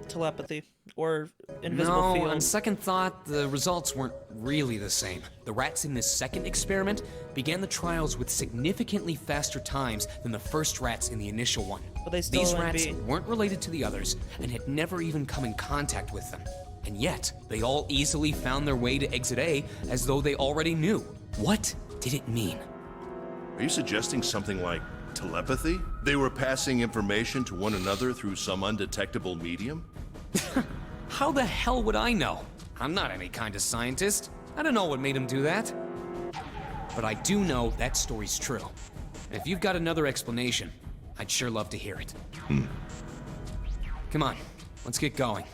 telepathy or invisible No, field. on second thought, the results weren't really the same. The rats in this second experiment began the trials with significantly faster times than the first rats in the initial one. But they still These wouldn't rats be. weren't related to the others and had never even come in contact with them. And yet, they all easily found their way to exit A as though they already knew. What did it mean? Are you suggesting something like telepathy? They were passing information to one another through some undetectable medium? How the hell would I know? I'm not any kind of scientist. I don't know what made him do that. But I do know that story's true. And if you've got another explanation, I'd sure love to hear it. Come on, let's get going.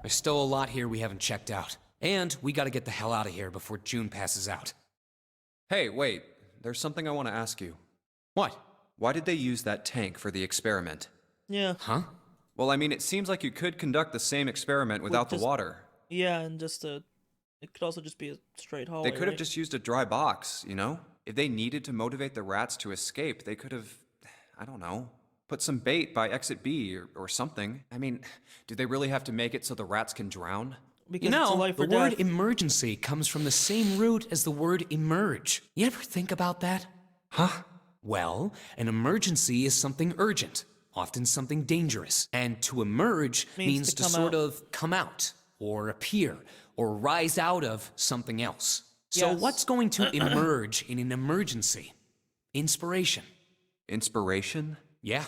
There's still a lot here we haven't checked out. And we gotta get the hell out of here before June passes out. Hey, wait. There's something I want to ask you. What? Why did they use that tank for the experiment? Yeah. Huh? Well, I mean, it seems like you could conduct the same experiment without the just- water. Yeah, and just it could also just be a straight hallway. They could have right? just used a dry box, you know? If they needed to motivate the rats to escape, they could have, I don't know, put some bait by exit B or something. I mean, do they really have to make it so the rats can drown? Because You it's a know, life the or word death. emergency comes from the same root as the word emerge. You ever think about that? Huh? Well, an emergency is something urgent, often something dangerous. And to emerge Means means to to come sort out. of come out, or appear, or rise out of something else. So Yes. what's going to emerge in an emergency? Inspiration. Inspiration? Yeah.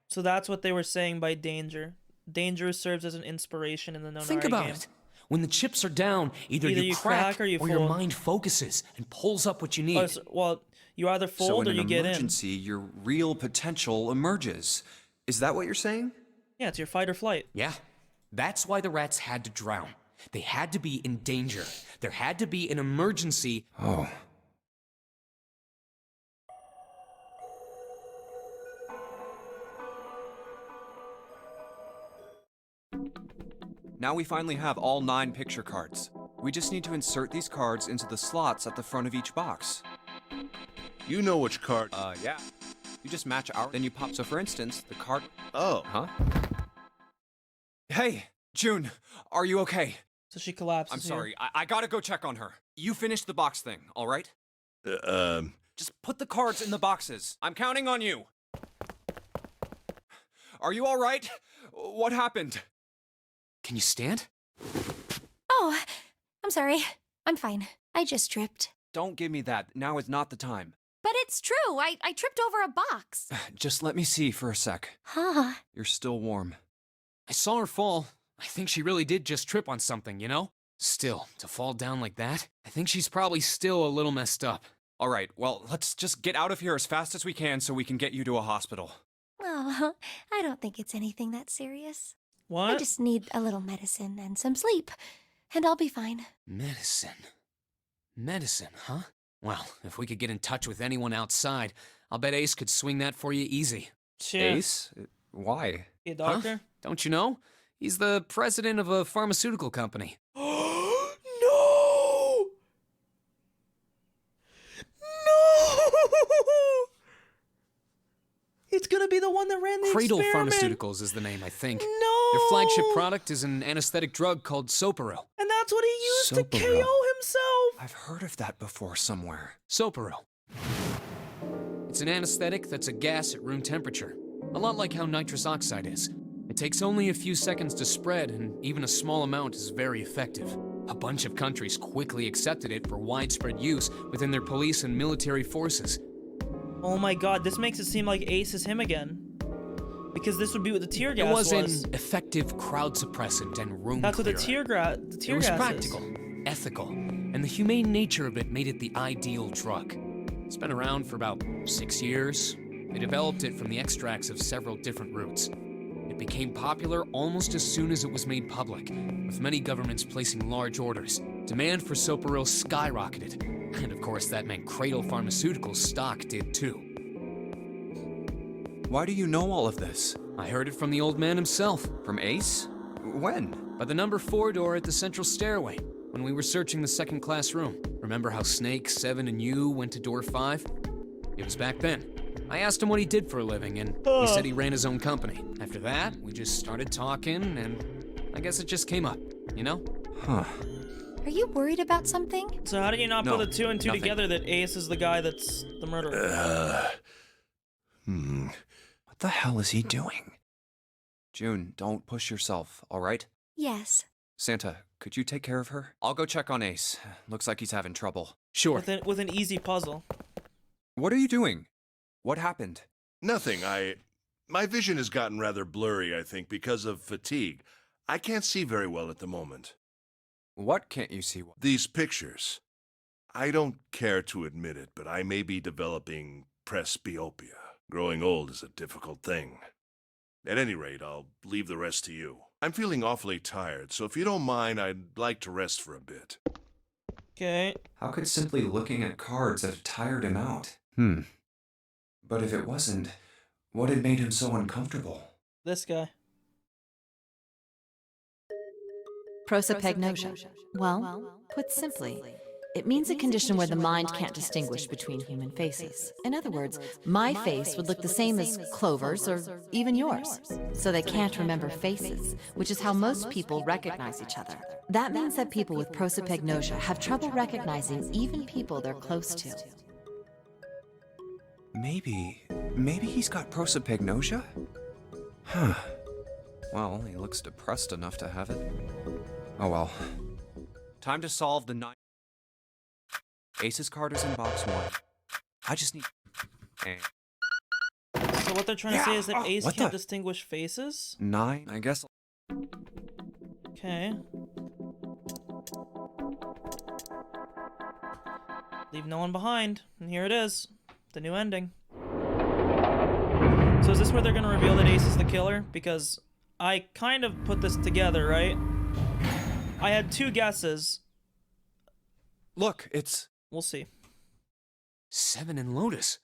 So that's what they were saying by danger. Danger serves as an inspiration in the Nonari Think about game. it. When the chips are down, either you crack, or you or your fold. mind focuses and pulls up what you need. Oh, so- well, you either So fold in or an you get in. emergency, your real potential emerges. Is that what you're saying? Yeah, it's your fight or flight. Yeah. That's why the rats had to drown. They had to be in danger. There had to be an emergency. Oh. Now we finally have all 9 picture cards. We just need to insert these cards into the slots at the front of each box. You know which card. Yeah. You just match our. Then you pop. So for instance, the card. Oh. Huh? Hey, June, are you okay? So she collapses. I'm here. sorry. I gotta go check on her. You finished the box thing, all right? Just put the cards in the boxes. I'm counting on you. Are you all right? What happened? Can you stand? Oh, I'm sorry. I'm fine. I just tripped. Don't give me that. Now is not the time. But it's true. I tripped over a box. Just let me see for a sec. Huh. You're still warm. I saw her fall. I think she really did just trip on something, you know? Still, to fall down like that, I think she's probably still a little messed up. All right, well, let's just get out of here as fast as we can so we can get you to a hospital. Oh, I don't think it's anything that serious. What? I just need a little medicine and some sleep, and I'll be fine. Medicine. Medicine, huh? Well, if we could get in touch with anyone outside, I'll bet Ace could swing that for you easy. Shit. Ace? Why? You a doctor? Huh? Don't you know? He's the president of a pharmaceutical company. No! No! It's gonna be the one that ran the Cradle experiment. Pharmaceuticals is the name, I think. No! Their flagship product is an anesthetic drug called Soporo. And that's what he used to Soporo. KO himself. I've heard of that before somewhere. Soporo. It's an anesthetic that's a gas at room temperature. A lot like how nitrous oxide is. It takes only a few seconds to spread, and even a small amount is very effective. A bunch of countries quickly accepted it for widespread use within their police and military forces. Oh my god, this makes it seem like Ace is him again. Because this would be what the tear It gas was was. an effective crowd suppressant and room That's what the clearer. the tear It was gas practical, ethical, and the humane nature of it made it the ideal drug. It's been around for about 6 years. They developed it from the extracts of several different roots. It became popular almost as soon as it was made public, with many governments placing large orders. Demand for Soparil skyrocketed, and of course that meant Cradle Pharmaceuticals' stock did too. Why do you know all of this? I heard it from the old man himself. From Ace? When? By the number 4 door at the central stairway, when we were searching the second class room. Remember how Snake, Seven, and you went to door 5? It was back then. I asked him what he did for a living, and he said he ran his own company. After that, we just started talking, and I guess it just came up, you know? Huh. Are you worried about something? So how do you not No, put the 2 and 2 nothing. together that Ace is the guy that's the murderer? What the hell is he doing? June, don't push yourself, all right? Yes. Santa, could you take care of her? I'll go check on Ace. Looks like he's having trouble. Sure. With an easy puzzle. What are you doing? What happened? Nothing. My vision has gotten rather blurry, I think, because of fatigue. I can't see very well at the moment. What can't you see? These pictures. I don't care to admit it, but I may be developing presbyopia. Growing old is a difficult thing. At any rate, I'll leave the rest to you. I'm feeling awfully tired, so if you don't mind, I'd like to rest for a bit. Okay. How could simply looking at cards have tired him out? But if it wasn't, what had made him so uncomfortable? This guy. Prosopagnosia. Well, put simply, it means a condition where the mind can't distinguish between human faces. In other words, my face would look the same as Clover's or even yours. So they can't remember faces, which is how most people recognize each other. That means that people with prosopagnosia have trouble recognizing even people they're close to. Maybe he's got prosopagnosia? Huh. Well, he looks depressed enough to have it. Oh well. Time to solve the 9. Ace's card is in box 1. I just need... So what they're trying to say is that Ace can't distinguish faces? 9, I guess. Okay. Leave no one behind. And here it is. The new ending. So is this where they're gonna reveal that Ace is the killer? Because I kind of put this together, right? I had 2 guesses. Look, it's... We'll see. Seven and Lotus.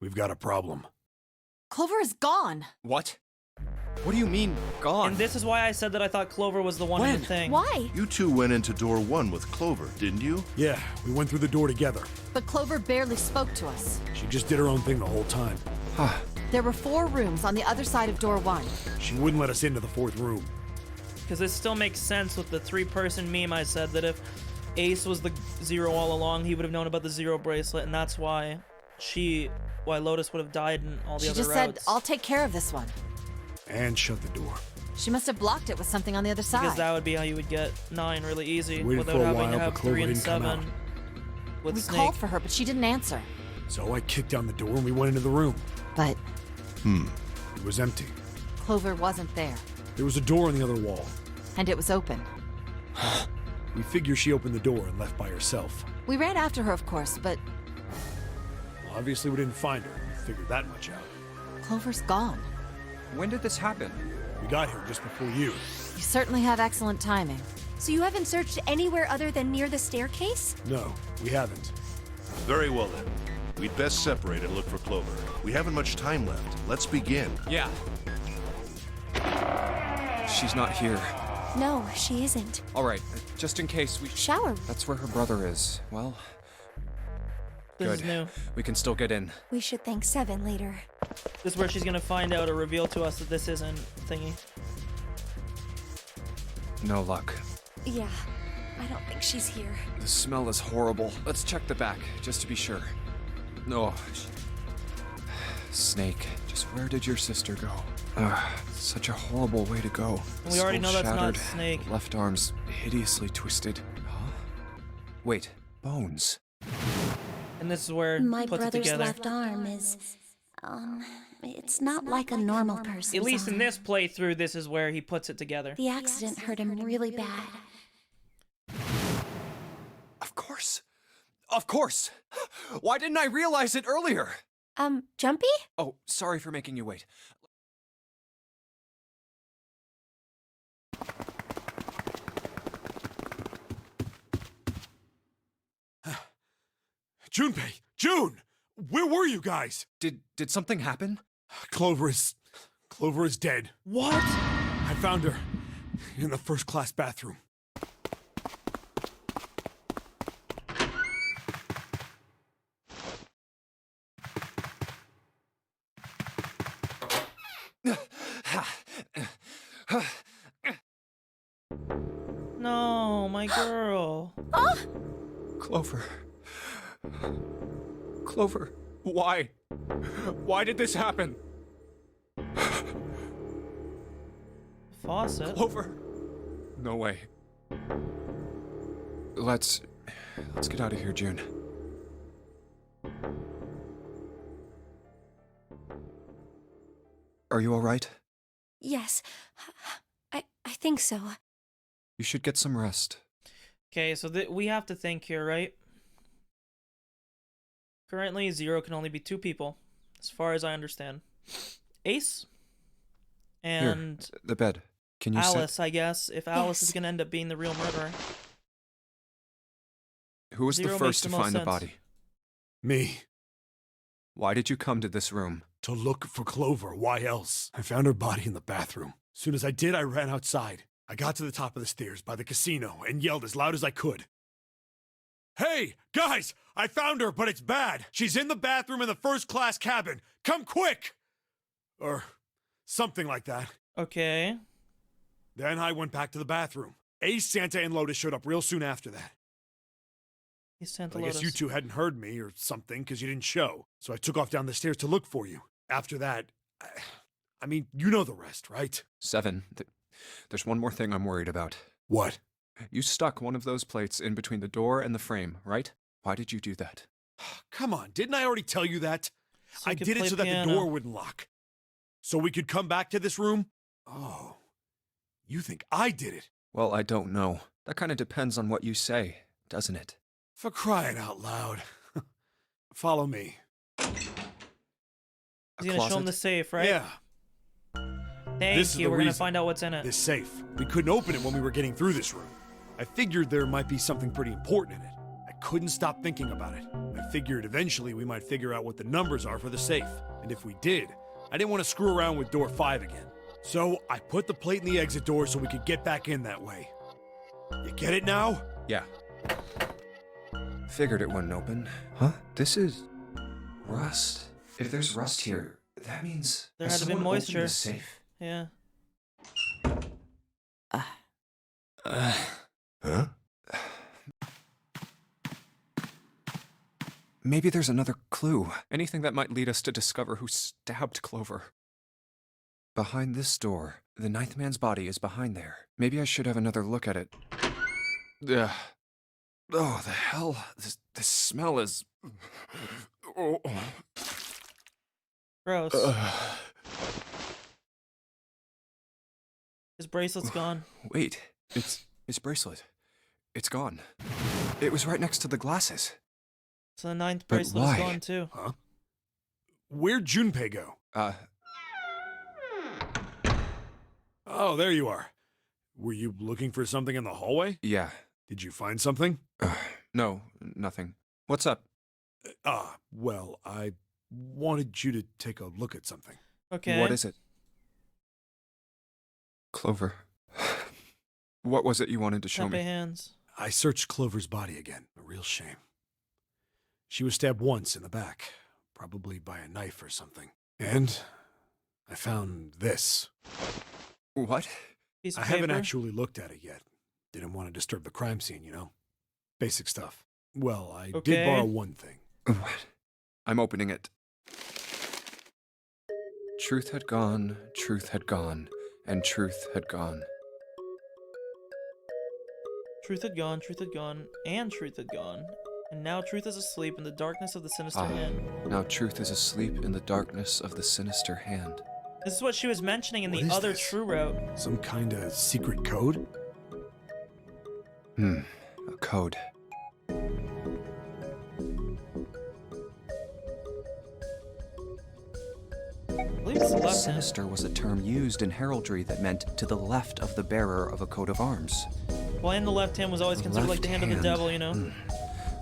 We've got a problem. Clover is gone. What? What do you mean, gone? And this is why I said that I thought Clover was the one in the thing. Why? You two went into door 1 with Clover, didn't you? Yeah, we went through the door together. But Clover barely spoke to us. She just did her own thing the whole time. There were 4 rooms on the other side of door 1. She wouldn't let us into the 4th room. Because this still makes sense with the 3-person meme I said that if Ace was the 0 all along, he would have known about the 0 bracelet, and that's why Lotus would have died in all the She other just routes. said, I'll take care of this one. And shut the door. She must have blocked it with something on the other side. Because that would be how you would get 9 really easy, Waited without for a having while, to but have Clover 3 and didn't come 7 out. with We Snake. called for her, but she didn't answer. So I kicked down the door and we went into the room. But It was empty. Clover wasn't there, There was a door on the other wall. and it was open. We figure she opened the door and left by herself. We ran after her, of course, but Well, obviously we didn't find her. We figured that much out. Clover's gone. When did this happen? We got here just before you. You certainly have excellent timing. So you haven't searched anywhere other than near the staircase? No, we haven't. Very well then. We'd best separate and look for Clover. We haven't much time left. Let's begin. Yeah. She's not here. No, she isn't. All right, just in case we... Shower. That's where her brother is. Well, This good. is new. We can still get in. We should thank Seven later. This is where she's gonna find out or reveal to us that this isn't thingy. No luck. Yeah, I don't think she's here. The smell is horrible. Let's check the back, just to be sure. No. Snake, just where did your sister go? Such a horrible way to go. We already Skull know that's not shattered, Snake. the left arm's hideously twisted. Huh? Wait, bones. And this is where My puts it brother's together. left arm is It's not like a normal person. At least in this playthrough, this is where he puts it together. The accident hurt him really bad. Of course. Of course. Why didn't I realize it earlier? Jumpy? Oh, sorry for making you wait. Junpei! June! Where were you guys? Did something happen? Clover is dead. What? I found her in the first-class bathroom. No, my girl. Clover. Clover. Why? Why did this happen? Faucet. Clover. No way. Let's get out of here, June. Are you all right? Yes. I think so. You should get some rest. Okay, so we have to think here, right? Currently, Zero can only be 2 people, as far as I understand. Ace and Here, the bed. Can you Alice, I guess, if Alice Yes. is going to end up being the real murderer. Who was the Zero first to makes the most find the sense. body? Me. Why did you come to this room? To look for Clover. Why else? I found her body in the bathroom. As soon as I did, I ran outside. I got to the top of the stairs by the casino and yelled as loud as I could. Hey, guys! I found her, but it's bad. She's in the bathroom in the first-class cabin. Come quick! Or something like that. Okay. Then I went back to the bathroom. Ace, Santa, and Lotus showed up real soon after that. He's Santa I guess Lotus. you two hadn't heard me or something because you didn't show. So I took off down the stairs to look for you. After that, I mean, you know the rest, right? 7. There's one more thing I'm worried about. What? You stuck one of those plates in between the door and the frame, right? Why did you do that? Come on, didn't I already tell you that? So I you could did it play so that the piano. door wouldn't lock. So we could come back to this room? Oh, you think I did it? Well, I don't know. That kind of depends on what you say, doesn't it? For crying out loud. Follow me. He's going to show him the safe, right? Yeah. Thank This is you. the We're going to reason. find out what's in it. This safe. We couldn't open it when we were getting through this room. I figured there might be something pretty important in it. I couldn't stop thinking about it. I figured eventually we might figure out what the numbers are for the safe. And if we did, I didn't want to screw around with door 5 again. So I put the plate in the exit door so we could get back in that way. You get it now? Yeah. Figured it wouldn't open. Huh? This is rust. If there's rust here, that means There has had to be someone opened moisture. the safe. Yeah. Huh? Maybe there's another clue. Anything that might lead us to discover who stabbed Clover. Behind this door. The 9th man's body is behind there. Maybe I should have another look at it. Ugh. Oh, the hell? This smell is... Oh. Gross. Ugh. His bracelet's gone. Wait, his bracelet. It's gone. It was right next to the glasses. So the 9th But bracelet is why? gone too. Huh? Where'd Junpei go? Oh, there you are. Were you looking for something in the hallway? Yeah. Did you find something? No, nothing. What's up? Well, I wanted you to take a look at something. Okay. What is it? Clover. What was it you wanted to show Happy me? hands. I searched Clover's body again. A real shame. She was stabbed once in the back, probably by a knife or something. And I found this. What? Piece of I haven't paper? actually looked at it yet. Didn't want to disturb the crime scene, you know? Basic stuff. Well, I Okay. did borrow one thing. What? I'm opening it. Truth had gone, and truth had gone. Truth had gone, and truth had gone. And now truth is asleep in the darkness of the sinister hand. Now truth is asleep in the darkness of the sinister hand. This is what she was mentioning in the other true route. Some kind of secret code? A code. I believe it's the left hand. Sinister was a term used in heraldry that meant to the left of the bearer of a coat of arms. Well, and the left hand was always considered like the hand of the devil, you know?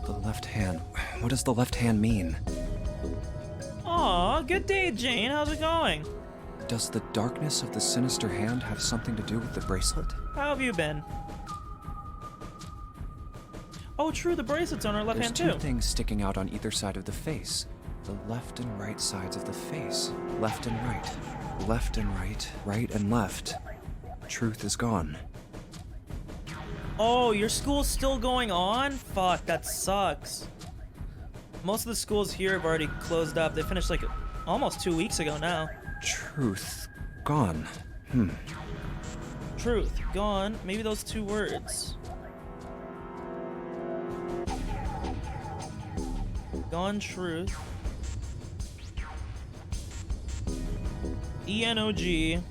The left hand. What does the left hand mean? Aw, good day, Jane. How's it going? Does the darkness of the sinister hand have something to do with the bracelet? How have you been? Oh, true, the bracelet's on our left hand, There's too. two things sticking out on either side of the face. The left and right sides of the face. Left and right. Left and right. Right and left. Truth is gone. Oh, your school's still going on? Fuck, that sucks. Most of the schools here have already closed up. They finished like almost 2 weeks ago now. Truth gone. Truth gone. Maybe those two words. Gone truth. ENOG-HTURT.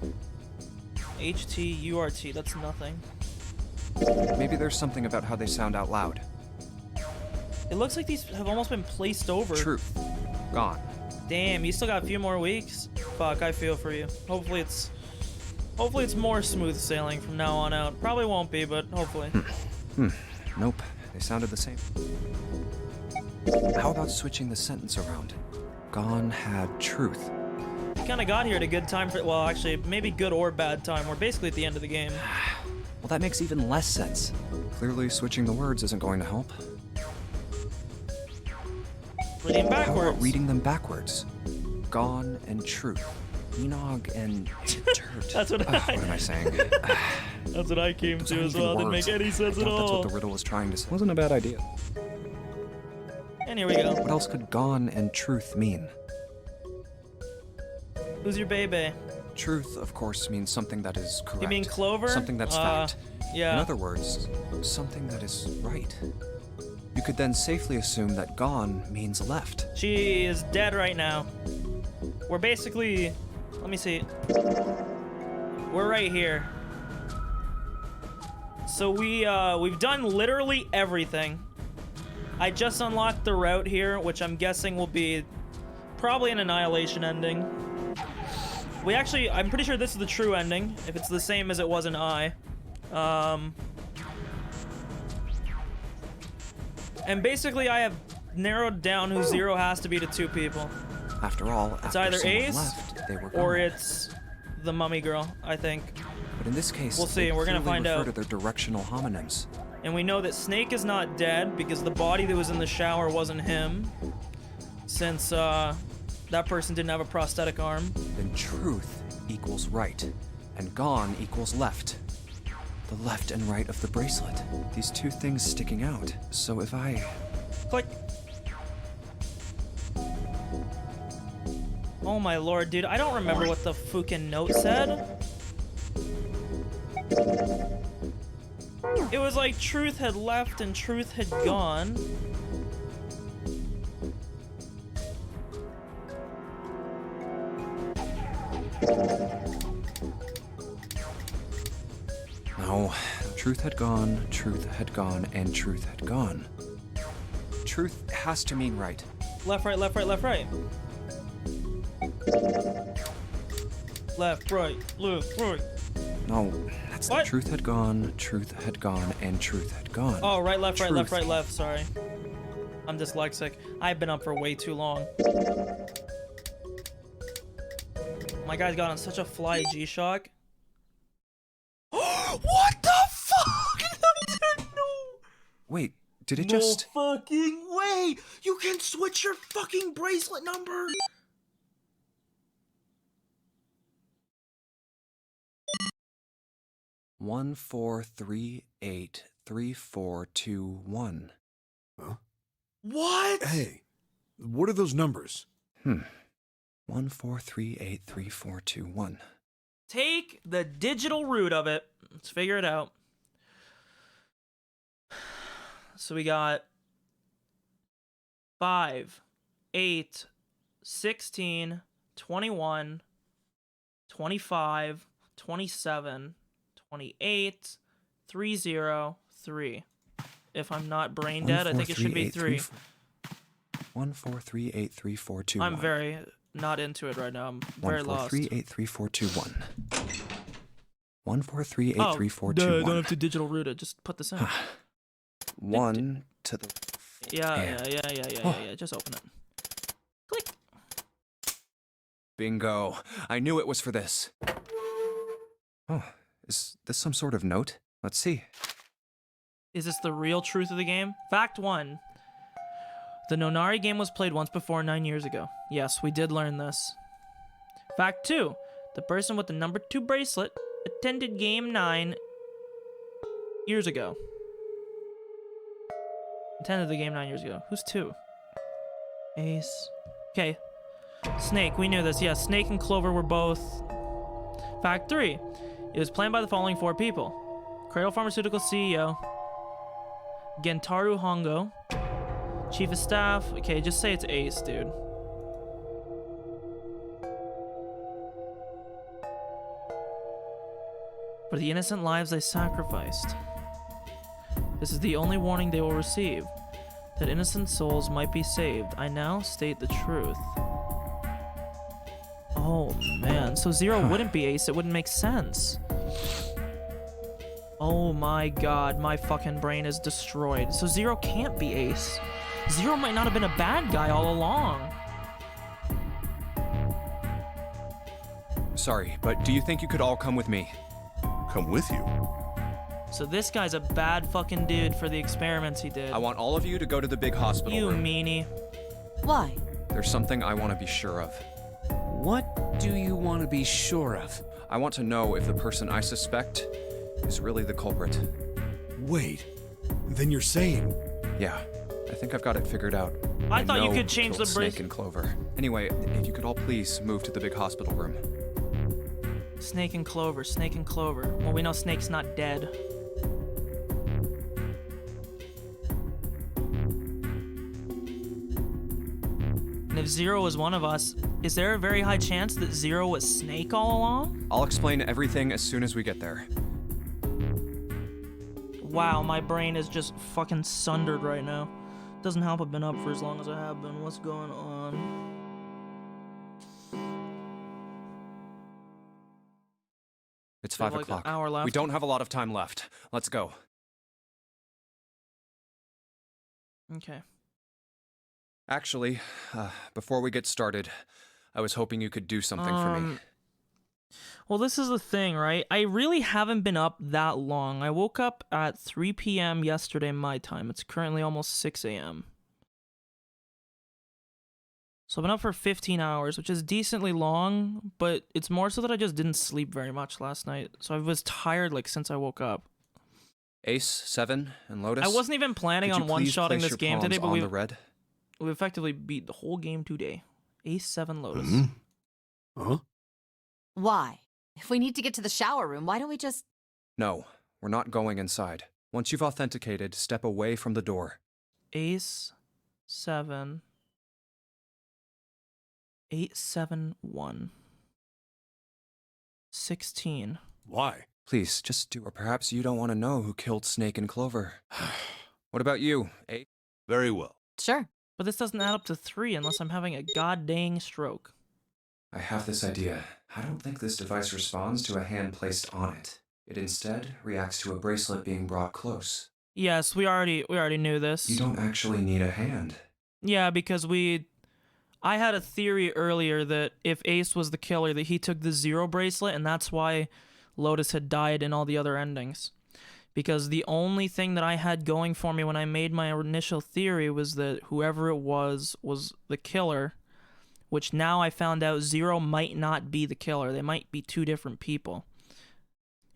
That's nothing. Maybe there's something about how they sound out loud. It looks like these have almost been placed over. Truth gone. Damn, you still got a few more weeks? Fuck, I feel for you. Hopefully it's more smooth sailing from now on out. Probably won't be, but hopefully. Nope. They sounded the same. How about switching the sentence around? Gone had truth. We kind of got here at a good time for, well, actually, maybe good or bad time. We're basically at the end of the game. Well, that makes even less sense. Clearly, switching the words isn't going to help. Reading How backwards. about reading them backwards? Gone and truth. Enog and dirt. That's what What am I saying? That's what I came Those to aren't as even well. Didn't words. make any sense I at thought that's all. what the riddle was trying to say. Wasn't a bad idea. And here we go. What else could gone and truth mean? Who's your baby? Truth, of course, means something that is correct. You mean Clover? Something that's fact. Yeah. In other words, something that is right. You could then safely assume that gone means left. She is dead right now. We're basically, let me see. We're right here. So we've done literally everything. I just unlocked the route here, which I'm guessing will be probably an Annihilation ending. We actually, I'm pretty sure this is the true ending, if it's the same as it was in I. And basically I have narrowed down who Zero has to be to 2 people. After all, It's after either someone Ace left, they were or gone. it's the mummy girl, I think. But in this case, We'll see, they we're gonna clearly find refer out. to their directional homonyms. And we know that Snake is not dead because the body that was in the shower wasn't him. Since that person didn't have a prosthetic arm. Then truth equals right, and gone equals left. The left and right of the bracelet. These two things sticking out. So if I... Click. Oh my lord, dude. I don't remember what the fucking note said. It was like truth had left and truth had gone. No. Truth had gone, and truth had gone. Truth has to mean right. Left, right, left, right, left, right. Left, right, left, right. No, that's What? the truth had gone, and truth had gone. Oh, right, left, right, left, Truth. right, left. Sorry. I'm dyslexic. I've been up for way too long. My guy's got on such a fly G-Shock. What the fuck? I didn't know. Wait, did it No just... fucking way! You can switch your fucking bracelet number! One 1-4-3-8-3-4-2-1. Huh? What? Hey, what are those numbers? 1-4-3-8-3-4-2-1. Take the digital root of it. Let's figure it out. So we got 5, 8, 16, 21, 25, 27, 28, 30, 3. If I'm not brain dead, I think it should be 3. 1, 4, 3, 8, 3, 4, 2, 1. I'm very not into it right now. I'm very 1, 4, lost. 3, 8, 3, 4, 2, 1. 1, 4, 3, 8, 3, 4, 2, 1. Don't have to digital root it. Just put this in. 1 to the... Yeah. Just open it. Click. Bingo. I knew it was for this. Oh, is this some sort of note? Let's see. Is this the real truth of the game? Fact 1. The Nonari game was played once before 9 years ago. Yes, we did learn this. Fact 2. The person with the number 2 bracelet attended game 9 years ago. Attended the game 9 years ago. Who's 2? Ace. Okay. Snake, we knew this. Yes, Snake and Clover were both. Fact 3. It was planned by the following 4 people. Cradle Pharmaceutical CEO. Gentaru Hongo. Chief of Staff. Okay, just say it's Ace, dude. For the innocent lives they sacrificed. This is the only warning they will receive. That innocent souls might be saved. I now state the truth. Oh, man. So Zero wouldn't be Ace. It wouldn't make sense. Oh my god. My fucking brain is destroyed. So Zero can't be Ace. Zero might not have been a bad guy all along. Sorry, but do you think you could all come with me? Come with you? So this guy's a bad fucking dude for the experiments he did. I want all of you to go to the big hospital You room. meanie. Why? There's something I want to be sure of. What do you want to be sure of? I want to know if the person I suspect is really the culprit. Wait, then you're saying... Yeah, I think I've got it figured out. I thought you know could who change killed the Snake and Clover. Anyway, if you could all please move to the big hospital room. Snake and Clover, Snake and Clover. Well, we know Snake's not dead. And if Zero was one of us, is there a very high chance that Zero was Snake all along? I'll explain everything as soon as we get there. Wow, my brain is just fucking sundered right now. Doesn't help I've been up for as long as I have been. What's going on? It's We have 5 like an o'clock. hour left. We don't have a lot of time left. Let's go. Okay. Actually, before we get started, I was hoping you could do something for me. Well, this is the thing, right? I really haven't been up that long. I woke up at 3 p.m. yesterday my time. It's currently almost 6 a.m. So I've been up for 15 hours, which is decently long, but it's more so that I just didn't sleep very much last night. So I was tired, like, since I woke up. Ace, Seven, and Lotus. I wasn't even planning on one-shotting this game today, but we we effectively beat the whole game today. Ace, 7, Lotus. Huh? Why? If we need to get to the shower room, why don't we just... No, we're not going inside. Once you've authenticated, step away from the door. Ace, 7... 871 16. Why? Please, just do. Or perhaps you don't want to know who killed Snake and Clover. What about you, Ace? Very well. Sure. But this doesn't add up to 3 unless I'm having a god-dang stroke. I have this idea. I don't think this device responds to a hand placed on it. It instead reacts to a bracelet being brought close. Yes, we already knew this. You don't actually need a hand. Yeah, because I had a theory earlier that if Ace was the killer, that he took the Zero bracelet, and that's why Lotus had died in all the other endings. Because the only thing that I had going for me when I made my initial theory was that whoever it was the killer, which now I found out Zero might not be the killer. They might be 2 different people.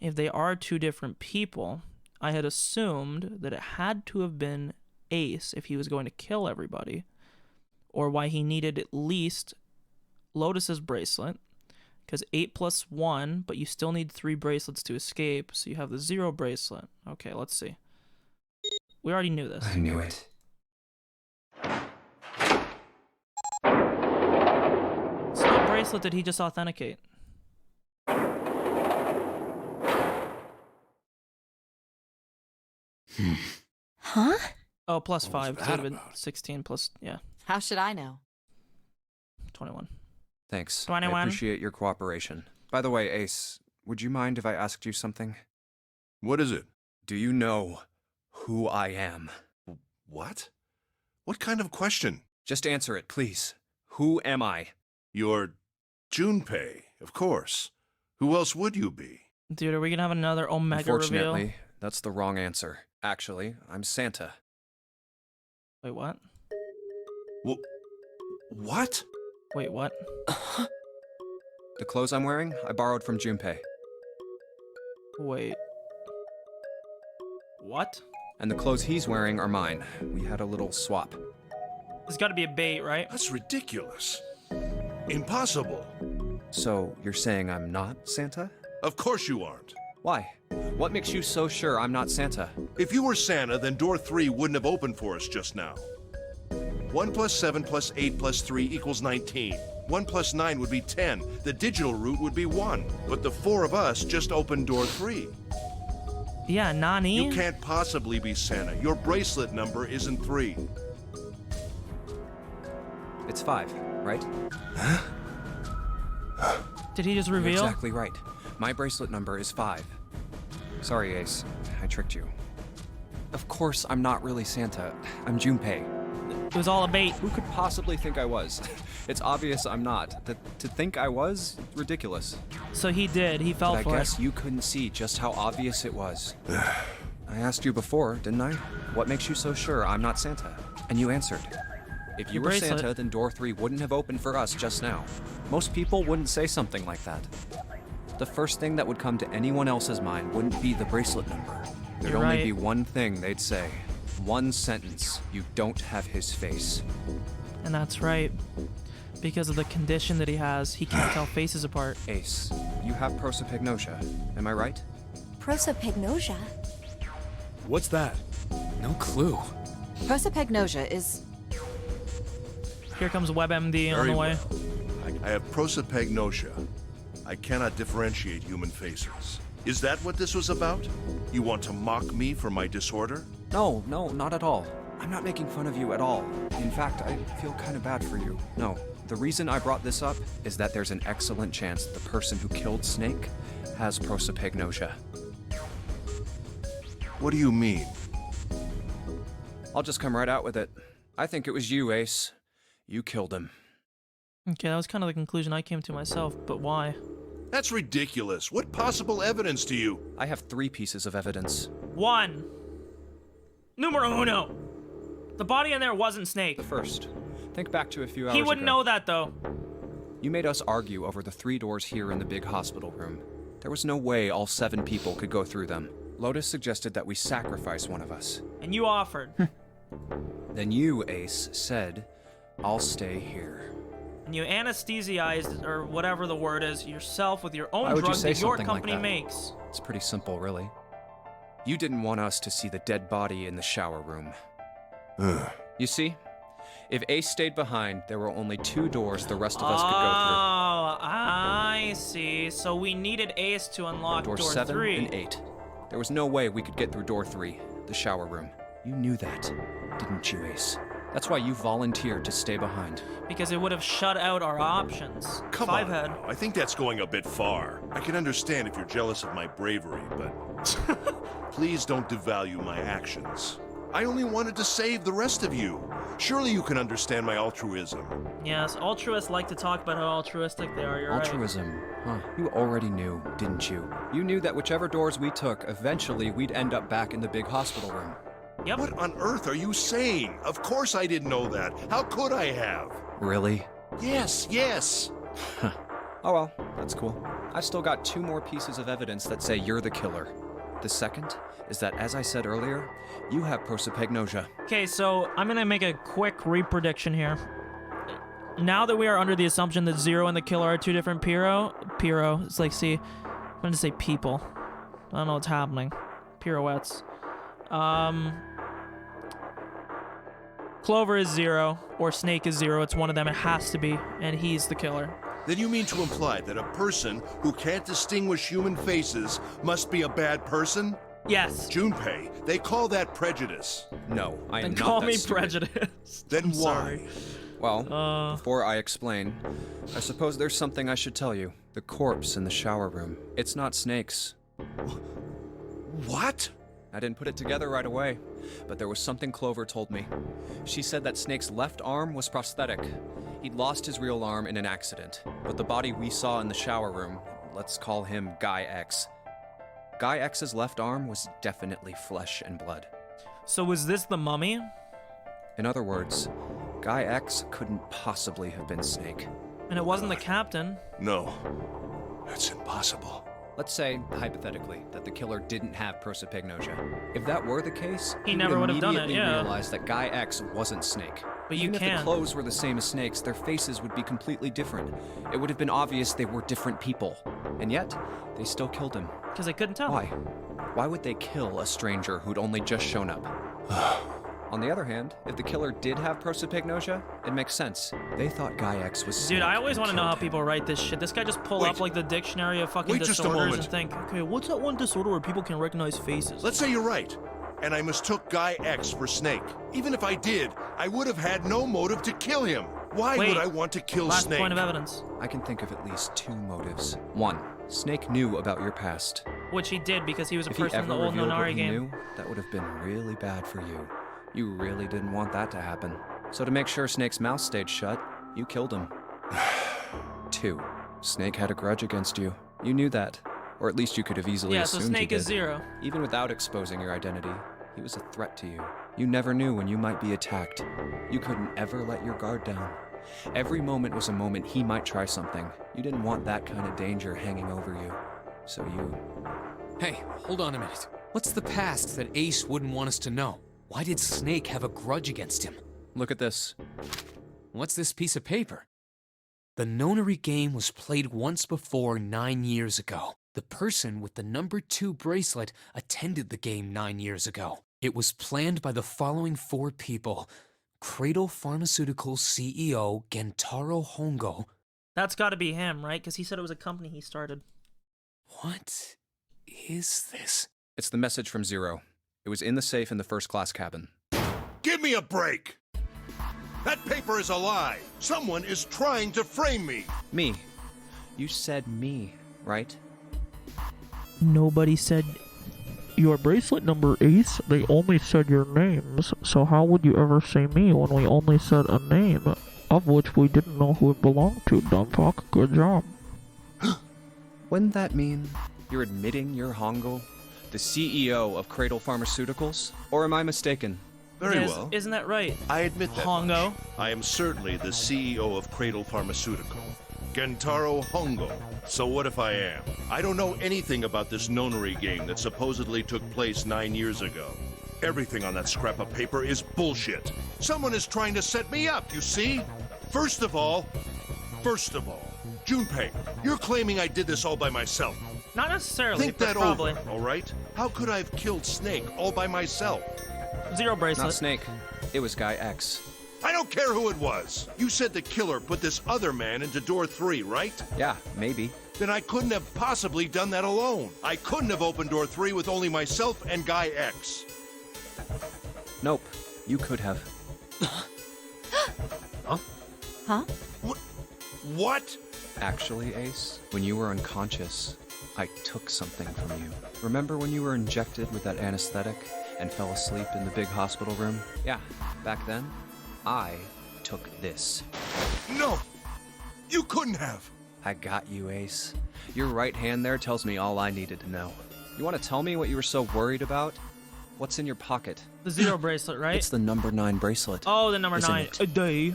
If they are 2 different people, I had assumed that it had to have been Ace if he was going to kill everybody. Or why he needed at least Lotus's bracelet, because 8 plus 1, but you still need 3 bracelets to escape, so you have the 0 bracelet. Okay, let's see. We already knew this. I knew it. bracelet did he just authenticate? Huh? Oh, plus 5. that So it would have been about? 16 plus, yeah, How should I know? 21. Thanks. 21. I appreciate your cooperation. By the way, Ace, would you mind if I asked you something? What is it? Do you know who I am? What? What kind of question? Just answer it, please. Who am I? You're Junpei, of course. Who else would you be? Dude, are we gonna have another Omega Unfortunately, reveal? that's the wrong answer. Actually, I'm Santa. Wait, what? What? Wait, what? The clothes I'm wearing, I borrowed from Junpei. Wait. What? And the clothes he's wearing are mine. We had a little swap. There's gotta be a bait, right? That's ridiculous. Impossible. So, you're saying I'm not Santa? Of course you aren't. Why? What makes you so sure I'm not Santa? If you were Santa, then door 3 wouldn't have opened for us just now. 1 plus 7 plus 8 plus 3 equals 19. 1 plus 9 would be 10. The digital route would be 1. But the 4 of us just opened door 3. Yeah, Nani? You can't possibly be Santa. Your bracelet number isn't 3. It's 5, right? Did he just You're reveal? exactly right. My bracelet number is 5. Sorry, Ace. I tricked you. Of course, I'm not really Santa. I'm Junpei. It was all a bait. Who could possibly think I was? It's obvious I'm not. To think I was? Ridiculous. So he did. He fell But for I guess it. you couldn't see just how obvious it was. I asked you before, didn't I? What makes you so sure I'm not Santa? And you answered. If you Your were bracelet. Santa, then door 3 wouldn't have opened for us just now. Most people wouldn't say something like that. The first thing that would come to anyone else's mind wouldn't be the bracelet number. There'd You're only right. be one thing they'd say. One sentence. You don't have his face. And that's right. Because of the condition that he has, he can't tell faces apart. Ace, you have prosopagnosia. Am I right? Prosopagnosia? What's that? No clue. Prosopagnosia is... Here comes WebMD on Very the way. well. I have prosopagnosia. I cannot differentiate human faces. Is that what this was about? You want to mock me for my disorder? No, not at all. I'm not making fun of you at all. In fact, I feel kind of bad for you. No, the reason I brought this up is that there's an excellent chance the person who killed Snake has prosopagnosia. What do you mean? I'll just come right out with it. I think it was you, Ace. You killed him. Okay, that was kind of the conclusion I came to myself, but why? That's ridiculous. What possible evidence do you... I have 3 pieces of evidence. 1. Numero uno. The body in there wasn't Snake. The first. Think back to a few hours He wouldn't ago. know that, though. You made us argue over the 3 doors here in the big hospital room. There was no way all 7 people could go through them. Lotus suggested that we sacrifice one of us. And you offered. Then you, Ace, said, I'll stay here. And you anesthetized, or whatever the word is, yourself with your own Why would you drug say that your something like company that? makes. It's pretty simple, really. You didn't want us to see the dead body in the shower room. You see? If Ace stayed behind, there were only 2 doors the rest of us could go Oh, I see. So we needed Ace to unlock through. door Door 7 3. and 8. There was no way we could get through door 3, the shower room. You knew that, didn't you, Ace? That's why you volunteered to stay behind. Because it would have shut out our options. Come Five on head. now. I think that's going a bit far. I can understand if you're jealous of my bravery, but please don't devalue my actions. I only wanted to save the rest of you. Surely you can understand my altruism. Yes, altruists like to talk about how altruistic they are. You're Altruism. Huh. You already knew, didn't you? You knew that whichever doors we took, eventually we'd end up back in the big hospital room. Yep. What on earth are you saying? Of course I didn't know that. How could I have? Really? Yes. Oh well, that's cool. I've still got 2 more pieces of evidence that say you're the killer. The second is that, as I said earlier, you have prosopagnosia. Okay, so I'm gonna make a quick reprediction here. Now that we are under the assumption that Zero and the killer are 2 different Pyro, it's like, see, I'm gonna say people. I don't know what's happening. Pirouettes. Clover is 0, or Snake is 0. It's one of them. It has to be, and he's the killer. Then you mean to imply that a person who can't distinguish human faces must be a bad person? Yes. Junpei, they call that prejudice. No, I am Then not call that me stupid. prejudiced. Then I'm why? sorry. Well, before I explain, I suppose there's something I should tell you. The corpse in the shower room. It's not Snake's. What? I didn't put it together right away, but there was something Clover told me. She said that Snake's left arm was prosthetic. He'd lost his real arm in an accident, but the body we saw in the shower room, let's call him Guy X. Guy X's left arm was definitely flesh and blood. So was this the mummy? In other words, Guy X couldn't possibly have been Snake. And it wasn't the captain. No. That's impossible. Let's say, hypothetically, that the killer didn't have prosopagnosia. If that were the case, He never would have done it, immediately yeah. realize that Guy X wasn't Snake. But you Even if can. the clothes were the same as Snake's, their faces would be completely different. It would have been obvious they were different people. And yet, they still killed him. Because they couldn't tell. Why? Why would they kill a stranger who'd only just shown up? On the other hand, if the killer did have prosopagnosia, it makes sense. They thought Guy X was Snake. Dude, I always and want to know how killed him. people write this shit. This guy just pull Wait. up like the dictionary of fucking Wait just a disorders and moment. think, okay, what's that one disorder where people can recognize faces? Let's say you're right, and I mistook Guy X for Snake. Even if I did, I would have had no motive to kill him. Why Wait. would I want to kill Last Snake? point of evidence. I can think of at least two motives. One, Snake knew about your past. Which he did because he was a If he person in ever the old revealed what Nonari he game. knew, that would have been really bad for you. You really didn't want that to happen. So to make sure Snake's mouth stayed shut, you killed him. 2. Snake had a grudge against you. You knew that. Or at least you could have easily Yeah, so assumed Snake you is did. 0. Even without exposing your identity, he was a threat to you. You never knew when you might be attacked. You couldn't ever let your guard down. Every moment was a moment he might try something. You didn't want that kind of danger hanging over you. So you... Hey, hold on a minute. What's the past that Ace wouldn't want us to know? Why did Snake have a grudge against him? Look at this. What's this piece of paper? The Nonary game was played once before 9 years ago. The person with the number 2 bracelet attended the game 9 years ago. It was planned by the following 4 people. Cradle Pharmaceuticals CEO Gentaro Hongo. That's got to be him, right? Because he said it was a company he started. What is this? It's the message from Zero. It was in the safe in the first class cabin. Give me a break! That paper is a lie! Someone is trying to frame me! Me. You said me, right? Nobody said your bracelet number, Ace. They only said your names. So how would you ever say me when we only said a name, of which we didn't know who it belonged to, Dumbfuck? Good job. Wouldn't that mean you're admitting you're Hongo, the CEO of Cradle Pharmaceuticals? Or am I mistaken? Very Yes, well. Isn't that right? I admit that Hongo. much. I am certainly the CEO of Cradle Pharmaceutical. Gentaro Hongo. So what if I am? I don't know anything about this Nonary game that supposedly took place 9 years ago. Everything on that scrap of paper is bullshit. Someone is trying to set me up, you see? First of all, Junpei, you're claiming I did this all by myself. Not necessarily, Think but that probably. over, all right? How could I have killed Snake all by myself? 0 bracelet. Not Snake. It was Guy X. I don't care who it was. You said the killer put this other man into door 3, right? Yeah, maybe. Then I couldn't have possibly done that alone. I couldn't have opened door 3 with only myself and Guy X. Nope. You could have. Huh? What? Actually, Ace, when you were unconscious, I took something from you. Remember when you were injected with that anesthetic and fell asleep in the big hospital room? Yeah, back then, I took this. No! You couldn't have! I got you, Ace. Your right hand there tells me all I needed to know. You want to tell me what you were so worried about? What's in your pocket? The 0 bracelet, right? It's the number 9 bracelet. Oh, the number Isn't 9. it? A day.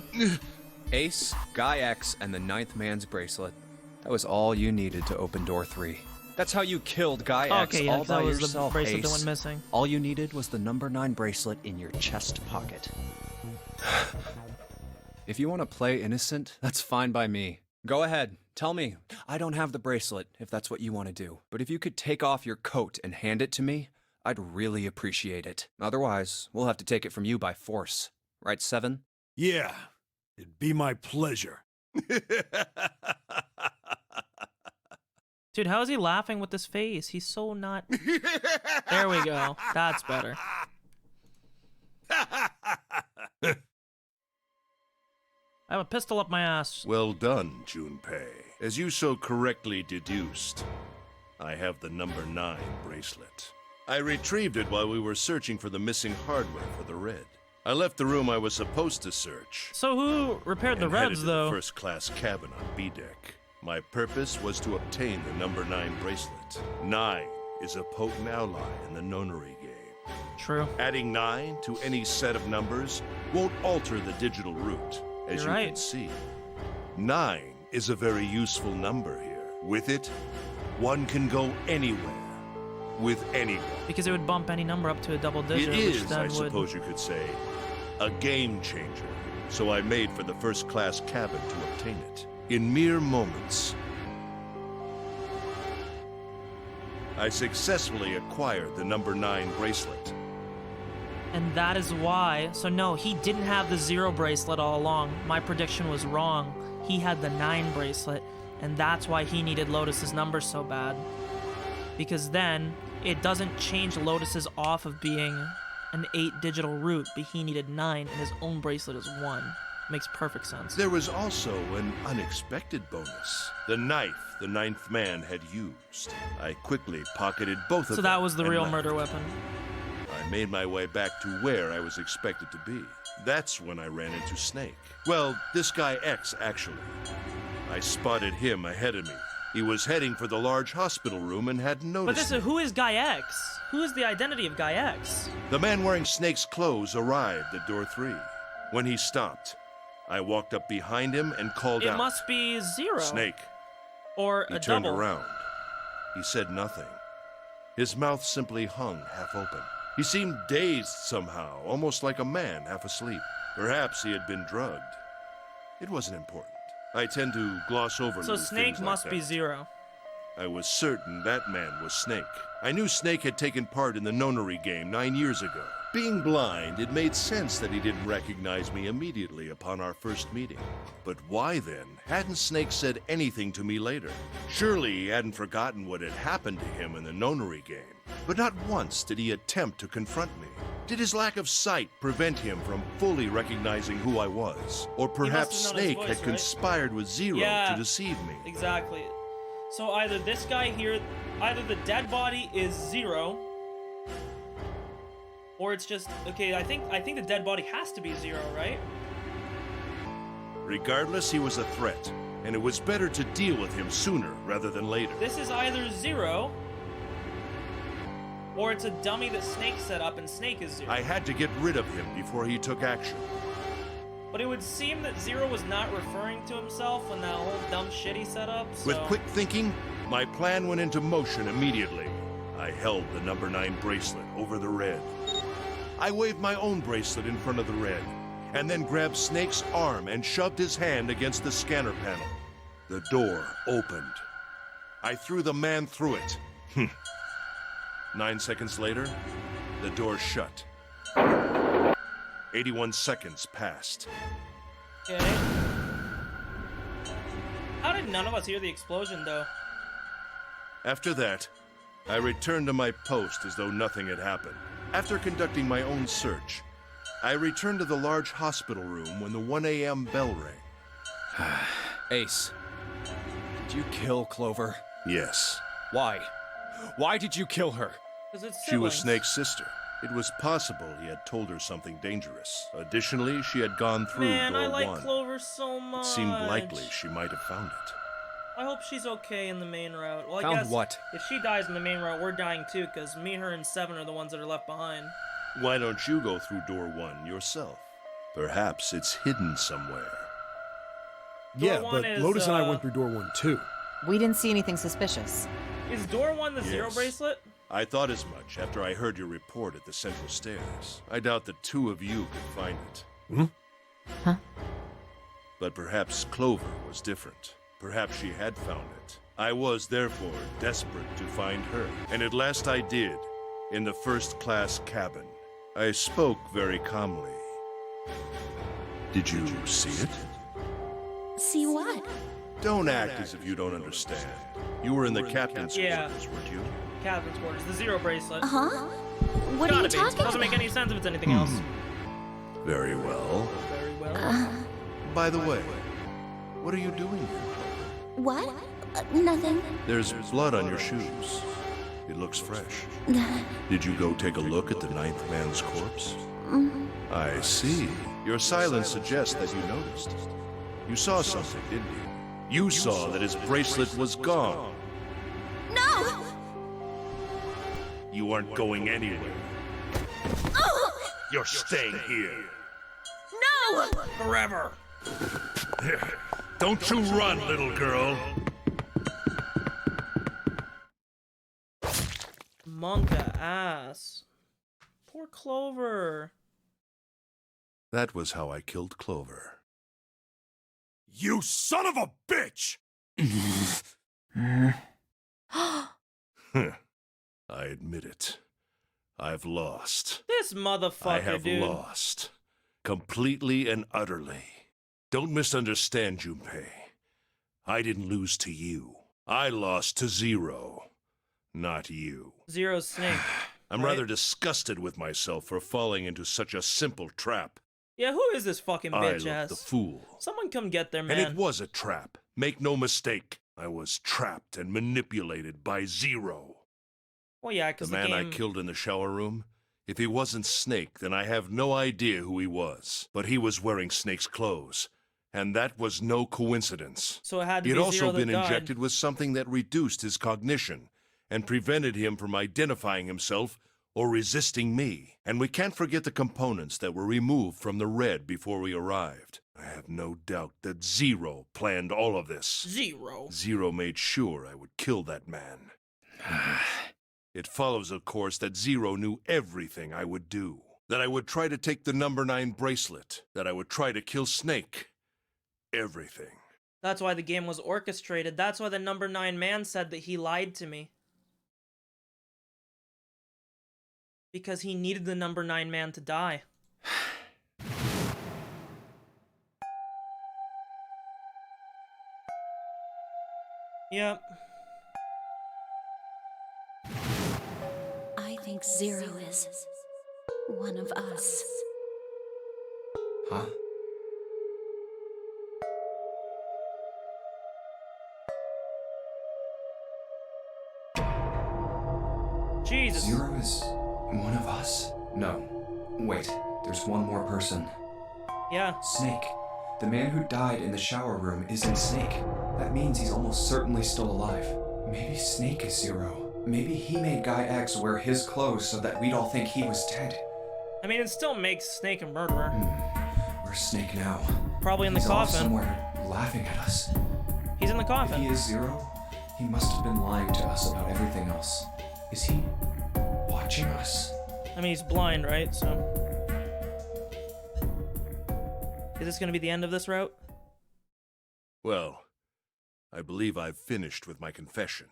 Ace, Guy X, and the 9th man's bracelet. That was all you needed to open door 3. That's how you killed Guy X Okay, yeah, all 'cause by that was yourself, the bracelet that Ace. went missing. All you needed was the number 9 bracelet in your chest pocket. If you want to play innocent, that's fine by me. Go ahead, tell me. I don't have the bracelet, if that's what you want to do. But if you could take off your coat and hand it to me, I'd really appreciate it. Otherwise, we'll have to take it from you by force. Right, Seven? Yeah, it'd be my pleasure. Dude, how is he laughing with this face? He's so not... There we go. That's better. I have a pistol up my ass. Well done, Junpei. As you so correctly deduced, I have the number 9 bracelet. I retrieved it while we were searching for the missing hardware for the red. I left the room I was supposed to search. So who repaired the and headed reds, to though? the first-class cabin on B deck. My purpose was to obtain the number 9 bracelet. 9 is a potent ally in the nonary game. True. Adding 9 to any set of numbers won't alter the digital route, as You're you right. can see. 9 is a very useful number here. With it, one can go anywhere. With anyone. Because it would bump any number up to a double digit, It which is, then I would... suppose you could say, a game changer. So I made for the first-class cabin to obtain it. In mere moments, I successfully acquired the number 9 bracelet. And that is why... So no, he didn't have the 0 bracelet all along. My prediction was wrong. He had the 9 bracelet, and that's why he needed Lotus's number so bad. Because then, it doesn't change Lotus's off of being an 8 digital route, but he needed 9, and his own bracelet is 1. Makes perfect sense. There was also an unexpected bonus. The knife the 9th man had used. I quickly pocketed both of them. So that was the and real left. murder weapon. I made my way back to where I was expected to be. That's when I ran into Snake. Well, this guy X, actually. I spotted him ahead of me. He was heading for the large hospital room and hadn't But noticed me. who is Guy X? Who is the identity of Guy X? The man wearing Snake's clothes arrived at door 3. When he stopped, I walked up behind him and called It out. must be 0. Snake. Or He a turned double. around. He said nothing. His mouth simply hung half open. He seemed dazed somehow, almost like a man half asleep. Perhaps he had been drugged. It wasn't important. I tend to gloss over So little Snake things like must be that. 0. I was certain that man was Snake. I knew Snake had taken part in the nonary game 9 years ago. Being blind, it made sense that he didn't recognize me immediately upon our first meeting. But why then hadn't Snake said anything to me later? Surely he hadn't forgotten what had happened to him in the nonary game. But not once did he attempt to confront me. Did his lack of sight prevent him from fully recognizing who I was? Or perhaps have known his Snake voice, had right? conspired with Zero Yeah. to deceive me? Exactly. So either this guy here, either the dead body is 0, or it's just okay. I think the dead body has to be 0, right? Regardless, he was a threat, and it was better to deal with him sooner rather than later. This is either 0, or it's a dummy that Snake set up, and Snake is 0. I had to get rid of him before he took action. But it would seem that 0 was not referring to himself when that whole dumb shit he set up. So. With quick thinking, my plan went into motion immediately. I held the number 9 bracelet over the red. I waved my own bracelet in front of the red, and then grabbed Snake's arm and shoved his hand against the scanner panel. The door opened. I threw the man through it. 9 seconds later, the door shut. 81 seconds passed. Okay. How did none of us hear the explosion, though? After that, I returned to my post as though nothing had happened. After conducting my own search, I returned to the large hospital room when the 1 a.m. bell rang. Ace, did you kill Clover? Yes. Why? Why did you kill her? Because it's She was siblings. Snake's sister. It was possible he had told her something dangerous. Additionally, she had gone through Man, door I like 1. Clover so much. It seemed likely she might have found it. I hope she's okay in the main route. Well, I Found guess what? if she dies in the main route, we're dying too, because me, her, and Seven are the ones that are left behind. Why don't you go through door 1 yourself? Perhaps it's hidden somewhere. Yeah, one but is, Lotus and I went through door 1 too. We didn't see anything suspicious. Is door 1 the 0 Yes. bracelet? I thought as much after I heard your report at the central stairs. I doubt the two of you could find it. Huh? But perhaps Clover was different. Perhaps she had found it. I was, therefore, desperate to find her. And at last I did, in the first-class cabin. I spoke very calmly. Did you see it? See what? Don't act as if you don't understand. You were in the captain's Yeah. quarters, weren't you? Captain's quarters. The Zero bracelet. Huh? What are Gotta you be. talking Doesn't make about? any sense if it's anything else. Very well. Very well. By the way, what are you doing here? What? Nothing. There's blood on your shoes. It looks fresh. Did you go take a look at the ninth man's corpse? I see. Your silence suggests that you noticed. You saw something, didn't you? You saw that his bracelet was gone. No! You aren't going anywhere. You're staying here. No! Forever. Don't you run, little girl. Monka ass. Poor Clover. That was how I killed Clover. You son of a bitch! I admit it. I've lost. This motherfucker, I have dude. lost. Completely and utterly. Don't misunderstand, Junpei. I didn't lose to you. I lost to Zero. Not you. Zero Snake. I'm right? rather disgusted with myself for falling into such a simple trap. Yeah, who is this fucking I bitch looked ass? the fool. Someone come get their man. And it was a trap. Make no mistake. I was trapped and manipulated by Zero. Well, yeah, The because man game... I killed in the shower room? If he wasn't Snake, then I have no idea who he was. But he was wearing Snake's clothes. And that was no coincidence. So it had to He be had also Zero that been died. injected with something that reduced his cognition and prevented him from identifying himself or resisting me. And we can't forget the components that were removed from the red before we arrived. I have no doubt that Zero planned all of this. Zero. Zero made sure I would kill that man. It follows, of course, that Zero knew everything I would do. That I would try to take the number 9 bracelet. That I would try to kill Snake. Everything. That's why the game was orchestrated. That's why the number 9 man said that he lied to me. Because he needed the number 9 man to die. Yep. I think Zero is one of us. Huh? Jesus. Zero is one of us? No. Wait, there's one more person. Yeah. Snake. The man who died in the shower room isn't Snake. That means he's almost certainly still alive. Maybe Snake is Zero. Maybe he made Guy X wear his clothes so that we'd all think he was dead. I mean, it still makes Snake a murderer. Where's Snake now? Probably in the He's off coffin. somewhere laughing at us. He's in the If coffin. he is Zero, he must have been lying to us about everything else. Is he watching us? I mean, he's blind, right? So. Is this gonna be the end of this route? Well, I believe I've finished with my confession.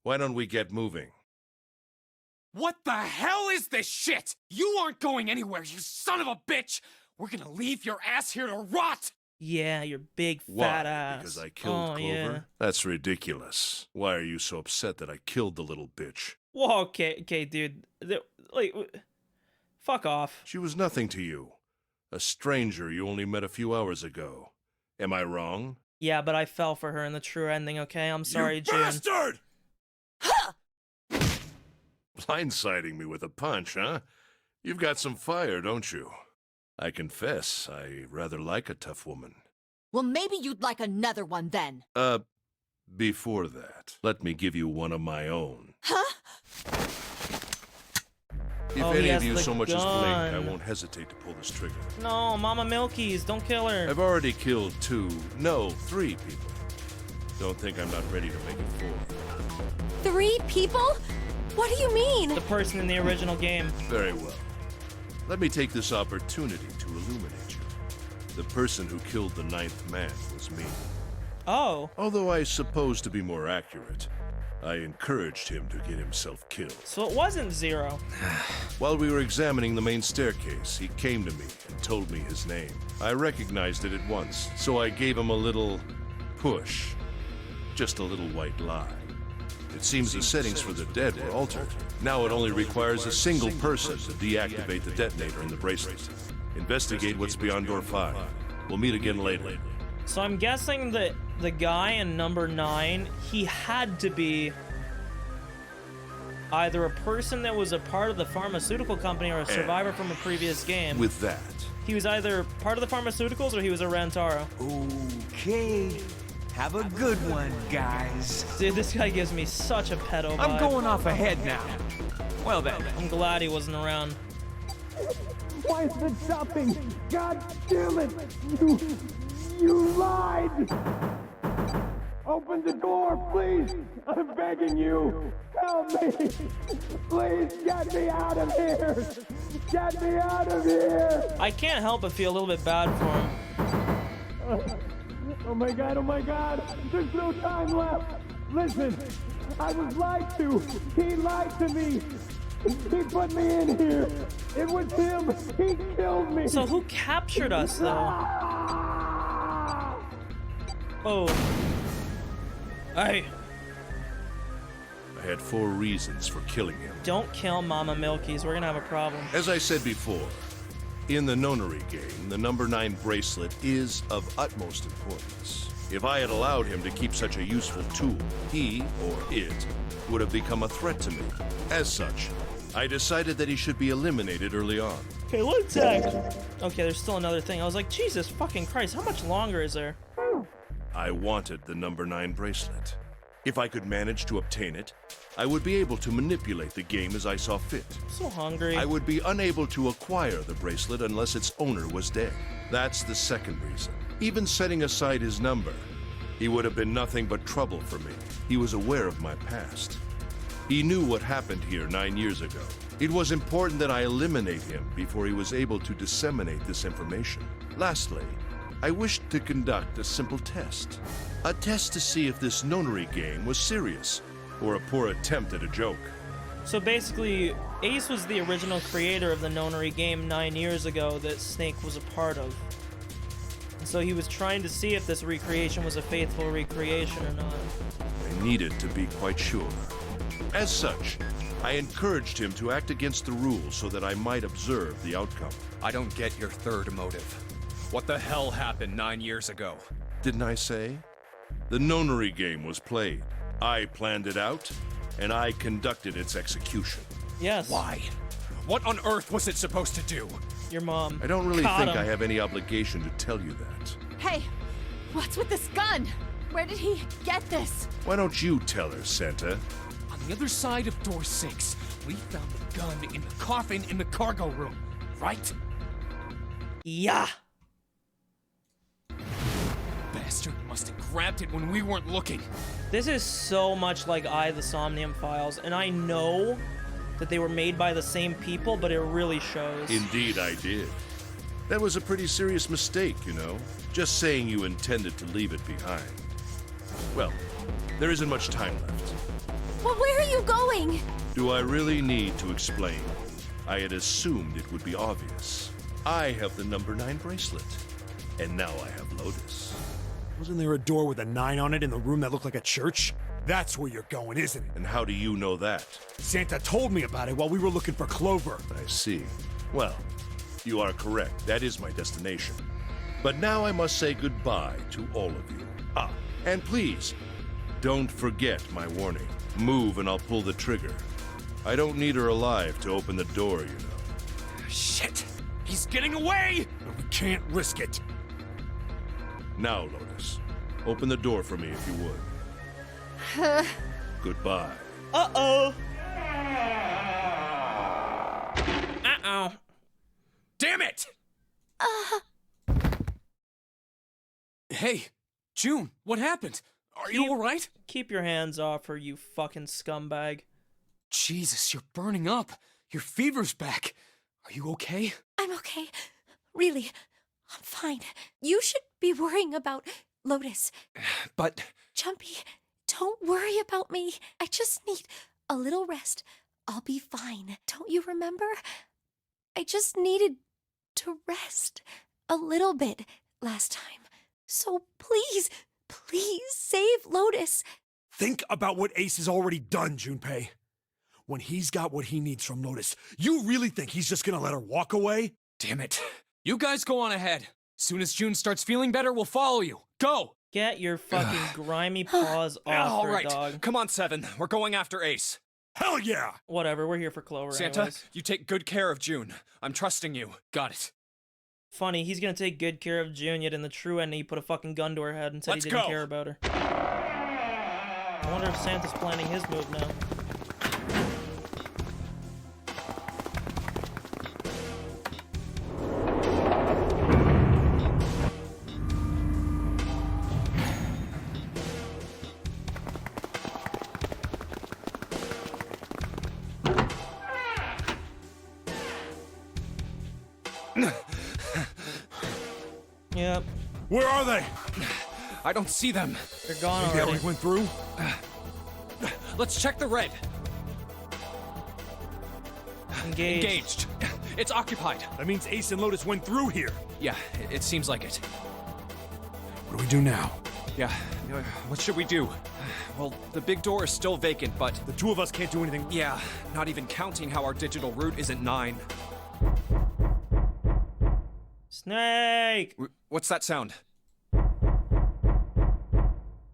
Why don't we get moving? What the hell is this shit? You aren't going anywhere, you son of a bitch! We're gonna leave your ass here to rot! Yeah, your big Why? fat ass. Because I killed oh, Clover? Yeah. That's ridiculous. Why are you so upset that I killed the little bitch? Whoa, okay, dude. Fuck off. She was nothing to you. A stranger you only met a few hours ago. Am I wrong? Yeah, but I fell for her in the true ending, okay? I'm sorry, You June. bastard! Blindsiding me with a punch, huh? You've got some fire, don't you? I confess, I rather like a tough woman. Well, maybe you'd like another one then. Before that, let me give you one of my own. Huh? If Oh, he any has of you the so much as blink, I gun. won't hesitate to pull this trigger. No, Mama Milkies, don't kill her. I've already killed 3 people. Don't think I'm not ready to make it 4. 3 people? What do you mean? The person in the original game. Very well. Let me take this opportunity to illuminate you. The person who killed the 9th man was me. Oh. Although I suppose to be more accurate, I encouraged him to get himself killed. So it wasn't Zero. While we were examining the main staircase, he came to me and told me his name. I recognized it at once, so I gave him a little push. Just a little white lie. It seems the settings for the dead were altered. Now it only requires a single person to deactivate the detonator in the bracelet. Investigate what's beyond door 5. We'll meet again later. So I'm guessing that the guy in number 9, he had to be either a person that was a part of the pharmaceutical company or a survivor from a previous game. With that, he was either part of the pharmaceuticals or he was a Rentaro. Okay. Have a good one, guys. Dude, this guy gives me such a pedo vibe. I'm going off ahead now. Well then. I'm glad he wasn't around. Why is it stopping? God damn it! You lied! Open the door, please! I'm begging you! Help me! Please get me out of here! Get me out of here! I can't help but feel a little bit bad for him. Oh my god, there's no time left! Listen, I was lied to! He lied to me! He put me in here! It was him! He killed me! So who captured us, though? Oh. Hey. I had 4 reasons for killing him. Don't kill Mama Milkies. We're gonna have a problem. As I said before, in the Nonary game, the number 9 bracelet is of utmost importance. If I had allowed him to keep such a useful tool, he, or it, would have become a threat to me. As such, I decided that he should be eliminated early on. Okay, 1 sec. Okay, there's still another thing. I was like, Jesus fucking Christ, how much longer is there? I wanted the number 9 bracelet. If I could manage to obtain it, I would be able to manipulate the game as I saw fit. I'm so hungry. I would be unable to acquire the bracelet unless its owner was dead. That's the second reason. Even setting aside his number, he would have been nothing but trouble for me. He was aware of my past. He knew what happened here 9 years ago. It was important that I eliminate him before he was able to disseminate this information. Lastly, I wished to conduct a simple test. A test to see if this Nonary game was serious, or a poor attempt at a joke. So basically, Ace was the original creator of the Nonary game 9 years ago that Snake was a part of. And so he was trying to see if this recreation was a faithful recreation or not. I needed to be quite sure. As such, I encouraged him to act against the rules so that I might observe the outcome. I don't get your third motive. What the hell happened 9 years ago? Didn't I say? The Nonary game was played. I planned it out, and I conducted its execution. Yes. Why? What on earth was it supposed to do? Your mom. I don't really think I have any obligation to tell you that. Hey, what's with this gun? Where did he get this? Why don't you tell her, Santa? On the other side of door 6, we found the gun in the coffin in the cargo room, right? Yeah. Bastard must have grabbed it when we weren't looking. This is so much like the Somnium Files, and I know that they were made by the same people, but it really shows. Indeed I did. That was a pretty serious mistake, you know. Just saying you intended to leave it behind. Well, there isn't much time left. Well, where are you going? Do I really need to explain? I had assumed it would be obvious. I have the number 9 bracelet, and now I have Lotus. Wasn't there a door with a 9 on it in the room that looked like a church? That's where you're going, isn't it? And how do you know that? Santa told me about it while we were looking for Clover. I see. Well, you are correct. That is my destination. But now I must say goodbye to all of you. Ah, and please, don't forget my warning. Move and I'll pull the trigger. I don't need her alive to open the door, you know. Shit! He's getting away! We can't risk it. Now, Lotus, open the door for me if you would. Goodbye. Uh-oh. Uh-oh. Damn it! Hey, June, what happened? Are you alright? Keep your hands off her, you fucking scumbag. Jesus, you're burning up. Your fever's back. Are you okay? I'm okay. Really, I'm fine. You should be worrying about Lotus. But... Jumpy, don't worry about me. I just need a little rest. I'll be fine. Don't you remember? I just needed to rest a little bit last time. So please, Please save Lotus. Think about what Ace has already done, Junpei. When he's got what he needs from Lotus, you really think he's just gonna let her walk away? Damn it. You guys go on ahead. Soon as June starts feeling better, we'll follow you. Go! Get your fucking grimy paws off All her, right. dog. Come on, Seven. We're going after Ace. Hell yeah! Whatever, we're here for Clover Santa, anyways. you take good care of June. I'm trusting you. Got it. Funny, he's gonna take good care of June, yet in the true end, he put a fucking gun to her head and said Let's he didn't go. care about her. I wonder if Santa's planning his move now. Yep. Where are they? I don't see them. They're gone They already. already went through? Let's check the red. Engaged. It's occupied. That means Ace and Lotus went through here. Yeah, it seems like it. What do we do now? Yeah, what should we do? Well, the big door is still vacant, but... The two of us can't do anything. Yeah, not even counting how our digital route isn't 9. Snake! What's that sound?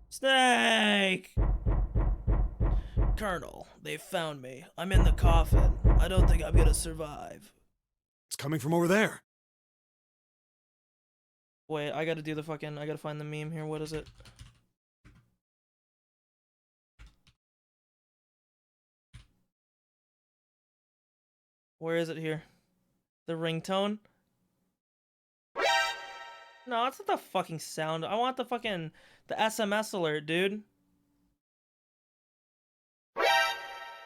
Snake! Colonel, they found me. I'm in the coffin. I don't think I'm gonna survive. It's coming from over there. Wait, I gotta do the fucking... I gotta find the meme here. What is it? Where is it here? The ringtone? No, that's not the fucking sound. I want the fucking... the SMS alert, dude.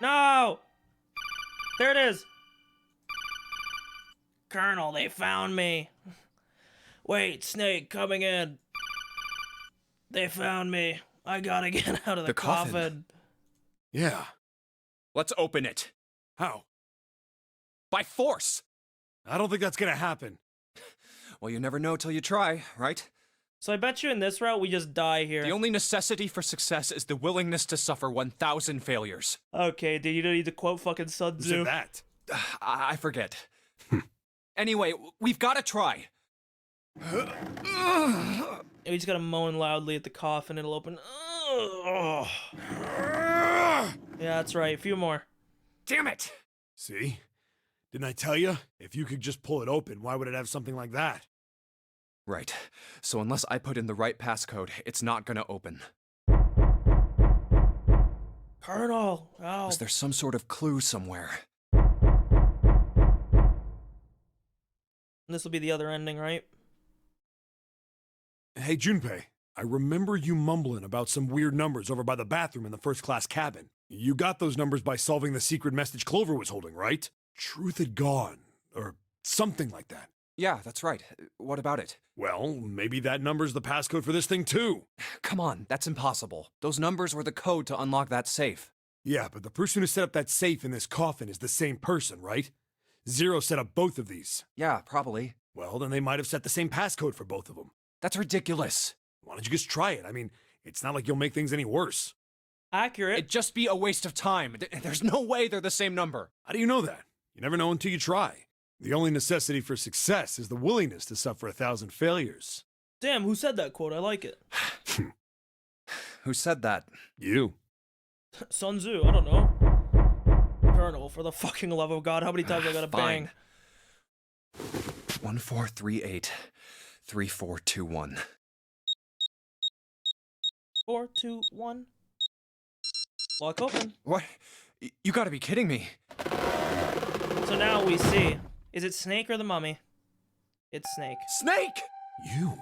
No! There it is! Colonel, they found me. Wait, Snake, coming in. They found me. I gotta get out of the coffin. Yeah. Let's open it. How? By force! I don't think that's gonna happen. Well, you never know till you try, right? So I bet you in this route we just die here. The only necessity for success is the willingness to suffer 1,000 failures. Okay, dude, you don't need to quote fucking Sun Tzu. Who said that? I forget. Anyway, we've got to try. You just gotta moan loudly at the coffin, it'll open. Yeah, that's right. A few more. Damn it! See? Didn't I tell you? If you could just pull it open, why would it have something like that? Right. So unless I put in the right passcode, it's not gonna open. Colonel, ow. Was there some sort of clue somewhere? This will be the other ending, right? Hey, Junpei, I remember you mumbling about some weird numbers over by the bathroom in the first-class cabin. You got those numbers by solving the secret message Clover was holding, right? Truth had gone, or something like that. Yeah, that's right. What about it? Well, maybe that number's the passcode for this thing, too. Come on, that's impossible. Those numbers were the code to unlock that safe. Yeah, but the person who set up that safe in this coffin is the same person, right? Zero set up both of these. Yeah, probably. Well, then they might have set the same passcode for both of them. That's ridiculous. Why don't you just try it? I mean, it's not like you'll make things any worse. Accurate. It'd just be a waste of time. There's no way they're the same number. How do you know that? You never know until you try. The only necessity for success is the willingness to suffer 1,000 failures. Damn, who said that quote? I like it. Who said that? You. Sun Tzu, I don't know. Colonel, for the fucking love of God, how many times I gotta Fine. bang? 1438 3421. 4, 2, 1. Lock open. What? You gotta be kidding me. So now we see. Is it Snake or the mummy? It's Snake. Snake! You?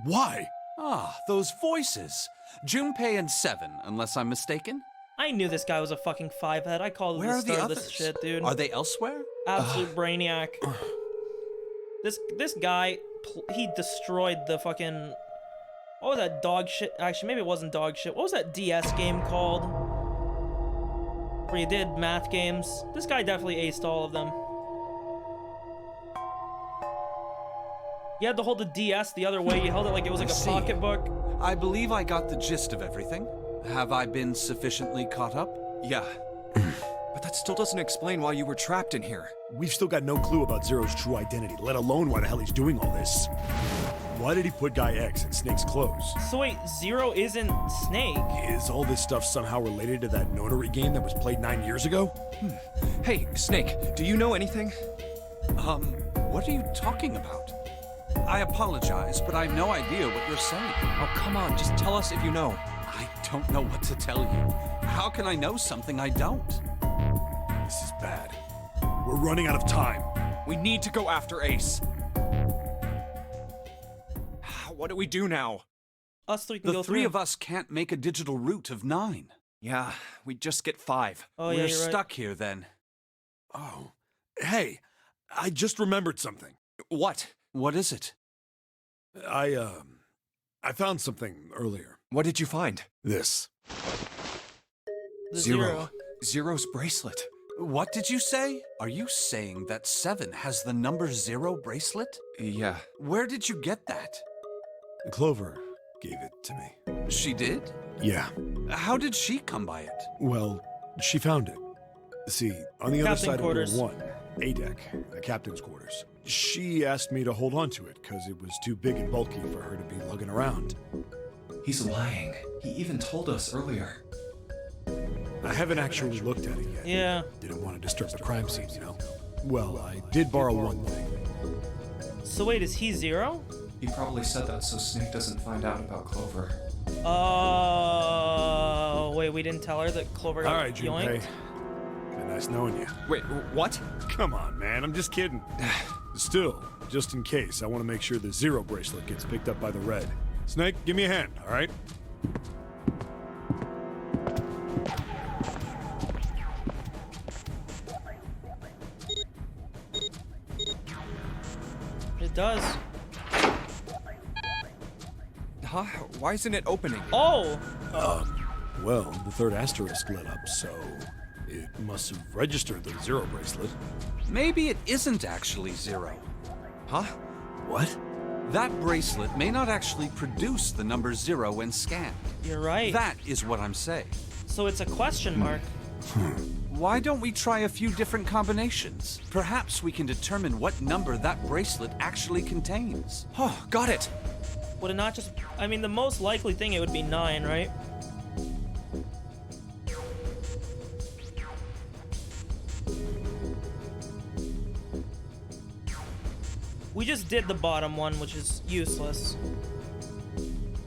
Why? Ah, those voices. Junpei and Seven, unless I'm mistaken. I knew this guy was a fucking five-head. I called him Where the are the start of others? this shit, dude. Are they elsewhere? Absolute brainiac. This guy, he destroyed the fucking... What was that dog shit? Actually, maybe it wasn't dog shit. What was that DS game called? Where you did math games. This guy definitely aced all of them. You had to hold the DS the other way. You held it like it was like a pocketbook. I believe I got the gist of everything. Have I been sufficiently caught up? Yeah. But that still doesn't explain why you were trapped in here. We've still got no clue about Zero's true identity, let alone why the hell he's doing all this. Why did he put Guy X in Snake's clothes? So wait, Zero isn't Snake? Is all this stuff somehow related to that notary game that was played 9 years ago? Hey, Snake, do you know anything? What are you talking about? I apologize, but I have no idea what you're saying. Oh, come on, just tell us if you know. I don't know what to tell you. How can I know something I don't? This is bad. We're running out of time. We need to go after Ace. What do we do now? Us three can go The through. three of us can't make a digital route of 9. Yeah, we just get 5. Oh, We're yeah, you're stuck here then. Oh. Hey, I just remembered something. What? What is it? I found something earlier. What did you find? This. The Zero. Zero's bracelet. What did you say? Are you saying that 7 has the number 0 bracelet? Yeah. Where did you get that? Clover gave it to me. She did? Yeah. How did she come by it? Well, she found it. See, on the other Captain side quarters. of Door 1, A-deck, the captain's quarters. She asked me to hold on to it because it was too big and bulky for her to be lugging around. He's lying. He even told us earlier. I haven't actually looked at it yet. Yeah. Didn't want to disturb the crime scene, you know? Well, I did borrow one thing. So wait, is he Zero? He probably said that so Snake doesn't find out about Clover. Oh, wait, we didn't tell her that Clover got All right, yoinked? Junpei. Been nice knowing you. Wait, what? Come on, man, I'm just kidding. Still, just in case, I want to make sure the Zero bracelet gets picked up by the Red. Snake, give me a hand, all right? It does. Huh? Why isn't it opening? Oh! Well, the third asterisk lit up, so it must have registered the Zero bracelet. Maybe it isn't actually 0. Huh? What? That bracelet may not actually produce the number 0 when scanned. You're right. That is what I'm saying. So it's a question mark. Why don't we try a few different combinations? Perhaps we can determine what number that bracelet actually contains. Oh, got it. Would it not just... I mean, the most likely thing, it would be 9, right? We just did the bottom one, which is useless.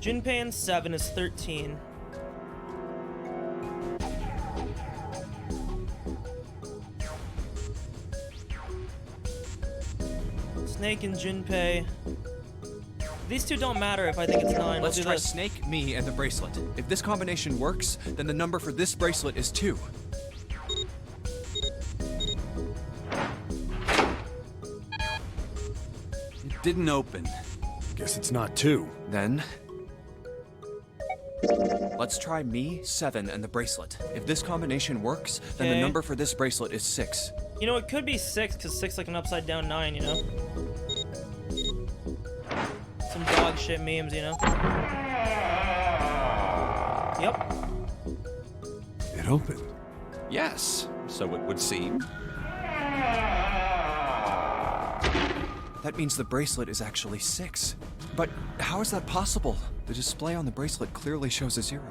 Junpei and 7 is 13. Snake and Junpei. These two don't matter if I think it's 9. Let's We'll do try this. Snake, me, and the bracelet. If this combination works, then the number for this bracelet is 2. It didn't open. Guess it's not 2. Then... let's try me, 7, and the bracelet. If this combination works, then the Okay. number for this bracelet is 6. You know, it could be 6, because 6 like an upside down 9, you know? Some dog shit memes, you know? Yep. It opened. Yes, so it would seem. That means the bracelet is actually 6. But how is that possible? The display on the bracelet clearly shows a 0.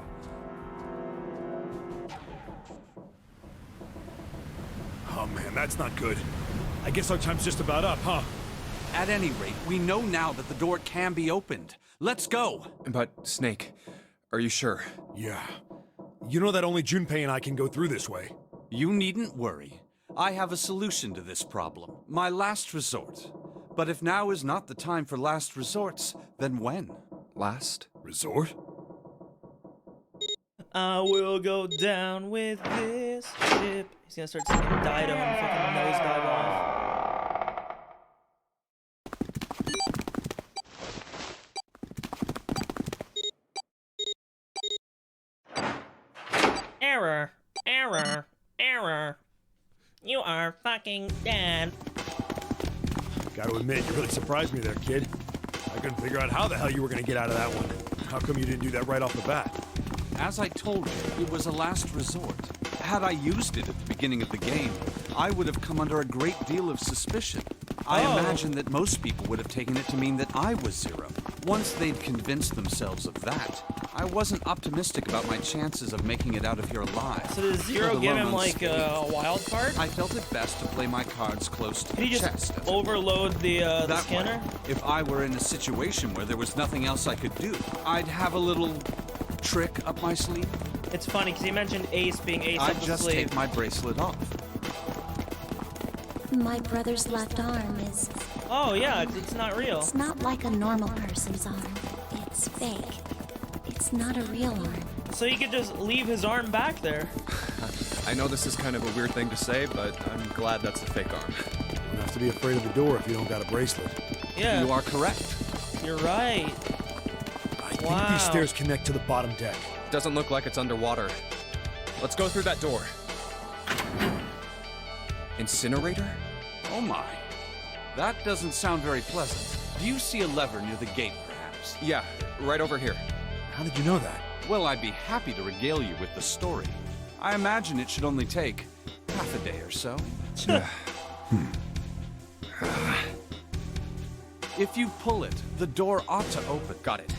Oh man, that's not good. I guess our time's just about up, huh? At any rate, we know now that the door can be opened. Let's go! But, Snake, are you sure? Yeah. You know that only Junpei and I can go through this way. You needn't worry. I have a solution to this problem. My last resort. But if now is not the time for last resorts, then when? Last? Resort? I will go down with this ship. He's gonna start singing Dido and fucking nosedive off. Error. Error. Error. You are fucking dead. Gotta admit, you really surprised me there, kid. I couldn't figure out how the hell you were gonna get out of that one. How come you didn't do that right off the bat? As I told you, it was a last resort. Had I used it at the beginning of the game, I would have come under a great deal of suspicion. I imagine that most people would have taken it to mean that I was Zero. Once they'd convinced themselves of that, I wasn't optimistic about my chances of making it out of here alive. So does Zero give him like a wild card? I felt it best to play my cards close to the Can you chest. just overload the scanner? Way, if I were in a situation where there was nothing else I could do, I'd have a little trick up my sleeve. It's funny because you mentioned Ace being Ace up I'd the just sleeve. take my bracelet off. My brother's left arm is... Oh yeah, it's not real. It's not like a normal person's arm. It's fake. It's not a real arm. So he could just leave his arm back there. I know this is kind of a weird thing to say, but I'm glad that's a fake arm. You don't have to be afraid of the door if you don't got a bracelet. Yeah. You are correct. You're right. I think these stairs connect to the bottom deck. Doesn't look like it's underwater. Let's go through that door. Incinerator? Oh my. That doesn't sound very pleasant. Do you see a lever near the gate, perhaps? Yeah, right over here. How did you know that? Well, I'd be happy to regale you with the story. I imagine it should only take half a day or so. If you pull it, the door ought to open. Got it.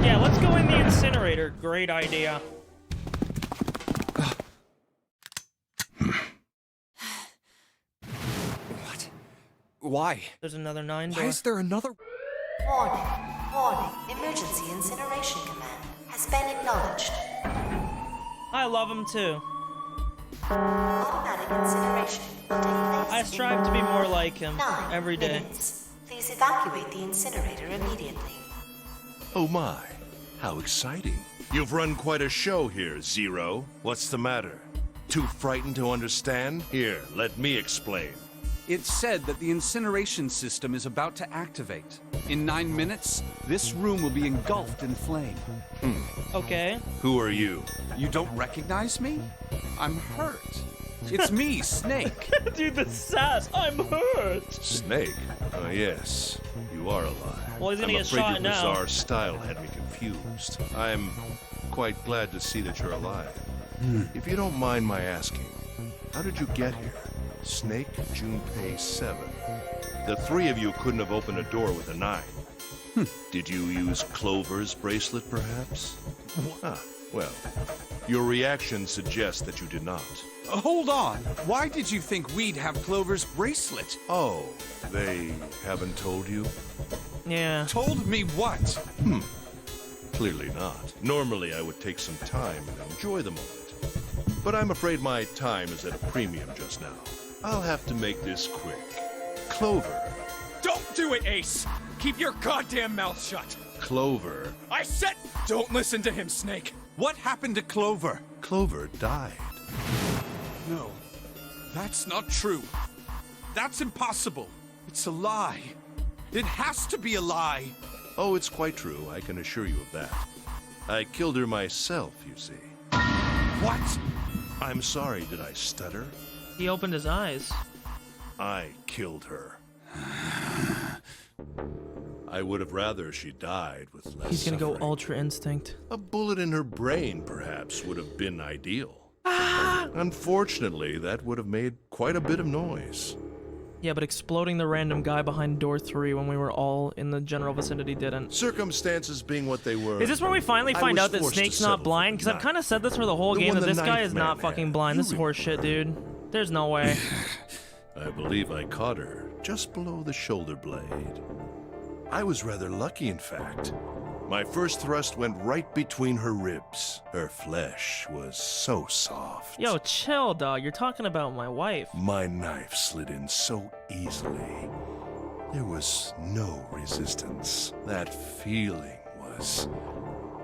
Yeah, let's go in the incinerator. Great idea. What? Why? There's another 9 door. Why is there another? Warning. Warning. Emergency incineration command has been acknowledged. I love him too. Automatic incineration will take place. I strive to be more like him 9 every day. minutes. Please evacuate the incinerator immediately. Oh my, how exciting. You've run quite a show here, Zero. What's the matter? Too frightened to understand? Here, let me explain. It's said that the incineration system is about to activate. In 9 minutes, this room will be engulfed in flame. Okay. Who are you? You don't recognize me? I'm hurt. It's me, Snake. Dude, the sass. I'm hurt. Snake? Oh, yes. You are alive. Well, he's gonna I'm get afraid shot your now. bizarre style had me confused. I'm quite glad to see that you're alive. If you don't mind my asking, how did you get here? Snake, Junpei 7. The three of you couldn't have opened a door with a 9. Did you use Clover's bracelet, perhaps? Ah, well, your reaction suggests that you did not. Hold on. Why did you think we'd have Clover's bracelet? Oh, they haven't told you? Yeah. Told me what? Clearly not. Normally, I would take some time and enjoy the moment. But I'm afraid my time is at a premium just now. I'll have to make this quick. Clover. Don't do it, Ace! Keep your goddamn mouth shut! Clover. I said don't listen to him, Snake! What happened to Clover? Clover died. No, that's not true. That's impossible. It's a lie. It has to be a lie. Oh, it's quite true. I can assure you of that. I killed her myself, you see. What? I'm sorry, did I stutter? He opened his eyes. I killed her. I would have rather she died with less He's gonna suffering. go Ultra Instinct. A bullet in her brain, perhaps, would have been ideal. Unfortunately, that would have made quite a bit of noise. Yeah, but exploding the random guy behind door 3 when we were all in the general vicinity didn't. Circumstances being what they were. Is this where we finally I find was out that forced to Snake's settle not blind? Because I've kind of said this for the whole game, one that the this guy ninth is not man fucking had. blind. This is You horseshit, dude. There's no way. I believe I caught her just below the shoulder blade. I was rather lucky, in fact. My first thrust went right between her ribs. Her flesh was so soft. Yo, chill, dog. You're talking about my wife. My knife slid in so easily. There was no resistance. That feeling was...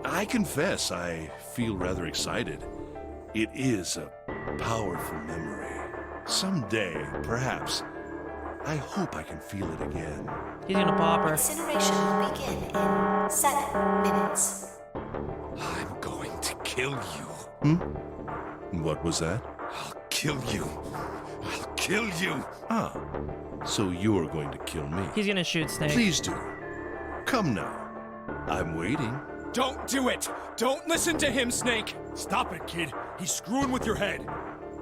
I confess, I feel rather excited. It is a powerful memory. Someday, perhaps, I hope I can feel it again. He's gonna pop her. Incineration will begin in 7 minutes. I'm going to kill you. What was that? I'll kill you. I'll kill you. Ah, so you're going to kill me. He's gonna shoot Snake. Please do. Come now. I'm waiting. Don't do it! Don't listen to him, Snake! Stop it, kid. He's screwing with your head.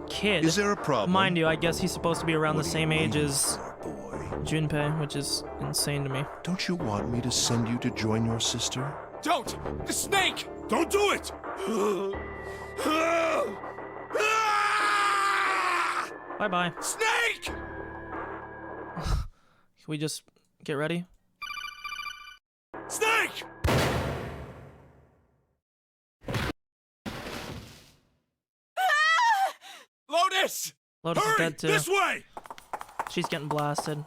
Kid. Is there a problem? Mind you, I guess he's supposed to be around What the are same you age waiting as for, boy? Junpei, which is insane to me. Don't you want me to send you to join your sister? Don't! The Snake! Don't do it! Bye-bye. Snake! Can we just get ready? Snake! Lotus! Lotus is Hurry! dead too. This way! She's getting blasted.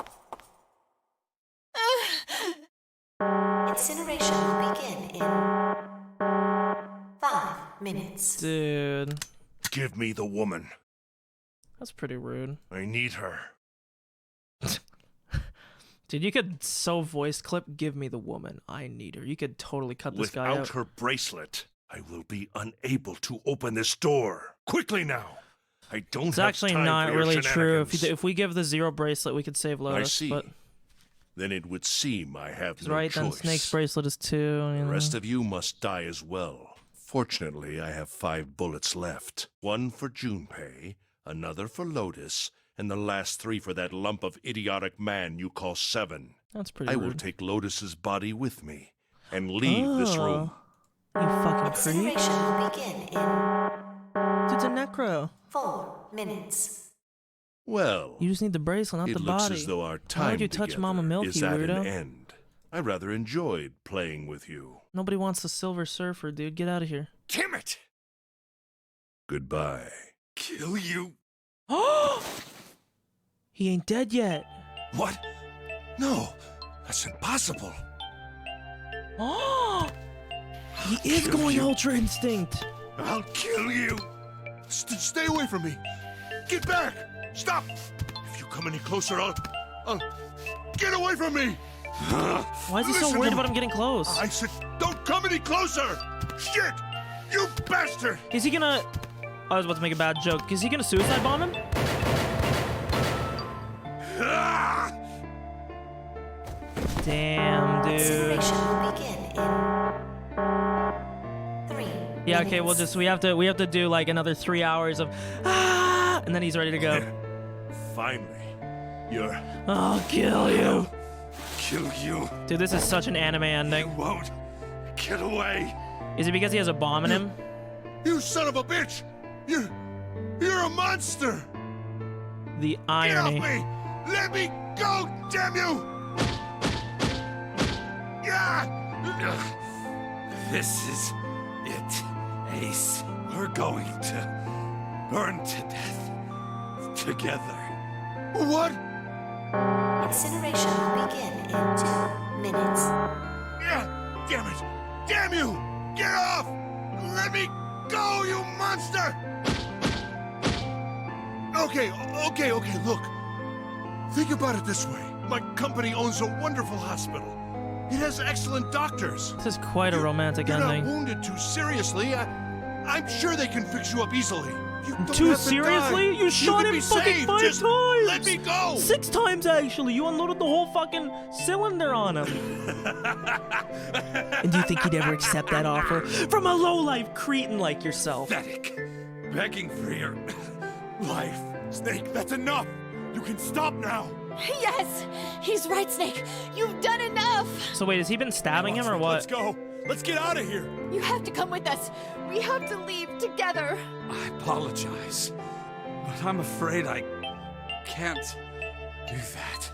Incineration will begin in 5 minutes. Dude. Give me the woman. That's pretty rude. I need her. Dude, you could so voice clip, give me the woman. I need her. You could totally cut this guy out. Without her bracelet, I will be unable to open this door. Quickly now. I don't It's have actually time not for your really true. shenanigans. If we give the zero bracelet, we could save Lotus. I see. But Then it would seem I have no right, then choice. Snake's bracelet is 2. You The know. rest of you must die as well. Fortunately, I have 5 bullets left. 1 for Junpei, another for Lotus, and the last 3 for that lump of idiotic man you call Seven. That's pretty I will rude. take Lotus's body with me and leave this room. You fucking creep. Incineration will begin in Dude's a necro. 4 minutes. Well, You just need the bracelet, not it the looks body. as though our Why time would you touch together Mama Milky, is at weirdo? an end. I rather enjoyed playing with you. Nobody wants the Silver Surfer, dude. Get out of here. Damn it! Goodbye. Kill you? He ain't dead yet. What? No, that's impossible. He is kill going you. Ultra Instinct. I'll kill you. Stay away from me. Get back. Stop. If you come any closer, I'll get away from me. Why is he so Listen worried to about me. him getting close? I said, don't come any closer. Shit. You bastard. Is he gonna... I was about to make a bad joke. Is he gonna suicide bomb him? Damn, dude. Incineration will begin in 3 Yeah, okay, we have to do like another 3 hours of and then he's ready to go. Finally, you're. I'll kill you. Kill you. Dude, this is such an anime ending. You won't. Get away. Is it because he has a bomb in him? You son of a bitch. You're a monster. The Get irony. off me. Let me go, damn you. Yeah. This is it, Ace. We're going to burn to death together. What? Incineration will begin in 2 minutes. Yeah. Damn it. Damn you. Get off. Let me go, you monster. Okay, look. Think about it this way. My company owns a wonderful hospital. It has excellent doctors. This is quite a romantic You're ending. not wounded too seriously. I'm sure they can fix you up easily. You don't Too have to seriously? die. You shot can him be fucking saved. 5 Just times! Let me go! 6 times, actually. You unloaded the whole fucking cylinder on him. And do you think he'd ever accept that offer? From a low-life cretin like yourself. Pathetic. Begging for your life. Snake, that's enough. You can stop now. Yes! He's right, Snake. You've done enough! So wait, has he been stabbing him or Let's what? go. Let's get out of here. You have to come with us. We have to leave together. I apologize, but I'm afraid I can't do that.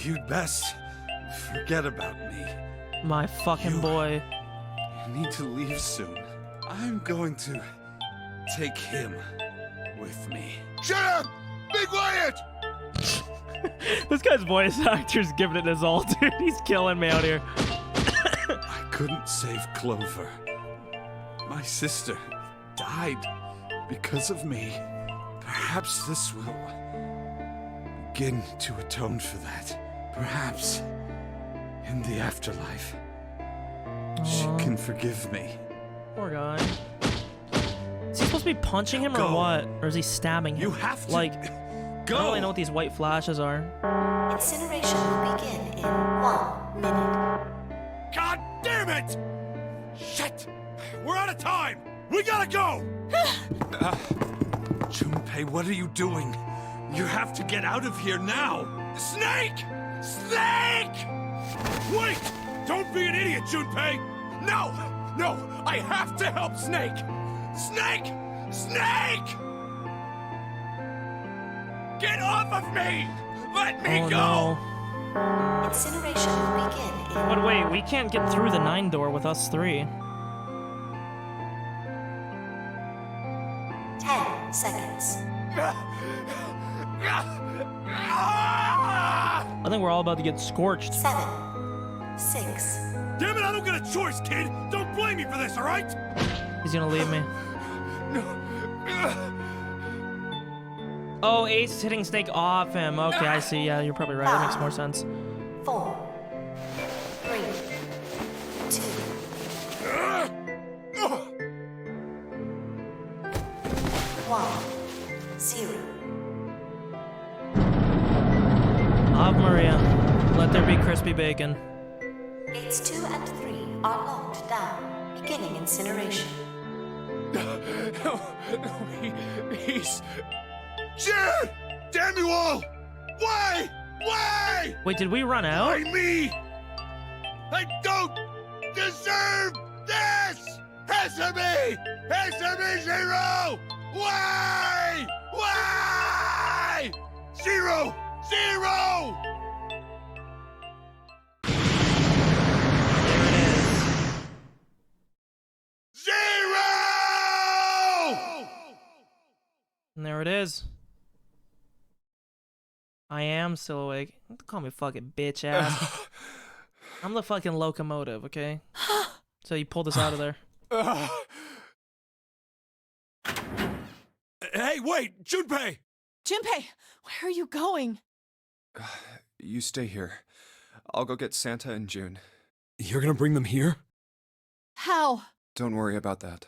You'd best forget about me. My fucking boy. You need to leave soon. I'm going to take him with me. Shut up! Be quiet! This guy's voice actor's giving it his all, dude. He's killing me out here. I couldn't save Clover. My sister died because of me. Perhaps this will begin to atone for that. Perhaps in the afterlife, she can forgive me. Poor guy. Is he supposed to be punching him or Go. what? Or is he stabbing him? You have to. Like, I don't really know what these white flashes are. Incineration will begin in 1 minute. God damn it! Shit! We're out of time! We gotta go! Junpei, what are you doing? You have to get out of here now! Snake! Snake! Wait! Don't be an idiot, Junpei! No! No! I have to help Snake! Snake! Snake! Get off of me! Let me Oh, go! no. Incineration will begin in But wait, we can't get through the 9 door with us 3. 10 seconds. I think we're all about to get scorched. 7, 6. Damn it, I don't get a choice, kid! Don't blame me for this, alright? He's gonna leave me. Oh, Ace is hitting Snake off him. Okay, I see. Yeah, you're probably right. That makes more sense. 4, 3, 2. 1, 0. Ave Maria. Let there be crispy bacon. Gates 2 and 3 are locked down, beginning incineration. He's... Jared! Damn you all! Why? Why? Wait, did we run out? Why me? I don't deserve this! Answer me! Answer me, Zero! Why? Why? Zero! Zero! Zero! And there it is. I am still awake. Don't call me fucking bitch ass. I'm the fucking locomotive, okay? So you pulled us out of there. Hey, wait! Junpei! Junpei, where are you going? You stay here. I'll go get Santa and June. You're gonna bring them here? How? Don't worry about that.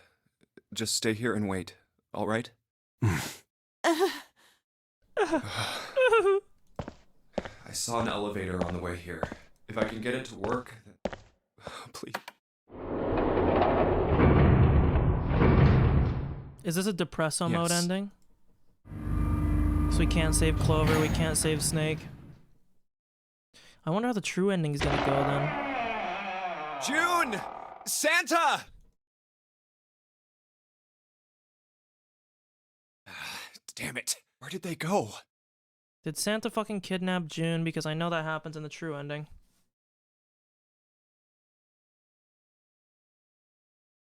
Just stay here and wait, all right? I saw an elevator on the way here. If I can get it to work, then... Please. Is this a Depresso mode Yes. ending? So we can't save Clover, we can't save Snake. I wonder how the true ending is gonna go then. June! Santa! Damn it. Where did they go? Did Santa fucking kidnap June? Because I know that happens in the true ending.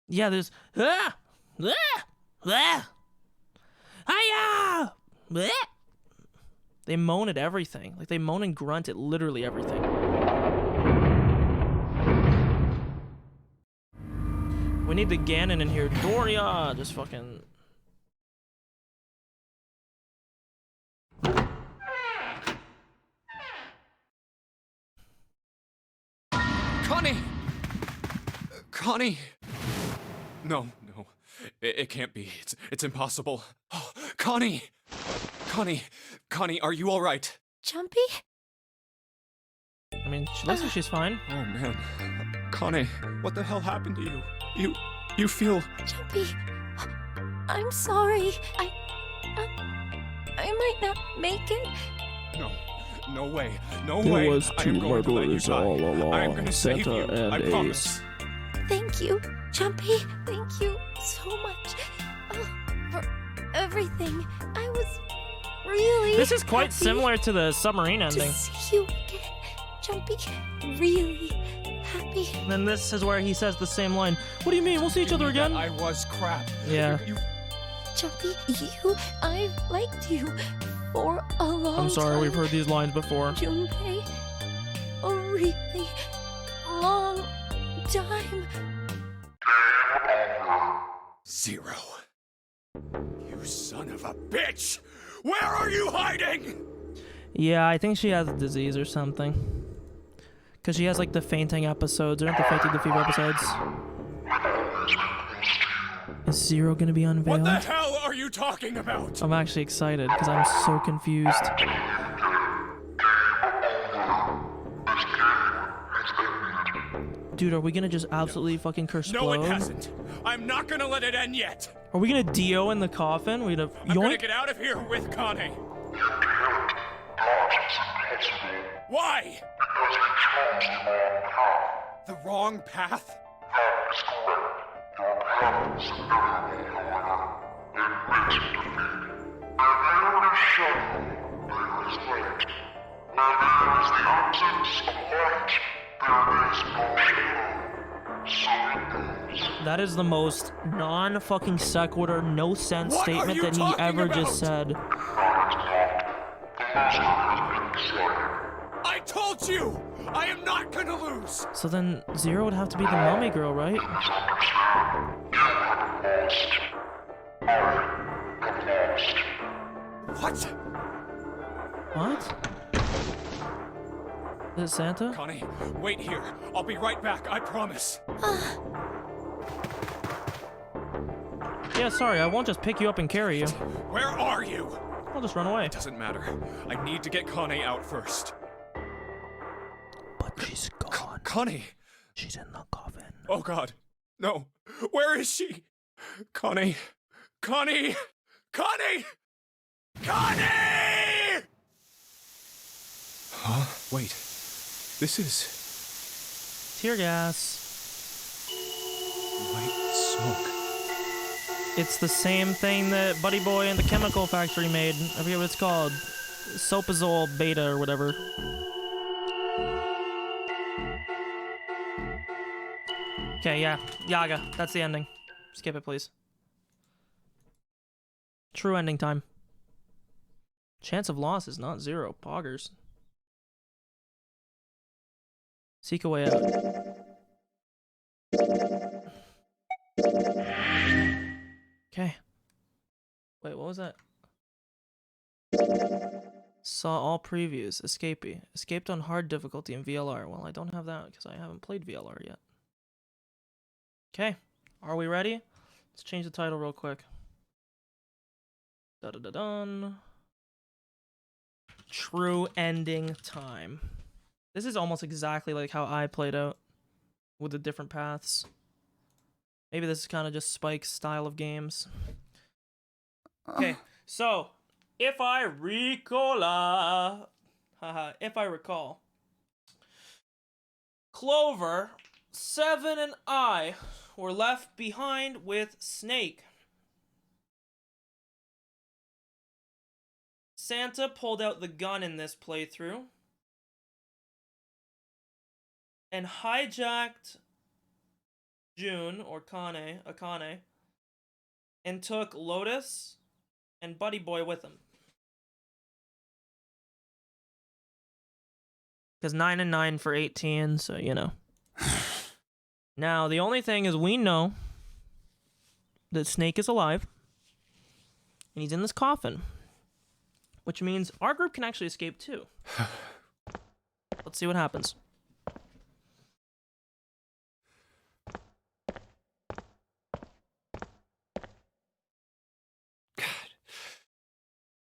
Yeah, there's... Ah! Ah! Ah! Hiya! Ah! They moan at everything. Like, they moan and grunt at literally everything. We need the Ganon in here. Doria! Just fucking... Connie! Connie! No, no. It can't be. It's impossible. Oh, Connie! Connie, are you alright? Jumpy? I mean, she looks like she's fine. Oh, man. Connie, what the hell happened to you? You feel... Jumpy, I'm sorry. I might not make it. No way. No There way. was I two am going to let you murderers die. all I am along, going to save Santa you. and I Ace. promise. Thank you, Jumpy. Thank you so much for everything. I was really This is quite happy similar to the submarine ending. to see you again, Jumpy. Really happy. And then this is where he says the same line. What do you mean? We'll see each other again? I was crap. Yeah. Jumpy, I've liked you for a long I'm sorry, time. we've heard these lines before. Junpei, a really long time. Zero. You son of a bitch! Where are you hiding? Yeah, I think she has a disease or something. Because she has like the fainting episodes, or not the fainting, the fever episodes. Is Zero gonna be unveiled? What the hell are you you talking about? I'm actually excited because I'm so confused. Dude, are we gonna just absolutely fucking curse No, it hasn't. I'm not gonna let it end yet. Are we gonna Dio in the coffin? We're gonna I'm gonna yoink? get out of here with Connie. Why? The wrong path? That is the most non-fucking sequitur, no sense What are statement you that he talking ever just about? said. I told you! I am not gonna lose! So then Zero would have to be the mummy girl, right? What? What? Is it Santa? Connie, wait here. I'll be right back, I promise. Yeah, sorry, I won't just pick you up and carry you. Where are you? I'll just run away. Doesn't matter. I need to get Connie out first. But she's gone. Connie! She's in the coffin. Oh god. No. Where is she? Connie! Connie! Connie! Connie! Huh? Wait. This is... Tear gas. White smoke. It's the same thing that Buddy Boy and the Chemical Factory made. I forget what it's called. Sopazole Beta or whatever. Okay, yeah. Yaga. That's the ending. Skip it, please. True ending time. Chance of loss is not 0. Poggers. Seek a way out. Okay. Wait, what was that? Saw all previews. Escapee. Escaped on hard difficulty in VLR. Well, I don't have that because I haven't played VLR yet. Okay. Are we ready? Let's change the title real quick. Da-da-da-dun. True ending time. This is almost exactly like how I played out with the different paths. Maybe this is kind of just Spike's style of games. Okay, so if I recall, Clover, Seven, and I were left behind with Snake. Santa pulled out the gun in this playthrough and hijacked June, or Akane, and took Lotus and Buddy Boy with him. Because 9 and 9 for 18, so you know. Now, the only thing is we know that Snake is alive, and he's in this coffin, which means our group can actually escape too. Let's see what happens.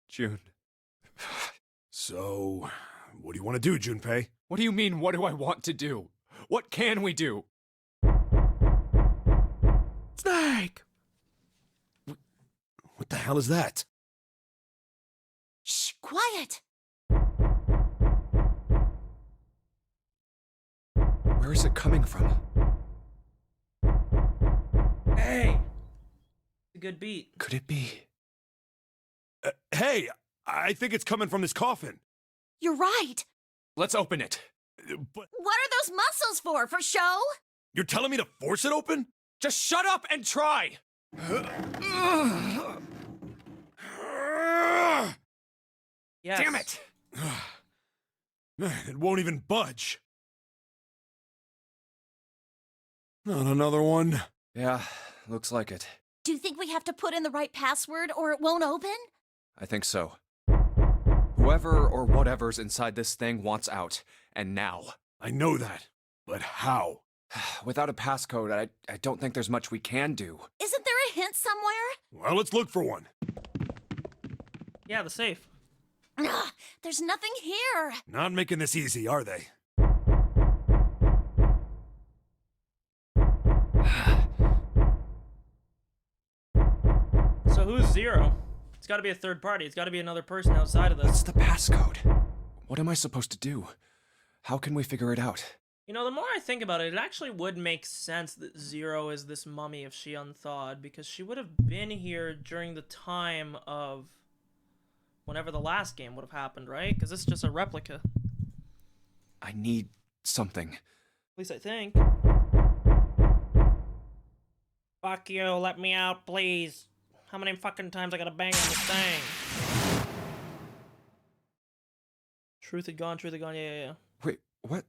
June. So, what do you want to do, Junpei? What do you mean, what do I want to do? What can we do? Snake! What the hell is that? Shh, quiet! Where is it coming from? Hey! A good beat. Could it be? Hey, I think it's coming from this coffin. You're right! Let's open it. But What are those muscles for? For show? you're telling me to force it open? Just shut up and try! Yes. Damn it! Man, it won't even budge. Not another one. Yeah, looks like it. Do you think we have to put in the right password or it won't open? I think so. Whoever or whatever's inside this thing wants out, and now. I know that, but how? Without a passcode, I don't think there's much we can do. Isn't there a hint somewhere? Well, let's look for one. Yeah, the safe. Ugh, there's nothing here. Not making this easy, are they? So who's Zero? It's gotta be a third party. It's gotta be another person outside of this. What's the passcode? What am I supposed to do? How can we figure it out? You know, the more I think about it, it actually would make sense that Zero is this mummy if she unthawed, because she would have been here during the time of whenever the last game would have happened, right? Because it's just a replica. I need something. At least I think. Fuck you, let me out, please. How many fucking times I gotta bang on this thing? Truth had gone, yeah. Wait, what?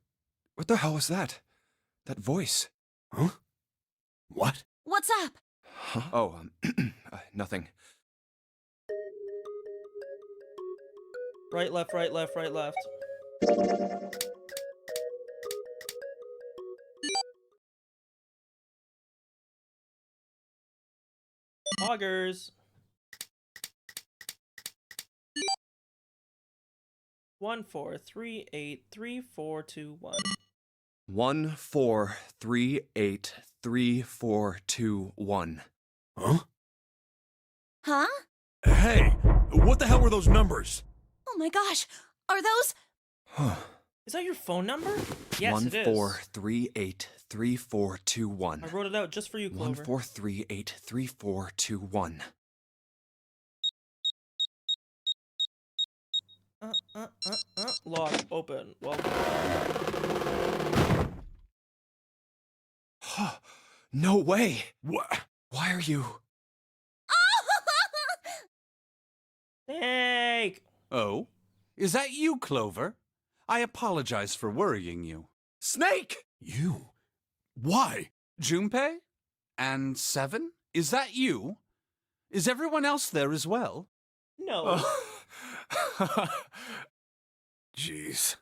What the hell was that? That voice? Huh? What? What's up? Huh? Oh, nothing. Right, left, right, left, right, left. Augers. 14383421. 14383421. Huh? Huh? Hey, what the hell were those numbers? Oh my gosh, are those? Is that your phone number? Yes, it is. 14383421. I wrote it out just for you, Clover. 14383421. Log open. Welcome. No way. What? Why are you? Snake! Oh? Is that you, Clover? I apologize for worrying you. Snake! You? Why? Junpei? And Seven? Is that you? Is everyone else there as well? No. Jeez.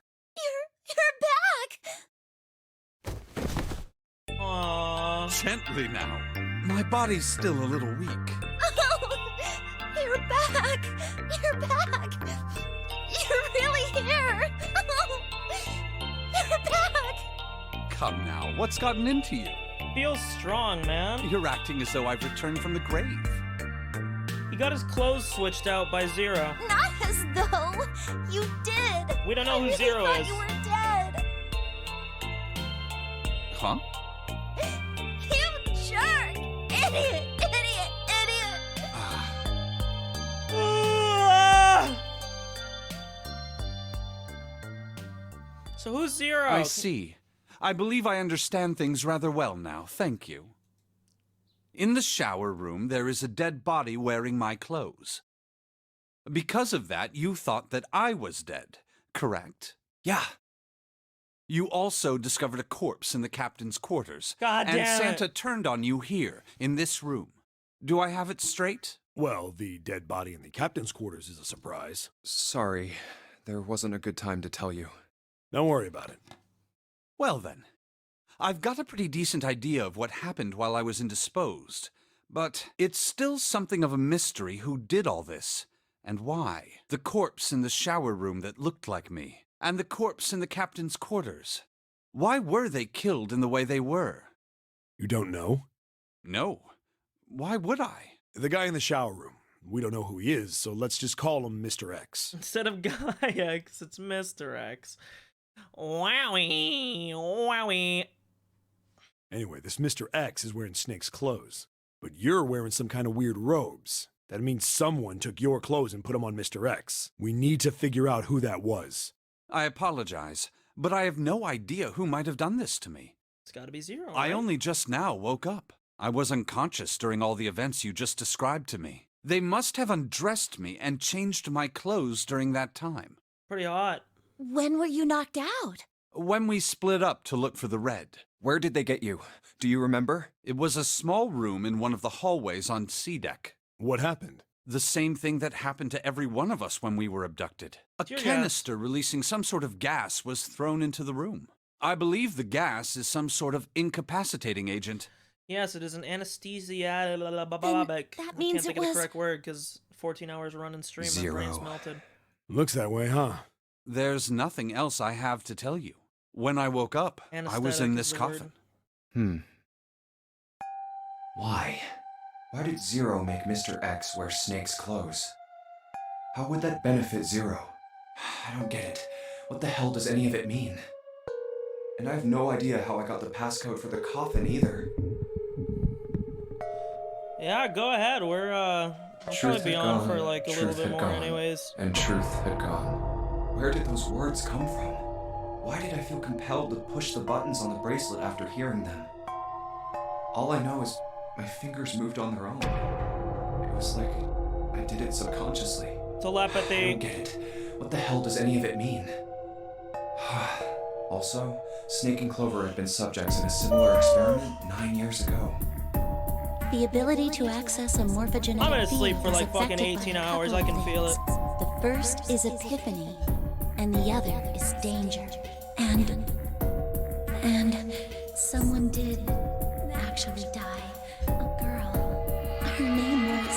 You're back! Aww. Gently now. My body's still a little weak. You're back! You're back! You're really here! You're back! Come now, what's gotten into you? Feels strong, man. You're acting as though I've returned from the grave. He got his clothes switched out by Zero. Not as though you did! We don't know who I really Zero thought is. you were dead! Huh? You jerk! Idiot! Idiot! Idiot! So who's Zero? I see. I believe I understand things rather well now, thank you. In the shower room, there is a dead body wearing my clothes. Because of that, you thought that I was dead, correct? Yeah. You also discovered a corpse in the captain's quarters. God damn and it. Santa turned on you here, in this room. Do I have it straight? Well, the dead body in the captain's quarters is a surprise. Sorry, there wasn't a good time to tell you. Don't worry about it. Well then, I've got a pretty decent idea of what happened while I was indisposed, but it's still something of a mystery who did all this, and why. The corpse in the shower room that looked like me, and the corpse in the captain's quarters. Why were they killed in the way they were? You don't know? No. Why would I? The guy in the shower room. We don't know who he is, so let's just call him Mr. X. Instead of Guy X, it's Mr. X. Wowie! Wowie! Anyway, this Mr. X is wearing Snake's clothes. But you're wearing some kind of weird robes. That means someone took your clothes and put them on Mr. X. We need to figure out who that was. I apologize, but I have no idea who might have done this to me. It's gotta be Zero, I right? only just now woke up. I was unconscious during all the events you just described to me. They must have undressed me and changed my clothes during that time. Pretty hot. When were you knocked out? When we split up to look for the red. Where did they get you? Do you remember? It was a small room in one of the hallways on C deck. What happened? The same thing that happened to every one of us when we were abducted. A Tear gas. canister releasing some sort of gas was thrown into the room. I believe the gas is some sort of incapacitating agent. Yes, it is an anesthesia. That I means can't think it of the was- correct word because 14 hours run and stream, my brain's Zero. melted. Looks that way, huh? There's nothing else I have to tell you. When I woke up, I was in Anesthetic this is the coffin. word. Why? Why did Zero make Mr. X wear Snake's clothes? How would that benefit Zero? I don't get it. What the hell does any of it mean? And I have no idea how I got the passcode for the coffin either. Yeah, go ahead. I'll probably be had on gone, for like a little truth bit had more gone, anyways. And truth had gone. Where did those words come from? Why did I feel compelled to push the buttons on the bracelet after hearing them? All I know is my fingers moved on their own. It was like I did it subconsciously. Telepathy. I don't get it. What the hell does any of it mean? Also, Snake and Clover had been subjects in a similar experiment 9 years ago. The ability to access a morphogenetic I'm gonna sleep field for is like fucking affected by 18 a hours. couple I can of feel it. things. The first is epiphany, and the other is danger. And someone did actually die. A girl. Her name was...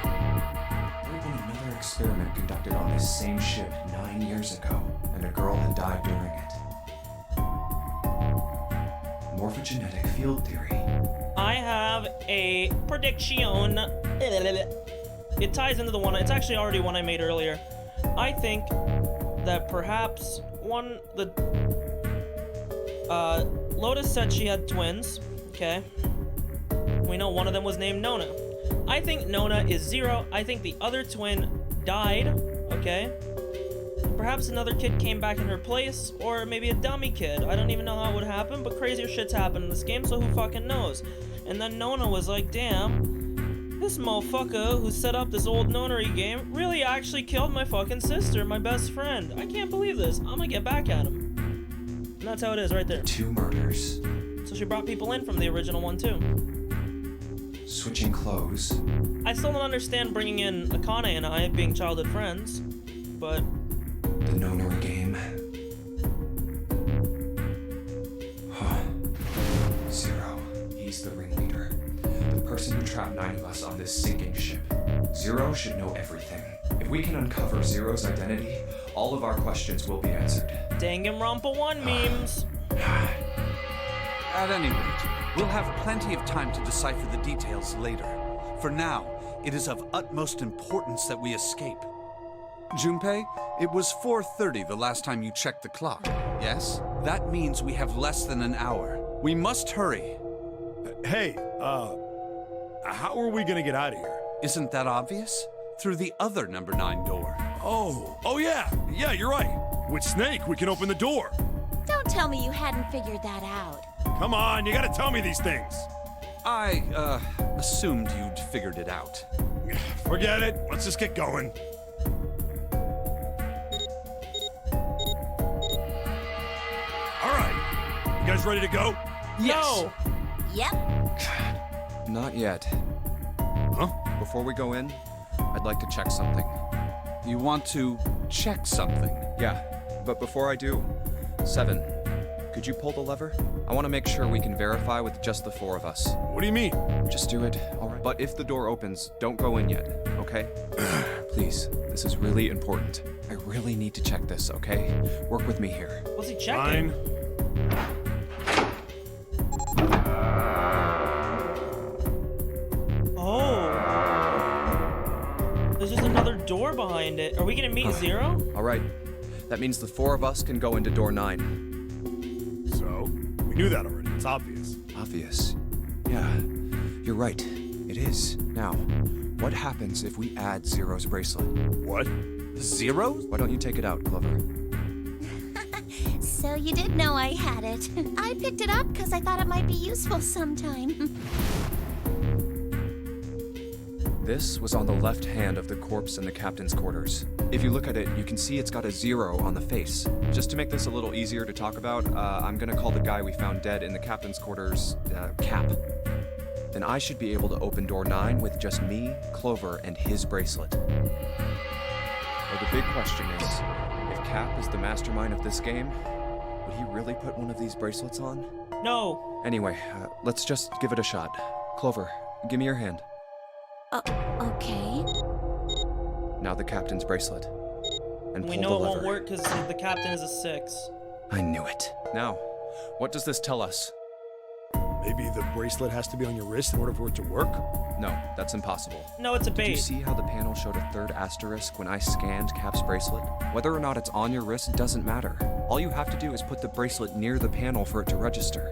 There had been another experiment conducted on this same ship 9 years ago, and a girl had died during it. Morphogenetic field theory. I have a prediction. It ties into the one. It's actually already one I made earlier. I think that perhaps Lotus said she had twins. Okay. We know one of them was named Nona. I think Nona is Zero. I think the other twin died. Okay. Perhaps another kid came back in her place, or maybe a dummy kid. I don't even know how it would happen, but crazier shit's happened in this game, so who fucking knows? And then Nona was like, damn, this motherfucker who set up this old nonary game really actually killed my fucking sister, my best friend. I can't believe this. I'm gonna get back at him. And that's how it is right there. 2 murders. So she brought people in from the original one too. Switching clothes. I still don't understand bringing in Akane and I being childhood friends, but... The nonary game. Zero. He's the ringleader. The person who trapped 9 of us on this sinking ship. Zero should know everything. If we can uncover Zero's identity, all of our questions will be answered. Danganronpa 1 memes. At any rate, we'll have plenty of time to decipher the details later. For now, it is of utmost importance that we escape. Junpei, it was 4:30 the last time you checked the clock, yes? That means we have less than an hour. We must hurry. Hey, how are we gonna get out of here? Isn't that obvious? Through the other number 9 door. Oh yeah, you're right. With Snake, we can open the door. Don't tell me you hadn't figured that out. Come on, you gotta tell me these things. I, assumed you'd figured it out. Forget it, let's just get going. All right, you guys ready to go? Yes. No. Yep. Not yet. Huh? Before we go in, I'd like to check something. You want to check something? Yeah, but before I do, Seven, could you pull the lever? I want to make sure we can verify with just the 4 of us. What do you mean? Just do it, alright? But if the door opens, don't go in yet, okay? Please, this is really important. I really need to check this, okay? Work with me here. What's he checking? Fine. Oh. There's just another door behind it. Are we gonna meet Zero? Alright, that means the 4 of us can go into door 9. So, we knew that already. It's obvious. Obvious. Yeah, you're right. It is. Now, what happens if we add Zero's bracelet? What? Zero's? Why don't you take it out, Clover? So you did know I had it. I picked it up because I thought it might be useful sometime. This was on the left hand of the corpse in the captain's quarters. If you look at it, you can see it's got a 0 on the face. Just to make this a little easier to talk about, I'm gonna call the guy we found dead in the captain's quarters, Cap. Then I should be able to open door 9 with just me, Clover, and his bracelet. Well, the big question is, if Cap is the mastermind of this game, Would he really put one of these bracelets on? No. Anyway, let's just give it a shot. Clover, give me your hand. Okay. Now the captain's bracelet. And We pull know the it lever. won't work because the captain is a 6. I knew it. Now, what does this tell us? Maybe the bracelet has to be on your wrist in order for it to work? No, that's impossible. No, it's a Did you bait. see how the panel showed a 3rd asterisk when I scanned Cap's bracelet? Whether or not it's on your wrist doesn't matter. All you have to do is put the bracelet near the panel for it to register.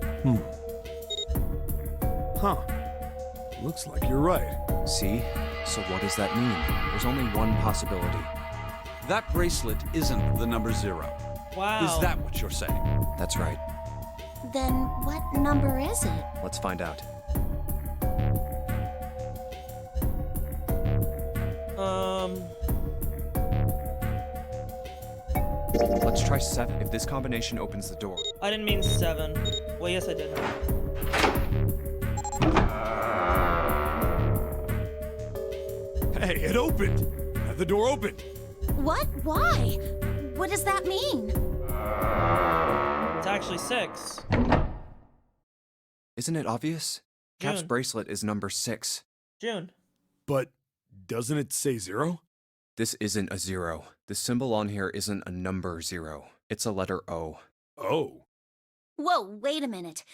Huh. Looks like you're right. See? So what does that mean? There's only one possibility. That bracelet isn't the number 0. Wow. Is that what you're saying? That's right. Then what number is it? Let's find out. Let's try 7. If this combination opens the door. I didn't mean 7. Well, yes, I did. Hey, it opened! The door opened! What? Why? What does that mean? It's actually 6. Isn't it obvious? Cap's June. bracelet is number 6. June. But doesn't it say 0? This isn't a 0. The symbol on here isn't a number 0. It's a letter O. Oh. Whoa, wait a minute.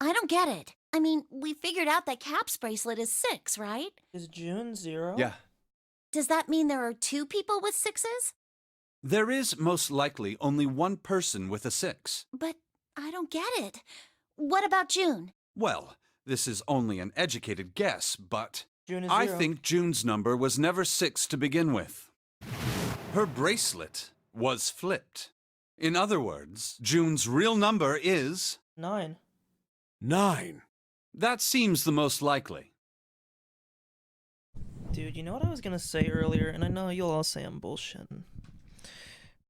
I don't get it. I mean, we figured out that Cap's bracelet is 6, right? Is June 0? Yeah. Does that mean there are 2 people with 6s? There is most likely only one person with a 6. But I don't get it. What about June? Well, this is only an educated guess, but June is I 0. think June's number was never 6 to begin with. Her bracelet was flipped. In other words, June's real number is 9. 9. That seems the most likely. Dude, you know what I was gonna say earlier, and I know you'll all say I'm bullshitting.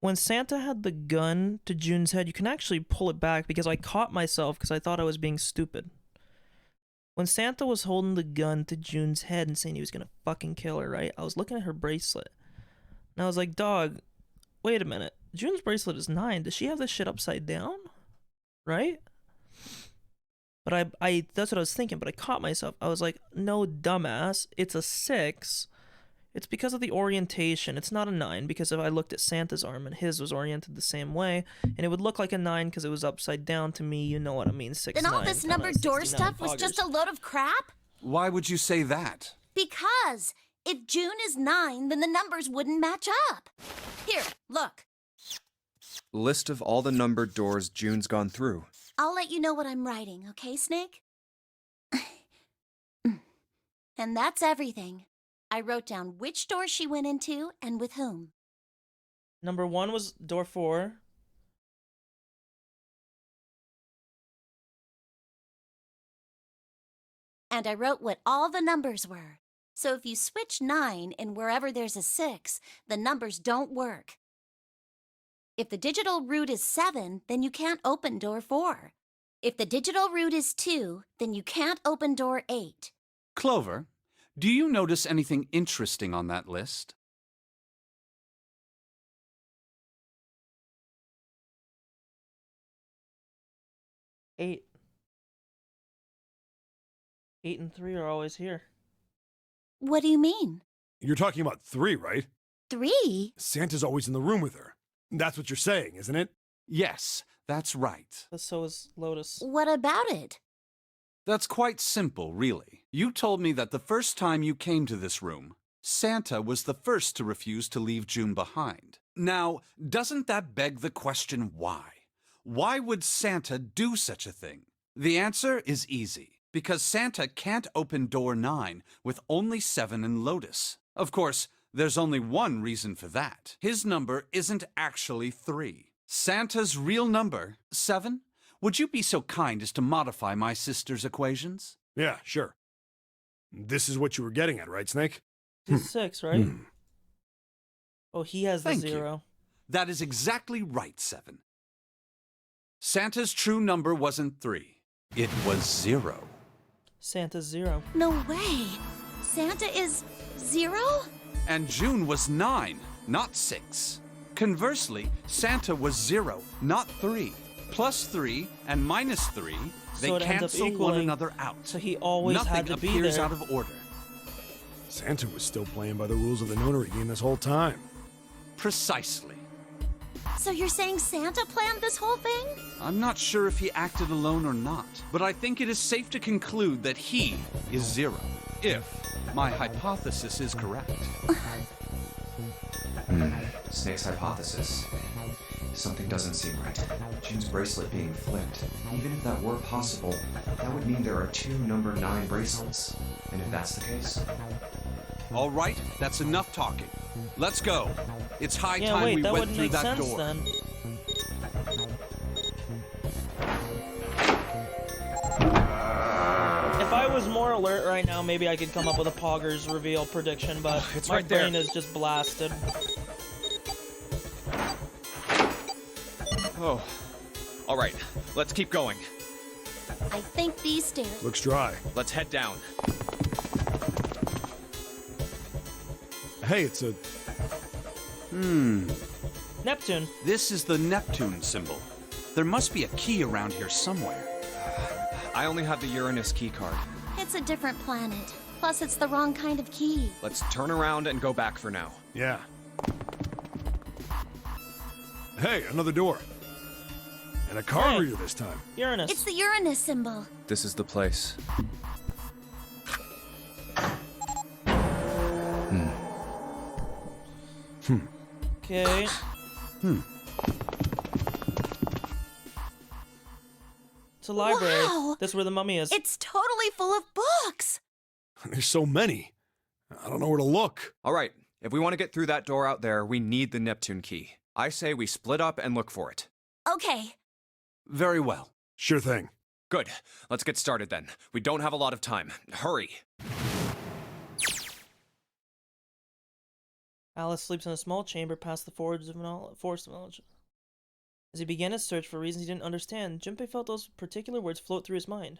When Santa had the gun to June's head, you can actually pull it back because I caught myself because I thought I was being stupid. When Santa was holding the gun to June's head and saying he was gonna fucking kill her, right? I was looking at her bracelet. And I was like, dog, wait a minute. June's bracelet is 9. Does she have this shit upside down? Right? But I that's what I was thinking, but I caught myself. I was like, no, dumbass. It's a 6. It's because of the orientation. It's not a 9 because if I looked at Santa's arm and his was oriented the same way, and it would look like a 9 because it was upside down to me. You know what I mean? 6, Then all 9, this kinda numbered door 69 stuff was just poggers. a load of crap? Why would you say that? Because if June is 9, then the numbers wouldn't match up. Here, look. List of all the numbered doors June's gone through. I'll let you know what I'm writing, okay, Snake? And that's everything. I wrote down which door she went into and with whom. Number 1 was door 4. And I wrote what all the numbers were. So if you switch 9 in wherever there's a 6, the numbers don't work. If the digital root is 7, then you can't open door 4. If the digital root is 2, then you can't open door 8. Clover, do you notice anything interesting on that list? Eight and 3 are always here. What do you mean? You're talking about 3, right? 3? Santa's always in the room with her. That's what you're saying, isn't it? Yes, that's right. But so is Lotus. What about it? That's quite simple, really. You told me that the first time you came to this room, Santa was the first to refuse to leave June behind. Now, doesn't that beg the question why? Why would Santa do such a thing? The answer is easy. Because Santa can't open door 9 with only 7 and Lotus. Of course, there's only one reason for that. His number isn't actually 3. Santa's real number, 7? Would you be so kind as to modify my sister's equations? Yeah, sure. This is what you were getting at, right, Snake? He's 6, right? Oh, he has the Thank 0. you. That is exactly right, 7. Santa's true number wasn't 3. It was 0. Santa's 0. No way. Santa is 0? And June was 9, not 6. Conversely, Santa was 0, not 3. Plus 3 and minus 3, they So it ends up cancel one equaling, another out. so he always Nothing had to be appears there. out of order. Santa was still playing by the rules of the notary game this whole time. Precisely. So you're saying Santa planned this whole thing? I'm not sure if he acted alone or not, but I think it is safe to conclude that he is Zero, if my hypothesis is correct. Snake's hypothesis. Something doesn't seem right. June's bracelet being flipped. Even if that were possible, that would mean there are 2 number 9 bracelets. And if that's the case... All right, that's enough talking. Let's go. It's high Yeah, time wait, we that went wouldn't through make that sense door. then. If I was more alert right now, maybe I could come up with a Poggers reveal prediction, but It's my right there. brain is just blasted. Oh. All right, let's keep going. I think these stairs. Looks dry. Let's head down. Hey, it's a... Neptune. This is the Neptune symbol. There must be a key around here somewhere. I only have the Uranus key card. It's a different planet. Plus, it's the wrong kind of key. Let's turn around and go back for now. Yeah. Hey, another door. And a card Hey. reader this time. Uranus. It's the Uranus symbol. This is the place. Okay. It's a library. Wow. That's where the mummy is. It's totally full of books. There's so many. I don't know where to look. All right, if we want to get through that door out there, we need the Neptune key. I say we split up and look for it. Okay. Very well. Sure thing. Good. Let's get started then. We don't have a lot of time. Hurry. Alice sleeps in a small chamber past the forest of knowledge. As he began his search for reasons he didn't understand, Junpei felt those particular words float through his mind.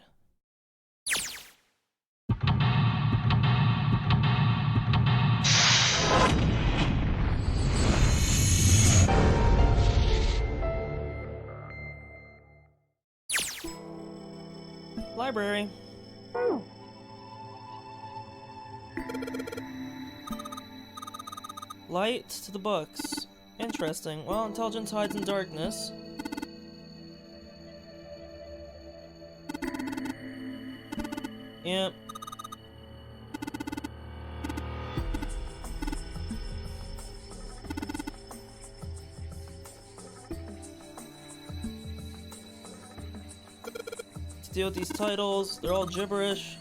Library. Light to the books. Interesting. Well, intelligence hides in darkness. Yep. Let's deal with these titles. They're all gibberish.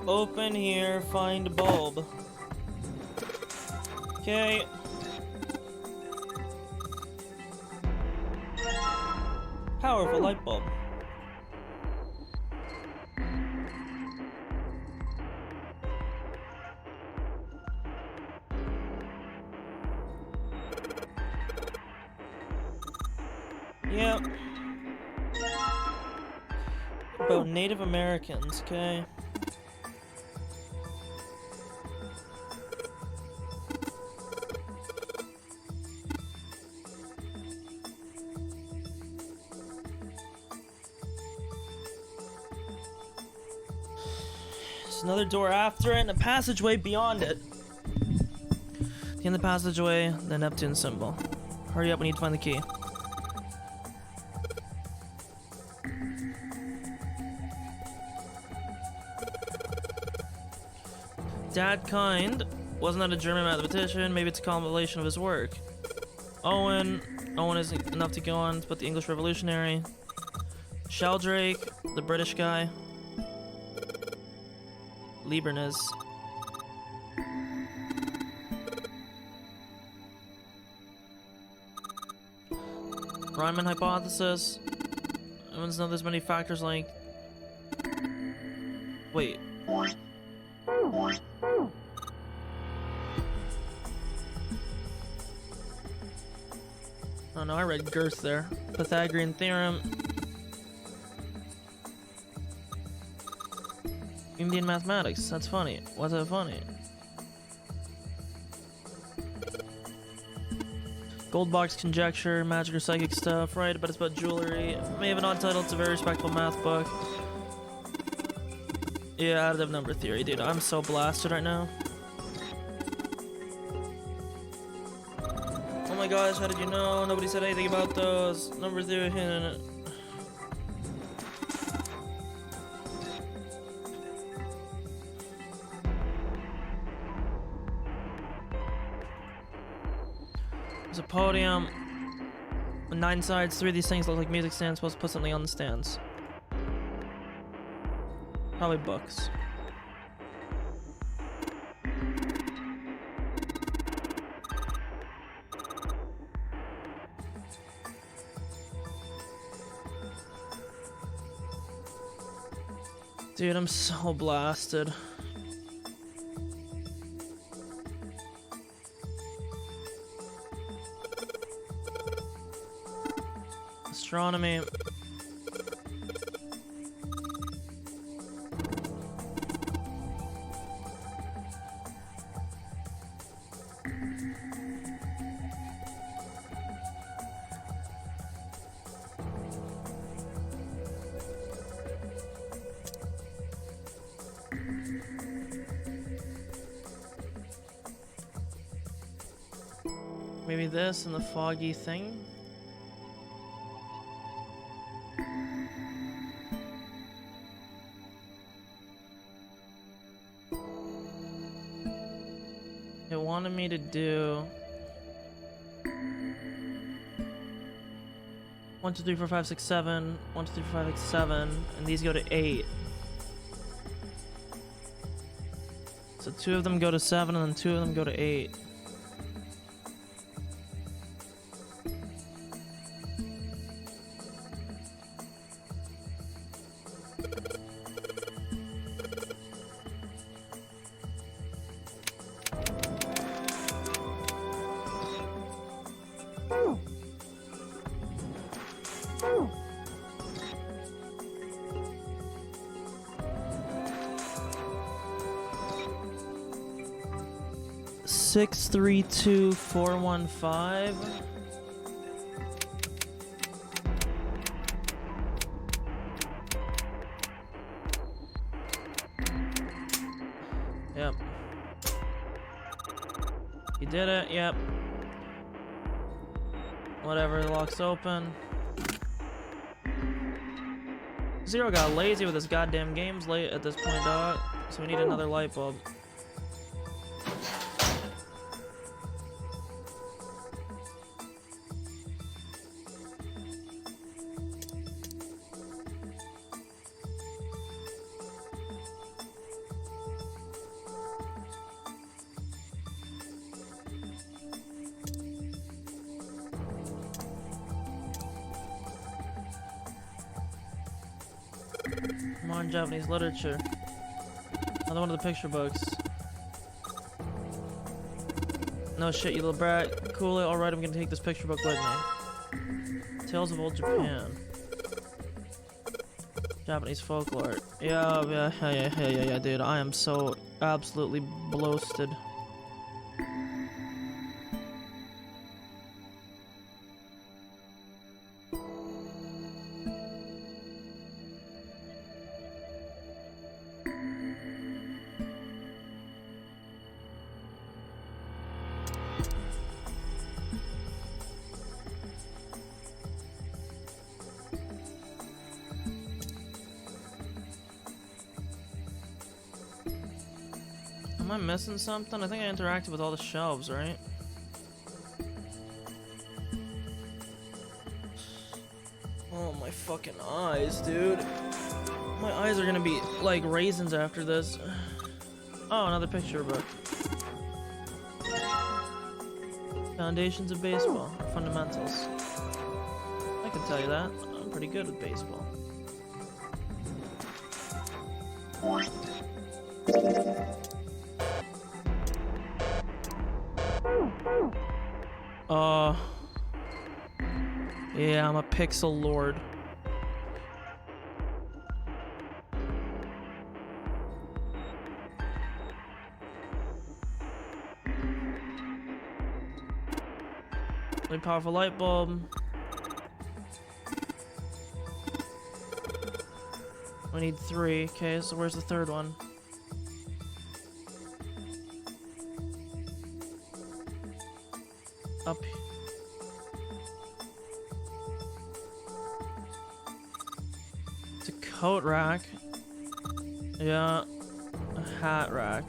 Open here, find bulb. Okay. Powerful light bulb. Yep. About Native Americans, okay. There's another door after it and a passageway beyond it. At the end of the passageway, the Neptune symbol. Hurry up, we need to find the key. Dad Kind. Wasn't that a German mathematician? Maybe it's a compilation of his work. Owen. Owen isn't enough to go on, but the English Revolutionary. Sheldrake, the British guy. Leibniz. Riemann hypothesis. Everyone's known there's many factors like... Wait. Oh no, I read girth there. Pythagorean theorem. Indian mathematics. That's funny. What's that funny? Gold box conjecture, magic or psychic stuff, right? But it's about jewelry. May have an odd title. It's a very respectable math book. Yeah, additive number theory, dude. I'm so blasted right now. Oh my gosh, how did you know? Nobody said anything about those. Number theory. There's a podium. 9 sides, 3 of these things look like music stands. Supposed to put something on the stands. Probably books. Dude, I'm so blasted. Astronomy. Maybe this and the foggy thing. It wanted me to do 1, 2, 3, 4, 5, 6, 7. 1, 2, 3, 4, 5, 6, 7, and these go to 8. So 2 of them go to 7, and then 2 of them go to 8. Six, 3, 2, 4, 1, 5. Yep. You did it, yep. Whatever, the lock's open. Zero got lazy with his goddamn games late at this point, dog. So we need another light bulb. Come on, Japanese literature. Another one of the picture books. No shit, you little brat. Cool it. Alright, I'm gonna take this picture book with me. Tales of Old Japan. Japanese folklore. Yeah, dude. I am so absolutely bloated. Am I missing something? I think I interacted with all the shelves, right? Oh, my fucking eyes, dude. My eyes are gonna be like raisins after this. Oh, another picture book. Foundations of Baseball, or Fundamentals. I can tell you that. I'm pretty good at baseball. Yeah, I'm a pixel lord. Really powerful light bulb. We need 3. Okay, so where's the third one? Up. It's a coat rack. Yeah, a hat rack.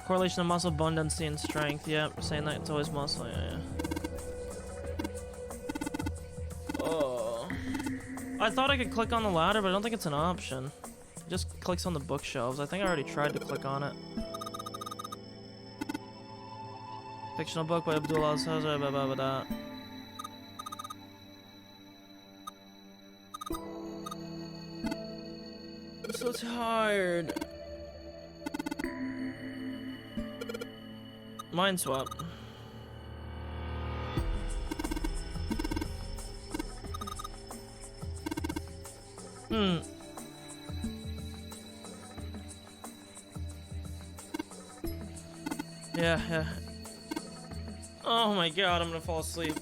Correlation of muscle abundancy and strength. Yep, saying that it's always muscle. Yeah. Oh. I thought I could click on the ladder, but I don't think it's an option. It just clicks on the bookshelves. I think I already tried to click on it. Fictional book by Abdul Al-Hazar, blah blah blah. I'm so tired. Mind swap. Yeah. Oh my god, I'm gonna fall asleep.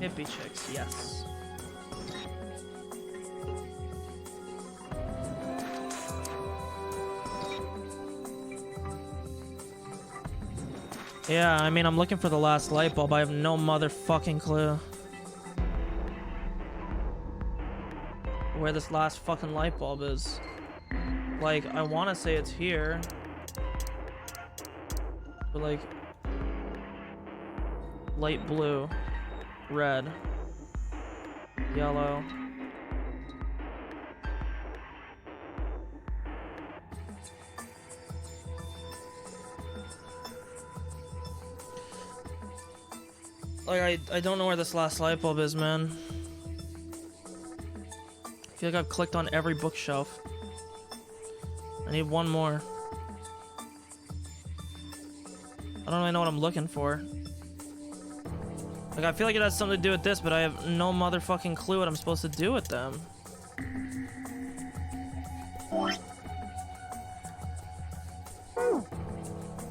Hippie chicks, yes. Yeah, I mean, I'm looking for the last light bulb. I have no motherfucking clue where this last fucking light bulb is. Like, I want to say it's here, but like, light blue, red, yellow. Like, I don't know where this last light bulb is, man. I feel like I've clicked on every bookshelf. I need one more. I don't really know what I'm looking for. Like, I feel like it has something to do with this, but I have no motherfucking clue what I'm supposed to do with them.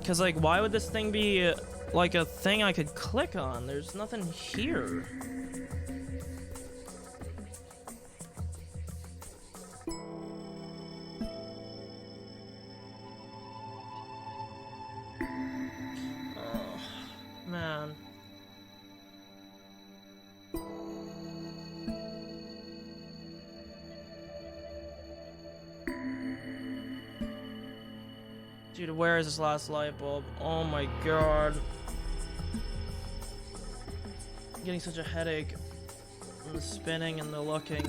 Cause like, why would this thing be like a thing I could click on? There's nothing here. Oh, man. Dude, where is this last light bulb? Oh my god. I'm getting such a headache from the spinning and the looking.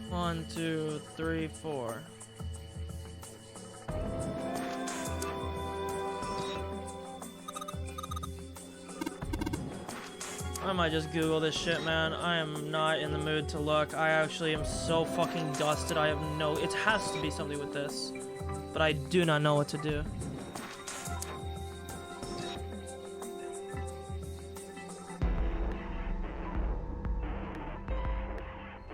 One, two, three, four. I might just Google this shit, man. I am not in the mood to look. I actually am so fucking dusted. I have no... It has to be something with this. But I do not know what to do.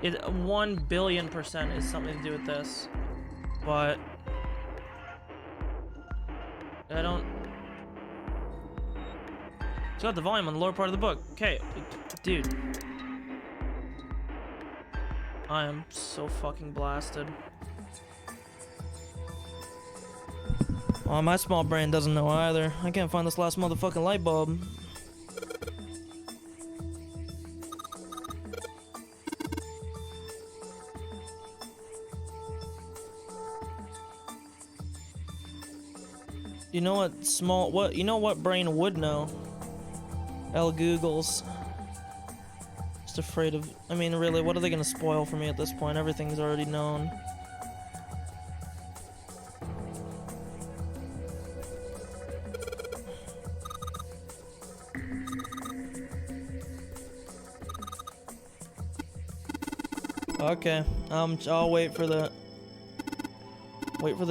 It 1,000,000,000% is something to do with this. But... I don't... It's got the volume on the lower part of the book. Okay, dude. I am so fucking blasted. Oh, my small brain doesn't know either. I can't find this last motherfucking light bulb. You know what you know what brain would know? El Googles. just afraid of... I mean, really, what are they gonna spoil for me at this point? Everything's already known. Okay, I'll wait for the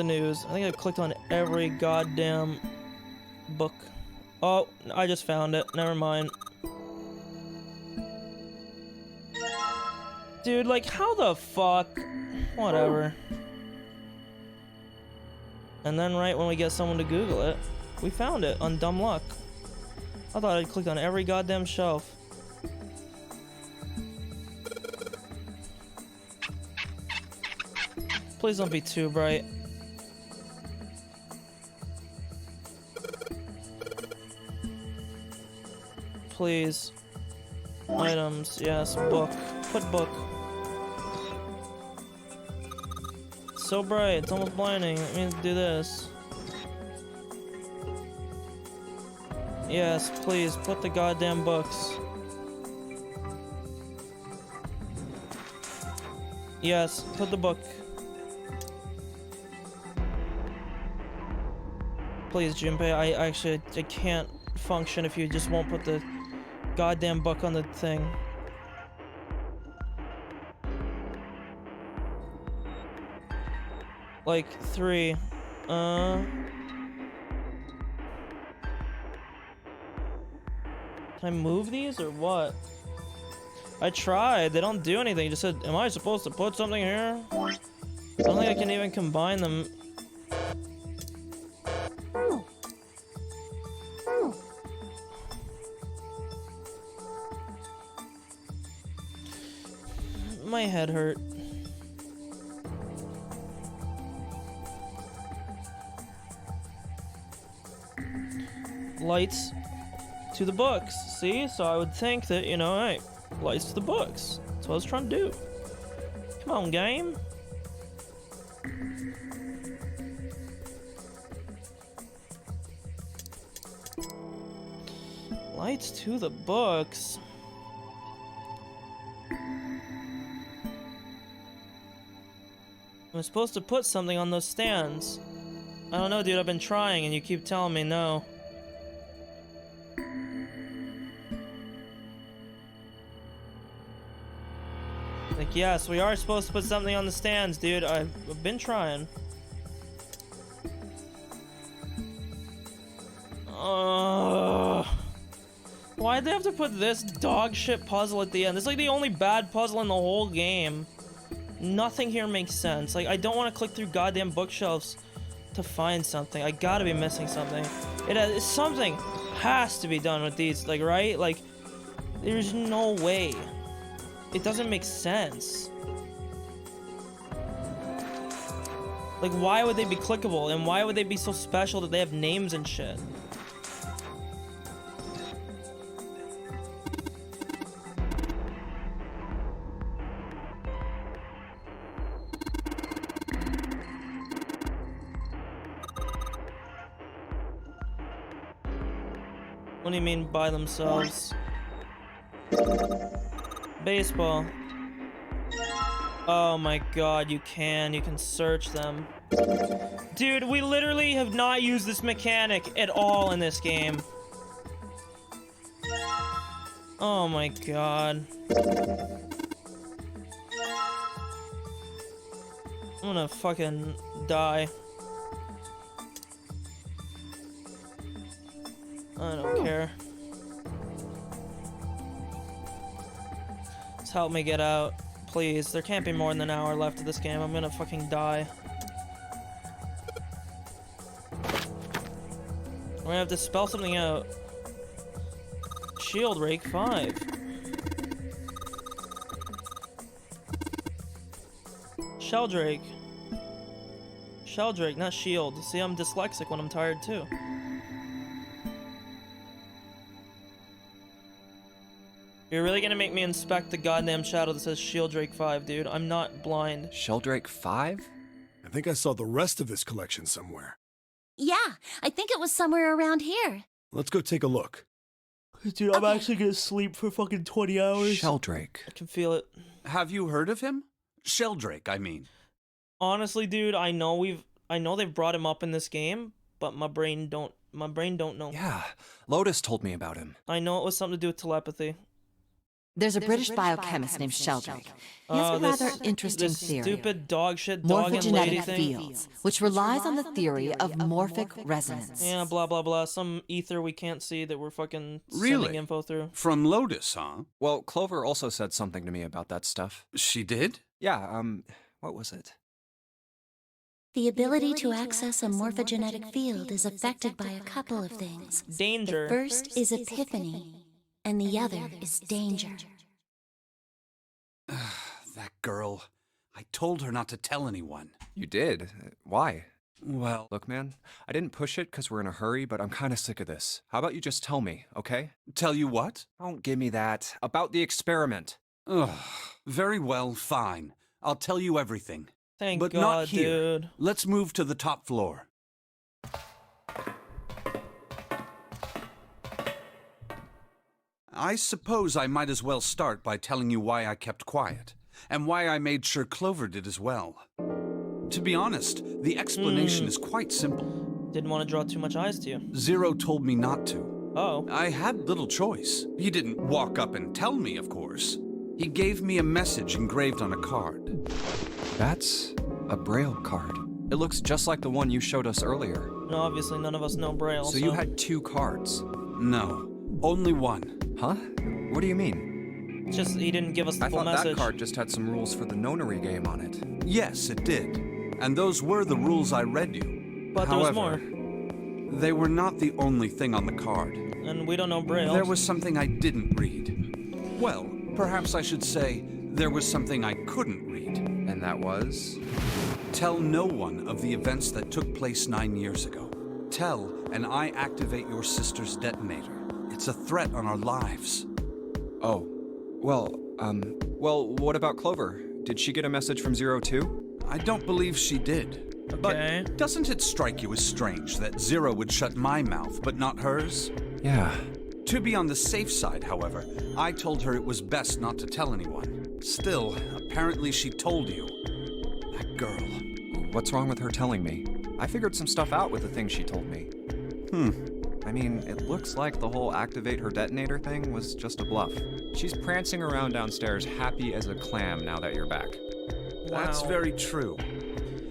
news. I think I clicked on every goddamn book. Oh, I just found it. Never mind. Dude, like, how the fuck? Whatever. And then right when we get someone to Google it, we found it on dumb luck. I thought I'd clicked on every goddamn shelf. Please don't be too bright. Please. Items, yes, book. Put book. So bright, it's almost blinding. Let me do this. Yes, please, put the goddamn books. Yes, put the book. Please, Junpei, I can't function if you just won't put the goddamn book on the thing. Like, 3. Can I move these or what? I tried, they don't do anything. You just said, am I supposed to put something here? I don't think I can even combine them. My head hurt. Lights to the books. See? So I would think that, you know, hey, lights to the books. That's what I was trying to do. Come on, game. Lights to the books. I'm supposed to put something on those stands. I don't know, dude. I've been trying and you keep telling me no. Like, yes, we are supposed to put something on the stands, dude. I've been trying. Why'd they have to put this dog shit puzzle at the end? This is like the only bad puzzle in the whole game. Nothing here makes sense. Like, I don't want to click through goddamn bookshelves to find something. I gotta be missing something. Something has to be done with these, like, right? Like, there's no way. It doesn't make sense. Like, why would they be clickable? And why would they be so special that they have names and shit? What do you mean by themselves? Baseball. Oh my god, you can search them. Dude, we literally have not used this mechanic at all in this game. Oh my god. I'm gonna fucking die. I don't care. Just help me get out. Please. There can't be more than an hour left of this game. I'm gonna fucking die. We're gonna have to spell something out. Shield Rake 5. Sheldrake. Sheldrake, not shield. See, I'm dyslexic when I'm tired too. You're really gonna make me inspect the goddamn shadow that says Sheldrake 5, dude. I'm not blind. Sheldrake 5? I think I saw the rest of this collection somewhere. Yeah, I think it was somewhere around here. Let's go take a look. Dude, I'm actually gonna sleep for fucking 20 hours. Sheldrake. I can feel it. Have you heard of him? Sheldrake, I mean. Honestly, dude, I know they've brought him up in this game, but my brain don't know. Yeah, Lotus told me about him. I know it was something to do with telepathy. There's a British biochemist named Sheldrake. He has a rather interesting this theory. Stupid dog shit dog and lady Morphogenetic thing. fields, which relies on the theory of morphic resonance. Yeah, blah blah blah. Some ether we can't see that we're fucking Really? sending info through. From Lotus, huh? Well, Clover also said something to me about that stuff. She did? Yeah, what was it? The ability to access a morphogenetic field is affected by a couple of things. Danger. The first is epiphany, and the other is danger. That girl. I told her not to tell anyone. You did? Why? Well... Look, man, I didn't push it because we're in a hurry, but I'm kind of sick of this. How about you just tell me, okay? Tell you what? Don't give me that. About the experiment. Ugh. Very well, fine. I'll tell you everything. Thank but God, not here. dude. Let's move to the top floor. I suppose I might as well start by telling you why I kept quiet, and why I made sure Clover did as well. To be honest, the explanation is quite simple. Didn't want to draw too much eyes to you. Zero told me not to. Oh. I had little choice. He didn't walk up and tell me, of course. He gave me a message engraved on a card. That's a Braille card. It looks just like the one you showed us earlier. No, obviously none of us know Braille. So you had 2 cards? No, only one. Huh? What do you mean? Just he didn't give us the I full thought message. that card just had some rules for the nonary game on it. Yes, it did. And those were the rules I read you. But However, there was more. They were not the only thing on the card. And we don't know Braille. There was something I didn't read. Well, perhaps I should say there was something I couldn't read. And that was? Tell no one of the events that took place 9 years ago. Tell, and I activate your sister's detonator. It's a threat on our lives. Oh. Well, what about Clover? Did she get a message from Zero too? I don't believe she did. Okay. But doesn't it strike you as strange that Zero would shut my mouth, but not hers? Yeah. To be on the safe side, however, I told her it was best not to tell anyone. Still, apparently she told you. That girl. What's wrong with her telling me? I figured some stuff out with the things she told me. I mean, it looks like the whole activate her detonator thing was just a bluff. She's prancing around downstairs happy as a clam now that you're back. That's very true.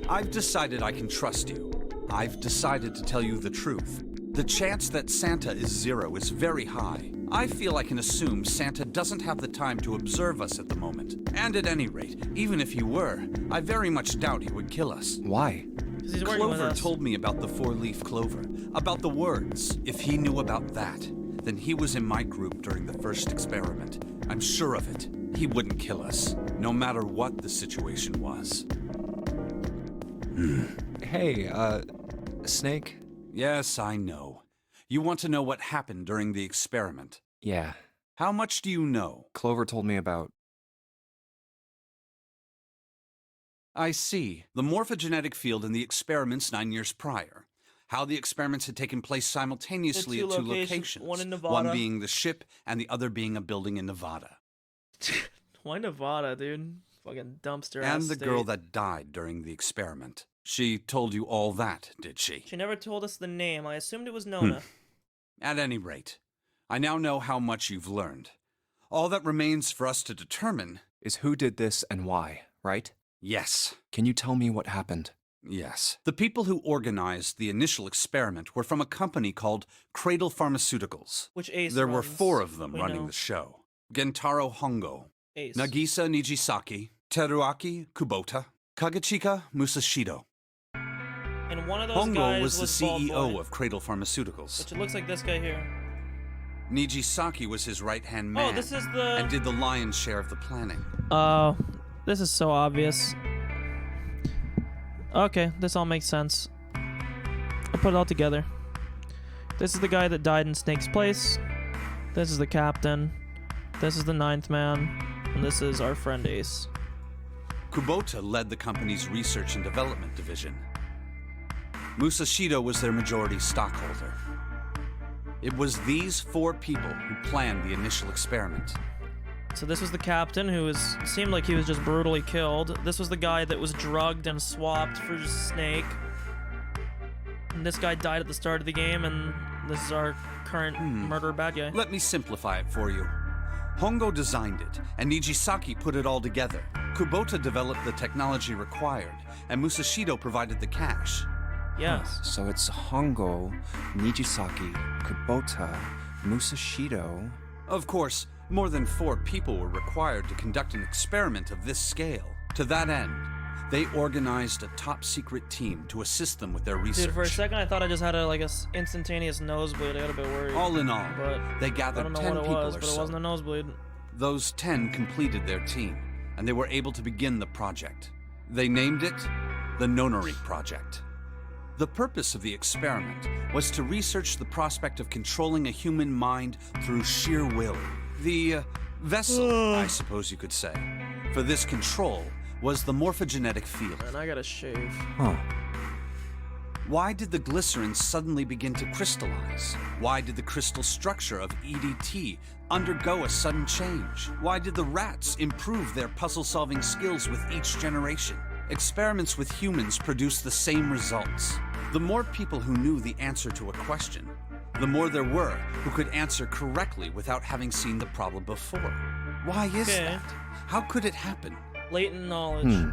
I've decided I can trust you. I've decided to tell you the truth. The chance that Santa is Zero is very high. I feel I can assume Santa doesn't have the time to observe us at the moment. And at any rate, even if he were, I very much doubt he would kill us. Why? He's working with Clover us. told me about the 4-leaf clover, about the words. If he knew about that, then he was in my group during the first experiment. I'm sure of it. He wouldn't kill us, no matter what the situation was. Hey, Snake? Yes, I know. You want to know what happened during the experiment? Yeah. How much do you know? Clover told me about... I see. The morphogenetic field in the experiments 9 years prior. How the experiments had taken place simultaneously The at two two locations, locations. one in Nevada. One being the ship, and the other being a building in Nevada. Why Nevada, dude? Fucking dumpster And ass the state. girl that died during the experiment. She told you all that, did she? She never told us the name. I assumed it was Nona. At any rate, I now know how much you've learned. All that remains for us to determine is who did this and why, right? Yes. Can you tell me what happened? Yes. The people who organized the initial experiment were from a company called Cradle Pharmaceuticals. Which Ace There were runs, 4 of them we running know. the show. Gentaro Hongo, Ace. Nagisa Nijisaki, Teruaki Kubota, Kagechika Musashido. And one of those Hongo guys was the Bald CEO Boy, of Cradle Pharmaceuticals. which it looks like this guy here. Nijisaki was his right-hand man. Oh, this is the... And did the lion's share of the planning. Oh, this is so obvious. Okay, this all makes sense. I put it all together. This is the guy that died in Snake's place. This is the captain. This is the 9th man. And this is our friend Ace. Kubota led the company's research and development division. Musashido was their majority stockholder. It was these 4 people who planned the initial experiment. So this was the captain who seemed like he was just brutally killed. This was the guy that was drugged and swapped for Snake. And this guy died at the start of the game, and this is our current murderer bad guy. Let me simplify it for you. Hongo designed it, and Nijisaki put it all together. Kubota developed the technology required, and Musashido provided the cash. Yes. So it's Hongo, Nijisaki, Kubota, Musashido. Of course, more than 4 people were required to conduct an experiment of this scale. To that end, they organized a top-secret team to assist them with their research. Dude, for a second I thought I just had a instantaneous nosebleed. I got a bit worried. All in all, but they gathered I don't know 10 what it people was, or but so. it wasn't a nosebleed. Those 10 completed their team, and they were able to begin the project. They named it the Nonori Project. The purpose of the experiment was to research the prospect of controlling a human mind through sheer will. The vessel, I suppose you could say, for this control was the morphogenetic field. And I gotta shave. Huh. Why did the glycerin suddenly begin to crystallize? Why did the crystal structure of EDT undergo a sudden change? Why did the rats improve their puzzle-solving skills with each generation? Experiments with humans produced the same results. The more people who knew the answer to a question, the more there were who could answer correctly without having seen the problem before. Why is that? How could it happen? Latent knowledge.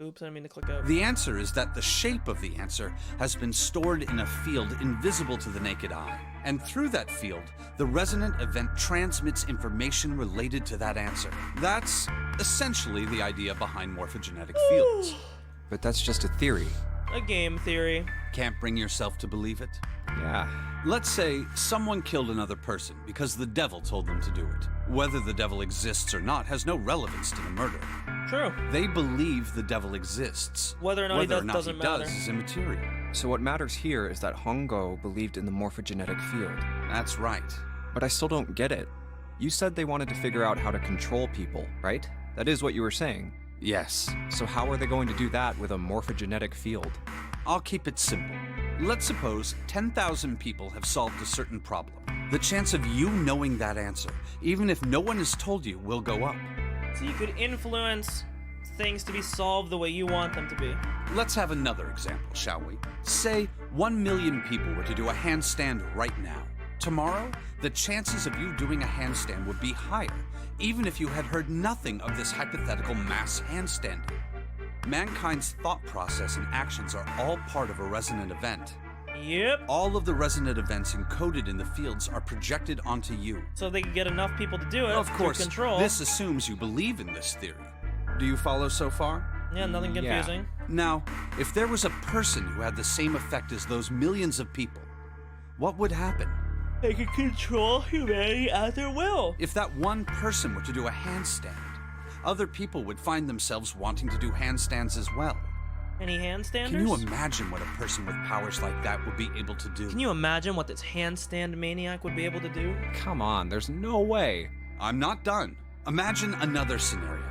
Oops, I didn't mean to click out. The answer is that the shape of the answer has been stored in a field invisible to the naked eye. And through that field, the resonant event transmits information related to that answer. That's essentially the idea behind morphogenetic fields. But that's just a theory. A game theory. Can't bring yourself to believe it? Yeah. Let's say someone killed another person because the devil told them to do it. Whether the devil exists or not has no relevance to the murder. True. They believe the devil exists. Whether or not he doesn't matter. Is immaterial. So what matters here is that Hongo believed in the morphogenetic field. That's right. But I still don't get it. You said they wanted to figure out how to control people, right? That is what you were saying. Yes. So how are they going to do that with a morphogenetic field? I'll keep it simple. Let's suppose 10,000 people have solved a certain problem. The chance of you knowing that answer, even if no one has told you, will go up. So you could influence things to be solved the way you want them to be. Let's have another example, shall we? Say 1 million people were to do a handstand right now. Tomorrow, the chances of you doing a handstand would be higher, even if you had heard nothing of this hypothetical mass handstanding. Mankind's thought process and actions are all part of a resonant event. Yep. All of the resonant events encoded in the fields are projected onto you. So they can get enough people to do it. Of course, to control. this assumes you believe in this theory. Do you follow so far? Yeah, nothing confusing. Now, if there was a person who had the same effect as those millions of people, what would happen? They could control humanity at their will. If that one person were to do a handstand, other people would find themselves wanting to do handstands as well. Any handstanders? Can you imagine what a person with powers like that would be able to do? Can you imagine what this handstand maniac would be able to do? Come on, there's no way. I'm not done. Imagine another scenario.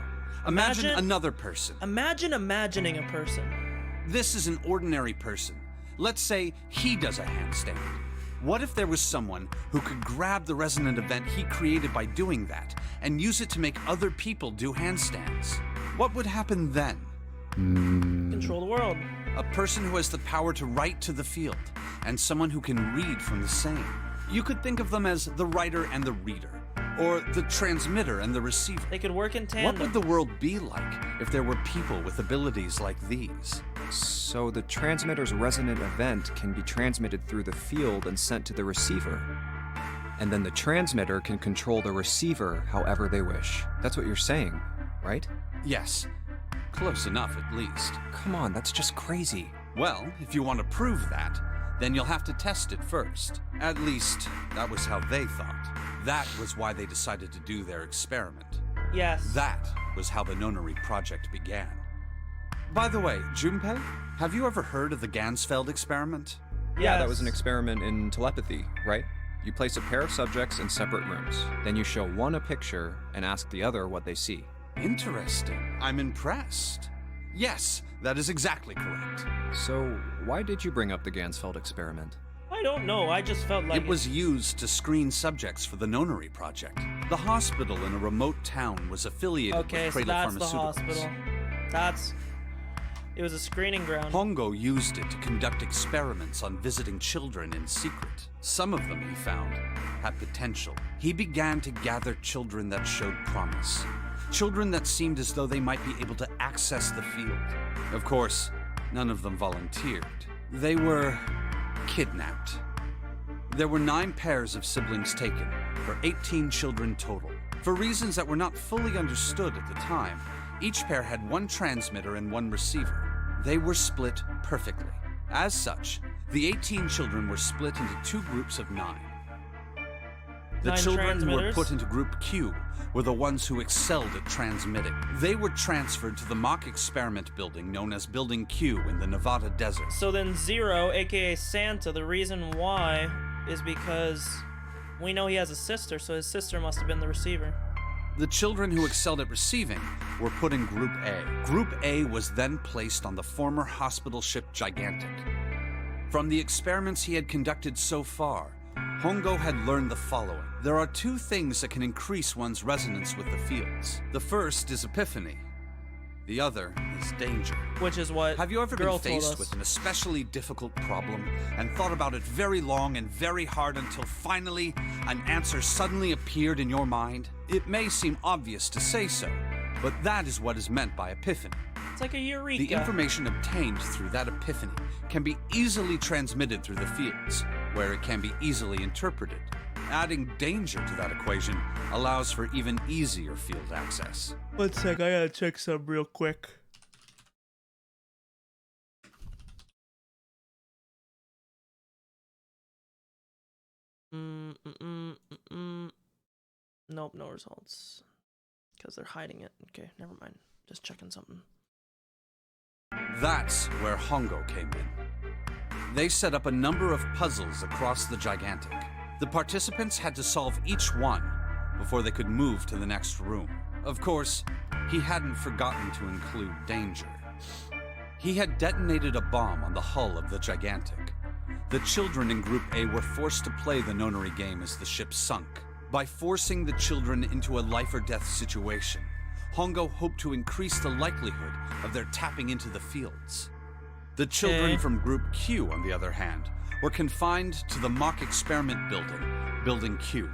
Imagine another person. Imagine imagining a person. This is an ordinary person. Let's say he does a handstand. What if there was someone who could grab the resonant event he created by doing that and use it to make other people do handstands? What would happen then? Control the world. A person who has the power to write to the field, and someone who can read from the same. You could think of them as the writer and the reader, or the transmitter and the receiver. They could work in tandem. What would the world be like if there were people with abilities like these? So the transmitter's resonant event can be transmitted through the field and sent to the receiver. And then the transmitter can control the receiver however they wish. That's what you're saying, right? Yes. Close enough, at least. Come on, that's just crazy. Well, if you want to prove that, then you'll have to test it first. At least, that was how they thought. That was why they decided to do their experiment. Yes. That was how the Nonori Project began. By the way, Junpei, have you ever heard of the Gansfeld experiment? Yeah, that was an experiment in telepathy, right? You place a pair of subjects in separate rooms. Then you show one a picture and ask the other what they see. Interesting. I'm impressed. Yes, that is exactly correct. So, why did you bring up the Gansfeld experiment? I don't know. I just felt like It was used to screen subjects for the Nonary project. The hospital in a remote town was affiliated Okay, with so Cradle that's the Pharmaceuticals. hospital. It was a screening ground. Hongo used it to conduct experiments on visiting children in secret. Some of them, he found, had potential. He began to gather children that showed promise. Children that seemed as though they might be able to access the field. Of course, none of them volunteered. They were kidnapped. There were 9 pairs of siblings taken, for 18 children total. For reasons that were not fully understood at the time, each pair had 1 transmitter and 1 receiver. They were split perfectly. As such, the 18 children were split into 2 groups of 9. The 9 children who were transmitters? put into Group Q were the ones who excelled at transmitting. They were transferred to the mock experiment building known as Building Q in the Nevada desert. So then Zero, aka Santa, the reason why is because we know he has a sister, so his sister must have been the receiver. The children who excelled at receiving were put in Group A. Group A was then placed on the former hospital ship Gigantic. From the experiments he had conducted so far, Hongo had learned the following. There are 2 things that can increase one's resonance with the fields. The first is epiphany. The other is danger. Which is what Have you ever Girl been told faced us. with an especially difficult problem and thought about it very long and very hard until finally an answer suddenly appeared in your mind? It may seem obvious to say so, but that is what is meant by epiphany. It's like a eureka. The information obtained through that epiphany can be easily transmitted through the fields, where it can be easily interpreted. Adding danger to that equation allows for even easier field access. One sec, I gotta check some real quick. Nope, no results. Because they're hiding it. Okay, never mind. Just checking something. That's where Hongo came in. They set up a number of puzzles across the Gigantic. The participants had to solve each one before they could move to the next room. Of course, he hadn't forgotten to include danger. He had detonated a bomb on the hull of the Gigantic. The children in Group A were forced to play the Nonary game as the ship sunk. By forcing the children into a life-or-death situation, Hongo hoped to increase the likelihood of their tapping into the fields. The children from Group Q, on the other hand, were confined to the mock experiment building, Building Q.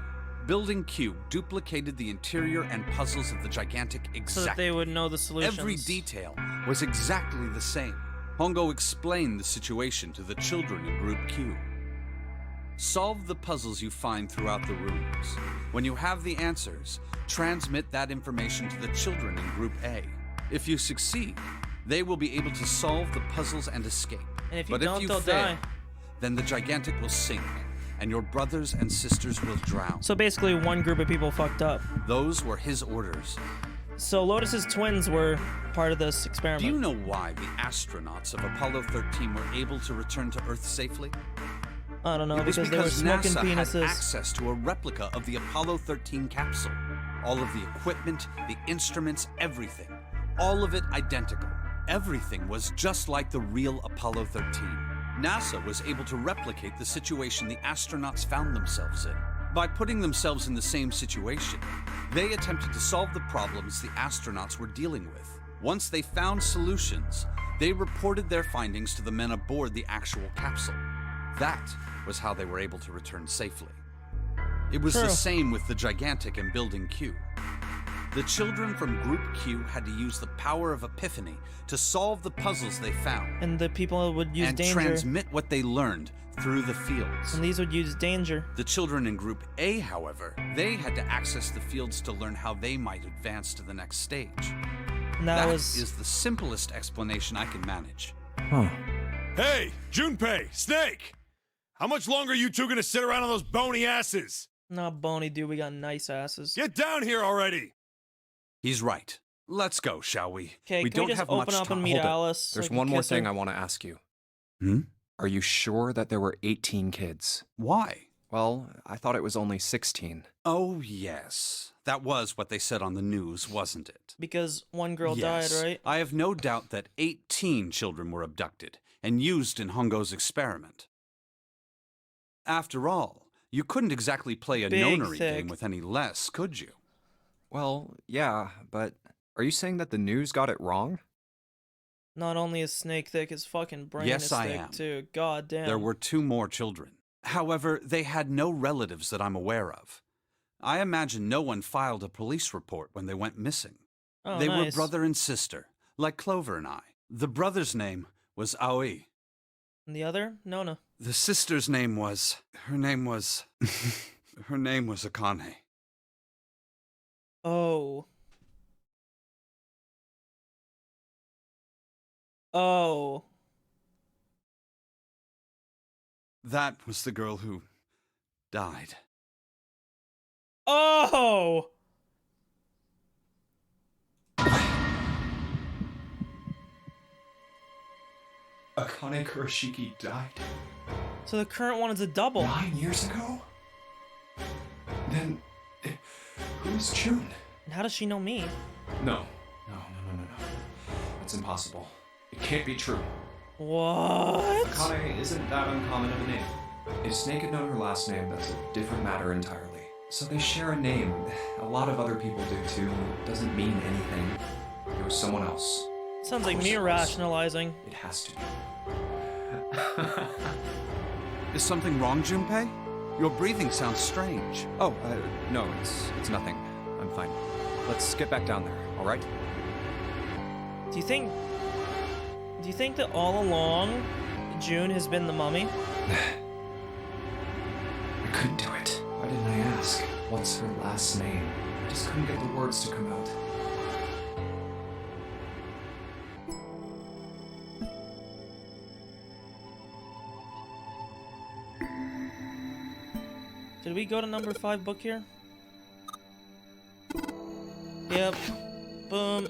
Building Q duplicated the interior and puzzles of the Gigantic exactly. So that they would know the solutions. Every detail was exactly the same. Hongo explained the situation to the children in Group Q. Solve the puzzles you find throughout the rooms. When you have the answers, transmit that information to the children in Group A. If you succeed, they will be able to solve the puzzles and escape. And if you but don't, if you they'll fail, die. then the Gigantic will sink, and your brothers and sisters will drown. So basically, one group of people fucked up. Those were his orders. So Lotus's twins were part of this experiment. Do you know why the astronauts of Apollo 13 were able to return to Earth safely? I don't know, It was because they were smoking NASA penises. had access to a replica of the Apollo 13 capsule. All of the equipment, the instruments, everything. All of it identical. Everything was just like the real Apollo 13. NASA was able to replicate the situation the astronauts found themselves in. By putting themselves in the same situation, they attempted to solve the problems the astronauts were dealing with. Once they found solutions, they reported their findings to the men aboard the actual capsule. That was how they were able to return safely. It was True. the same with the Gigantic and Building Q. The children from Group Q had to use the power of epiphany to solve the puzzles they found. And the people would use and danger. transmit what they learned through the fields. And these would use danger. The children in Group A, however, they had to access the fields to learn how they might advance to the next stage. And That was is the simplest explanation I can manage. Hey, Junpei, Snake! How much longer are you two gonna sit around on those bony asses? not bony, dude. We got nice asses. Get down here already! He's right. Let's go, shall we? Okay, we can we don't just have open much up time. and meet Hold it. Alice? so There's I can one more kiss her? thing I want to ask you. Hmm? Are you sure that there were 18 kids? Why? Well, I thought it was only 16. Oh, yes. That was what they said on the news, wasn't it? Because one girl Yes. died, right? I have no doubt that 18 children were abducted and used in Hongo's experiment. After all, you couldn't exactly play a Big nonary thick. game with any less, could you? Well, yeah, but are you saying that the news got it wrong? Not only is Snake thick, his fucking brain Yes, is I thick am. too. God damn. There were 2 more children. However, they had no relatives that I'm aware of. I imagine no one filed a police report when they went missing. Oh, They were nice. brother and sister, like Clover and I. The brother's name was Aoi. And the other? Nona. The sister's name was... Her name was Akane. Oh. Oh. That was the girl who died. Oh! Akane Kurashiki died So the current one is a double. 9 years ago? Then, who's June? And how does she know me? No. That's impossible. It can't be true. What? Akane isn't that uncommon of a name. If Snake had known her last name, that's a different matter entirely. So they share a name. A lot of other people do too. It doesn't mean anything. It was someone else. Sounds like me rationalizing. It has to be. Is something wrong, Junpei? Your breathing sounds strange. Oh, no, it's nothing. I'm fine. Let's get back down there, all right? Do you think that all along June has been the mummy? I couldn't do it. Why didn't I ask? What's her last name? I just couldn't get the words to come out. Did we go to number 5 book here? Yep. Boom.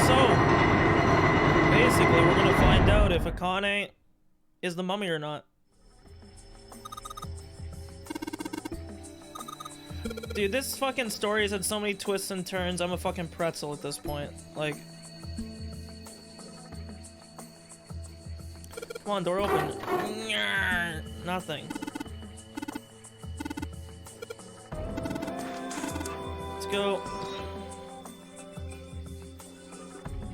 So, basically, we're gonna find out if Akane is the mummy or not. Dude, this fucking story has had so many twists and turns. I'm a fucking pretzel at this point. Like, come on, door open. Nothing. Let's go.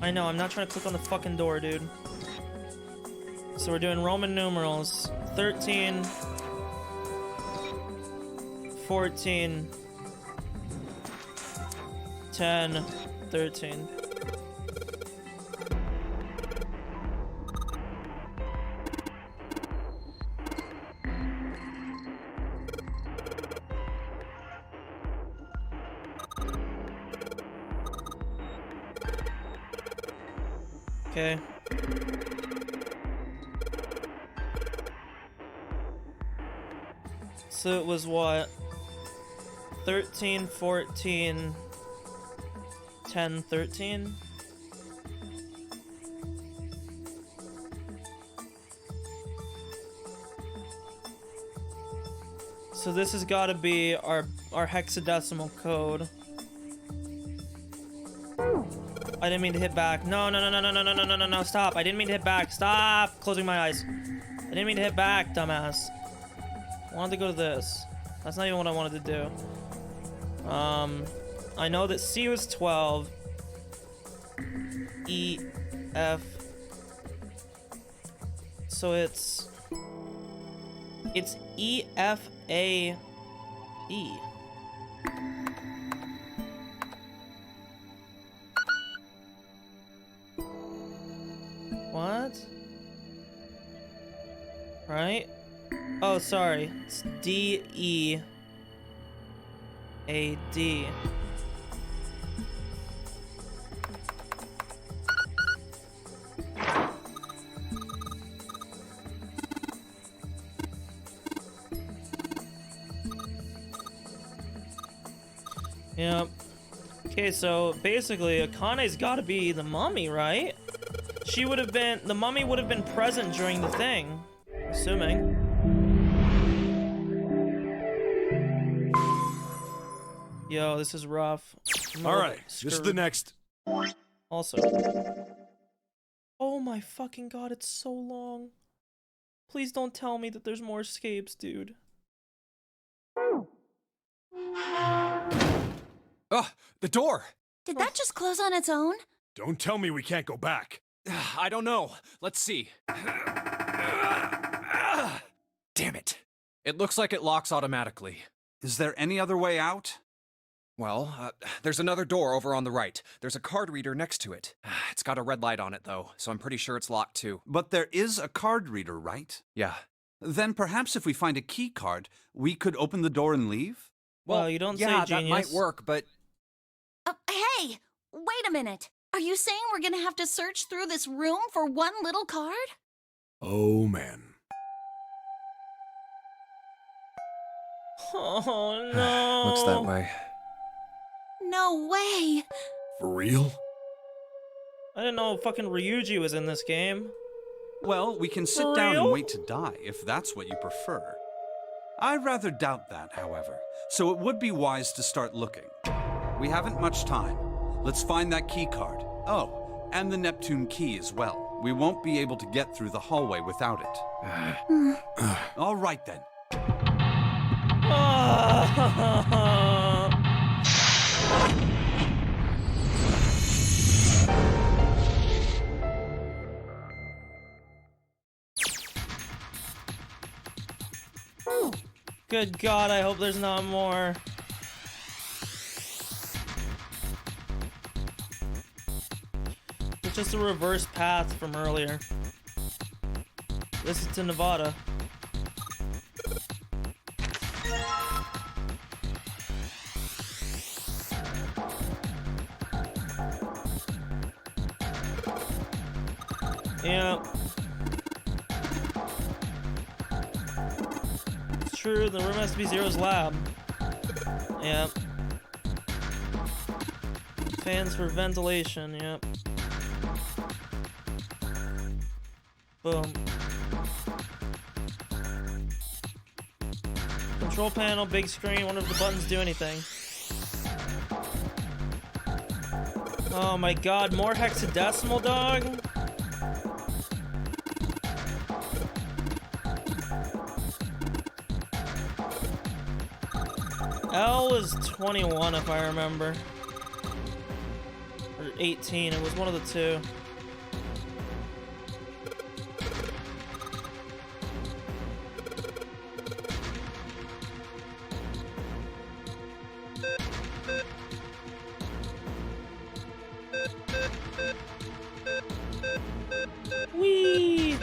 I know, I'm not trying to click on the fucking door, dude. So we're doing Roman numerals. 13, 14, 10, 13. Okay. So it was what? 13, 14, 10, 13? So this has got to be our hexadecimal code. I didn't mean to hit back. No, stop. I didn't mean to hit back. Stop closing my eyes. I didn't mean to hit back, dumbass. I wanted to go to this. That's not even what I wanted to do. I know that C was 12. E, F. So it's E, F, A, E. What? Right? Oh, sorry. It's D, E, A, D. Yep. Okay, so basically, Akane's gotta be the mummy, right? She would have been, the mummy would have been present during the thing. Assuming. Yo, this is rough. Alright, this is the next. Also. Oh my fucking god, it's so long. Please don't tell me that there's more escapes, dude. Oh, the door! Did that just close on its own? Don't tell me we can't go back. I don't know. Let's see. Damn it. It looks like it locks automatically. Is there any other way out? Well, there's another door over on the right. There's a card reader next to it. It's got a red light on it, though, so I'm pretty sure it's locked, too. But there is a card reader, right? Yeah. Then perhaps if we find a key card, we could open the door and leave? Well, you don't say yeah, genius. that might work, but... Hey! Wait a minute! Are you saying we're gonna have to search through this room for one little card? Oh, man. Oh, no. Looks that way. No way! For real? I didn't know fucking Ryuji was in this game. Well, we can sit For down real? and wait to die, if that's what you prefer. I rather doubt that, however, so it would be wise to start looking. We haven't much time. Let's find that key card. Oh, and the Neptune key as well. We won't be able to get through the hallway without it. All right, then. Good God, I hope there's not more. It's just a reverse path from earlier. This is to Nevada. Yeah. It's true, the room has to be Zero's lab. Yep. Fans for ventilation, yep. Boom. Control panel, big screen, wonder if the buttons do anything. Oh my god, more hexadecimal, dog? L is 21 if I remember. Or 18, it was one of the two. Whee!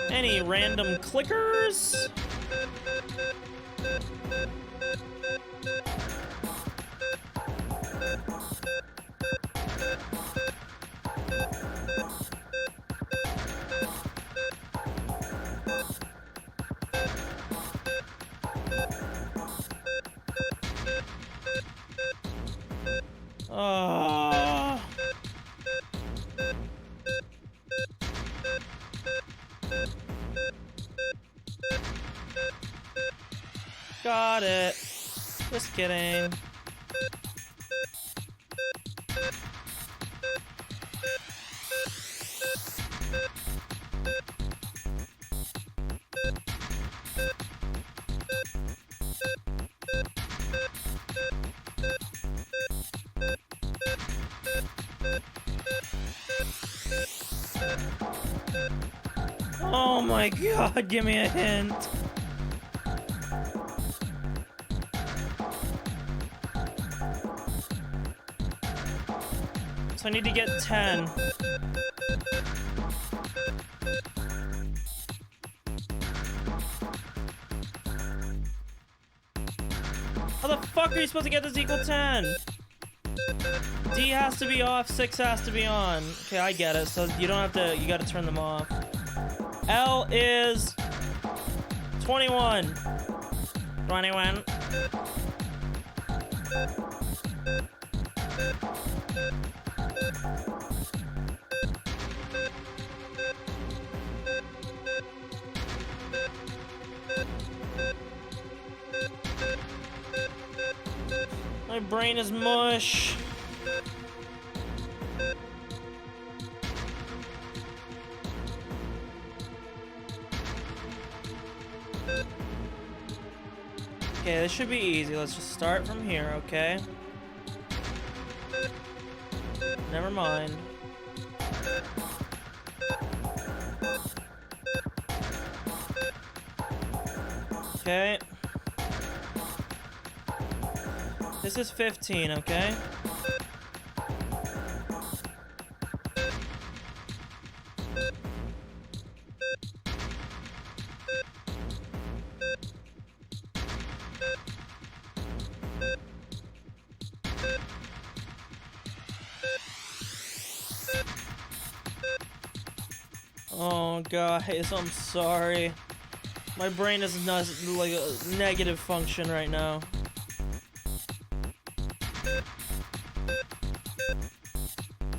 Any random clickers? Got it. Just kidding. Oh my god, give me a hint. So I need to get 10. How the fuck are you supposed to get this equal 10? D has to be off, 6 has to be on. Okay, I get it. So you don't have to, you gotta turn them off. L is 21. 21. My brain is mush. Okay, this should be easy. Let's just start from here, okay? Never mind. Okay. This is 15, okay? Oh guys, I'm sorry. My brain is not like a negative function right now.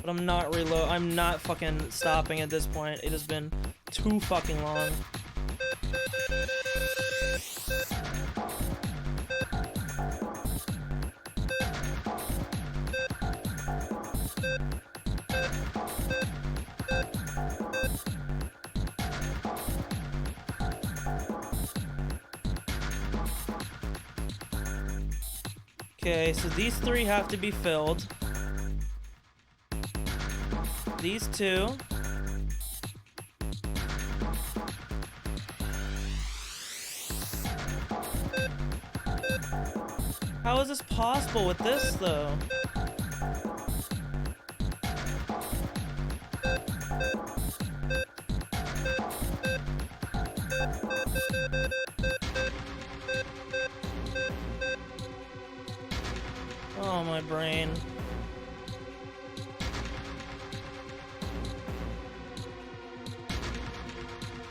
But I'm not fucking stopping at this point. It has been too fucking long. Okay, so these 3 have to be filled. These 2. How is this possible with this, though? Oh, my brain.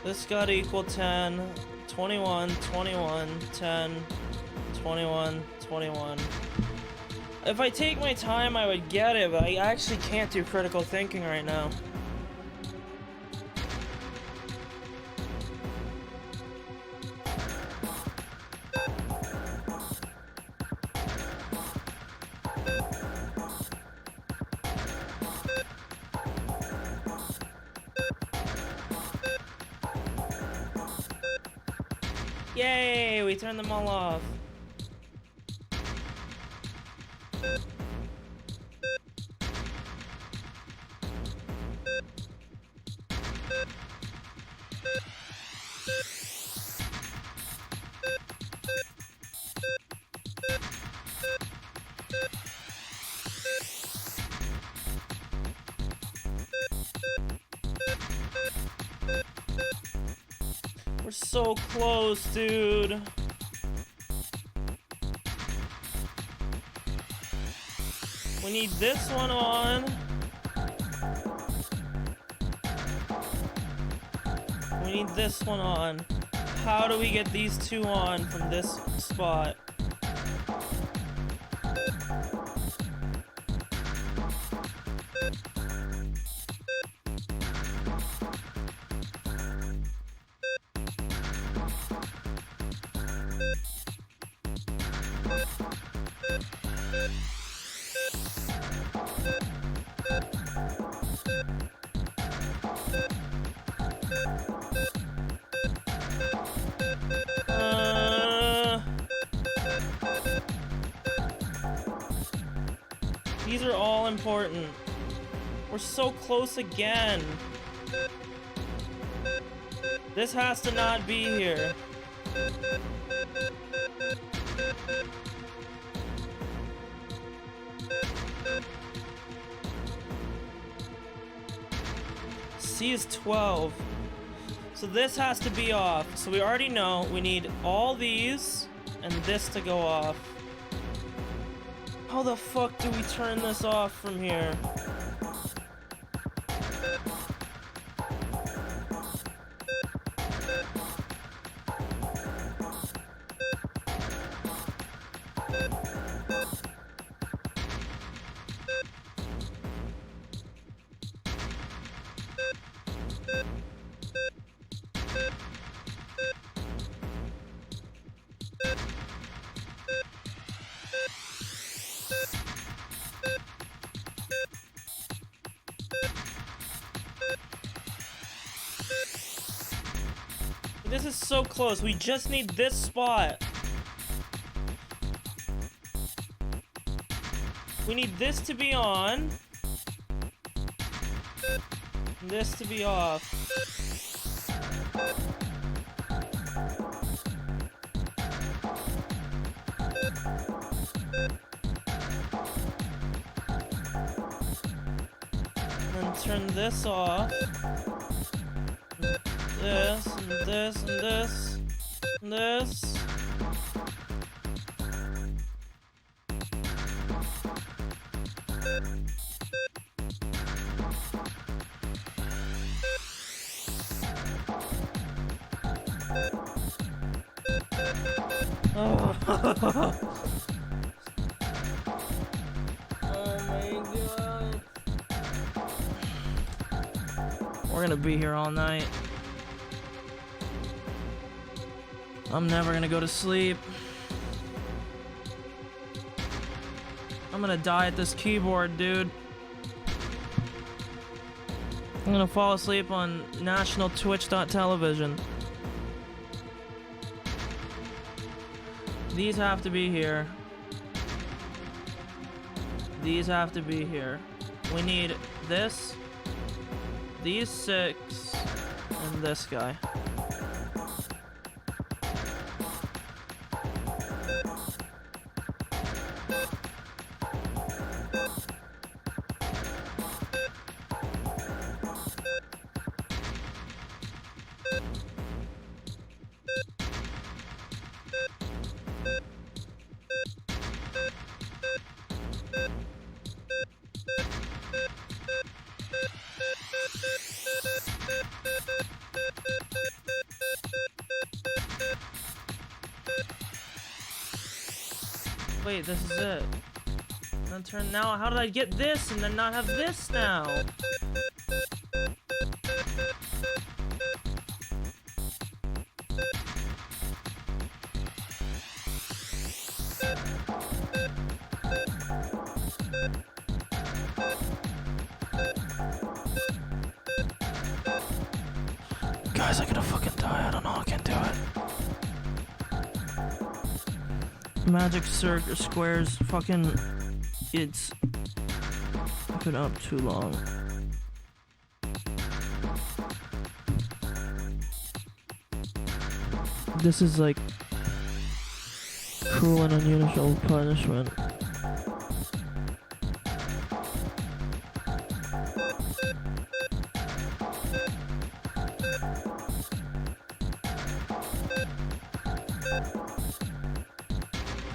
This got to equal 10, 21, 21, 10, 21, 21. If I take my time, I would get it, but I actually can't do critical thinking right now. Yay, we turned them all off. We're so close, dude. We need this one on. We need this one on. How do we get these 2 on from this spot? These are all important. We're so close again. This has to not be here. C is 12. So this has to be off. So we already know we need all these and this to go off. How the fuck do we turn this off from here? This is so close. We just need this spot. We need this to be on. And this to be off. And then turn this off. This, and this, and this, and this. Oh. Oh my god. We're gonna be here all night. I'm never gonna go to sleep. I'm gonna die at this keyboard, dude. I'm gonna fall asleep on national Twitch.television. These have to be here. These have to be here. We need this, these 6, and this guy. Wait, this is it. And then turn now. How did I get this and then not have this now? Guys, I'm gonna fucking die. I don't know. I can't do it. Magic Squares fucking, it's been up too long. This is like cruel and unusual punishment.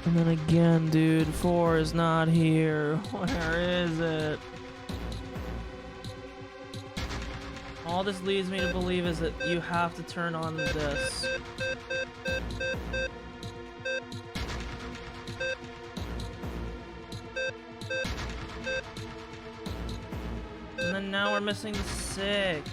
And then again, dude, 4 is not here. Where is it? All this leads me to believe is that you have to turn on this. And then now we're missing the 6.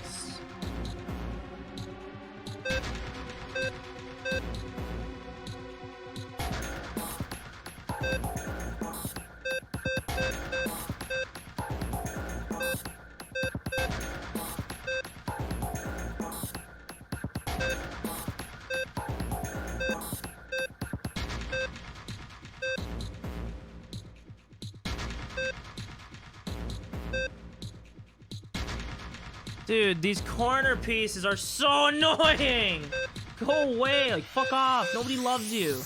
Dude, these corner pieces are so annoying! Go away, like, fuck off. Nobody loves you.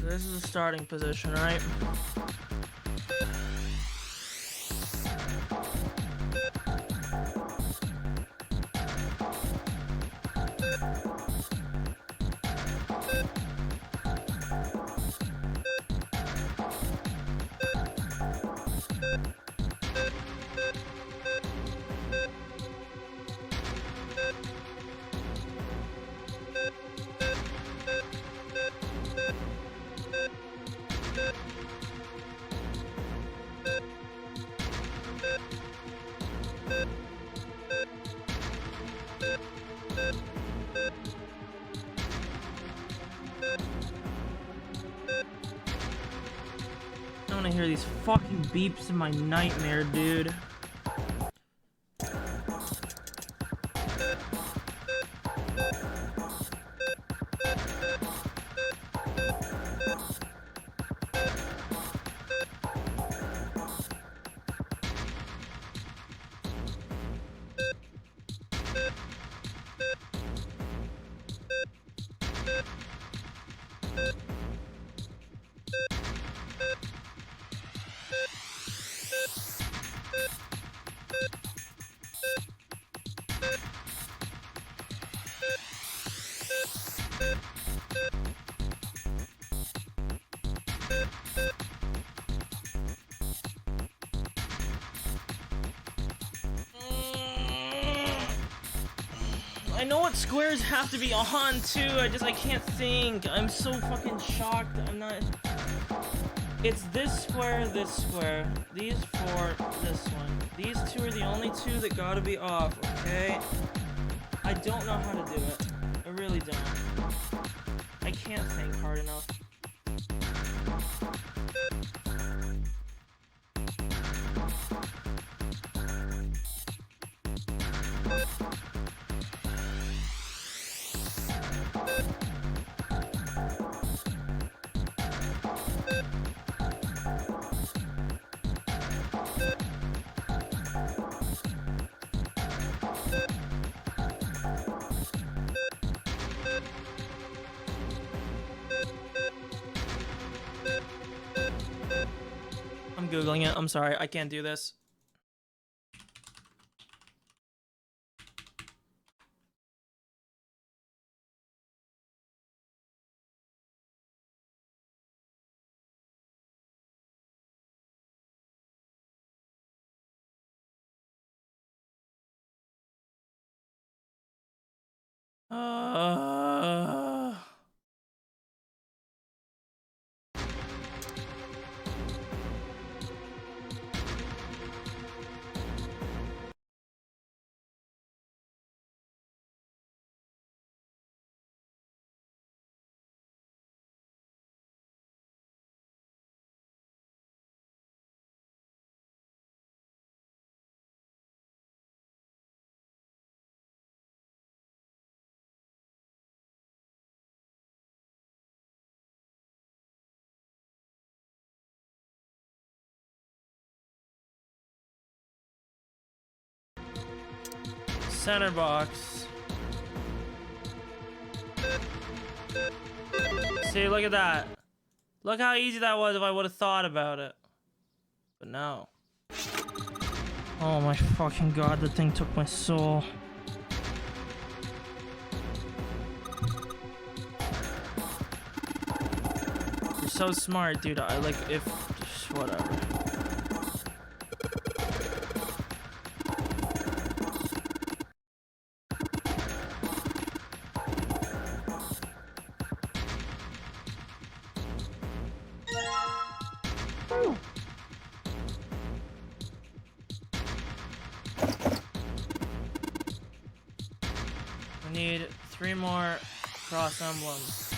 This is the starting position, right? want to hear these fucking beeps in my nightmare, dude. I know what squares have to be on too. I can't think. I'm so fucking shocked. I'm not. It's this square, these four, this one. These two are the only two that gotta be off, okay? I don't know how to do it. I really don't. I can't think hard enough. I'm Googling it. I'm sorry. I can't do this. Center box. See, look at that. Look how easy that was if I would have thought about it. But no. Oh my fucking god, that thing took my soul. You're so smart, dude. I like if whatever. We need 3 more cross emblems.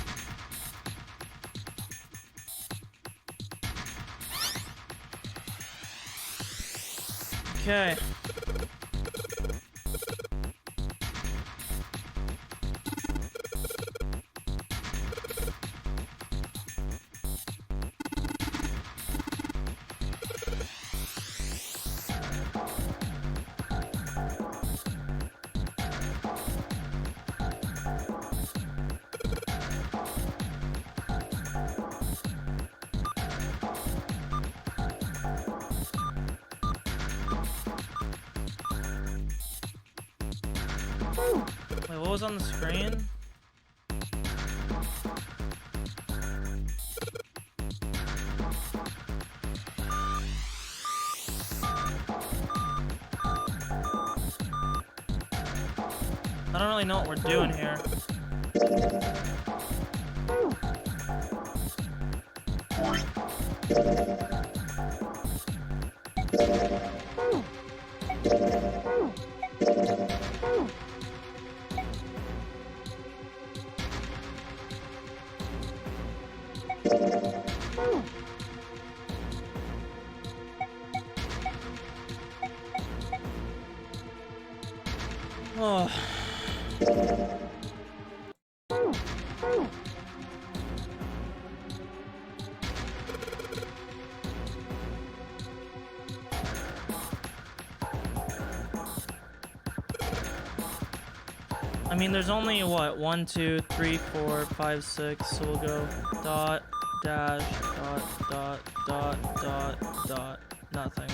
Okay. Wait, what was on the screen? I don't really know what we're doing here. I mean, there's only what 1, 2, 3, 4, 5, 6. So we'll go dot dash dot nothing.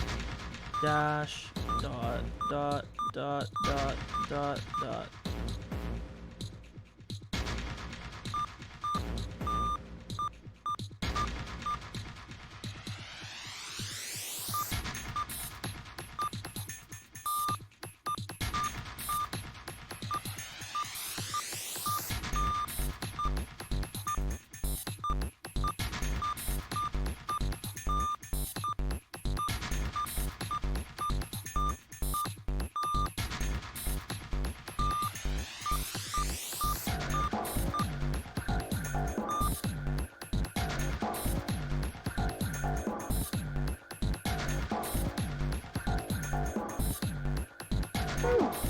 Dash dot.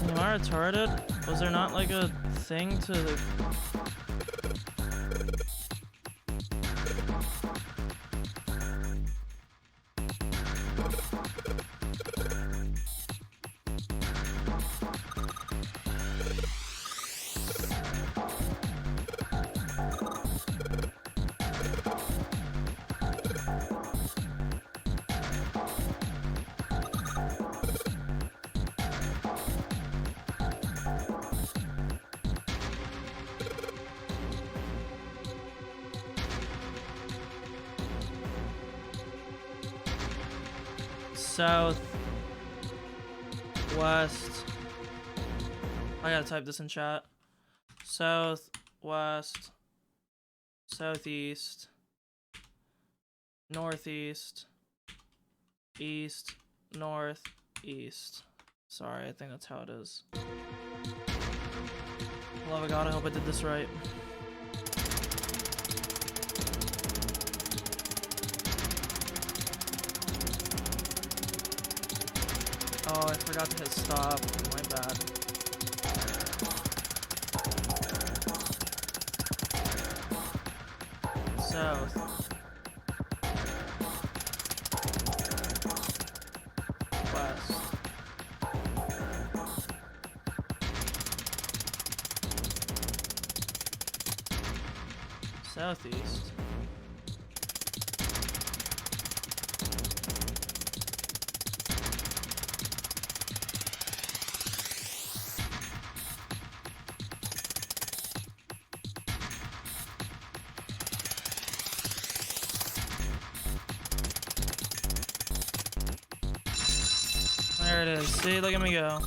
Am I retarded? Was there not like a thing to the... South, west. I gotta type this in chat. South, west, southeast, northeast, east, north, east. Sorry, I think that's how it is. Love of God, I hope I did this right. Oh, I forgot to hit stop. My bad. South. West. Southeast. There it is. See, look at me go.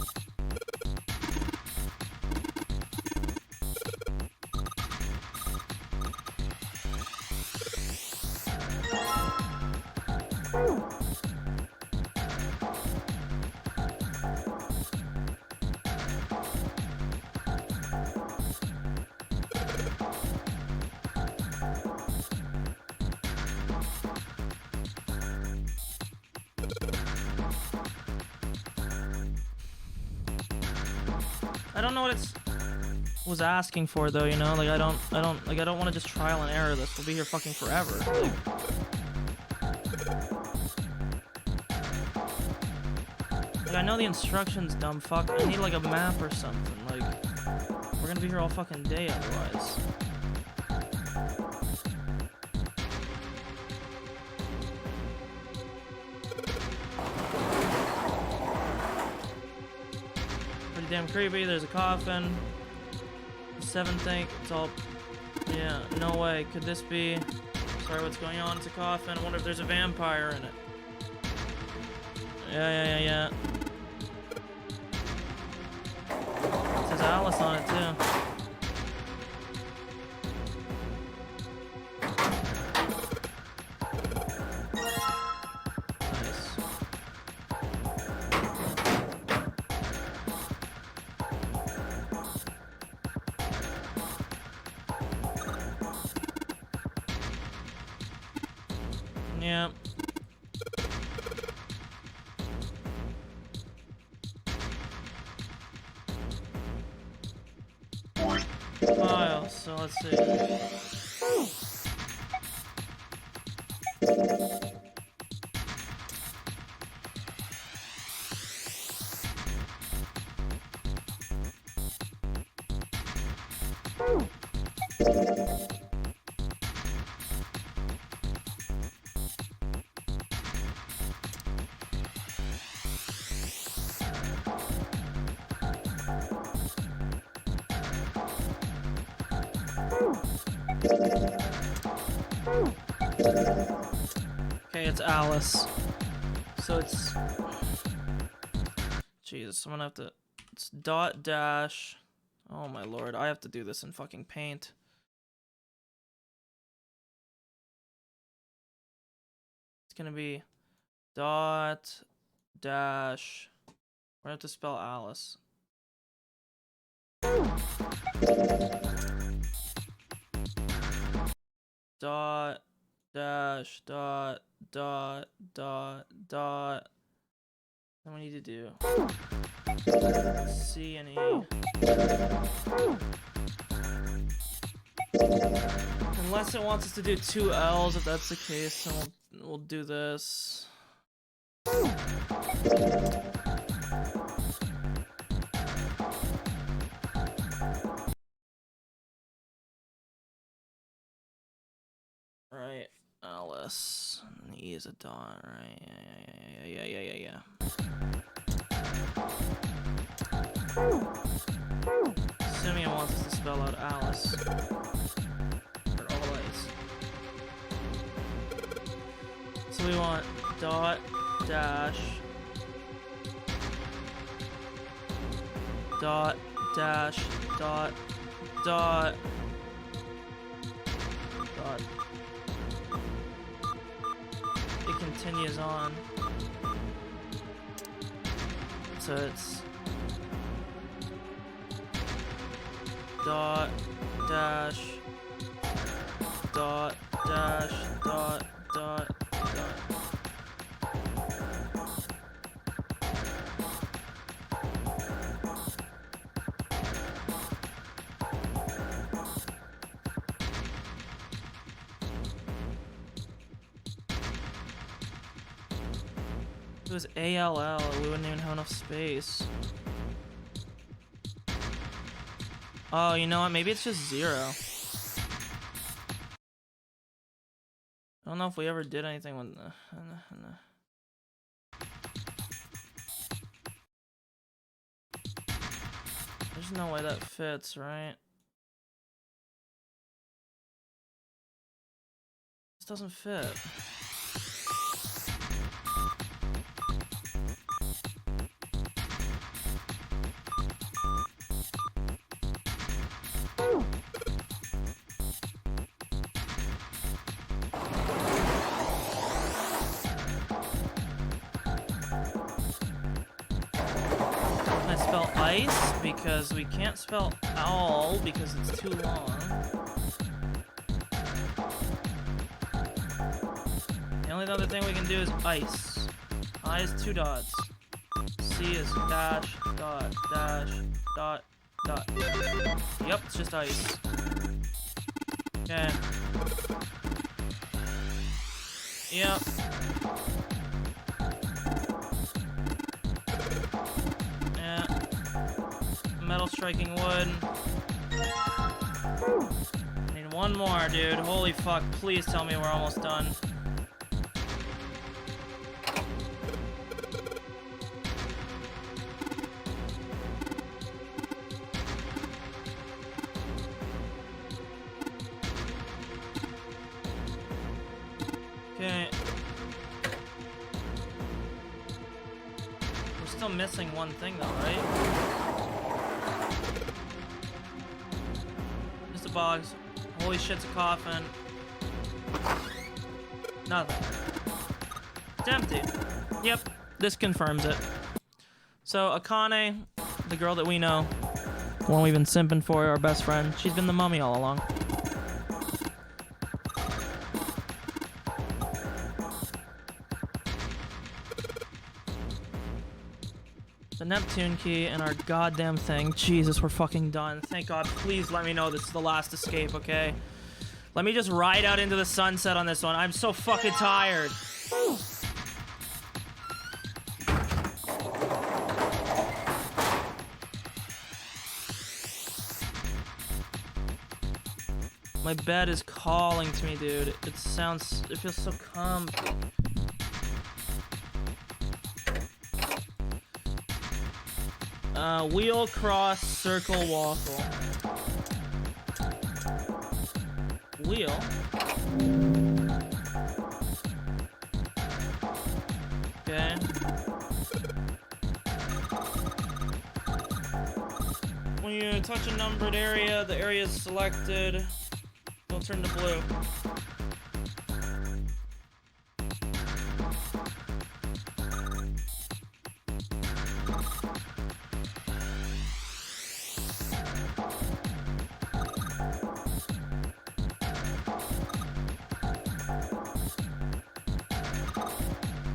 I don't know what it's was asking for though, you know? Like I don't want to just trial and error this. We'll be here fucking forever. Like I know the instructions, dumb fuck. I need like a map or something. Like we're gonna be here all fucking day otherwise. Damn creepy. There's a coffin. 7 thing. It's all. Yeah. No way. Could this be? Sorry. What's going on? It's a coffin. I wonder if there's a vampire in it. Yeah. It says Alice on it too. Yeah. File, so let's see. Okay, it's Alice. So it's... Jesus, I'm gonna have to... It's dot dash... Oh my lord, I have to do this in fucking Paint. It's gonna be... Dot dash... We're gonna have to spell Alice. Dot... Dash, dot, dot, dot, dot. Then we need to do C and E. Unless it wants us to do 2 L's, if that's the case, then we'll do this. Right. Alice. And E is a dot, right? Yeah. Assuming it wants us to spell out Alice. For always. So we want dot, dash, dot, dash, dot, dot, dot. It continues on. So it's dot dash dot dash dot dot dot. If it was ALL, we wouldn't even have enough space. Oh, you know what? Maybe it's just 0. I don't know if we ever did anything with There's no way that fits, right? This doesn't fit. I spell ice because we can't spell owl because it's too long. The only other thing we can do is ice. I is 2 dots. C is dash, dot, dash, dot, dot. Yep, it's just ice. Okay. Yep. Yeah. Metal striking wood. Need one more, dude. Holy fuck. Please tell me we're almost done. Okay. We're still missing one thing though, right? Just a box. Holy shit's a coffin. Nothing. It's empty. Yep, this confirms it. So Akane, the girl that we know, the one we've been simping for, our best friend, she's been the mummy all along. The Neptune key and our goddamn thing. Jesus, we're fucking done. Thank God. Please let me know this is the last escape, okay? Let me just ride out into the sunset on this one. I'm so fucking tired. My bed is calling to me, dude. It feels so comfy. Wheel, cross, circle, waffle. Wheel. Okay. When you touch a numbered area, the area is selected. It'll turn to blue.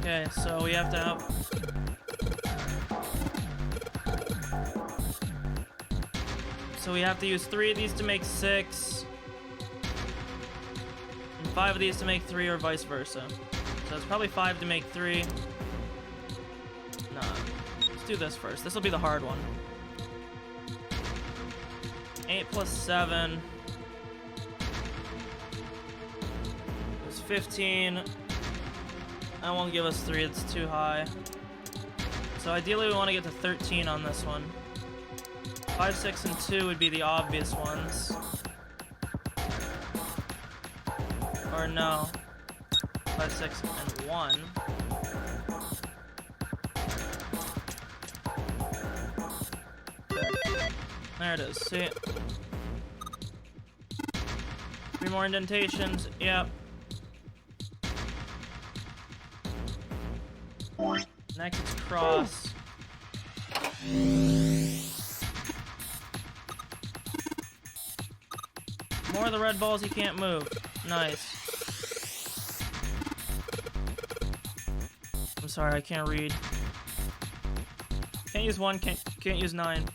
Okay, so we have to have... So we have to use 3 of these to make 6. And 5 of these to make 3, or vice versa. So it's probably 5 to make 3. Nah. Let's do this first. This will be the hard one. 8 plus 7 is 15. That won't give us 3, it's too high. So ideally we want to get to 13 on this one. 5, 6, and 2 would be the obvious ones. Or no. 5, 6, and 1. There it is, see? 3 more indentations, yep. Next it's cross. More of the red balls, he can't move. Nice. I'm sorry, I can't read. Can't use 1, can't use 9.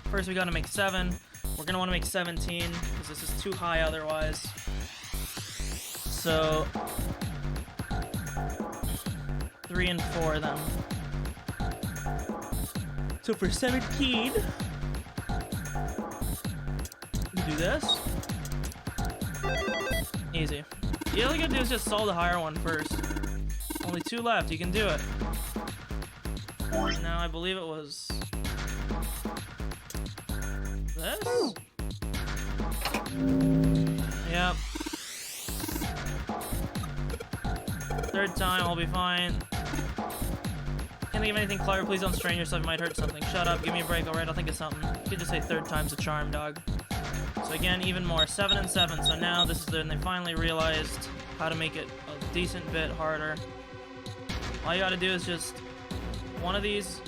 First we gotta make 7. We're gonna wanna make 17, because this is too high otherwise. So 3 and 4 then. So for 17, we do this. Easy. Yeah, all you gotta do is just solve the higher one first. Only 2 left, you can do it. Now I believe it was this? Yep. 3rd time, I'll be fine. Can't think of anything clever. Please don't strain yourself. You might hurt something. Shut up. Give me a break. Alright, I'll think of something. You could just say 3rd time's a charm, dog. So again, even more. 7 and 7. So now this is when they finally realized how to make it a decent bit harder. All you gotta do is just... one of these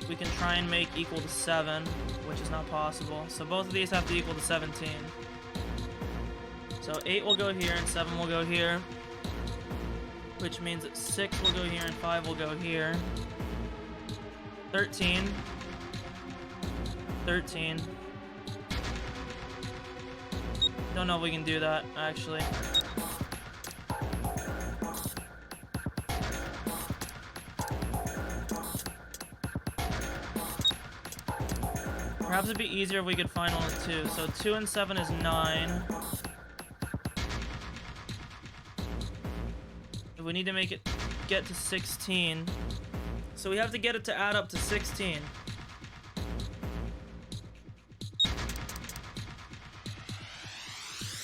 we can try and make equal to 7, which is not possible. So both of these have to equal to 17. So 8 will go here and 7 will go here. Which means that 6 will go here and 5 will go here. 13. 13. Don't know if we can do that, actually. Perhaps it'd be easier if we could find one with 2. So 2 and 7 is 9. We need to make it get to 16. So we have to get it to add up to 16.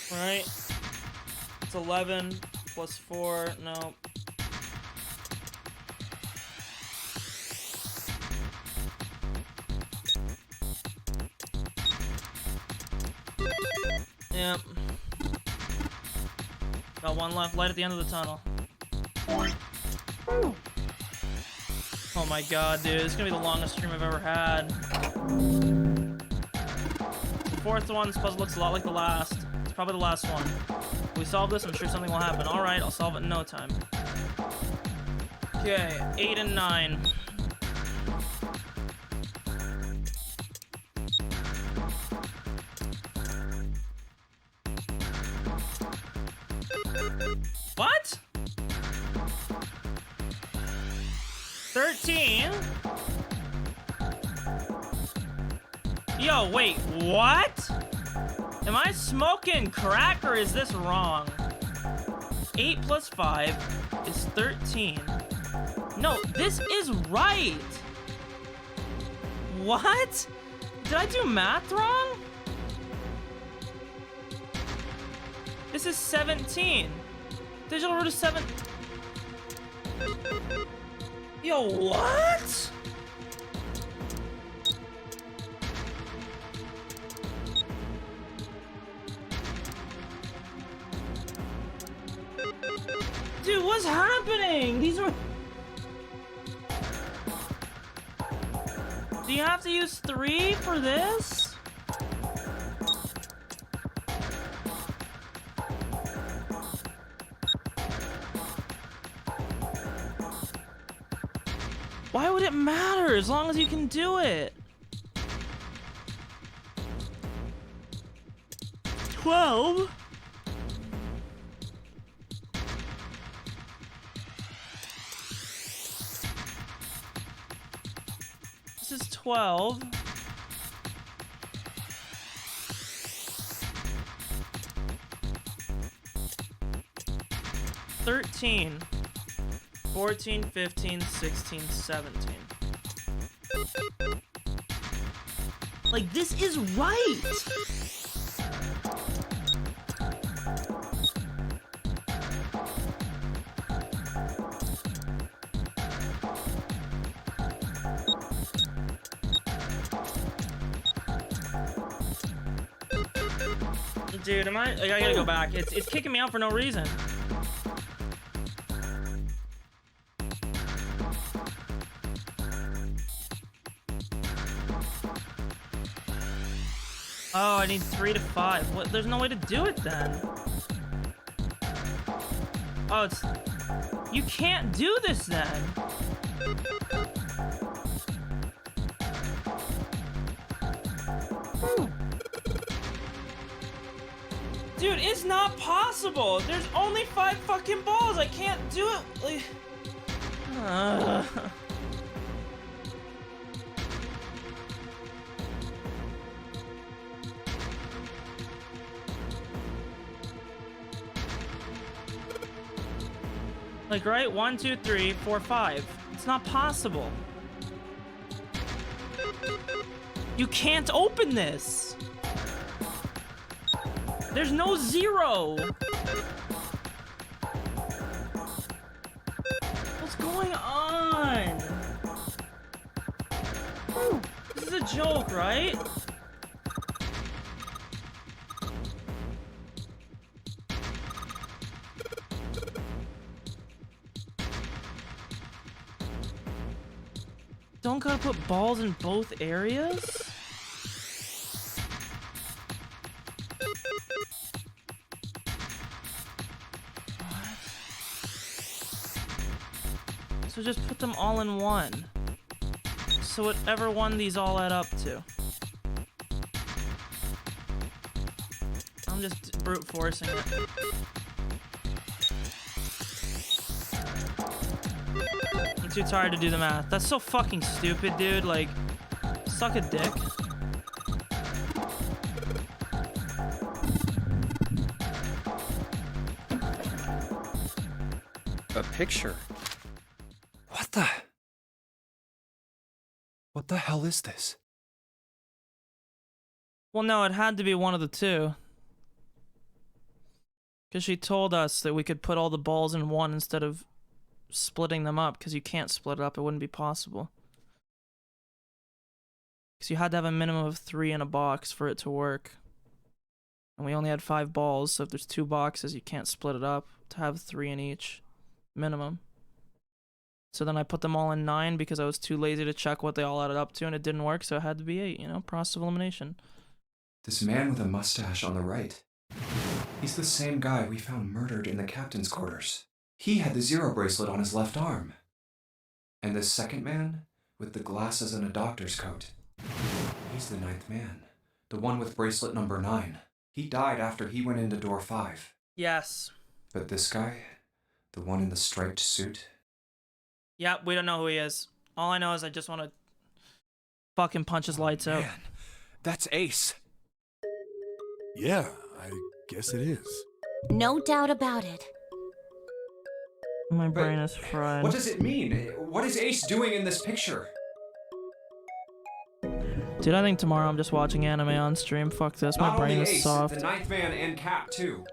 Alright. It's 11 plus 4. No. Yep. Got 1 left. Light at the end of the tunnel. Oh my god, dude. This is gonna be the longest stream I've ever had. The 4th one's puzzle looks a lot like the last. It's probably the last one. If we solve this, I'm sure something will happen. Alright, I'll solve it in no time. Okay, 8 and 9. What? 13? Yo, wait, what? Am I smoking crack or is this wrong? 8 plus 5 is 13. No, this is right. What? Did I do math wrong? This is 17. Digital root is 7. Yo, what? Dude, what's happening? These are... Do you have to use 3 for this? Why would it matter as long as you can do it? 12? This is 12. $13. 14, 15, 16, 17. Like, this is right! Dude, am I gotta go back. It's kicking me out for no reason. Oh, I need 3 to 5. What? There's no way to do it then. Oh, it's... You can't do this then. Dude, it's not possible. There's only 5 fucking balls. I can't do it. Like... Like, right? 1, 2, 3, 4, 5. It's not possible. You can't open this. There's no 0. What's going on? This is a joke, right? Don't gotta put balls in both areas? What? So just put them all in one. So whatever one these all add up to. I'm just brute forcing it. I'm too tired to do the math. That's so fucking stupid, dude. Like, suck a dick. A picture? What the hell is this? Well, no, it had to be one of the two. Because she told us that we could put all the balls in one instead of splitting them up, because you can't split it up. It wouldn't be possible. Because you had to have a minimum of 3 in a box for it to work. And we only had 5 balls, so if there's 2 boxes, you can't split it up to have 3 in each. Minimum. So then I put them all in 9 because I was too lazy to check what they all added up to, and it didn't work, so it had to be 8, you know? Process of elimination. This man with a mustache on the right. He's the same guy we found murdered in the captain's quarters. He had the 0 bracelet on his left arm. And this second man, with the glasses and a doctor's coat. He's the 9th man. The one with bracelet number 9. He died after he went into door 5. Yes. But this guy, the one in the striped suit, Yep, we don't know who he is. All I know is I just want to fucking punch his lights out. That's Ace. Yeah, I guess it is. No doubt about it. My brain is fried. What does it mean? What is Ace doing in this picture? Dude, I think tomorrow I'm just watching anime on stream. Fuck this, my Not brain only is Ace, soft. the Ninth Man and Cap too.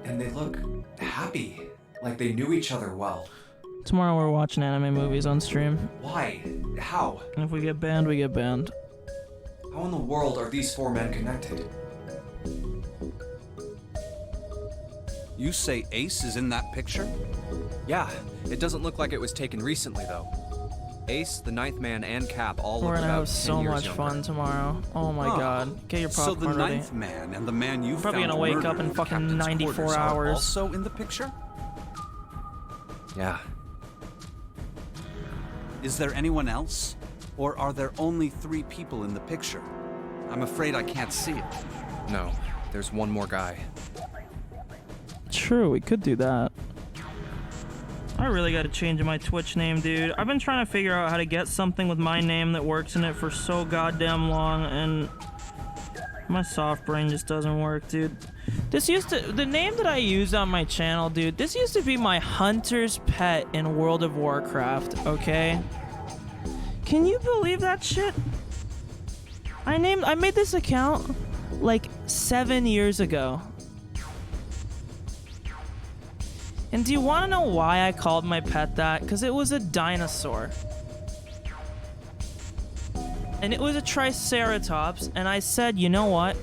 And they look happy, like they knew each other well. Tomorrow we're watching anime movies on stream. Why? How? And if we get banned, we get banned. How in the world are these four men connected? You say Ace is in that picture? Yeah, it doesn't look like it was taken recently, though. Ace, the Ninth Man, and Cap all We're look gonna about have 10 so years much younger. fun tomorrow. Oh my god. Get your So popcorn the ready. Ninth Man and the man you I'm probably found gonna wake murdered up in the fucking captain's 94 quarters are hours. also in the picture? Yeah. Is there anyone else? Or are there only 3 people in the picture? I'm afraid I can't see it. No, there's one more guy. True, we could do that. I really gotta change my Twitch name, dude. I've been trying to figure out how to get something with my name that works in it for so goddamn long, and my soft brain just doesn't work, dude. The name that I used on my channel, dude, this used to be my hunter's pet in World of Warcraft, okay? Can you believe that shit? I made this account like 7 years ago. And do you want to know why I called my pet that? Because it was a dinosaur. And it was a Triceratops, and I said, you know what?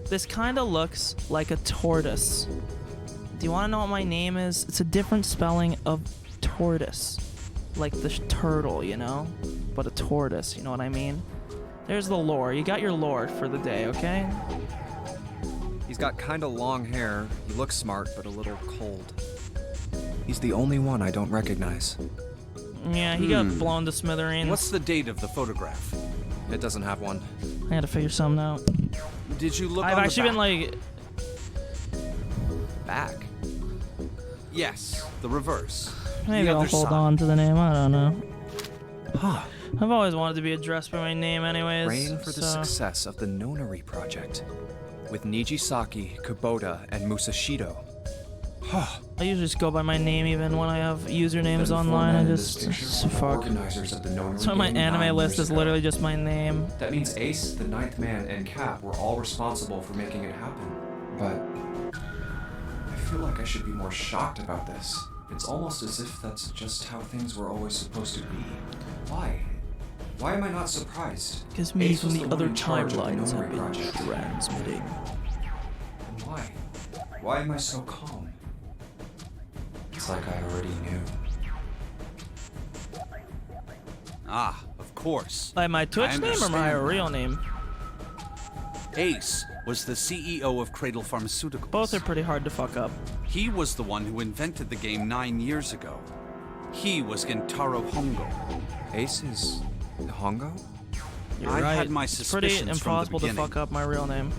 This kind of looks like a tortoise. Do you want to know what my name is? It's a different spelling of tortoise. Like the turtle, you know? But a tortoise, you know what I mean? There's the lore. You got your lore for the day, okay? He's got kinda long hair, he looks smart, but a little cold. He's the only one I don't recognize. Yeah, he got blown to smithereens. What's the date of the photograph? It doesn't have one. I gotta figure something out. Did you look I've on actually the been back? like... Back? Yes, the reverse. Maybe the I'll other hold side. on to the name, I don't know. Huh. I've always wanted to be addressed by my name anyways. Praying for the so- success of the Nonary project. With Nijisaki, Kubota, and Musashido. I usually just go by my name even when I have usernames The four online. men I in just this picture so were fuck. organizers of the Nonary So my game anime 9 list years is ago. literally just my name. That means Ace, the Ninth Man, and Cap were all responsible for making it happen. But I feel like I should be more shocked about this. It's almost as if that's just how things were always supposed to be. Why? Why am I not surprised? Because me Ace from was the one other in charge of the timelines have Nonary been project. transmitting. And why? Why am I so calm? It's like I already knew. Ah, of course. By my Twitch I name or my understand real now. name? Ace was the CEO of Cradle Pharmaceuticals. Both are pretty hard to fuck up. He was the one who invented the game 9 years ago. He was Gentaro Hongo. Ace is Hongo? You're I right. had my It's pretty suspicions from the impossible to beginning. fuck up my real name.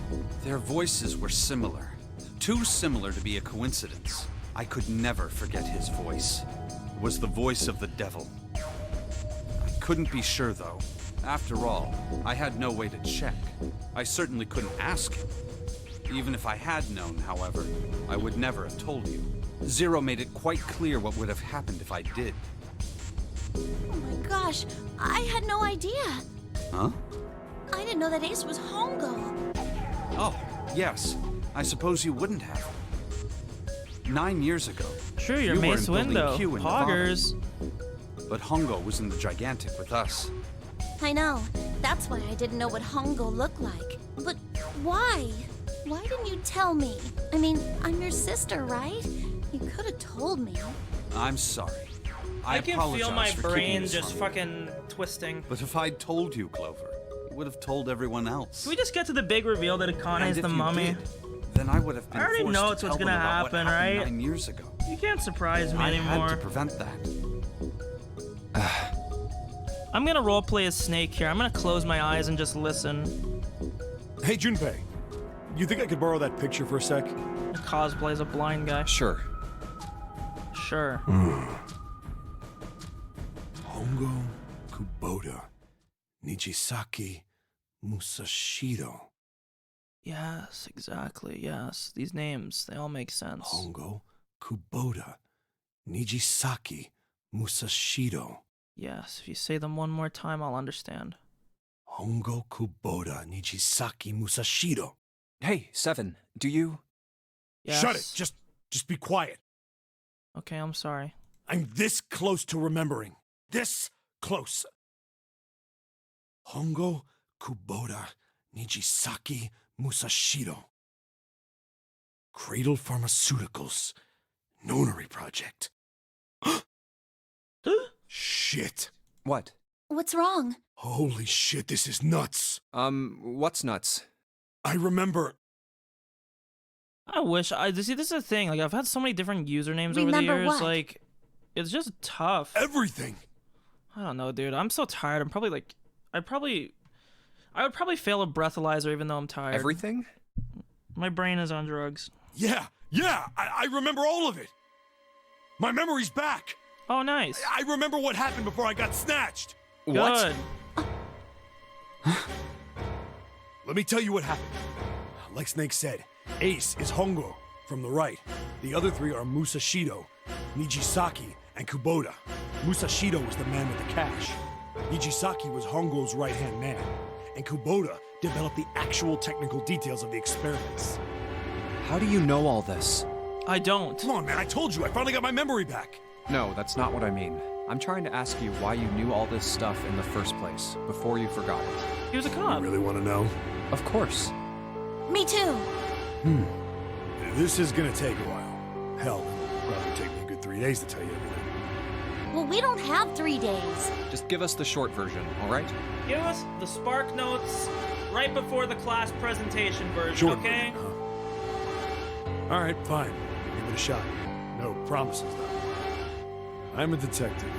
Their voices were similar. Too similar to be a coincidence. I could never forget his voice. It was the voice of the devil. I couldn't be sure, though. After all, I had no way to check. I certainly couldn't ask him. Even if I had known, however, I would never have told you. Zero made it quite clear what would have happened if I did. Oh my gosh, I had no idea. Huh? I didn't know that Ace was Hongo. Oh, yes. I suppose you wouldn't have. 9 years ago. Sure, your you were in Mace Building Window. Q in Nevada. Poggers. But Hongo was in the Gigantic with us. I know. That's why I didn't know what Hongo looked like. But why? Why didn't you tell me? I mean, I'm your sister, right? You could have told me. I'm sorry. I can apologize feel my for keeping brain this just from you. fucking twisting. But if I'd told you, Clover, you would have told everyone else. Can we just get to the big reveal that Akane And is if the you mummy? did, then I would have been I already forced know to it's what's tell gonna them about what happen, happened right? 9 years ago. You can't surprise me I anymore. had to prevent that. I'm gonna roleplay as Snake here. I'm gonna close my eyes and just listen. Hey, Junpei. You think I could borrow that picture for a sec? Cosplay as a blind guy. Sure. Sure. Hongo, Kubota, Nijisaki, Musashido. Yes, exactly. Yes, these names, they all make sense. Hongo, Kubota, Nijisaki, Musashido. Yes, if you say them one more time, I'll understand. Hongo, Kubota, Nijisaki, Musashido. Hey, Seven, do you... Yes. Shut it! Just be quiet. Okay, I'm sorry. I'm this close to remembering. This close. Hongo, Kubota, Nijisaki, Musashido. Cradle Pharmaceuticals. Nonary Project. Shit. What? What's wrong? Holy shit, this is nuts. What's nuts? I remember... I wish this is the thing. Like, I've had so many different usernames over the Remember years. what? Like, it's just tough. Everything. I don't know, dude. I'm so tired. I'm probably like, I would probably fail a breathalyzer even though I'm tired. Everything? My brain is on drugs. Yeah, I remember all of it. My memory's back. Oh, nice. I remember what happened before I got snatched. Good. Let me tell you what happened. Like Snake said, Ace is Hongo from the right. The other three are Musashido, Nijisaki, and Kubota. Musashido was the man with the cash. Nijisaki was Hongo's right-hand man. And Kubota developed the actual technical details of the experiments. How do you know all this? I don't. Come on, man, I told you, I finally got my memory back. No, that's not what I mean. I'm trying to ask you why you knew all this stuff in the first place, before you forgot it. He was a cop. You really want to know? Of course. Me too. This is gonna take a while. Hell, it'll probably take me a good 3 days to tell you everything. Well, we don't have 3 days. Just give us the short version, all right? Give us the Spark Notes right before the class presentation version, Short okay? version, huh? All right, fine. I'll give it a shot. No promises, though. I'm a detective.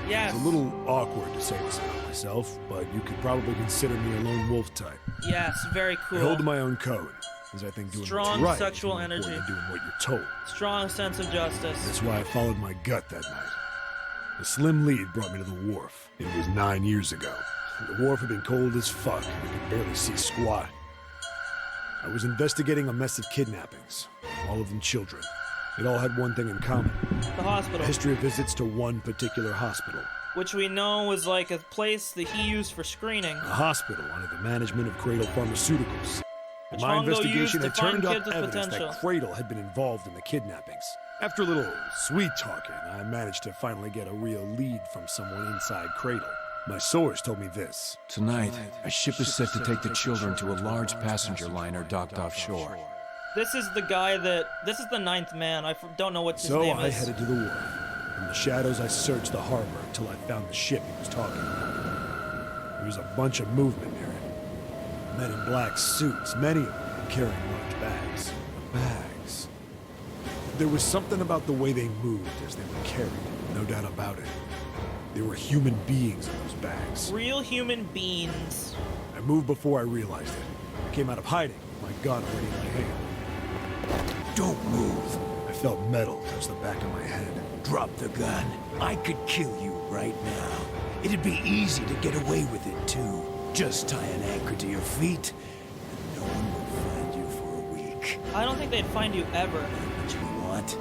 Yes. It's a little awkward to say this about myself, but you could probably consider me a lone wolf type. Yes, very cool. I hold to my own code, as I think doing Strong what's right sexual is more important energy. than doing what you're told. Strong sense of justice. That's why I followed my gut that night. The slim lead brought me to the wharf. It was 9 years ago. The wharf had been cold as fuck, and I could barely see squat. I was investigating a mess of kidnappings, all of them children. It all had one thing in common. The hospital. A history of visits to one particular hospital. Which we know was like a place that he used for screening. A hospital under the management of Cradle Pharmaceuticals. Which My Hongo investigation used to had turned find up kids with evidence potential. that Cradle had been involved in the kidnappings. After a little sweet talking, I managed to finally get a real lead from someone inside Cradle. My source told me this. Tonight, a ship is set to take the children to a large passenger liner docked offshore. This is the guy that... This is the ninth man. I don't know what his So name I is. headed to the wharf. In the shadows, I searched the harbor until I found the ship he was talking about. There was a bunch of movement near it. Men in black suits, many of them carrying large bags. Bags. There was something about the way they moved as they were carried, no doubt about it. There were human beings in those bags. Real human beings. I moved before I realized it. I came out of hiding, my gun already in my hand. Don't move. I felt metal touch the back of my head. Drop the gun. I could kill you right now. It'd be easy to get away with it, too. Just tie an anchor to your feet, and no one will find you for a week. I don't think they'd find you ever. What you want?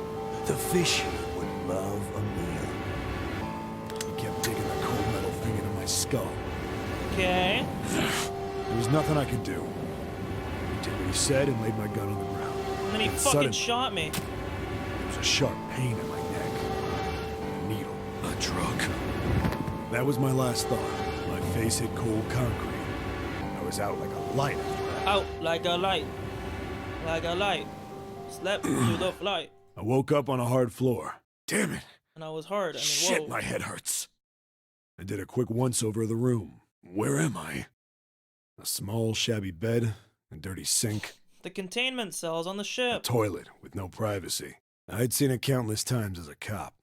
The fish here would love a meal. He kept digging the cold metal thing into my skull. Okay. There was nothing I could do. I did what he said and laid my gun on the ground. And then he And fucking suddenly, shot me. there was a sharp pain in my neck. A needle. A drug. That was my last thought. My face hit cold concrete. I was out like a light after that. Out like a light. Like a light. Slept through the flight. I woke up on a hard floor. Damn it. And I was hard. I mean, Shit, whoa. my head hurts. I did a quick once-over of the room. Where am I? A small, shabby bed, a dirty sink, The containment cells on the a ship. toilet with no privacy. I'd seen it countless times as a cop.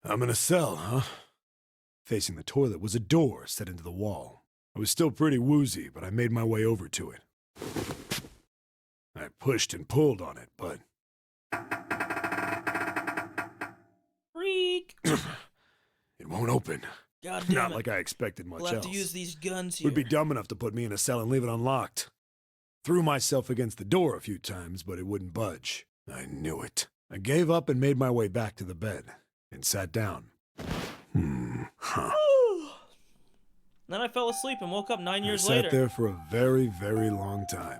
I'm in a cell, huh? Facing the toilet was a door set into the wall. I was still pretty woozy, but I made my way over to it. I pushed and pulled on it, but Freak. it won't open. God damn Not it. like I expected much We'll have else. to use these guns here. Would be dumb enough to put me in a cell and leave it unlocked. threw myself against the door a few times, but it wouldn't budge. I knew it. I gave up and made my way back to the bed and sat down. Then I fell asleep and woke up 9 years I later. sat there for a very, very long time.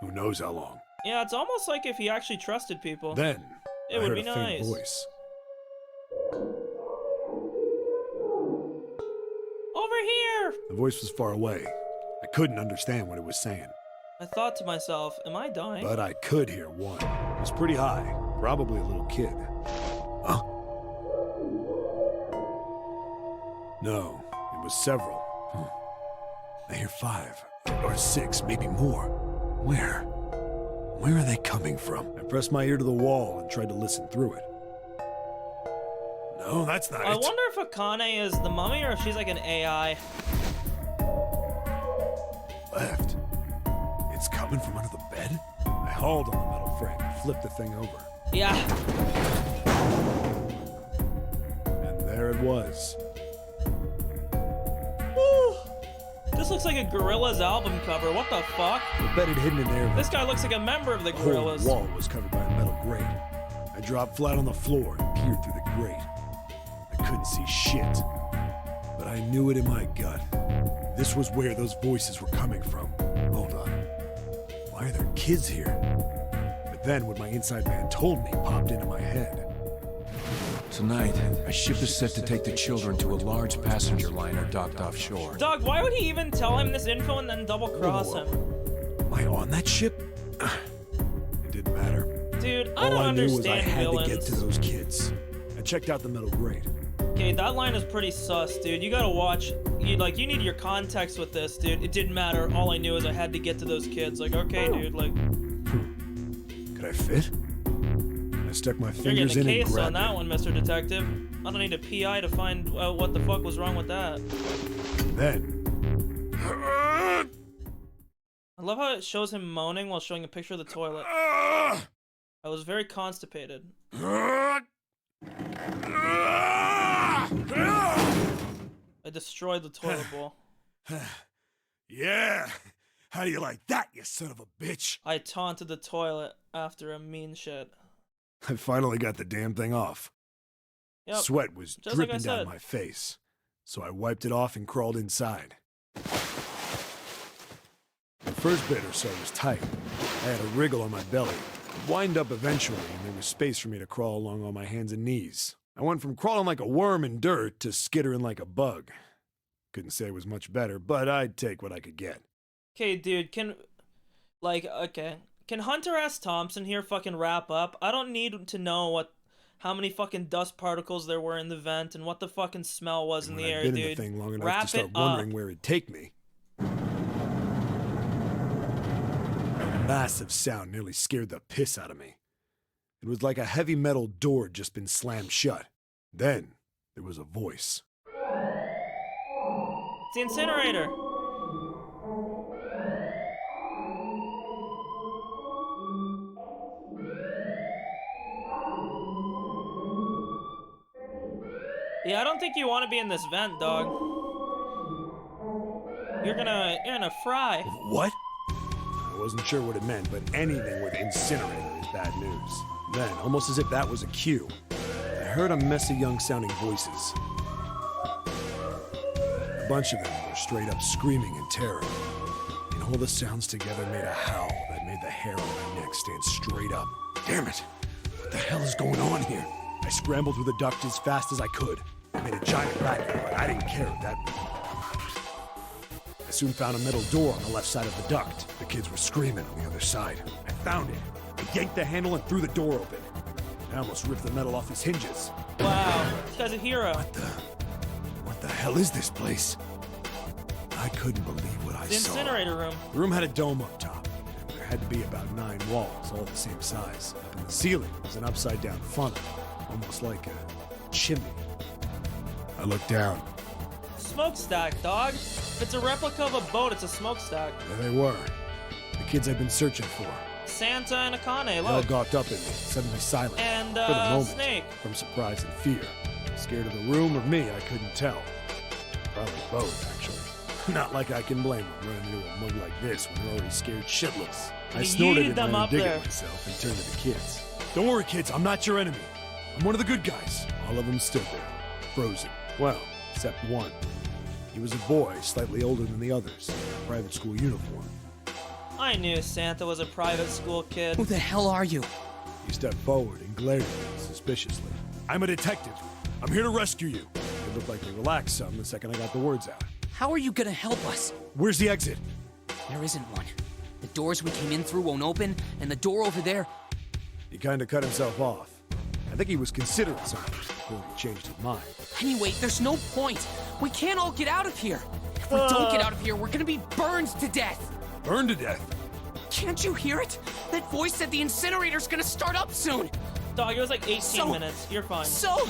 Who knows how long. Yeah, it's almost like if he actually trusted people. Then, it I would heard be a faint nice. voice. Over here! The voice was far away. I couldn't understand what it was saying. I thought to myself, am I dying? But I could hear one. It was pretty high. Probably a little kid. No, it was several. I hear 5 or 6, maybe more. Where? Where are they coming from? I pressed my ear to the wall and tried to listen through it. No, that's not I it. wonder if Akane is the mummy or if she's like an AI. Left. It's coming from under the bed? I hauled on the metal frame and flipped the thing over. Yeah. And there it was. Woo. This looks like a Gorillaz album cover. What the fuck? The bed had hidden in there. This guy looks like a member of the The whole Gorillaz. wall was covered by a metal grate. I dropped flat on the floor and peered through the grate. I couldn't see shit, but I knew it in my gut. This was where those voices were coming from. Hold on. Why are there kids here? But then what my inside man told me popped into my head. Tonight, a ship is set to take the children to a large passenger liner docked offshore. Dog, why would he even tell him this info and then double cross him? Am I on that ship? It didn't matter. Dude, I don't All I knew was I understand had villains. to get to those kids. I checked out the metal grate. Okay, that line is pretty sus, dude. You gotta watch. You need your context with this, dude. It didn't matter. All I knew is I had to get to those kids. Like, okay, dude. Like, Could I fit? I stuck my you're fingers getting a in and case on grabbed that it. one, Mr. Detective. I don't need a PI to find what the fuck was wrong with that. Then, I love how it shows him moaning while showing a picture of the toilet. I was very constipated. I destroyed the toilet bowl. yeah. How do you like that, you son of a bitch? I taunted the toilet after a mean shit. I finally got the damn thing off. Yep. Sweat was Just like I dripping down said. my face, so I wiped it off and crawled inside. The first bit or so was tight. I had a wriggle on my belly. It wind up eventually, and there was space for me to crawl along on my hands and knees. I went from crawling like a worm in dirt to skittering like a bug. Couldn't say it was much better, but I'd take what I could get. Okay, dude, can Hunter S. Thompson here fucking wrap up? I don't need to know how many fucking dust particles there were in the vent and what the fucking smell was in the air, I'd been dude. in the thing long enough Wrap to start it wondering up. where it'd take me. A massive sound nearly scared the piss out of me. It was like a heavy metal door had just been slammed shut. Then, there was a voice. It's the incinerator. Yeah, I don't think you want to be in this vent, dog. You're gonna fry. What? I wasn't sure what it meant, but anything with incinerator is bad news. Then, almost as if that was a cue, I heard a mess of young-sounding voices. A bunch of them were straight up screaming in terror. And all the sounds together made a howl that made the hair on my neck stand straight up. Damn it! What the hell is going on here? I scrambled through the duct as fast as I could. I made a giant racket, but I didn't care at that point. I soon found a metal door on the left side of the duct. The kids were screaming on the other side. I found it. I yanked the handle and threw the door open. I almost ripped the metal off its hinges. Wow, this guy's a hero. What the hell is this place? I couldn't believe what I The saw. incinerator room. The room had a dome up top. There had to be about 9 walls, all the same size. Up in the ceiling was an upside-down funnel, almost like a chimney. I looked down. Smokestack, dog. If it's a replica of a boat, it's a smokestack. There they were. The kids I'd been searching for. Santa and Akane, They all look. gawked up at me, suddenly silent. And, for the moment, Snake. From surprise and fear. Scared of the room or me, I couldn't tell. Probably both, actually. Not like I can blame them running into a mug like this when they're already scared shitless. I You snorted yeeted it them and up dig there. at myself and turned to the kids. Don't worry, kids, I'm not your enemy. I'm one of the good guys. All of them stood there, frozen. Well, except one. He was a boy, slightly older than the others, in a private school uniform. I knew Santa was a private school kid. Who the hell are you? He stepped forward and glared at me suspiciously. I'm a detective. I'm here to rescue you. It looked like they relaxed some the second I got the words out. How are you gonna help us? Where's the exit? There isn't one. The doors we came in through won't open, and the door over there... He kind of cut himself off. I think he was considering something before he changed his mind. Anyway, there's no point. We can't all get out of here. If we don't get out of here, we're gonna be burned to death. Burned to death? Can't you hear it? That voice said the incinerator's gonna start up soon. Dog, it was like 18 minutes. You're fine. So...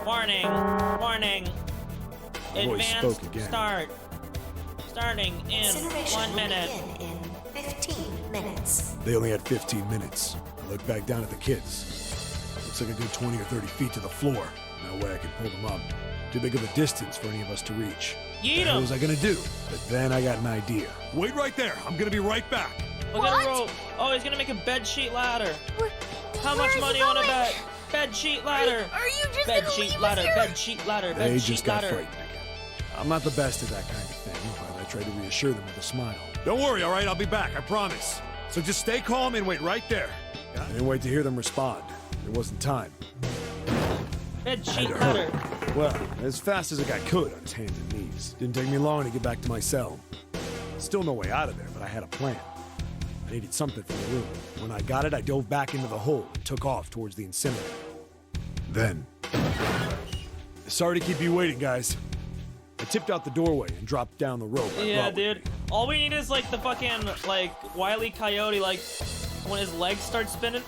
Warning. Warning. The voice Advanced spoke again. start. Starting in Incineration 1 will minute. begin in 15 minutes. They only had 15 minutes. I looked back down at the kids. Looks like a good 20 or 30 feet to the floor. No way I could pull them up. Too big of a distance for any of us to reach. Yeet What the hell 'em. was I gonna do? But then I got an idea. Wait right there. I'm gonna be right back. Look at a rope. Oh, he's gonna make a bed sheet ladder. How much where is money he you wanna going? bet? Bed sheet ladder. Are you just Bed gonna sheet leave ladder. us here? Bed sheet ladder. They Bed just sheet got ladder. frightened again. I'm not the best at that kind of thing, but I tried to reassure them with a smile. Don't worry, all right? I'll be back, I promise. So just stay calm and wait right there. I didn't wait to hear them respond. There wasn't time. Bed I had sheet to ladder. hurry. Well, as fast as I could on his hands and knees. Didn't take me long to get back to my cell. Still no way out of there, but I had a plan. I needed something from the room. When I got it, I dove back into the hole and took off towards the incinerator. Then... Sorry to keep you waiting, guys. I tipped out the doorway and dropped down the rope. I Yeah, brought with dude. All we need is like the fucking like Wile E. Coyote, like when his legs start spinning.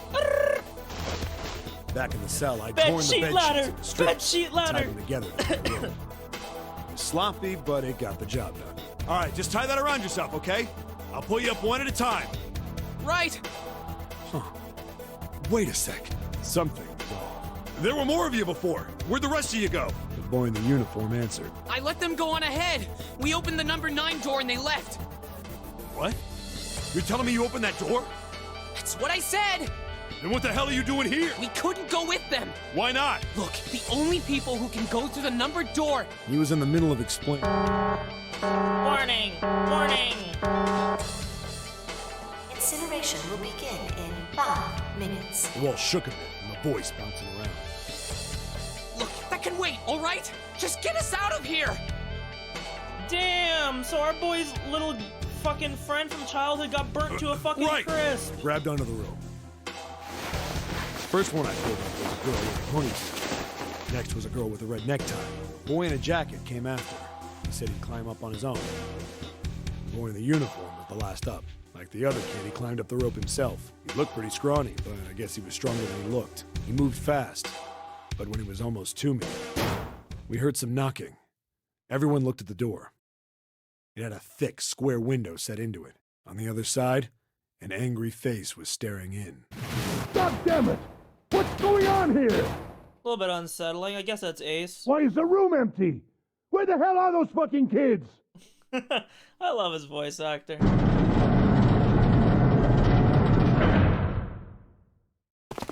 Back in the cell, I Bed torn the sheet bed ladder! sheets into strips, Bed sheet ladder! tied them together. It was sloppy, but it got the job done. All right, just tie that around yourself, okay? I'll pull you up one at a time. Right. Huh. Wait a sec. Something was off. There were more of you before. Where'd the rest of you go? The boy in the uniform answered. I let them go on ahead. We opened the number 9 door and they left. What? You're telling me you opened that door? That's what I said. Then what the hell are you doing here? We couldn't go with them. Why not? Look, the only people who can go through the numbered door. He was in the middle of explaining. Warning! Warning! Incineration will begin in 5 minutes. The wall shook a bit, and the voice bouncing around. Look, that can wait, all right? Just get us out of here. Damn! So our boy's little fucking friend from childhood got burnt to a fucking crisp. Grabbed onto the rope. First one I pulled up was a girl with a ponytail. Next was a girl with a red necktie. A boy in a jacket came after her. He said he'd climb up on his own. The boy in the uniform was the last up. Like the other kid, he climbed up the rope himself. He looked pretty scrawny, but I guess he was stronger than he looked. He moved fast, but when he was almost to me, we heard some knocking. Everyone looked at the door. It had a thick, square window set into it. On the other side, an angry face was staring in. God damn it! What's going on here? A little bit unsettling. I guess that's Ace. Why is the room empty? Where the hell are those fucking kids? I love his voice actor.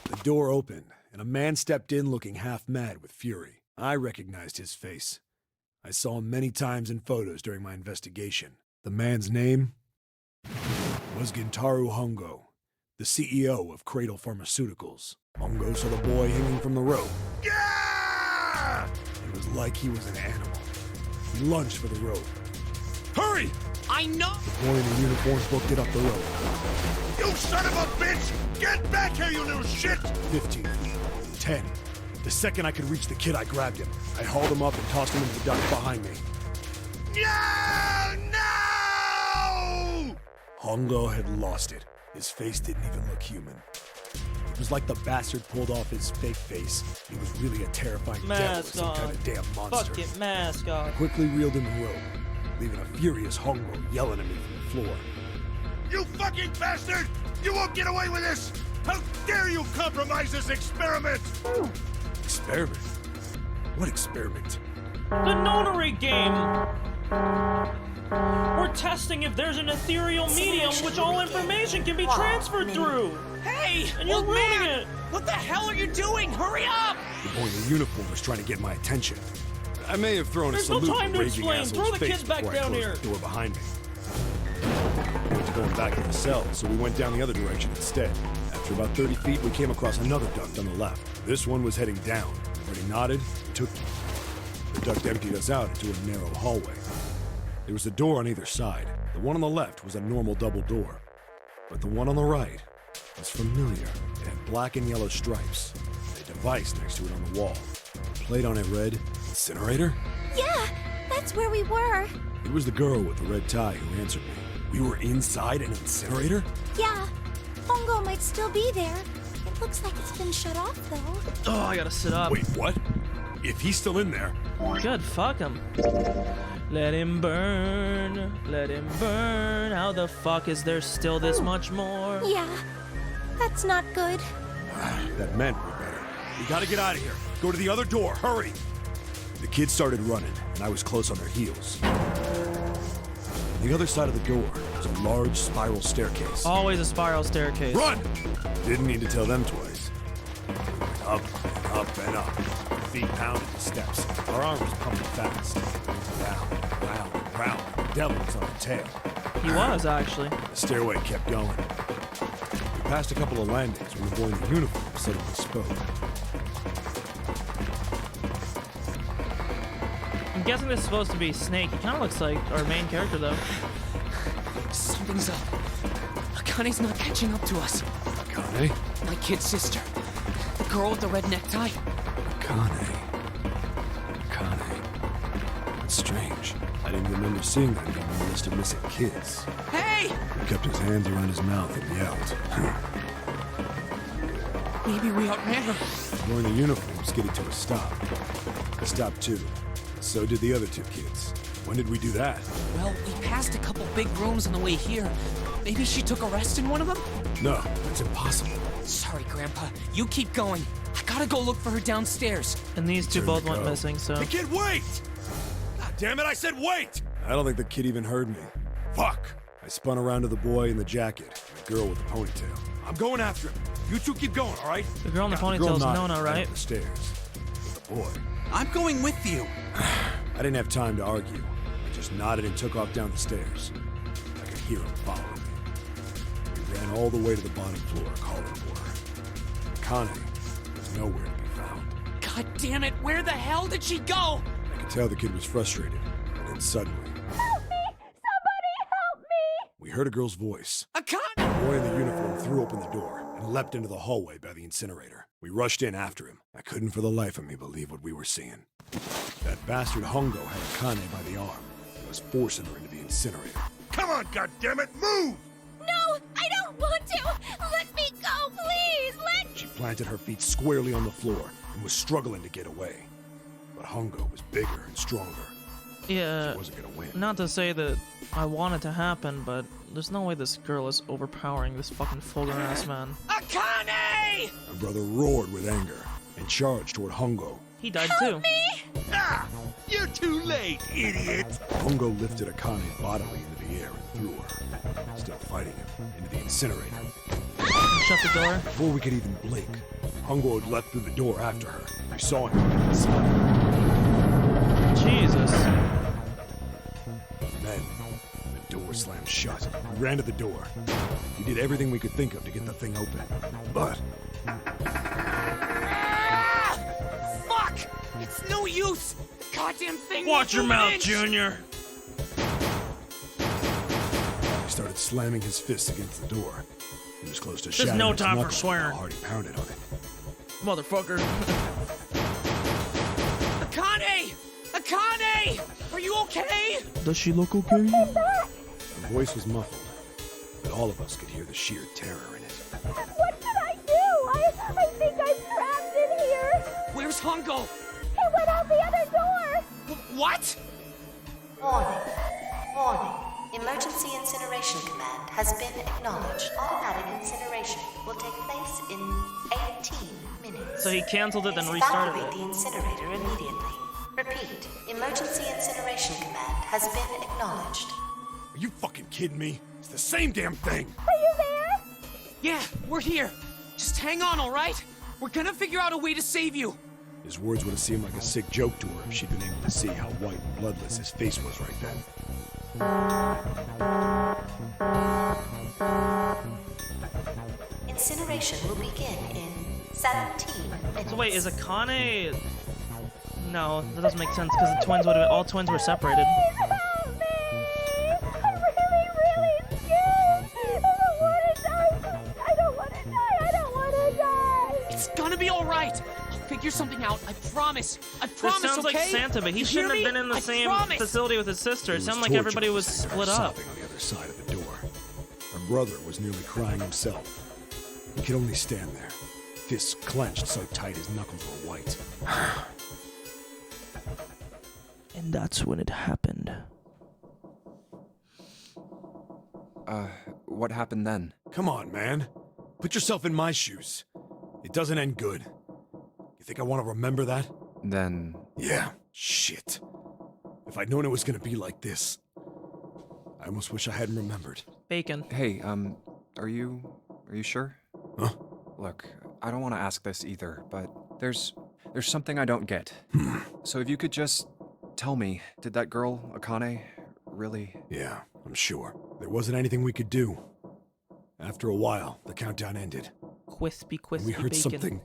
The door opened, and a man stepped in looking half mad with fury. I recognized his face. I saw him many times in photos during my investigation. The man's name was Gintaro Hongo, the CEO of Cradle Pharmaceuticals. Hongo saw the boy hanging from the rope. Yeah! It was like he was an animal. He lunged for the rope. Hurry! I know! The boy in the uniform booked it up the rope. You son of a bitch! Get back here, you little shit! 15 feet. 10. The second I could reach the kid, I grabbed him. I hauled him up and tossed him into the duct behind me. No! No! Hongo had lost it. His face didn't even look human. It was like the bastard pulled off his fake face. He was really a terrifying devil or Mask some on. kind of damn monster. Fuck it, mask on. I quickly reeled in the rope, leaving a furious Hongo yelling at me from the floor. You fucking bastard! You won't get away with this! How dare you compromise this experiment! Experiment? What experiment? The notary game! We're testing if there's an ethereal medium which all information can be transferred through! Hey! And you're old ruining man! it! What the hell are you doing? Hurry up! The boy in the uniform was trying to get my attention. I may have thrown There's a no salute time to to raging explain. asshole's Throw the face kids back before I down closed here. the door behind me. We went to going back to the cell, so we went down the other direction instead. After about 30 feet, we came across another duct on the left. This one was heading down. Freddy nodded and took me. The duct emptied us out into a narrow hallway. There was a door on either side. The one on the left was a normal double door. But the one on the right was familiar. It had black and yellow stripes. A device next to it on the wall. The plate on it read, "Incinerator?" Yeah, that's where we were. It was the girl with the red tie who answered me. We were inside an incinerator? Yeah, Hongo might still be there. It looks like it's been shut off, though. Oh, I gotta sit up. Wait, what? If he's still in there... Good, fuck him. Let him burn, let him burn. How the fuck is there still this much more? Yeah, that's not good. That meant we better. We gotta get out of here. Go to the other door, hurry! The kids started running, and I was close on their heels. On the other side of the door was a large spiral staircase. Always a spiral staircase. Run! Didn't need to tell them twice. We went up and up and up. Our feet pounded the steps. Our arm was pumping fast. Round, round, round. The devil was on our tail. He was, actually. The stairway kept going. We passed a couple of landings when the boy in the uniform suddenly spoke. I'm guessing this is supposed to be Snake. He kind of looks like our main character, though. Something's up. Akane's not catching up to us. Akane? My kid sister. The girl with the red necktie. Akane. That's strange. I didn't remember seeing that name on the list of missing kids. Hey! He kept his hands around his mouth and yelled. Maybe we outran her. The boy in the uniform skidded to a stop. I stopped too. So did the other two kids. When did we do that? Well, we passed a couple big rooms on the way here. Maybe she took a rest in one of them? No, that's impossible. Sorry, Grandpa. You keep going. I gotta go look for her downstairs. And these two Turn both to went go. missing, so... The kid, wait! God damn it, I said wait! I don't think the kid even heard me. Fuck! I spun around to the boy in the jacket, and the girl with the ponytail. I'm going after him. You two keep going, all right? The girl in the Girl ponytail's nodded, Nona, ran right? up the stairs. With the boy. I'm going with you. I didn't have time to argue. I just nodded and took off down the stairs. I could hear him following me. We ran all the way to the bottom floor, calling for her. Akane was nowhere to be found. God damn it, where the hell did she go? I could tell the kid was frustrated, and then suddenly... Help me! Somebody help me! We heard a girl's voice. Akane! The boy in the uniform threw open the door and leapt into the hallway by the incinerator. We rushed in after him. I couldn't for the life of me believe what we were seeing. That bastard Hongo had Akane by the arm and was forcing her into the incinerator. Come on, goddammit, move! No, I don't want to! Let me go, please! She planted her feet squarely on the floor and was struggling to get away. But Hongo was bigger and stronger. Yeah, She wasn't gonna win. not to say that I want it to happen, but there's no way this girl is overpowering this fucking Fulgur-ass man. Akane! My brother roared with anger and charged toward Hongo. He died too. Ah! You're too late, idiot! Hongo lifted Akane bodily into the air and threw her, still fighting him, into the incinerator. Shut the door. Before we could even blink, Hongo had leapt through the door after her. We saw him inside. Jesus. Then, the door slammed shut. We ran to the door. We did everything we could think of to get the thing open. But Fuck! It's no use! Goddamn thing! Watch your mouth, inch. Junior. he started slamming his fists against the door. He was close to There's shattering no his time for knuckles swearing. how hard he pounded on it. Motherfucker. Akane! Akane! Are you okay? Does she look okay? Her voice was muffled, but all of us could hear the sheer terror in it. What should I do? I think I'm trapped in here. Where's Hongo? He went out the other door. What? Warning. Warning. Emergency incineration command has been acknowledged. Automatic incineration will take place in 18 minutes. So he canceled it and Please restarted evacuate it. the incinerator immediately. Repeat, emergency incineration command has been acknowledged. Are you fucking kidding me? It's the same damn thing. Are you there? Yeah, we're here. Just hang on, all right? We're gonna figure out a way to save you. His words would have seemed like a sick joke to her if she'd been able to see how white and bloodless his face was right then. Incineration will begin in 17 minutes. So wait, is Akane... No, that doesn't make sense because the twins would have... All twins were separated. It's gonna be all right. I'll figure something out. I promise. I This promise, sounds okay? like Santa, but he You shouldn't hear have been me? in the I same promise. facility with his sister. It was sounded like torture everybody was listening to her split up. sobbing on the other side of the door. Her brother was nearly crying himself. He could only stand there, fists clenched so tight his knuckles were white. And that's when it happened. What happened then? Come on, man. Put yourself in my shoes. It doesn't end good. You think I want to remember that? Then... Yeah, shit. If I'd known it was gonna be like this, I almost wish I hadn't remembered. Bacon. Hey, are you sure? Huh? Look, I don't want to ask this either, but there's something I don't get. So if you could just tell me, did that girl, Akane, really... Yeah, I'm sure. There wasn't anything we could do. After a while, the countdown ended. Crispy, We heard bacon. something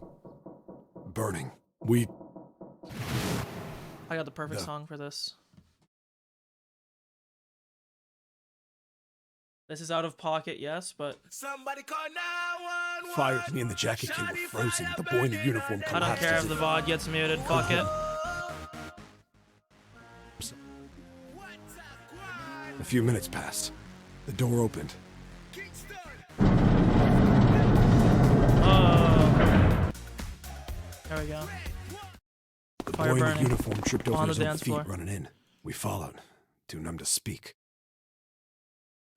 burning. We... I got the perfect song for this. This is out of pocket, yes, but... Somebody call 911. Fire to me and the jacket kid were frozen. The boy in the uniform I collapsed. don't care as if the if- VOD gets muted. Fuck it. A few minutes passed. The door opened. Oh. There we go. The Fire boy in the burning. uniform tripped over On the his own dance feet floor. running in. We followed, too numb to speak.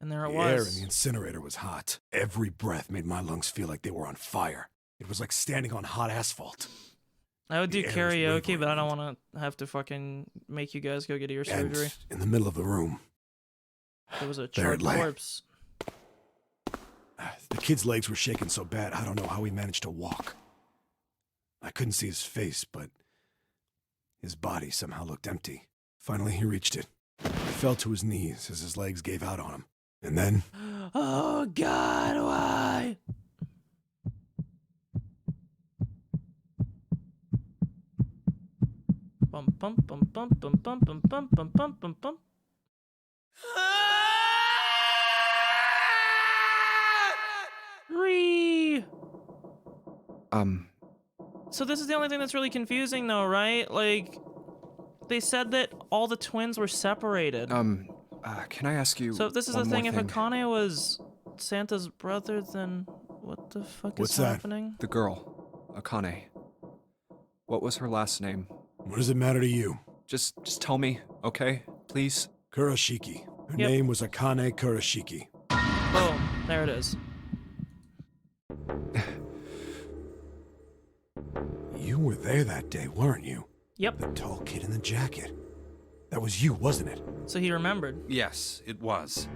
And there it The air in was. the incinerator was hot. Every breath made my lungs feel like they were on fire. It was like standing on hot asphalt. I would do the air was karaoke, but I don't want to have to fucking make you guys go get your And surgery. in the middle of the room, There was a there charred it lay. corpse. The kid's legs were shaking so bad, I don't know how he managed to walk. I couldn't see his face, but his body somehow looked empty. Finally, he reached it. He fell to his knees as his legs gave out on him. And then, Oh God, why? Bum bum bum bum bum bum bum bum bum bum bum bum. Ree. So this is the only thing that's really confusing, though, right? Like, they said that all the twins were separated. Can I ask you So if this is the one more thing, if Akane was Santa's brother, then what the fuck What's is that? happening? The girl, Akane. What was her last name? what does it matter to you? Just tell me, okay? Please? Kurashiki. Her Yep. name was Akane Kurashiki. Boom. There it is. You were there that day, weren't you? Yep. The tall kid in the jacket. That was you, wasn't it? So he remembered. Yes, it was.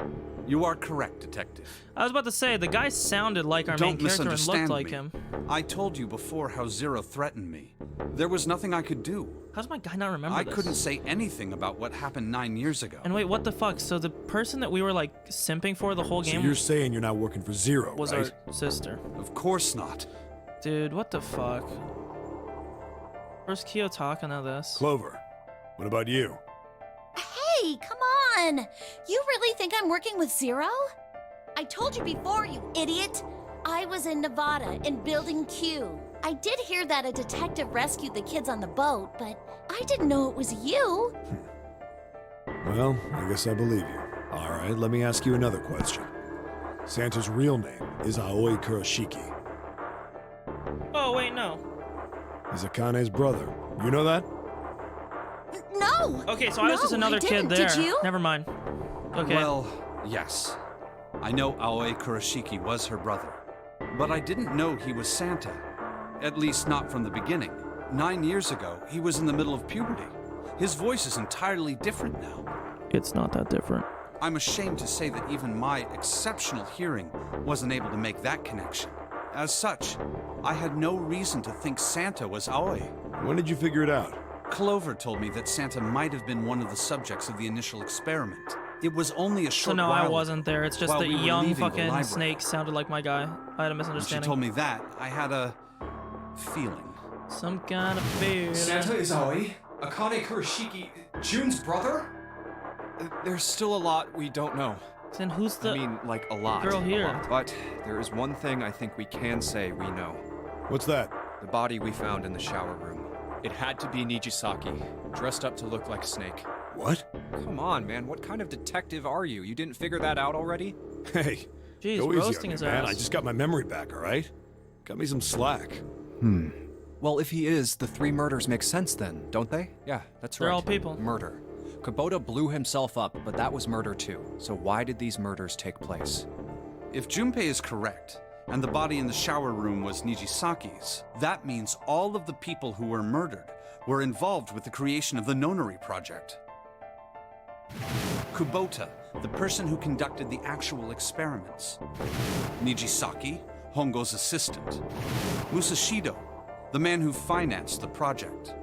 You are correct, Detective. I was about to say, the guy sounded like our main Don't character and looked misunderstand like me. him. I told you before how Zero threatened me. There was nothing I could do. How's my guy not remember I this? couldn't say anything about what happened 9 years ago. And wait, what the fuck? So the person that we were like simping for the whole So game you're saying you're not working for Zero, was right? our sister. Of course not. Dude, what the fuck? Where's Kiyotaka now this? Clover, what about you? Hey, come on! You really think I'm working with Zero? I told you before, you idiot! I was in Nevada, in Building Q. I did hear that a detective rescued the kids on the boat, but I didn't know it was you. Well, I guess I believe you. All right, let me ask you another question. Santa's real name is Aoi Kurashiki. Oh, wait, no. He's Akane's brother. You know that? No! Okay, so I was just No, another I kid didn't. there. Did you? Never mind. Okay. Well, yes. I know Aoi Kurashiki was her brother. But I didn't know he was Santa. At least not from the beginning. 9 years ago, he was in the middle of puberty. His voice is entirely different now. It's not that different. I'm ashamed to say that even my exceptional hearing wasn't able to make that connection. As such, I had no reason to think Santa was Aoi. When did you figure it out? Clover told me that Santa might have been one of the subjects of the initial experiment. It was only a So short no, while I wasn't there. It's just while the we were young leaving the fucking library. snake sounded like my guy. I had a When she misunderstanding. told me that, I had a feeling. Some kind of fear. Santa is Aoi? Akane Kurashiki, June's brother? There's still a lot we don't know. Then who's the I mean, like, a lot. girl here? But there is one thing I think we can say we know. What's that? The body we found in the shower room. It had to be Nijisaki, dressed up to look like Snake. What? Come on, man. What kind of detective are you? You didn't figure that out already? Hey, Jeez, go easy roasting on me, his man. ass. I just got my memory back, all right? Cut me some slack. Well, if he is, the 3 murders make sense then, don't they? Yeah, that's They're right. all people. Murder. Kubota blew himself up, but that was murder too. So why did these murders take place? If Junpei is correct, and the body in the shower room was Nijisaki's, that means all of the people who were murdered were involved with the creation of the Nonori project. Kubota, the person who conducted the actual experiments. Nijisaki, Hongo's assistant. Musashido, the man who financed the project.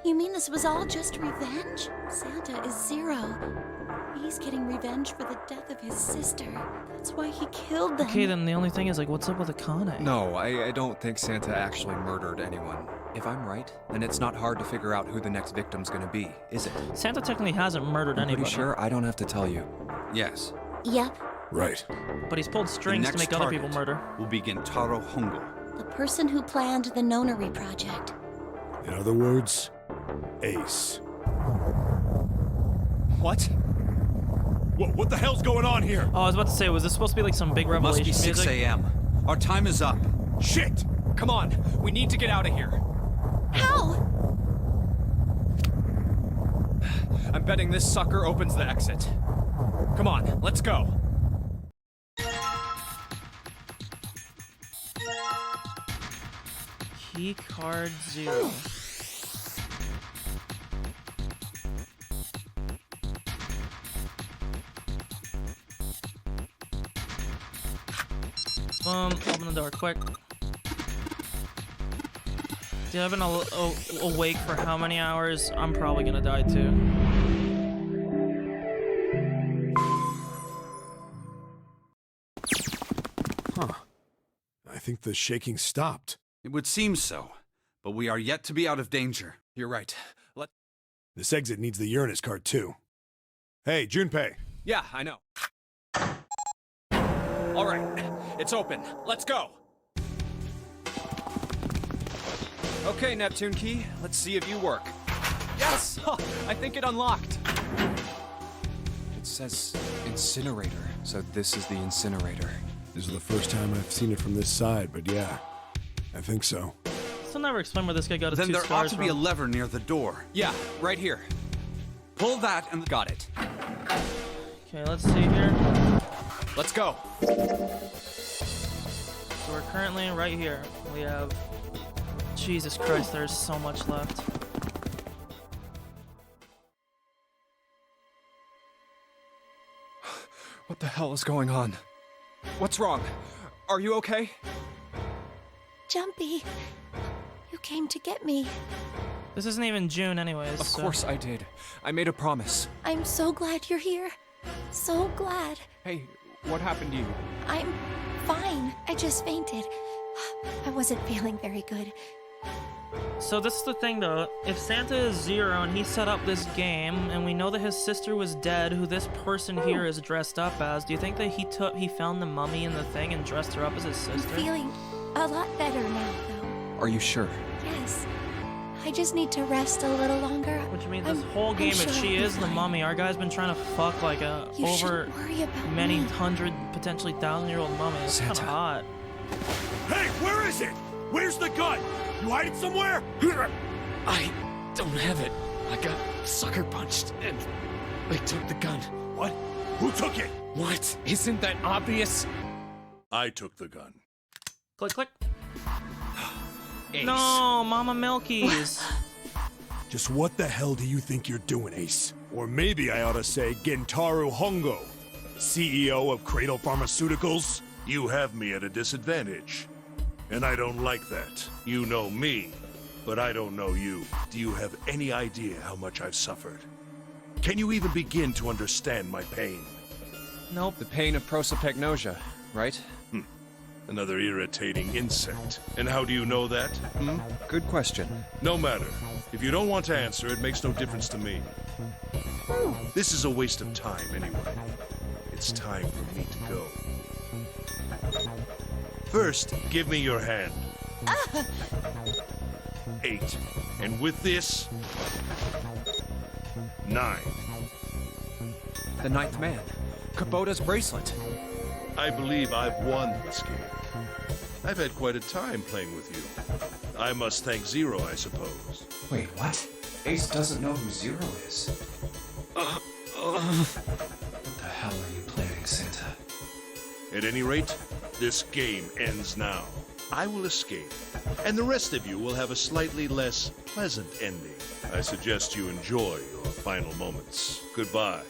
You mean this was all just revenge? Santa is Zero. He's getting revenge for the death of his sister. That's why he killed them. Okay, then the only thing is, like, what's up with Akane? No, I don't think Santa actually murdered anyone. If I'm right, then it's not hard to figure out who the next victim's gonna be, is it? Santa technically hasn't murdered I'm anybody. pretty sure I don't have to tell you. Yes. Yep, Right. But he's pulled The strings to next make other people target murder. will be Gentaro Hongo. the person who planned the Nonori project. In other words, Ace. What? What the hell's going on here? Oh, I was about to say, was this supposed to be like some big revelation Must be 6 music? a.m. Our time is up. Shit! Come on, we need to get out of here. How? I'm betting this sucker opens the exit. Come on, let's go. Key card 0. Boom, open the door quick. Dude, I've been awake for how many hours? I'm probably gonna die too. Huh. I think the shaking stopped. It would seem so, but we are yet to be out of danger. You're right. This exit needs the Uranus card, too. Hey, Junpei. Yeah, I know. All right, it's open. Let's go. Okay, Neptune Key, let's see if you work. Yes! I think it unlocked. It says incinerator, so this is the incinerator. This is the first time I've seen it from this side, but yeah, I think so. Still never explained where this guy got his Then 2 there ought scars to be a from. lever near the door. Yeah, right here. Pull that and Got it. Okay, let's see here. Let's go. So we're currently right here. We have... Jesus Christ, there's so much left. What the hell is going on? What's wrong? Are you okay? Jumpy, you came to get me. This isn't even June anyways. Of course I did. I made a promise. I'm so glad you're here. So glad. Hey, what happened to you? I'm fine. I just fainted. I wasn't feeling very good. So this is the thing though, if Santa is Zero and he set up this game, and we know that his sister was dead, who this person here is dressed up as, do you think that he found the mummy in the thing and dressed her up as his sister? I'm feeling a lot better now, though. Are you sure? Yes. I just need to rest a little longer. Which means this whole game, if she is the mummy, our guy's been trying to fuck like a You over shouldn't worry about many me. hundred, potentially 1,000-year-old mummy. That's kind of Santa. hot. Hey, where is it? Where's the gun? You hide it somewhere? I don't have it. I got sucker punched and they took the gun. What? Who took it? What? Isn't that obvious? I took the gun. Click, click. Ace. No, Mama Milky's. Just what the hell do you think you're doing, Ace? Or maybe I ought to say Gentaro Hongo, CEO of Cradle Pharmaceuticals? You have me at a disadvantage. And I don't like that. You know me, but I don't know you. Do you have any idea how much I've suffered? Can you even begin to understand my pain? Nope. The pain of prosopagnosia, right? Another irritating insect. And how do you know that? Good question. No matter. If you don't want to answer, it makes no difference to me. This is a waste of time anyway. It's time for me to go. First, give me your hand. 8. And with this, 9. The 9th man. Kubota's bracelet. I believe I've won this game. I've had quite a time playing with you. I must thank Zero, I suppose. Wait, what? Ace doesn't know who Zero is. What the hell are you planning, Santa? At any rate, this game ends now. I will escape, and the rest of you will have a slightly less pleasant ending. I suggest you enjoy your final moments. Goodbye.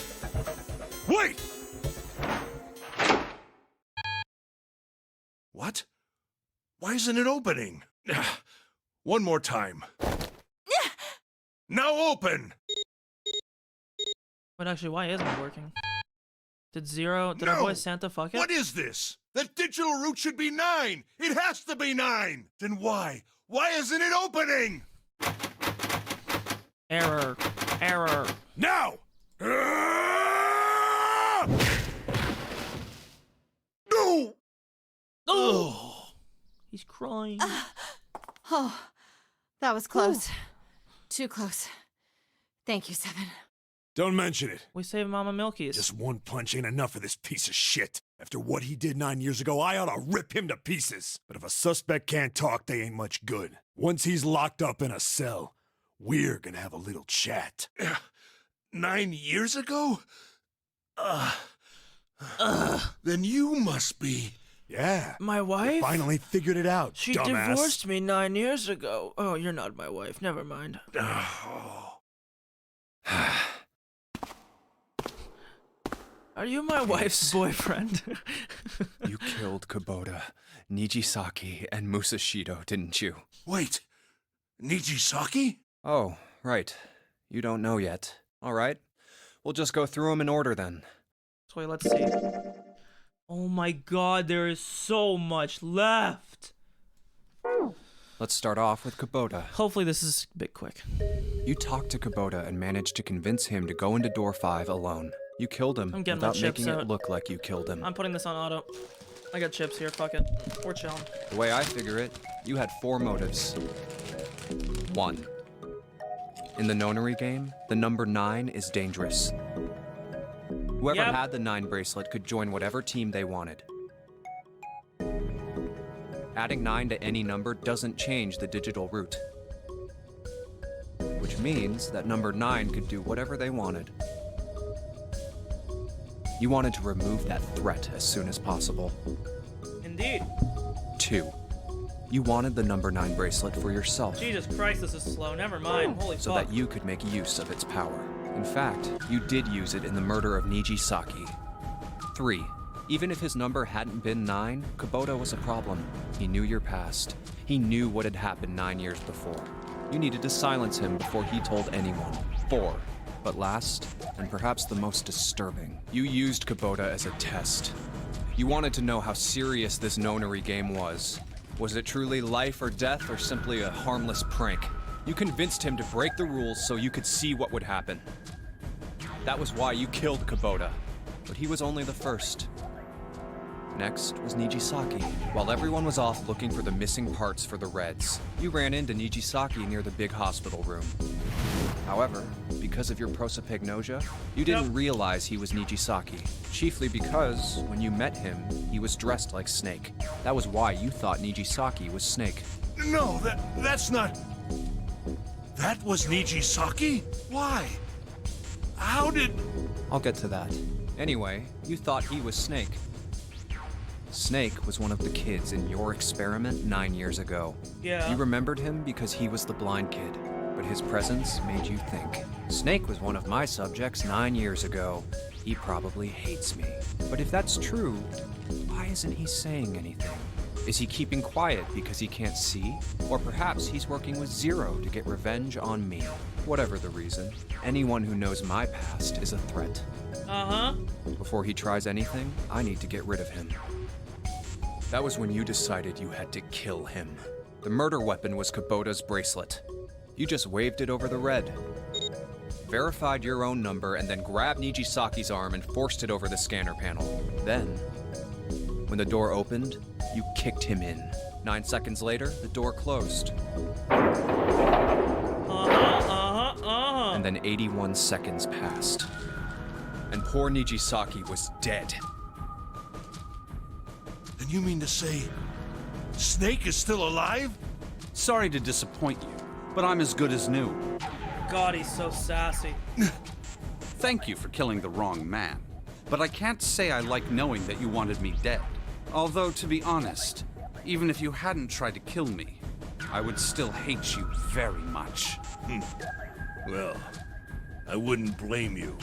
Wait! What? Why isn't it opening? One more time. Now open! But actually, why isn't it working? Did our boy Santa fuck it? What is this? That digital route should be 9! It has to be 9! Then why? Why isn't it opening? Error. Error. Now! No! Oh! He's crying. Oh, that was close. Too close. Thank you, Seven. Don't mention it. We saved Mama Milky's. Just one punch ain't enough for this piece of shit. After what he did 9 years ago, I ought to rip him to pieces. But if a suspect can't talk, they ain't much good. Once he's locked up in a cell, we're gonna have a little chat. 9 years ago? Then you must be... Yeah. My wife? You finally figured it out, She dumbass. divorced me 9 years ago. Oh, you're not my wife. Never mind. Are you my wife's boyfriend? You killed Kubota, Nijisaki, and Musashido, didn't you? Wait, Nijisaki? Oh, right. You don't know yet. All right. We'll just go through them in order then. So wait, let's see. Oh my god, there is so much left. Let's start off with Kubota. Hopefully this is a bit quick. You talked to Kubota and managed to convince him to go into door 5 alone. You killed him I'm getting my without chips making out. it look like you killed him. I'm putting this on auto. I got chips here, fuck it. We're chilling. The way I figure it, you had 4 motives. 1. In the nonary game, the number 9 is dangerous. Whoever had the 9 bracelet could join whatever team they wanted. Adding 9 to any number doesn't change the digital route. Which means that number 9 could do whatever they wanted. You wanted to remove that threat as soon as possible. Indeed. 2. You wanted the number 9 bracelet for yourself. Jesus Christ, this is slow. Never mind. Holy so fuck. that you could make use of its power. In fact, you did use it in the murder of Nijisaki. 3. Even if his number hadn't been 9, Kubota was a problem. He knew your past. He knew what had happened 9 years before. You needed to silence him before he told anyone. 4. But last, and perhaps the most disturbing, you used Kubota as a test. You wanted to know how serious this nonary game was. Was it truly life or death, or simply a harmless prank? You convinced him to break the rules so you could see what would happen. That was why you killed Kubota. But he was only the first. Next was Nijisaki. While everyone was off looking for the missing parts for the Reds, you ran into Nijisaki near the big hospital room. However, because of your prosopagnosia, you didn't realize he was Nijisaki. Chiefly because, when you met him, he was dressed like Snake. That was why you thought Nijisaki was Snake. No, that's not... That was Nijisaki? Why? How did... I'll get to that. Anyway, you thought he was Snake. Snake was one of the kids in your experiment 9 years ago. Yeah. You remembered him because he was the blind kid, but his presence made you think. Snake was one of my subjects 9 years ago. He probably hates me. But if that's true, why isn't he saying anything? Is he keeping quiet because he can't see? Or perhaps he's working with Zero to get revenge on me. Whatever the reason, anyone who knows my past is a threat. Uh-huh. Before he tries anything, I need to get rid of him. That was when you decided you had to kill him. The murder weapon was Kubota's bracelet. You just waved it over the red. Verified your own number and then grabbed Nijisaki's arm and forced it over the scanner panel. Then, when the door opened, you kicked him in. 9 seconds later, the door closed. And then 81 seconds passed. And poor Nijisaki was dead. And you mean to say Snake is still alive? Sorry to disappoint you, but I'm as good as new. God, he's so sassy. Thank you for killing the wrong man, but I can't say I like knowing that you wanted me dead. Although, to be honest, even if you hadn't tried to kill me, I would still hate you very much. Well, I wouldn't blame you.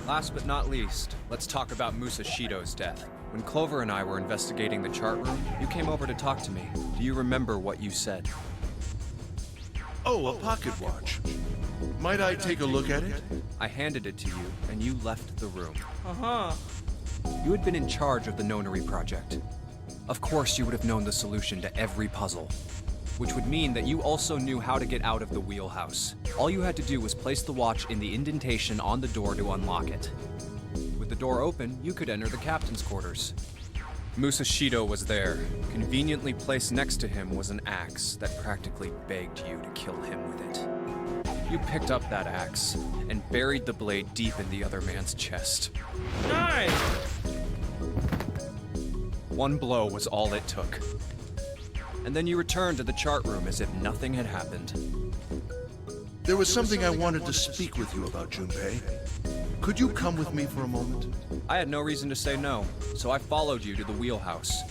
Last but not least, let's talk about Musashido's death. When Clover and I were investigating the chart room, you came over to talk to me. Do you remember what you said? Oh, a pocket watch. Might I take a look at it? I handed it to you, and you left the room. Uh-huh. You had been in charge of the Nonary project. Of course you would have known the solution to every puzzle, which would mean that you also knew how to get out of the wheelhouse. All you had to do was place the watch in the indentation on the door to unlock it. With the door open, you could enter the captain's quarters. Musashido was there. Conveniently placed next to him was an axe that practically begged you to kill him with it. You picked up that axe and buried the blade deep in the other man's chest. Nice! One blow was all it took. And then you returned to the chart room as if nothing had happened. There was something I wanted to speak with you about, Junpei. Could you come with me for a moment? I had no reason to say no, so I followed you to the wheelhouse.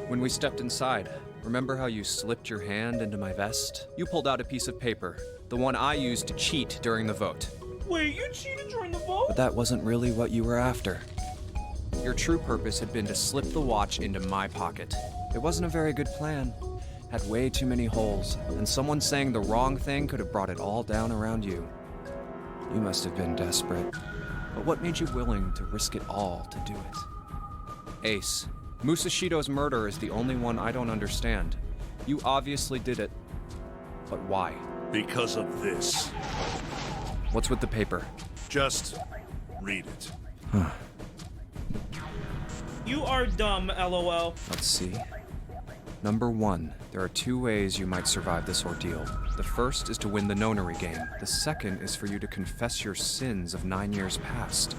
When we stepped inside, remember how you slipped your hand into my vest? You pulled out a piece of paper, the one I used to cheat during the vote. Wait, you cheated during the vote? But that wasn't really what you were after. Your true purpose had been to slip the watch into my pocket. It wasn't a very good plan. Had way too many holes, and someone saying the wrong thing could have brought it all down around you. You must have been desperate. But what made you willing to risk it all to do it? Ace, Musashido's murder is the only one I don't understand. You obviously did it. But why? Because of this. What's with the paper? Just read it. You are dumb, LOL. Let's see. Number 1, there are 2 ways you might survive this ordeal. The first is to win the Nonary game. The second is for you to confess your sins of 9 years past.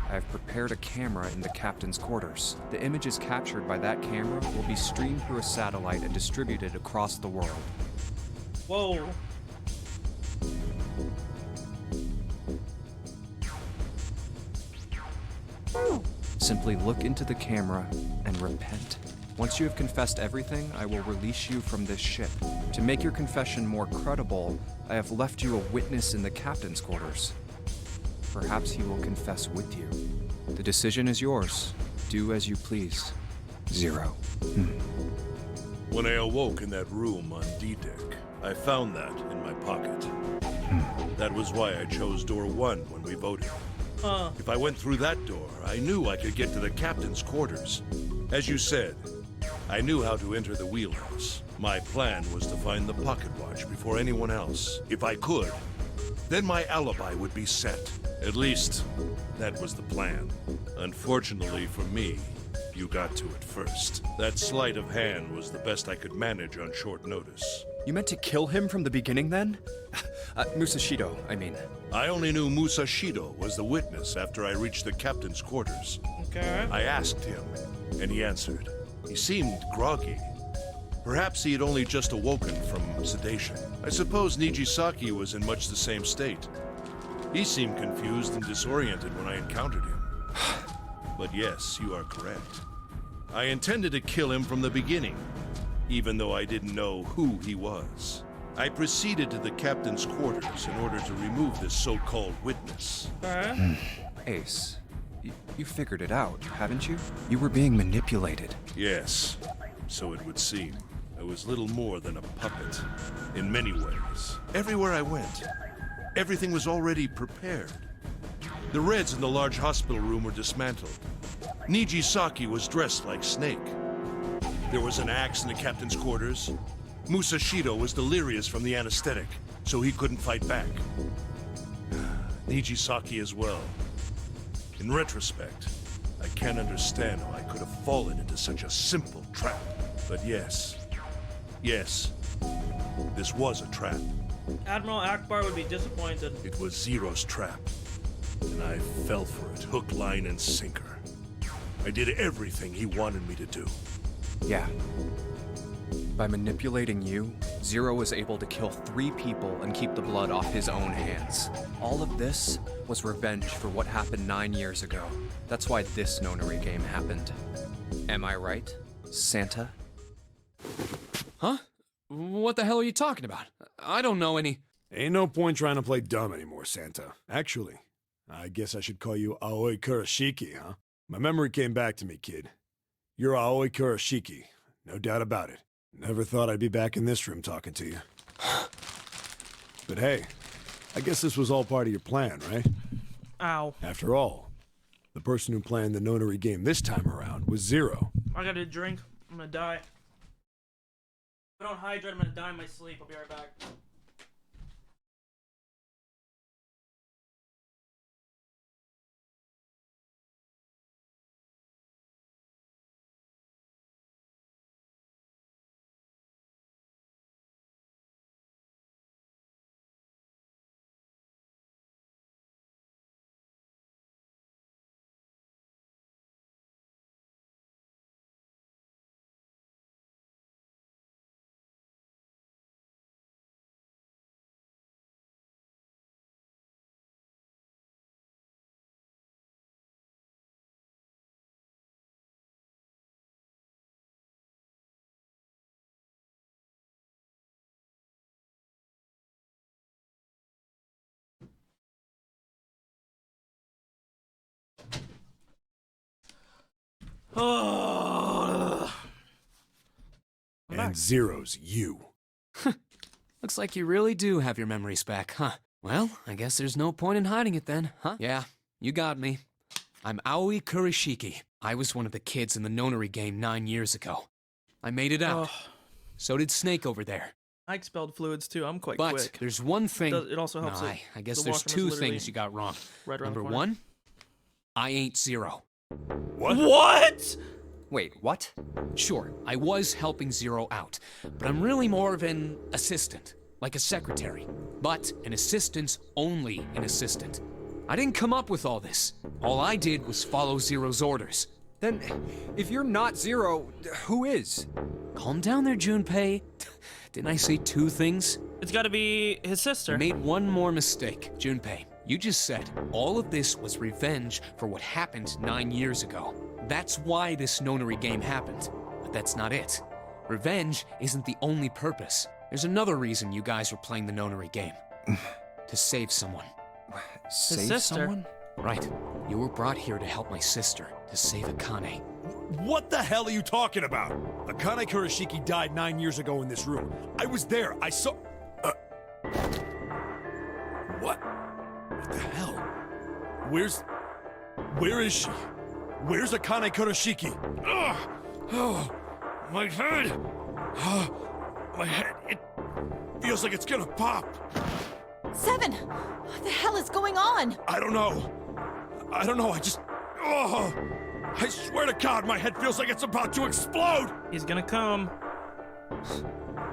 I have prepared a camera in the captain's quarters. The images captured by that camera will be streamed through a satellite and distributed across the world. Whoa. Simply look into the camera and repent. Once you have confessed everything, I will release you from this ship. To make your confession more credible, I have left you a witness in the captain's quarters. Perhaps he will confess with you. The decision is yours. Do as you please. Zero. When I awoke in that room on D-Deck, I found that in my pocket. That was why I chose door 1 when we voted. If I went through that door, I knew I could get to the captain's quarters. As you said, I knew how to enter the wheelhouse. My plan was to find the pocket watch before anyone else. If I could, then my alibi would be set. At least, that was the plan. Unfortunately for me, you got to it first. That sleight of hand was the best I could manage on short notice. You meant to kill him from the beginning, then? Musashido, I mean. I only knew Musashido was the witness after I reached the captain's quarters. Okay. I asked him, and he answered. He seemed groggy. Perhaps he had only just awoken from sedation. I suppose Nijisaki was in much the same state. He seemed confused and disoriented when I encountered him. But yes, you are correct. I intended to kill him from the beginning, even though I didn't know who he was. I proceeded to the captain's quarters in order to remove this so-called witness. Ace, you figured it out, haven't you? You were being manipulated. Yes, so it would seem. I was little more than a puppet, in many ways. Everywhere I went, everything was already prepared. The Reds in the large hospital room were dismantled. Nijisaki was dressed like Snake. There was an axe in the captain's quarters. Musashido was delirious from the anesthetic, so he couldn't fight back. Nijisaki as well. In retrospect, I can't understand how I could have fallen into such a simple trap. But yes, this was a trap. Admiral Akbar would be disappointed. It was Zero's trap, and I fell for it, hook, line, and sinker. I did everything he wanted me to do. Yeah. By manipulating you, Zero was able to kill 3 people and keep the blood off his own hands. All of this was revenge for what happened 9 years ago. That's why this nonary game happened. Am I right, Santa? Huh? What the hell are you talking about? I don't know any... Ain't no point trying to play dumb anymore, Santa. Actually, I guess I should call you Aoi Kurashiki, huh? My memory came back to me, kid. You're Aoi Kurashiki, no doubt about it. Never thought I'd be back in this room talking to you. But hey, I guess this was all part of your plan, right? Ow. After all, the person who planned the nonary game this time around was Zero. I gotta a drink. I'm gonna die. If I don't hydrate, I'm gonna die in my sleep. I'll be right back. And Zero's you. Looks like you really do have your memories back, huh? Well, I guess there's no point in hiding it then, huh? Yeah, you got me. I'm Aoi Kurashiki. I was one of the kids in the nonary game 9 years ago. I made it out. So did Snake over there. I expelled fluids too. I'm quite but quick. But there's one thing... It also helps. No, I guess there's 2 things you got wrong. Right around Number the corner. 1, I ain't Zero. What? What? Wait, what? Sure, I was helping Zero out, but I'm really more of an assistant, like a secretary. But an assistant's only an assistant. I didn't come up with all this. All I did was follow Zero's orders. Then, if you're not Zero, who is? Calm down there, Junpei. Didn't I say 2 things? It's gotta be his sister. You made one more mistake, Junpei. You just said all of this was revenge for what happened 9 years ago. That's why this nonary game happened. But that's not it. Revenge isn't the only purpose. There's another reason you guys were playing the nonary game. To save someone. Save someone? Right. You were brought here to help my sister, to save Akane. What the hell are you talking about? Akane Kurashiki died 9 years ago in this room. I was there. I saw... What? What the hell? Where is she? Where's Akane Kurashiki? Ugh! Oh, my head! My head, it feels like it's gonna pop. 7! What the hell is going on? I don't know. I just... Oh! I swear to God, my head feels like it's about to explode! He's gonna come.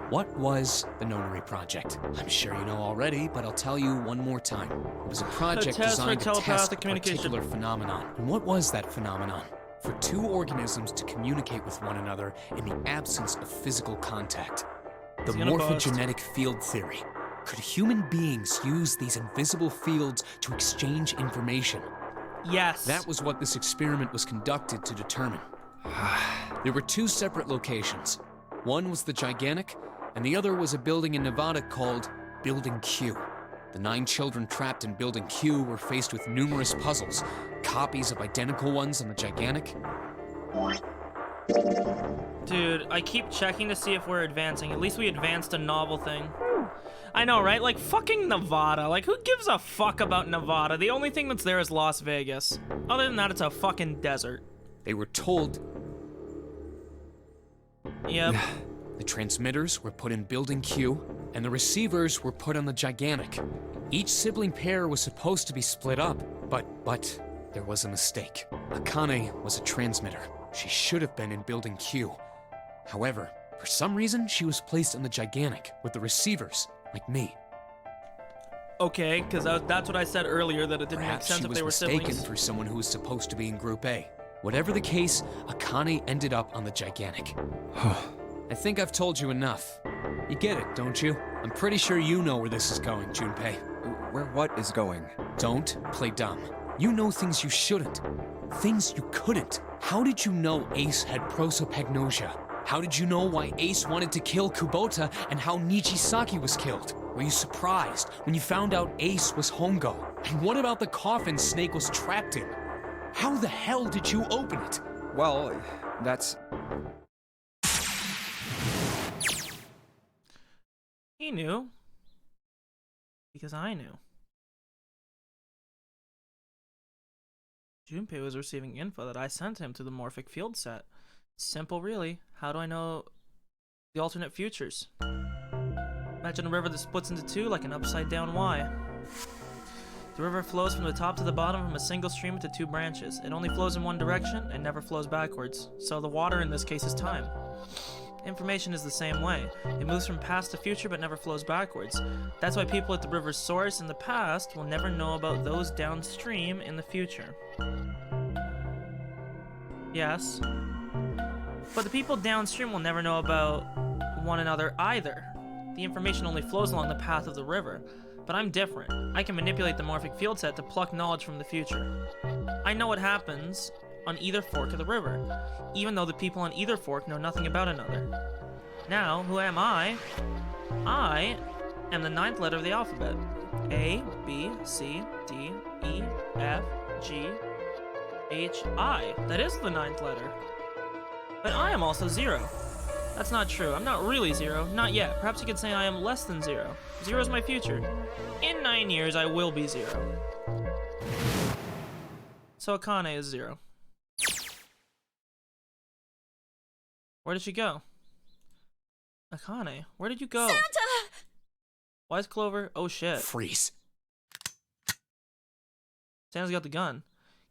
What was the Nonary Project? I'm sure you know already, but I'll tell you one more time. It was a project designed to test a particular phenomenon. And what was that phenomenon? For 2 organisms to communicate with one another in the absence of physical contact. The morphogenetic field theory. Could human beings use these invisible fields to exchange information? Yes. That was what this experiment was conducted to determine. There were 2 separate locations. One was the gigantic, and the other was a building in Nevada called Building Q. The 9 children trapped in Building Q were faced with numerous puzzles, copies of identical ones on the Gigantic. Dude, I keep checking to see if we're advancing. At least we advanced a novel thing. I know, right? Like, fucking Nevada. Like, who gives a fuck about Nevada? The only thing that's there is Las Vegas. Other than that, it's a fucking desert. They were told... Yep. The transmitters were put in Building Q, and the receivers were put on the Gigantic. Each sibling pair was supposed to be split up, but there was a mistake. Akane was a transmitter. She should have been in Building Q. However, for some reason, she was placed on the Gigantic with the receivers, like me. Okay, because that's what I said earlier, that it didn't Perhaps make sense she if was they were mistaken siblings. for someone who was supposed to be in Group A. Whatever the case, Akane ended up on the Gigantic. I think I've told you enough. You get it, don't you? I'm pretty sure you know where this is going, Junpei. Where what is going? Don't play dumb. You know things you shouldn't. Things you couldn't. How did you know Ace had prosopagnosia? How did you know why Ace wanted to kill Kubota and how Nijisaki was killed? Were you surprised when you found out Ace was Hongo? And what about the coffin Snake was trapped in? How the hell did you open it? Well, that's... He knew. Because I knew. Junpei was receiving info that I sent him to the Morphic field set. Simple, really. How do I know the alternate futures? Imagine a river that splits into two like an upside-down Y. The river flows from the top to the bottom from a single stream into 2 branches. It only flows in one direction and never flows backwards. So the water in this case is time. Information is the same way. It moves from past to future but never flows backwards. That's why people at the river's source in the past will never know about those downstream in the future. Yes. But the people downstream will never know about one another either. The information only flows along the path of the river. But I'm different. I can manipulate the Morphic field set to pluck knowledge from the future. I know what happens on either fork of the river, even though the people on either fork know nothing about another. Now, who am I? I am the 9th letter of the alphabet. A, B, C, D, E, F, G, H, I. That is the 9th letter. But I am also 0. That's not true. I'm not really 0. Not yet. Perhaps you could say I am less than 0. 0 is my future. In 9 years, I will be 0. So Akane is 0. Where did she go? Akane, where did you go? Santa! Why is Clover? Oh shit. Freeze. Santa's got the gun.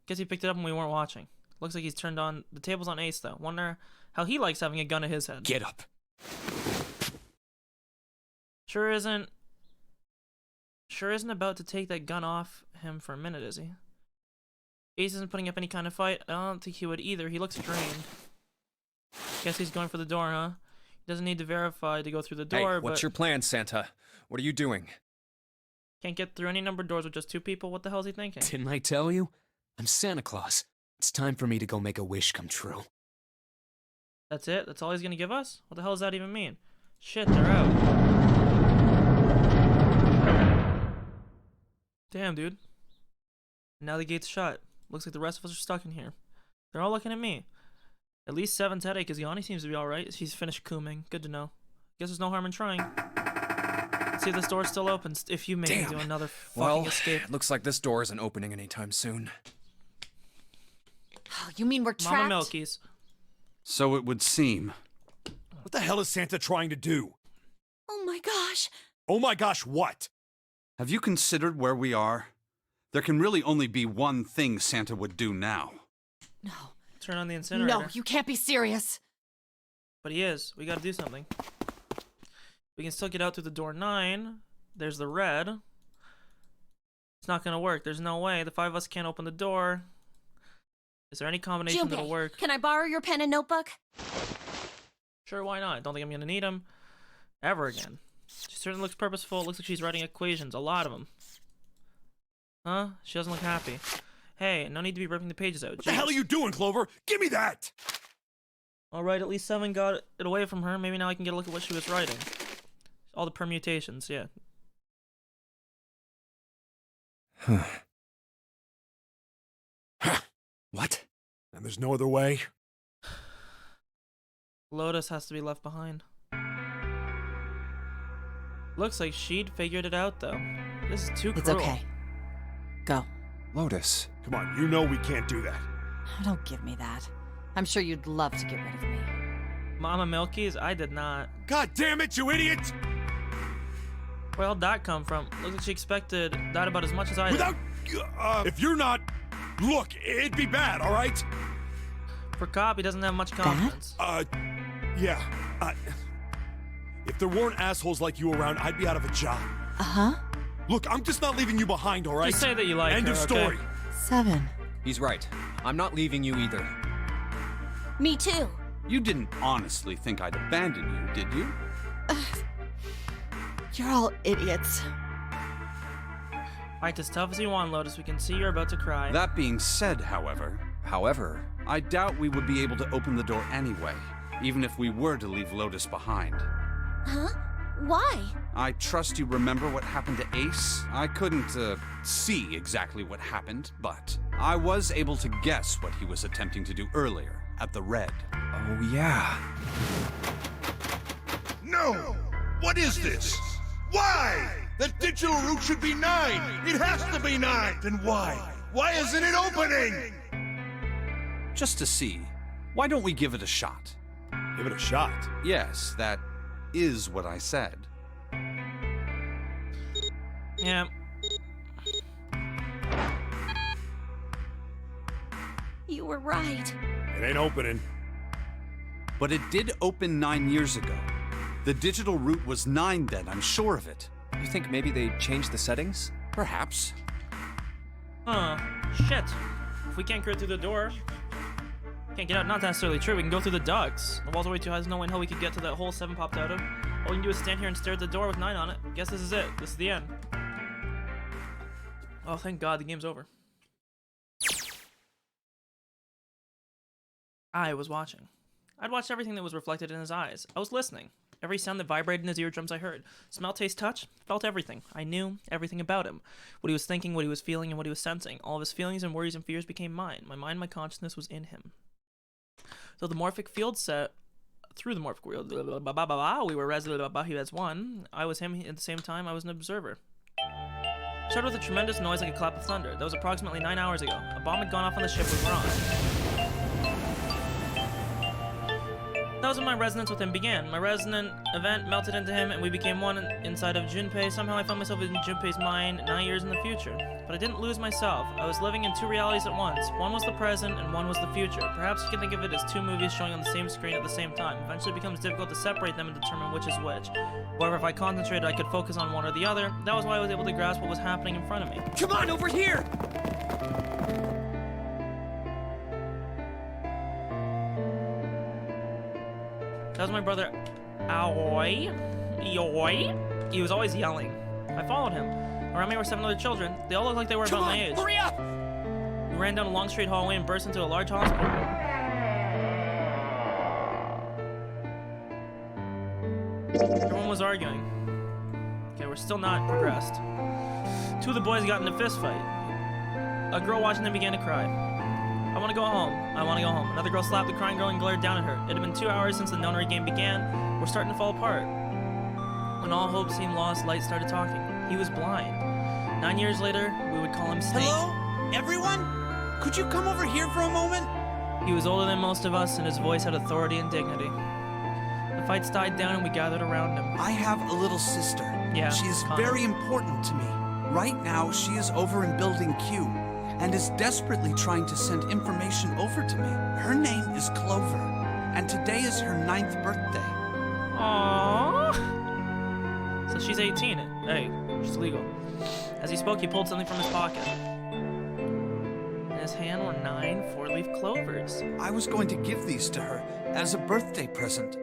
Guess he picked it up when we weren't watching. Looks like he's turned on. The table's on Ace though. Wonder how he likes having a gun at his head. Get up. Sure isn't about to take that gun off him for a minute, is he? Ace isn't putting up any kind of fight. I don't think he would either. He looks drained. Guess he's going for the door, huh? He doesn't need to verify to go through the door, Hey, what's but your plan, Santa? What are you doing? can't get through any numbered doors with just 2 people. What the hell is he thinking? Didn't I tell you? I'm Santa Claus. It's time for me to go make a wish come true. That's it? That's all he's gonna give us? What the hell does that even mean? Shit, they're out. Damn, dude. Now the gate's shut. Looks like the rest of us are stuck in here. They're all looking at me. At least Seven's headache is gone. He seems to be alright. He's finished cooming. Good to know. Guess there's no harm in trying. See if this door's still open. If you make me do another fucking escape. Looks like this door isn't opening anytime soon. Oh, you mean we're trapped? Mama Milky's. So it would seem. What the hell is Santa trying to do? Oh my gosh. Oh my gosh, what? Have you considered where we are? There can really only be one thing Santa would do now. No. Turn on the incinerator. No, you can't be serious. But he is. We gotta do something. We can still get out through the door 9. There's the red. It's not gonna work. There's no way. The 5 of us can't open the door. Is there any combination that'll work? Can I borrow your pen and notebook? Sure, why not? Don't think I'm gonna need them ever again. She certainly looks purposeful. It looks like she's writing equations. A lot of them. Huh? She doesn't look happy. Hey, no need to be ripping the pages out. What the hell are you doing, Clover? Give me that! Alright, at least 7 got it away from her. Maybe now I can get a look at what she was writing. All the permutations, yeah. What? And there's no other way? Lotus has to be left behind. Looks like she'd figured it out, though. This is too cruel. It's okay. Go. Lotus. Come on, you know we can't do that. Don't give me that. I'm sure you'd love to get rid of me. Mama Milky's? I did not. God damn it, you idiot! Where'd that come from? Looks like she expected that about as much as I did. If you're not... Look, it'd be bad, alright? For Cop, he doesn't have much confidence. Yeah. If there weren't assholes like you around, I'd be out of a job. Uh-huh. Look, I'm just not leaving you behind, alright? Just say that you like End her, of story. okay? 7. He's right. I'm not leaving you either. Me too. You didn't honestly think I'd abandon you, did you? You're all idiots. Fight as tough as you want, Lotus. We can see you're about to cry. That being said, however, I doubt we would be able to open the door anyway, even if we were to leave Lotus behind. Huh? Why? I trust you remember what happened to Ace. I couldn't, see exactly what happened, but I was able to guess what he was attempting to do earlier at the Red. Oh, yeah. No! What is this? Why? That digital route should be 9! It has to be 9! Then why? Why isn't it opening? Just to see, why don't we give it a shot? Give it a shot? Yes, that is what I said. Yeah. You were right. It ain't opening. But it did open 9 years ago. The digital route was 9 then, I'm sure of it. You think maybe they changed the settings? Perhaps. Huh. Shit. If we can't get through the door, can't get out. Not necessarily true. We can go through the ducts. The walls are way too high. There's no way in hell we could get to that hole 7 popped out of. All we can do is stand here and stare at the door with 9 on it. Guess this is it. This is the end. Oh, thank God the game's over. I was watching. I'd watched everything that was reflected in his eyes. I was listening. Every sound that vibrated in his eardrums I heard. Smell, taste, touch, felt everything. I knew everything about him. What he was thinking, what he was feeling, and what he was sensing. All of his feelings and worries and fears became mine. My mind, my consciousness was in him. So the morphic field set... Through the morphic field, we were he was one. I was him at the same time. I was an observer. Started with a tremendous noise like a clap of thunder. That was approximately 9 hours ago. A bomb had gone off on the ship with Ron. That was when my resonance with him began. My resonant event melted into him, and we became one inside of Junpei. Somehow I found myself in Junpei's mind 9 years in the future. But I didn't lose myself. I was living in 2 realities at once. One was the present, and one was the future. Perhaps you can think of it as 2 movies showing on the same screen at the same time. Eventually it becomes difficult to separate them and determine which is which. However, if I concentrated, I could focus on one or the other. That was why I was able to grasp what was happening in front of me. Come on, over here! That was my brother, Aoi. He was always yelling. I followed him. Around me were 7 other children. They all looked like they were about my age. Hurry up! We ran down a long straight hallway and burst into a large hospital room. Everyone was arguing. Okay, we're still not progressed. 2 of the boys got in a fist fight. A girl watching them began to cry. I want to go home. I want to go home. Another girl slapped the crying girl and glared down at her. It had been 2 hours since the nonary game began. We're starting to fall apart. When all hope seemed lost, Light started talking. He was blind. 9 years later, we would call him Snake. Hello? Everyone? Could you come over here for a moment? He was older than most of us, and his voice had authority and dignity. The fights died down, and we gathered around him. I have a little sister. Yeah, She is Connor. very important to me. Right now, she is over in Building Q, and is desperately trying to send information over to me. Her name is Clover, and today is her 9th birthday. Aww. So she's 18. Hey, she's legal. As he spoke, he pulled something from his pocket. In his hand were 9 4-leaf clovers. I was going to give these to her as a birthday present.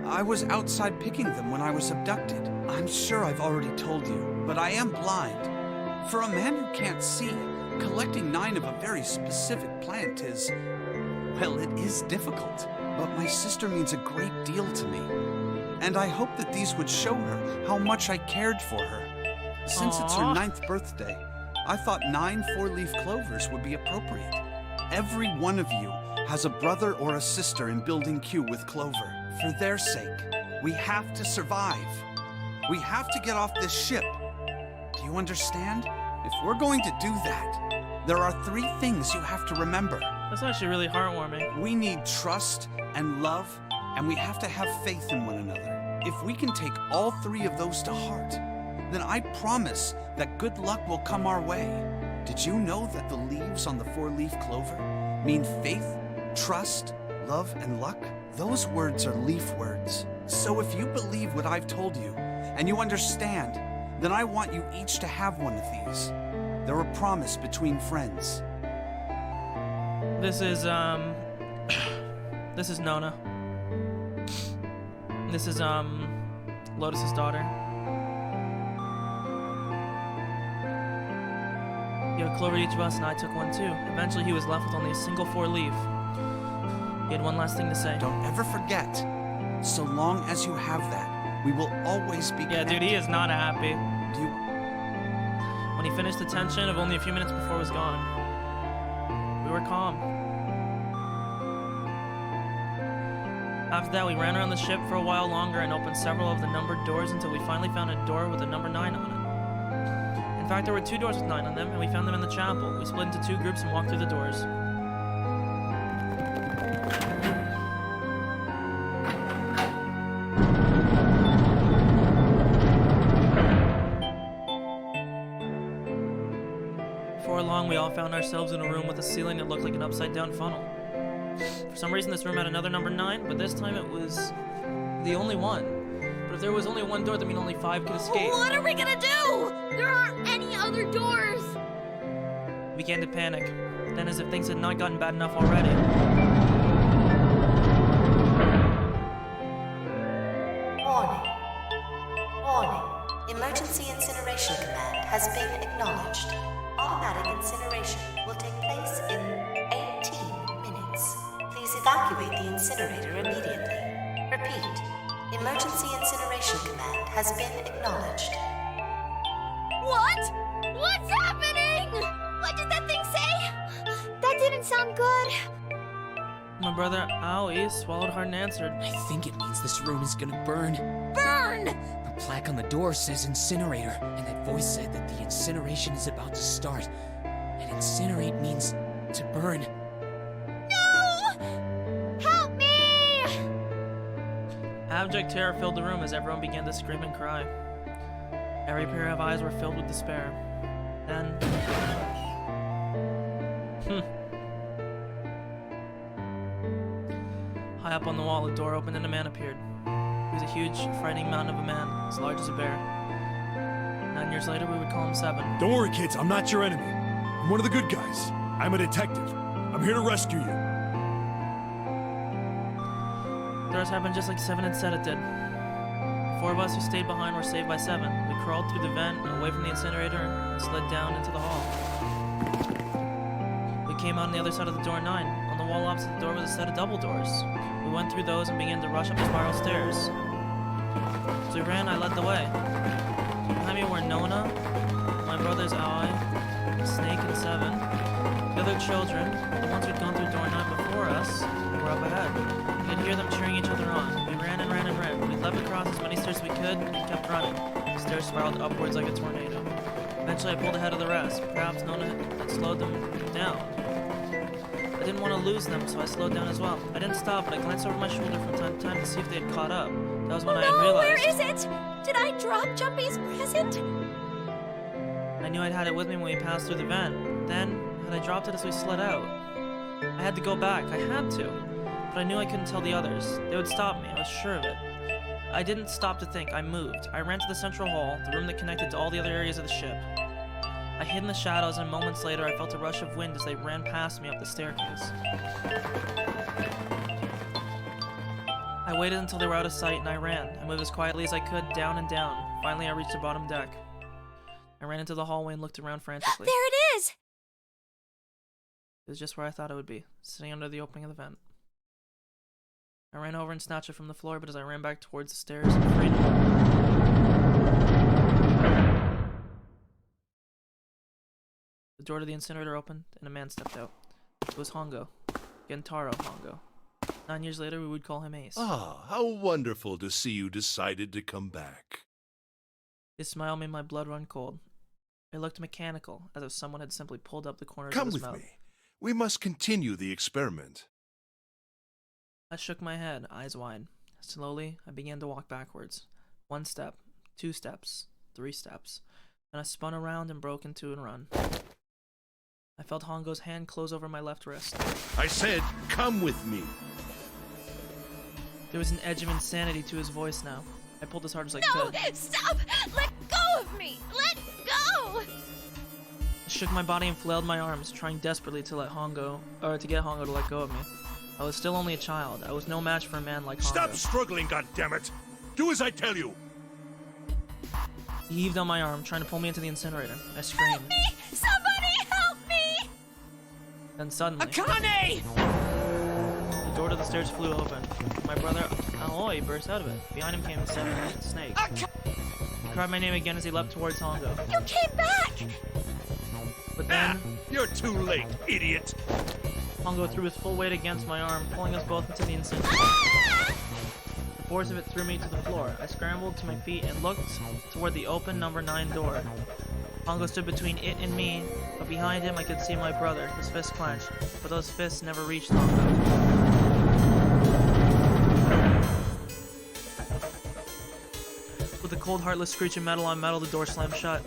I was outside picking them when I was abducted. I'm sure I've already told you, but I am blind. For a man who can't see, collecting 9 of a very specific plant is... well, it is difficult. But my sister means a great deal to me. And I hope that these would show her how much I cared for her. Since it's her Aw. 9th birthday, I thought 9 four-leaf clovers would be appropriate. Every one of you has a brother or a sister in Building Q with Clover. For their sake, we have to survive. We have to get off this ship. Do you understand? If we're going to do that, there are 3 things you have to remember. That's actually really heartwarming. We need trust and love, and we have to have faith in one another. If we can take all 3 of those to heart, then I promise that good luck will come our way. Did you know that the leaves on the 4-leaf clover mean faith, trust, love, and luck? Those words are leaf words. So if you believe what I've told you, and you understand, then I want you each to have one of these. They're a promise between friends. This is this is Nona. This is Lotus's daughter. He had a clover to each of us, and I took one too. Eventually, he was left with only a single 4-leaf. He had one last thing to say. Don't ever forget. So long as you have that, we will always be Yeah, connected. dude, he is not happy. Do you... When he finished the tension of only a few minutes before was gone, we were calm. After that, we ran around the ship for a while longer and opened several of the numbered doors until we finally found a door with a number 9 on it. In fact, there were 2 doors with 9 on them, and we found them in the chapel. We split into 2 groups and walked through the doors. Before long, we all found ourselves in a room with a ceiling that looked like an upside-down funnel. For some reason, this room had another number 9, but this time it was the only one. But if there was only one door, that means only 5 could escape. What are we gonna do? There aren't any other doors. We began to panic. Then, as if things had not gotten bad enough already, Warning. Warning. Emergency incineration command has been acknowledged. Automatic incineration will take place in 18 minutes. Please evacuate the incinerator immediately. Repeat. Emergency incineration command has been acknowledged. What? What's happening? What did that thing say? That didn't sound good. my brother Aoi swallowed hard and answered. I think it means this room is gonna burn. Burn! The plaque on the door says incinerator, and that voice said that the incineration is about to start. And incinerate means to burn. No! Help me! Abject terror filled the room as everyone began to scream and cry. Every pair of eyes were filled with despair. Then... High up on the wall, a door opened and a man appeared. He was a huge, frightening mountain of a man, as large as a bear. 9 years later, we would call him Seven. Don't worry, kids. I'm not your enemy. I'm one of the good guys. I'm a detective. I'm here to rescue you. The rest happened just like Seven had said it did. 4 of us who stayed behind were saved by Seven. We crawled through the vent and away from the incinerator and slid down into the hall. We came out on the other side of the door 9. On the wall opposite the door was a set of double doors. We went through those and began to rush up the spiral stairs. As we ran, I led the way. Behind me were Nona, my brothers Aoi, Snake, and Seven. The other children, the ones who'd gone through door 9 before us, were up ahead. We could hear them cheering each other on. We ran and ran and ran. We leapt across as many stairs as we could and kept running. The stairs spiraled upwards like a tornado. Eventually, I pulled ahead of the rest. Perhaps Nona had slowed them down. I didn't want to lose them, so I slowed down as well. I didn't stop, but I glanced over my shoulder from time to time to see if they had caught up. That was when I had realized... Where is it? Did I drop Jumpy's present? I knew I'd had it with me when we passed through the vent. Then, had I dropped it as we slid out? I had to go back. I had to. But I knew I couldn't tell the others. They would stop me. I was sure of it. I didn't stop to think. I moved. I ran to the central hall, the room that connected to all the other areas of the ship. I hid in the shadows, and moments later I felt a rush of wind as they ran past me up the staircase. I waited until they were out of sight, and I ran. I moved as quietly as I could, down and down. Finally, I reached the bottom deck. I ran into the hallway and looked around frantically. There it is! It was just where I thought it would be, sitting under the opening of the vent. I ran over and snatched it from the floor, but as I ran back towards the stairs, I freed it. The door to the incinerator opened, and a man stepped out. It was Hongo. Gentaro Hongo. 9 years later, we would call him Ace. Ah, how wonderful to see you decided to come back. His smile made my blood run cold. It looked mechanical, as if someone had simply pulled up the corners Come of his with mouth. me. We must continue the experiment. I shook my head, eyes wide. Slowly, I began to walk backwards. 1 step, 2 steps, 3 steps. Then I spun around and broke into a run. I felt Hongo's hand close over my left wrist. I said, come with me. There was an edge of insanity to his voice now. I pulled as hard as I could. No! Stop! Let go of me! Let go! I shook my body and flailed my arms, trying desperately to get Hongo to let go of me. I was still only a child. I was no match for a man like Hongo. Stop struggling, goddammit! Do as I tell you! He heaved on my arm, trying to pull me into the incinerator. I screamed. Help me! Somebody help me! Then suddenly... Akane! The door to the stairs flew open. My brother, Aoi, burst out of it. Behind him came the 7-headed snake. He cried my name again as he leapt towards Hongo. You came back! But then... You're too late, idiot! Hongo threw his full weight against my arm, pulling us both into the incinerator. The force of it threw me to the floor. I scrambled to my feet and looked toward the open number 9 door. Hongo stood between it and me, but behind him I could see my brother, his fists clenched, but those fists never reached Hongo. With a cold, heartless screech of metal on metal, the door slammed shut.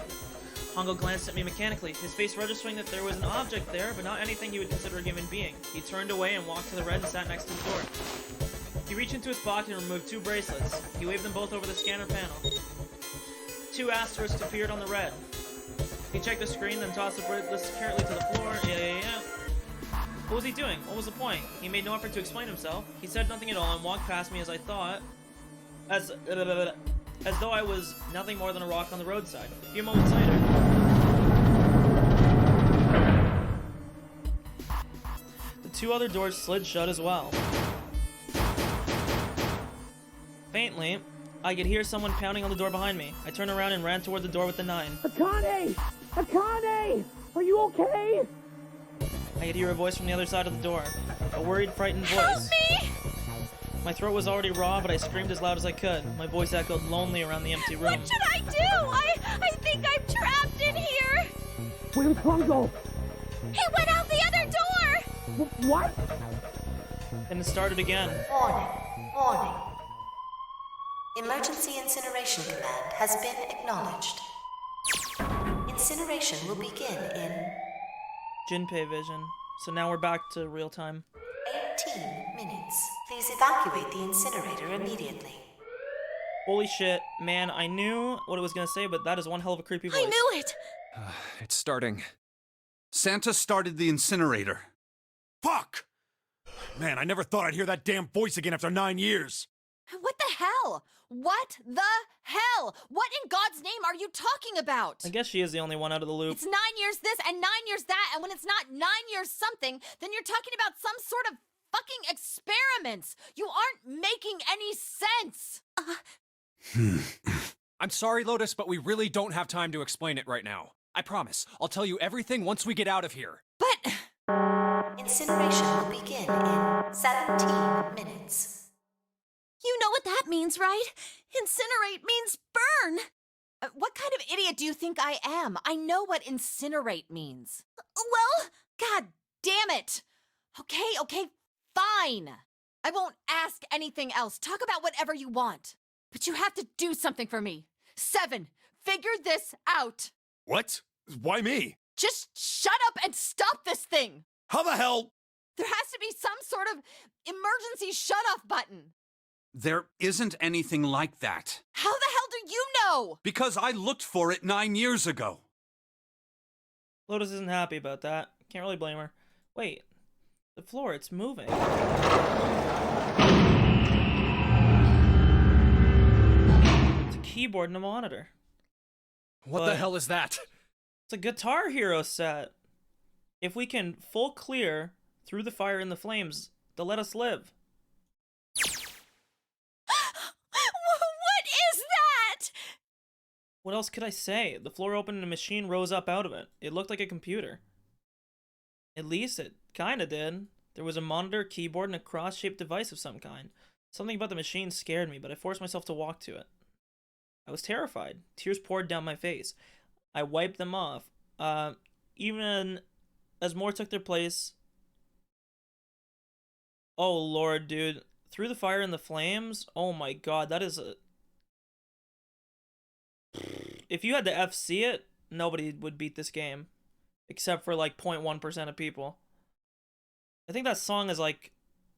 Hongo glanced at me mechanically, his face registering that there was an object there, but not anything you would consider a human being. He turned away and walked to the red and sat next to the door. He reached into his pocket and removed 2 bracelets. He waved them both over the scanner panel. 2 asterisks appeared on the red. He checked the screen, then tossed the bracelets securely to the floor. Yeah. What was he doing? What was the point? He made no effort to explain himself. He said nothing at all and walked past me as I thought... As though I was nothing more than a rock on the roadside. A few moments later... The 2 other doors slid shut as well. Faintly, I could hear someone pounding on the door behind me. I turned around and ran toward the door with the 9. Akane! Akane! Are you okay? I could hear a voice from the other side of the door. A worried, frightened voice. Help me! My throat was already raw, but I screamed as loud as I could. My voice echoed lonely around the empty room. What should I do? I think I'm trapped in here! Where's Hongo? He went out the other door! What? And it started again. Warning. Emergency incineration command has been acknowledged. Incineration will begin in... Jinpei vision. So now we're back to real time. 18 minutes. Please evacuate the incinerator immediately. Holy shit, man, I knew what it was gonna say, but that is one hell of a creepy voice. I knew it! It's starting. Santa started the incinerator. Fuck! Man, I never thought I'd hear that damn voice again after 9 years. What the hell? What the hell? What in God's name are you talking about? I guess she is the only one out of the loop. It's 9 years this and 9 years that, and when it's not 9 years something, then you're talking about some sort of fucking experiments. You aren't making any sense. I'm sorry, Lotus, but we really don't have time to explain it right now. I promise. I'll tell you everything once we get out of here. But... Incineration will begin in 17 minutes. You know what that means, right? Incinerate means burn. What kind of idiot do you think I am? I know what incinerate means. Well... God damn it! Okay, fine. I won't ask anything else. Talk about whatever you want. But you have to do something for me. 7, figure this out. What? Why me? Just shut up and stop this thing. How the hell? There has to be some sort of emergency shut-off button. There isn't anything like that. How the hell do you know? Because I looked for it 9 years ago. Lotus isn't happy about that. Can't really blame her. Wait. The floor, it's moving. It's a keyboard and a monitor. What the hell is that? It's a Guitar Hero set. If we can full clear through the fire and the flames, they'll let us live. What else could I say? The floor opened and a machine rose up out of it. It looked like a computer. At least it kinda did. There was a monitor, keyboard, and a cross-shaped device of some kind. Something about the machine scared me, but I forced myself to walk to it. I was terrified. Tears poured down my face. I wiped them off. Even as more took their place... Oh lord, dude. Through the fire and the flames? Oh my god, that is a... If you had to FC it, nobody would beat this game. Except for like 0.1% of people. I think that song is like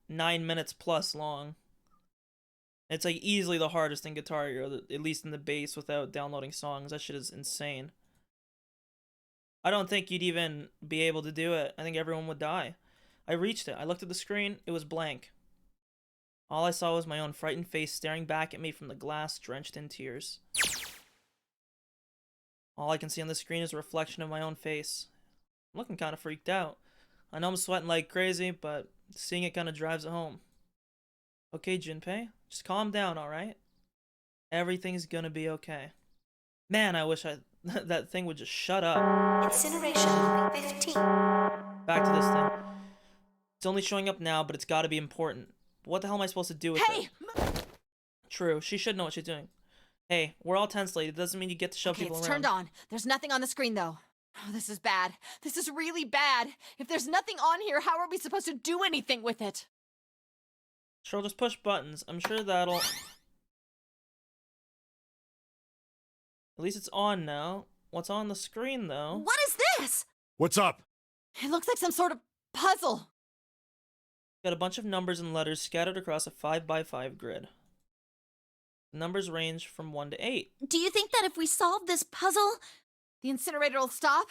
9 minutes plus long. It's like easily the hardest in Guitar Hero, at least in the bass without downloading songs. That shit is insane. I don't think you'd even be able to do it. I think everyone would die. I reached it. I looked at the screen. It was blank. All I saw was my own frightened face staring back at me from the glass drenched in tears. All I can see on the screen is a reflection of my own face. I'm looking kind of freaked out. I know I'm sweating like crazy, but seeing it kind of drives it home. Okay, Junpei, just calm down, alright? Everything's gonna be okay. Man, I wish that thing would just shut up. Incineration 15. Back to this thing. It's only showing up now, but it's gotta be important. What the hell am I supposed to do with it? True, she should know what she's doing. Hey, we're all tense, lady. It doesn't mean you get to shove people It's around. turned on. There's nothing on the screen, though. Oh, this is bad. This is really bad. If there's nothing on here, how are we supposed to do anything with it? Sure, just push buttons. I'm sure that'll... At least it's on now. What's on the screen, though? What is this? What's up? It looks like some sort of puzzle. Got a bunch of numbers and letters scattered across a 5x5 grid. The numbers range from 1 to 8. Do you think that if we solve this puzzle, the incinerator will stop?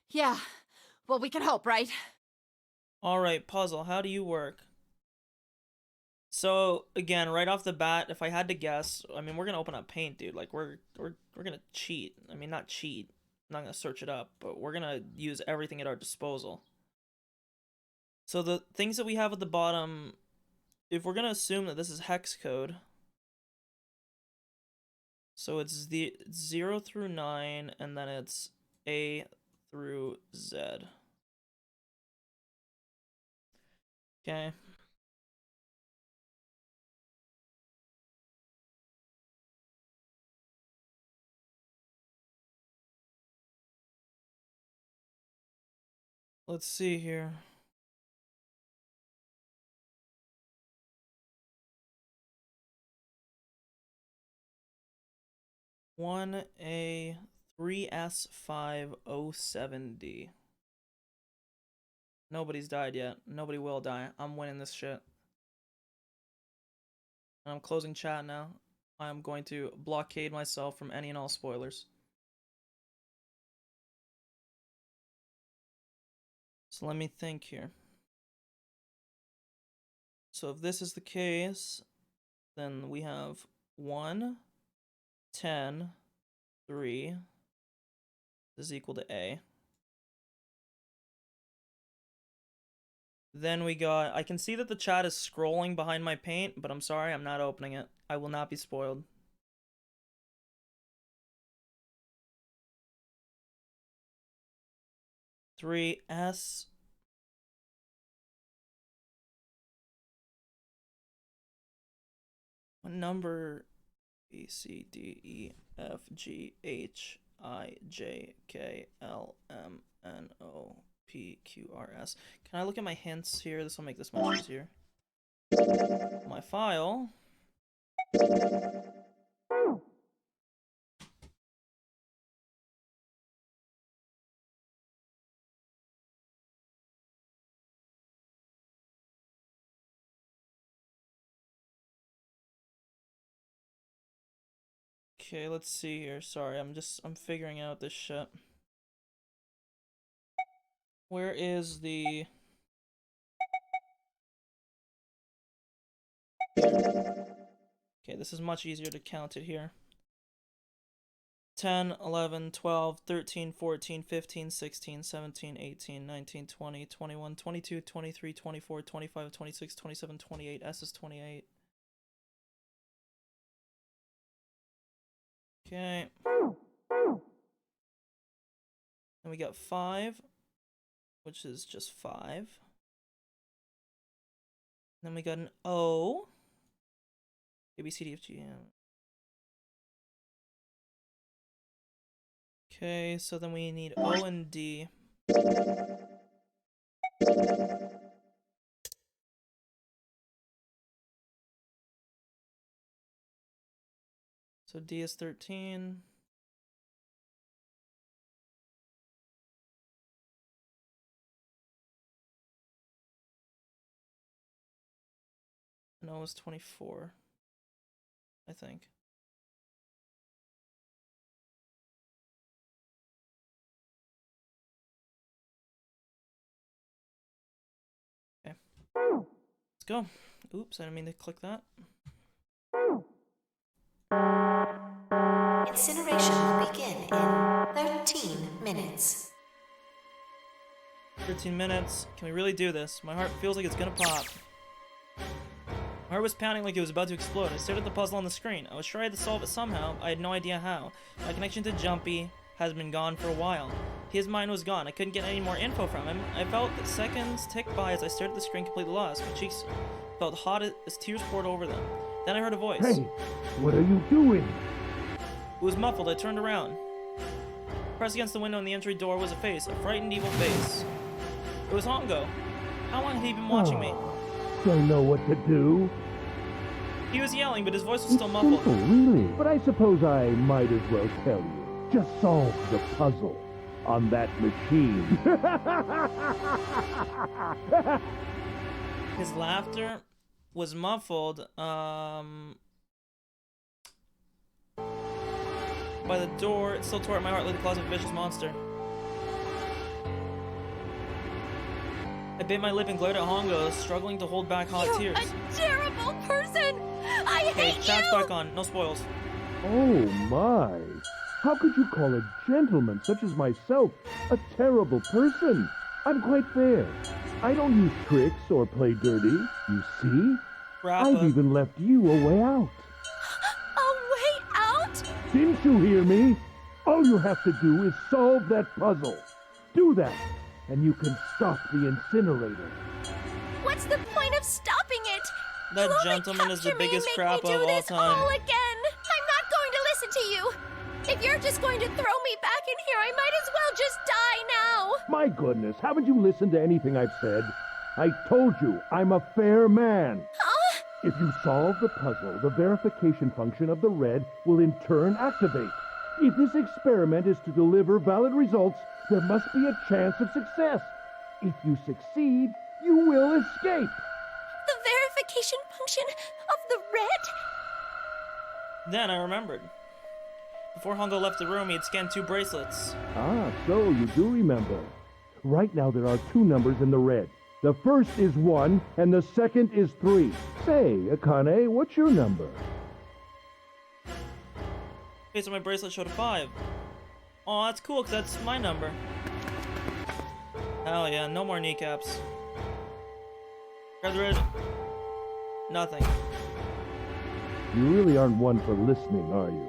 Yeah. Well, we can hope, right? Alright, puzzle, how do you work? So, again, right off the bat, if I had to guess, I mean, we're gonna open up Paint, dude. Like, we're gonna cheat. I mean, not cheat. I'm not gonna search it up, but we're gonna use everything at our disposal. So the things that we have at the bottom, if we're gonna assume that this is hex code, so it's the 0 through 9, and then it's A through Z. Okay. Let's see here. One A 3S507D. Nobody's died yet. Nobody will die. I'm winning this shit. I'm closing chat now. I'm going to blockade myself from any and all spoilers. So let me think here. So if this is the case, then we have 1, 10, 3 is equal to A. Then we got, I can see that the chat is scrolling behind my paint, but I'm sorry, I'm not opening it. I will not be spoiled. Three S. What number? B, C, D, E, F, G, H, I, J, K, L, M, N, O, P, Q, R, S. Can I look at my hints here? This will make this much easier. My file. Okay, let's see here. Sorry, I'm figuring out this shit. Where is the... Okay, this is much easier to count it here. 10, 11, 12, 13, 14, 15, 16, 17, 18, 19, 20, 21, 22, 23, 24, 25, 26, 27, 28. S is 28. Okay. we got 5, which is just 5. Then we got an O. A, B, C, D, F, G, M. Okay, so then we need O and D. So D is 13. And O is 24, I think. Okay. Let's go. Oops, I didn't mean to click that. Incineration will begin in 13 minutes. 13 minutes. Can we really do this? My heart feels like it's gonna pop. My heart was pounding like it was about to explode. I stared at the puzzle on the screen. I was sure I had to solve it somehow. I had no idea how. My connection to Jumpy has been gone for a while. His mind was gone. I couldn't get any more info from him. I felt that seconds ticked by as I stared at the screen completely lost. My cheeks felt hot as tears poured over them. Then I heard a voice. Hey, what are you doing? It was muffled. I turned around. Pressed against the window in the entry door was a face, a frightened, evil face. It was Hongo. How long had he been watching me? Don't know what to do. He was yelling, but his voice was still muffled. Simple, really. But I suppose I might as well tell you. Just solve the puzzle on that machine. His laughter was muffled, by the door. It still tore at my heart like the claws of a vicious monster. I bit my lip and glared at Hongo, struggling to hold back hot tears. A terrible person! I Hey, hate chat's you! back on. No spoils. Oh my. How could you call a gentleman such as myself a terrible person? I'm quite fair. I don't use tricks or play dirty. You see? I've even left you a way out. A way out? Didn't you hear me? All you have to do is solve that puzzle. Do that, and you can stop the incinerator. What's the point of stopping it? That You'll only gentleman is the capture me and biggest make crap me of do all this time. all again. I'm not going to listen to you. If you're just going to throw me back in here, I might as well just die now. My goodness, haven't you listened to anything I've said? I told you, I'm a fair man. Huh? If you solve the puzzle, the verification function of the red will in turn activate. If this experiment is to deliver valid results, there must be a chance of success. If you succeed, you will escape. The verification function of the red? Then I remembered. Before Hongo left the room, he had scanned 2 bracelets. Ah, so you do remember. Right now there are 2 numbers in the red. The first is 1, and the second is 3. Say, Akane, what's your number? Okay, so my bracelet showed a 5. Oh, that's cool, because that's my number. Hell yeah, no more kneecaps. Grab the red. Nothing. You really aren't one for listening, are you?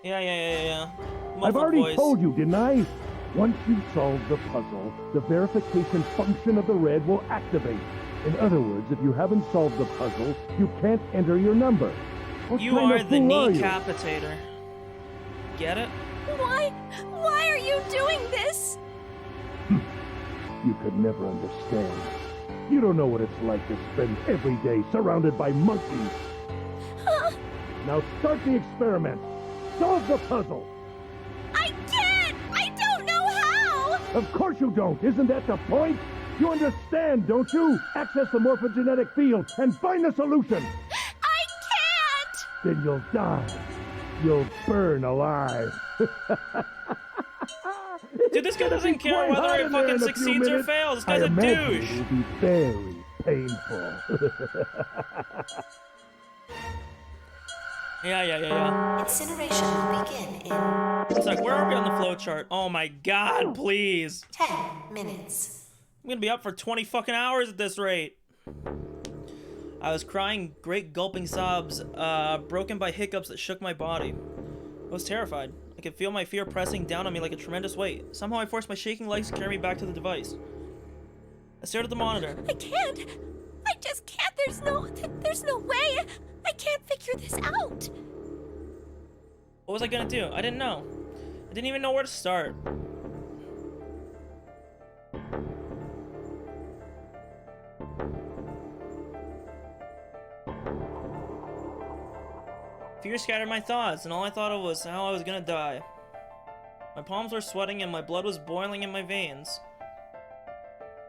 Yeah. I've Muffled already voice. told you, didn't I? Once you solve the puzzle, the verification function of the red will activate. In other words, if you haven't solved the puzzle, you can't enter your number. What You kind are of the fool are you? kneecapitator. Get it? Why are you doing this? You could never understand. You don't know what it's like to spend every day surrounded by monkeys. Huh? Now start the experiment. Solve the puzzle. I can't! I don't know how! Of course you don't. Isn't that the point? You understand, don't you? Access the morphogenetic field and find the solution. I can't! Then you'll die. You'll burn alive. Dude, this guy doesn't care whether it fucking succeeds or fails. This guy's a douche. It will be very painful. Yeah. Incineration will begin in It's like, where are we on the flowchart? Oh my god, please. 10 minutes. I'm gonna be up for 20 fucking hours at this rate. I was crying great gulping sobs, broken by hiccups that shook my body. I was terrified. I could feel my fear pressing down on me like a tremendous weight. Somehow I forced my shaking legs to carry me back to the device. I stared at the monitor. I can't. I just can't. There's no way. I can't figure this out. What was I gonna do? I didn't know. I didn't even know where to start. Fear scattered my thoughts, and all I thought of was how I was gonna die. My palms were sweating and my blood was boiling in my veins.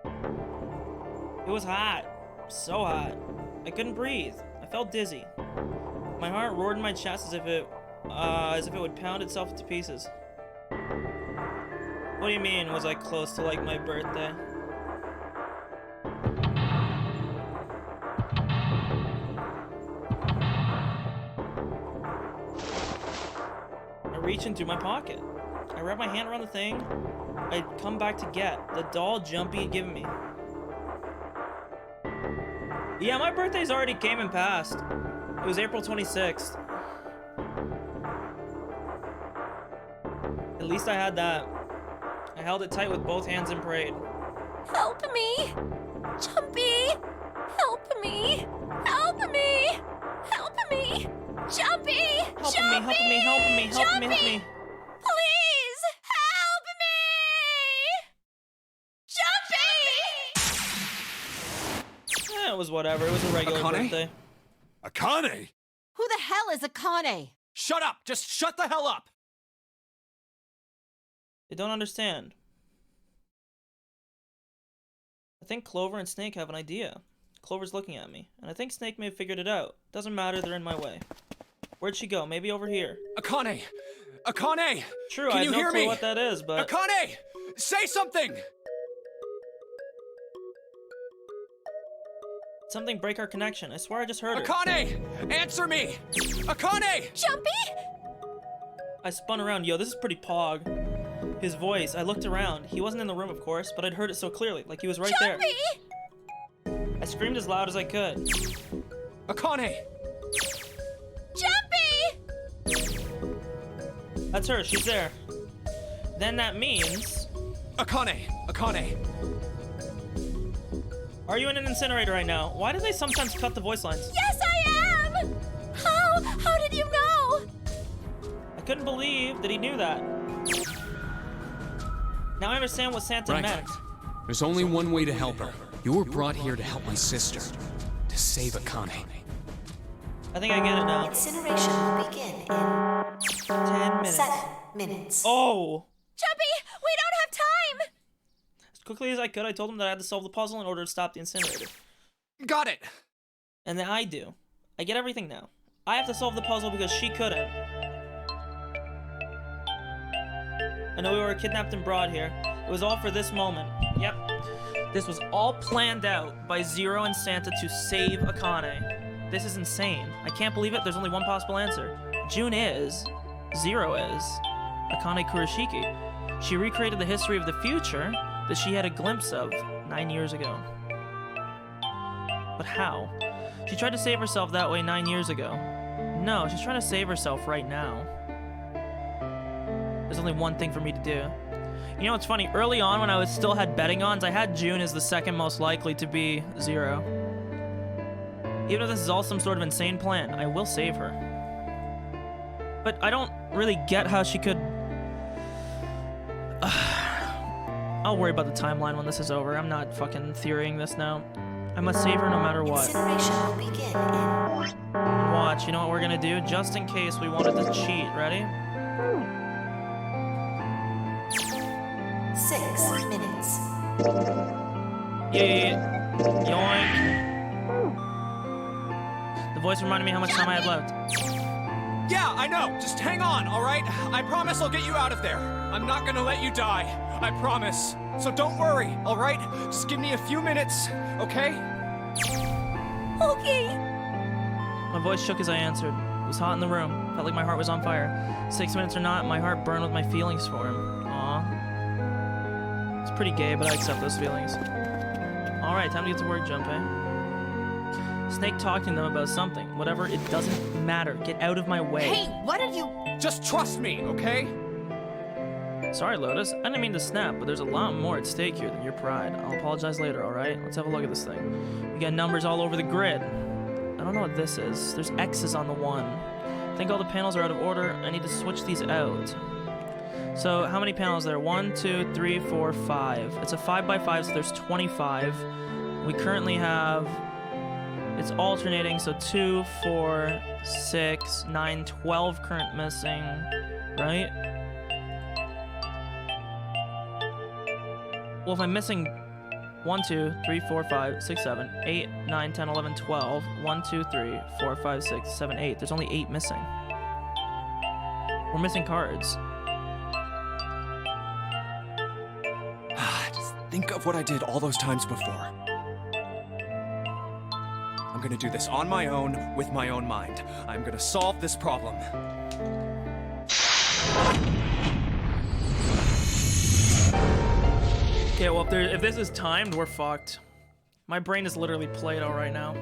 It was hot. So hot. I couldn't breathe. I felt dizzy. My heart roared in my chest as if it would pound itself to pieces. What do you mean, was I close to like my birthday? I reach into my pocket. I wrap my hand around the thing I'd come back to get, the doll Jumpy had given me. Yeah, my birthday's already came and passed. It was April 26th. At least I had that. I held it tight with both hands and prayed. Help me! Jumpy! Help me! Help me! Help me! Jumpy! Help Jumpy! me, help me, help me, help Jumpy! me, help me. Please! Help me! Jumpy! Eh, it was whatever. It was a regular Akane? birthday. Akane! Who the hell is Akane? Shut up! Just shut the hell up! They don't understand. I think Clover and Snake have an idea. Clover's looking at me, and I think Snake may have figured it out. Doesn't matter, they're in my way. Where'd she go? Maybe over here. Akane! Akane! True, Can I you have no hear clue me? what that is, but... Akane! Say something! Something break our connection. I swear I just heard her. Akane! Answer me! Akane! Jumpy! I spun around. Yo, this is pretty pog. His voice, I looked around. He wasn't in the room, of course, but I'd heard it so clearly, like he was right Jumpy! there. I screamed as loud as I could. Akane! Jumpy! That's her, she's there. Then that means... Akane! Akane! Are you in an incinerator right now? Why do they sometimes cut the voice lines? Yes, I am! How did you know? I couldn't believe that he knew that. Now I understand what Santa Right. meant. There's only one way to help her. You were brought here to help my sister. To save Akane. I think I get it now. Incineration will begin in 10 minutes. 7 minutes. Oh! Jumpy, we don't have time! As quickly as I could, I told him that I had to solve the puzzle in order to stop the incinerator. Got it! And then I do. I get everything now. I have to solve the puzzle because she couldn't. I know we were kidnapped and brought here. It was all for this moment. Yep. This was all planned out by Zero and Santa to save Akane. This is insane. I can't believe it. There's only one possible answer. June is. Zero is. Akane Kurashiki. She recreated the history of the future that she had a glimpse of 9 years ago. But how? She tried to save herself that way 9 years ago. No, she's trying to save herself right now. There's only one thing for me to do. You know what's funny? Early on, when I still had betting odds, I had June as the second most likely to be Zero. Even if this is all some sort of insane plan, I will save her. But I don't really get how she could... I'll worry about the timeline when this is over. I'm not fucking theorying this now. I must save her no matter what. Incineration will begin in... And watch, you know what we're gonna do? Just in case we wanted to cheat. Ready? 6 minutes. Yeah. Yoink. The voice reminded me how much time I had left. Yeah, I know! Just hang on, alright? I promise I'll get you out of there. I'm not gonna let you die. I promise. So don't worry, alright? Just give me a few minutes, okay? Okay. My voice shook as I answered. It was hot in the room. Felt like my heart was on fire. 6 minutes or not, my heart burned with my feelings for him. Aw. It's pretty gay, but I accept those feelings. Alright, time to get to work, Junpei. Snake talking to them about something. Whatever, it doesn't matter. Get out of my way. Hey, what are you... Just trust me, okay? Sorry, Lotus. I didn't mean to snap, but there's a lot more at stake here than your pride. I'll apologize later, alright? Let's have a look at this thing. We got numbers all over the grid. I don't know what this is. There's X's on the one. I think all the panels are out of order. I need to switch these out. So, how many panels there? 1, 2, 3, 4, 5. It's a 5x5, so there's 25. We currently have... It's alternating, so 2, 4, 6, 9, 12 current missing, right? Well, if I'm missing 1, 2, 3, 4, 5, 6, 7, 8, 9, 10, 11, 12, 1, 2, 3, 4, 5, 6, 7, 8. There's only 8 missing. We're missing cards. Just think of what I did all those times before. I'm gonna do this on my own, with my own mind. I'm gonna solve this problem. Okay, well, if this is timed, we're fucked. My brain is literally Play-Doh right now.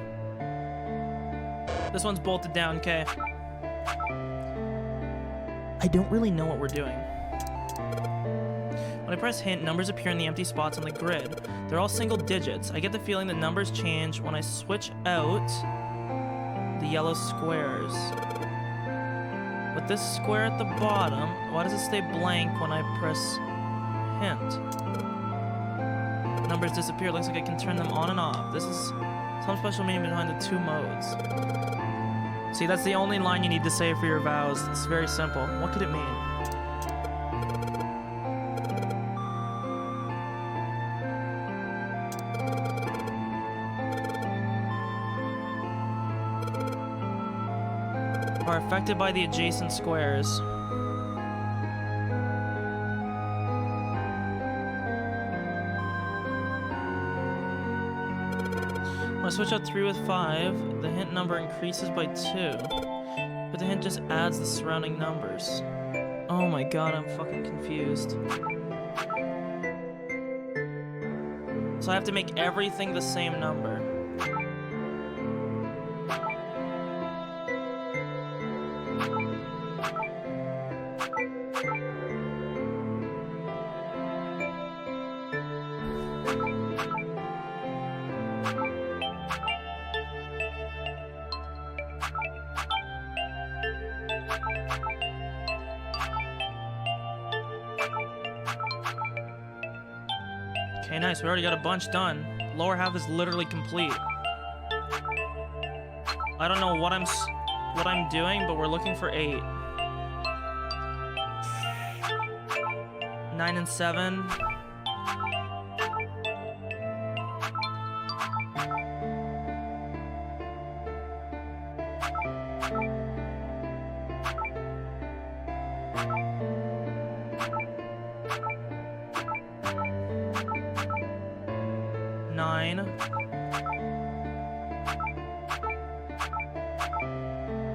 This one's bolted down, okay. I don't really know what we're doing. When I press hint, numbers appear in the empty spots on the grid. They're all single digits. I get the feeling that numbers change when I switch out the yellow squares. With this square at the bottom, why does it stay blank when I press hint? Numbers disappear. Looks like I can turn them on and off. This is some special meaning behind the two modes. See, that's the only line you need to say for your vows. It's very simple. What could it mean? Are affected by the adjacent squares. When I switch out 3 with 5, the hint number increases by 2. But the hint just adds the surrounding numbers. Oh my god, I'm fucking confused. So I have to make everything the same number. Okay, nice. We already got a bunch done. Lower half is literally complete. I don't know what I'm doing, but we're looking for 8. 9 and 7.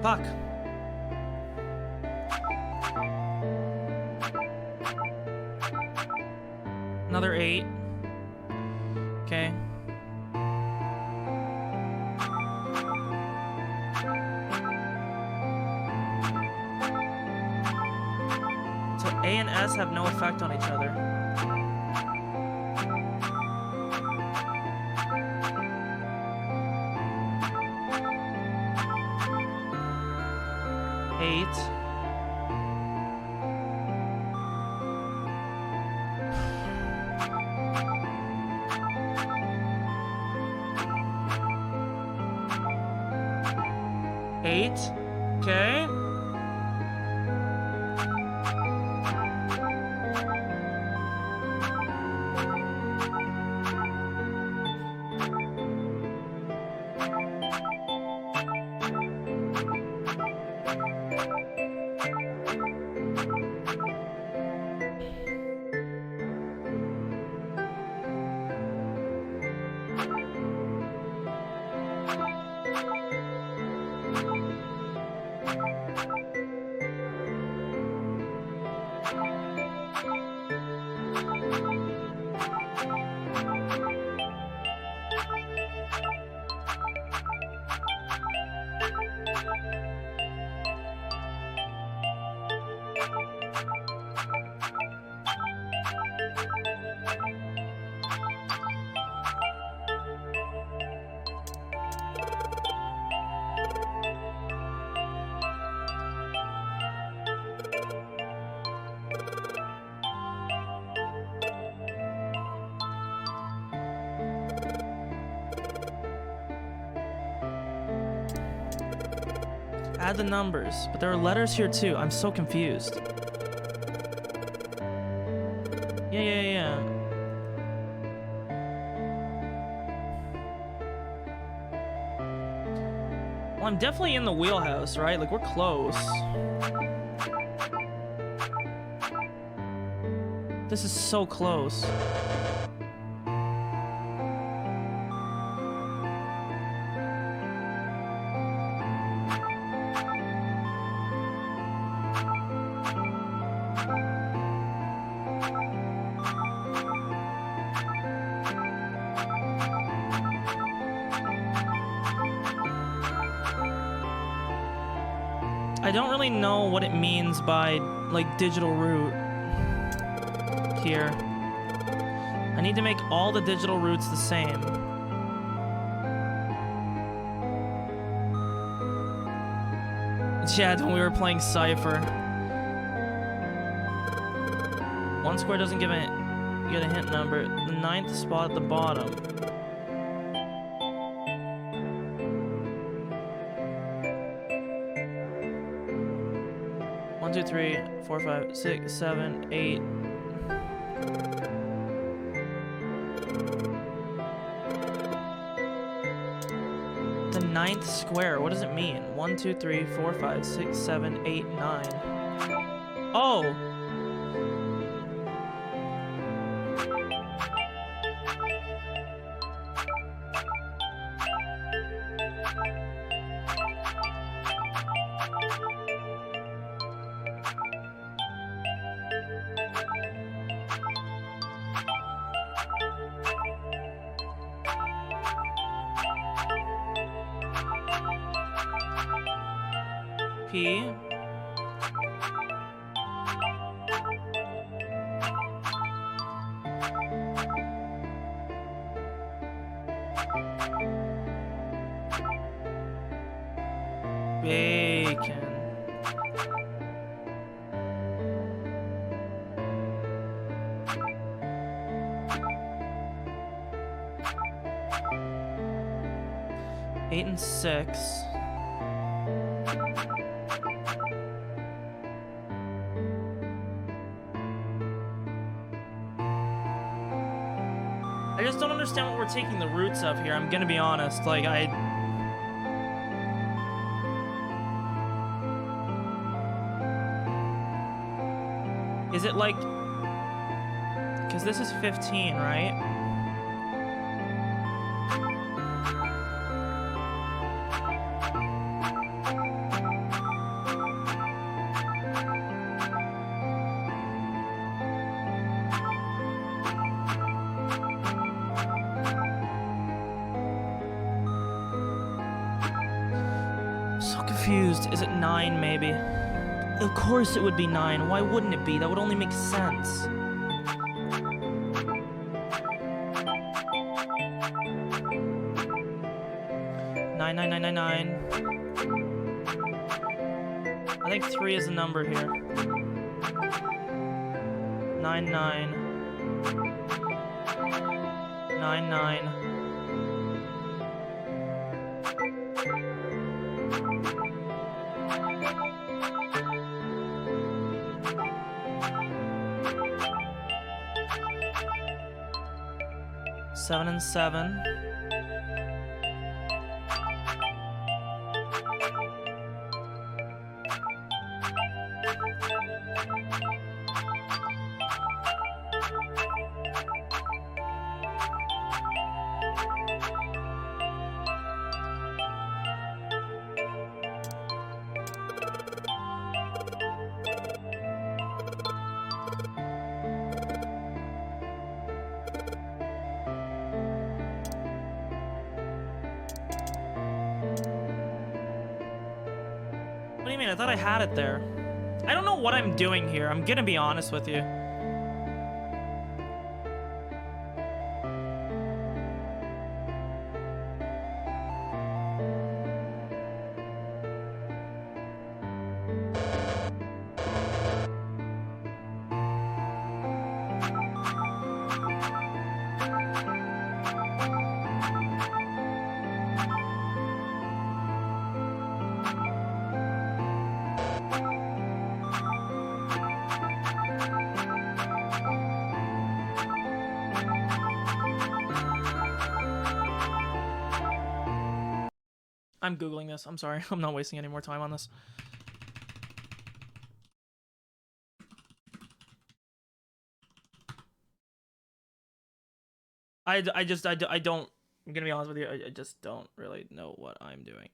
Fuck. Another 8. Okay. So A and S have no effect on each other. Okay. Add the numbers, but there are letters here too. I'm so confused. Yeah. Well, I'm definitely in the wheelhouse, right? Like, we're close. This is so close. I don't really know what it means by, like, digital route here. I need to make all the digital routes the same. Yeah, when we were playing Cypher. One square doesn't get a hint number. The 9th spot at the bottom. One, two, 3, 4, 5, 6, 7, 8. The 9th square. What does it mean? 1, 2, 3, 4, 5, 6, 7, 8, 9. Oh! P. Bacon. Eight and 6. I just don't understand what we're taking the roots of here. I'm gonna be honest. Like, is it like... Because this is 15, right? Is it 9, maybe? Of course it would be 9. Why wouldn't it be? That would only make sense. Nine. I think 3 is a number here. 9. 9. 7 and 7. What do you mean? I thought I had it there. I don't know what I'm doing here. I'm gonna be honest with you. I'm Googling this. I'm sorry. I'm not wasting any more time on this. I don't, I'm gonna be honest with you, I just don't really know what I'm doing.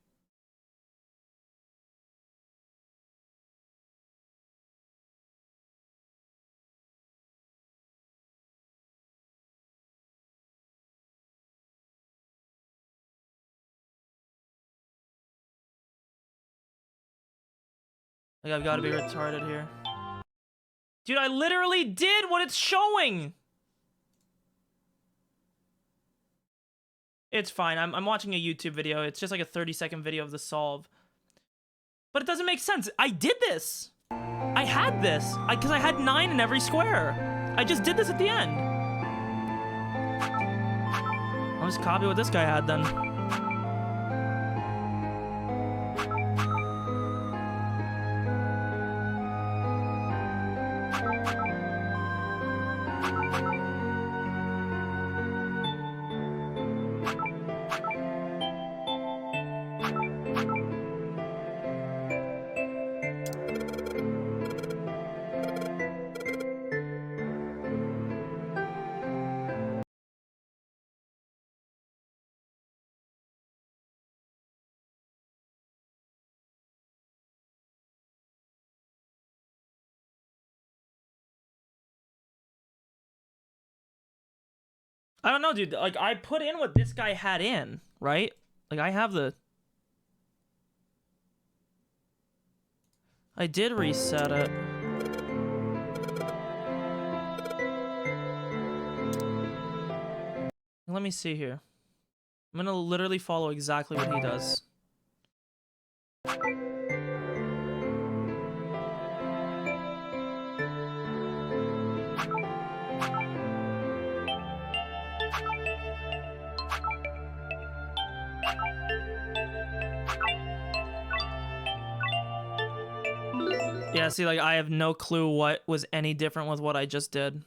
Like, I've got to be retarded here. Dude, I literally did what it's showing! It's fine. I'm watching a YouTube video. It's just like a 30-second video of the solve. But it doesn't make sense. I did this! I had this! Because I had 9 in every square. I just did this at the end. I'll just copy what this guy had then. I don't know, dude. Like, I put in what this guy had in, right? Like, I have the... I did reset it. Let me see here. I'm gonna literally follow exactly what he does. Yeah, see, like, I have no clue what was any different with what I just did.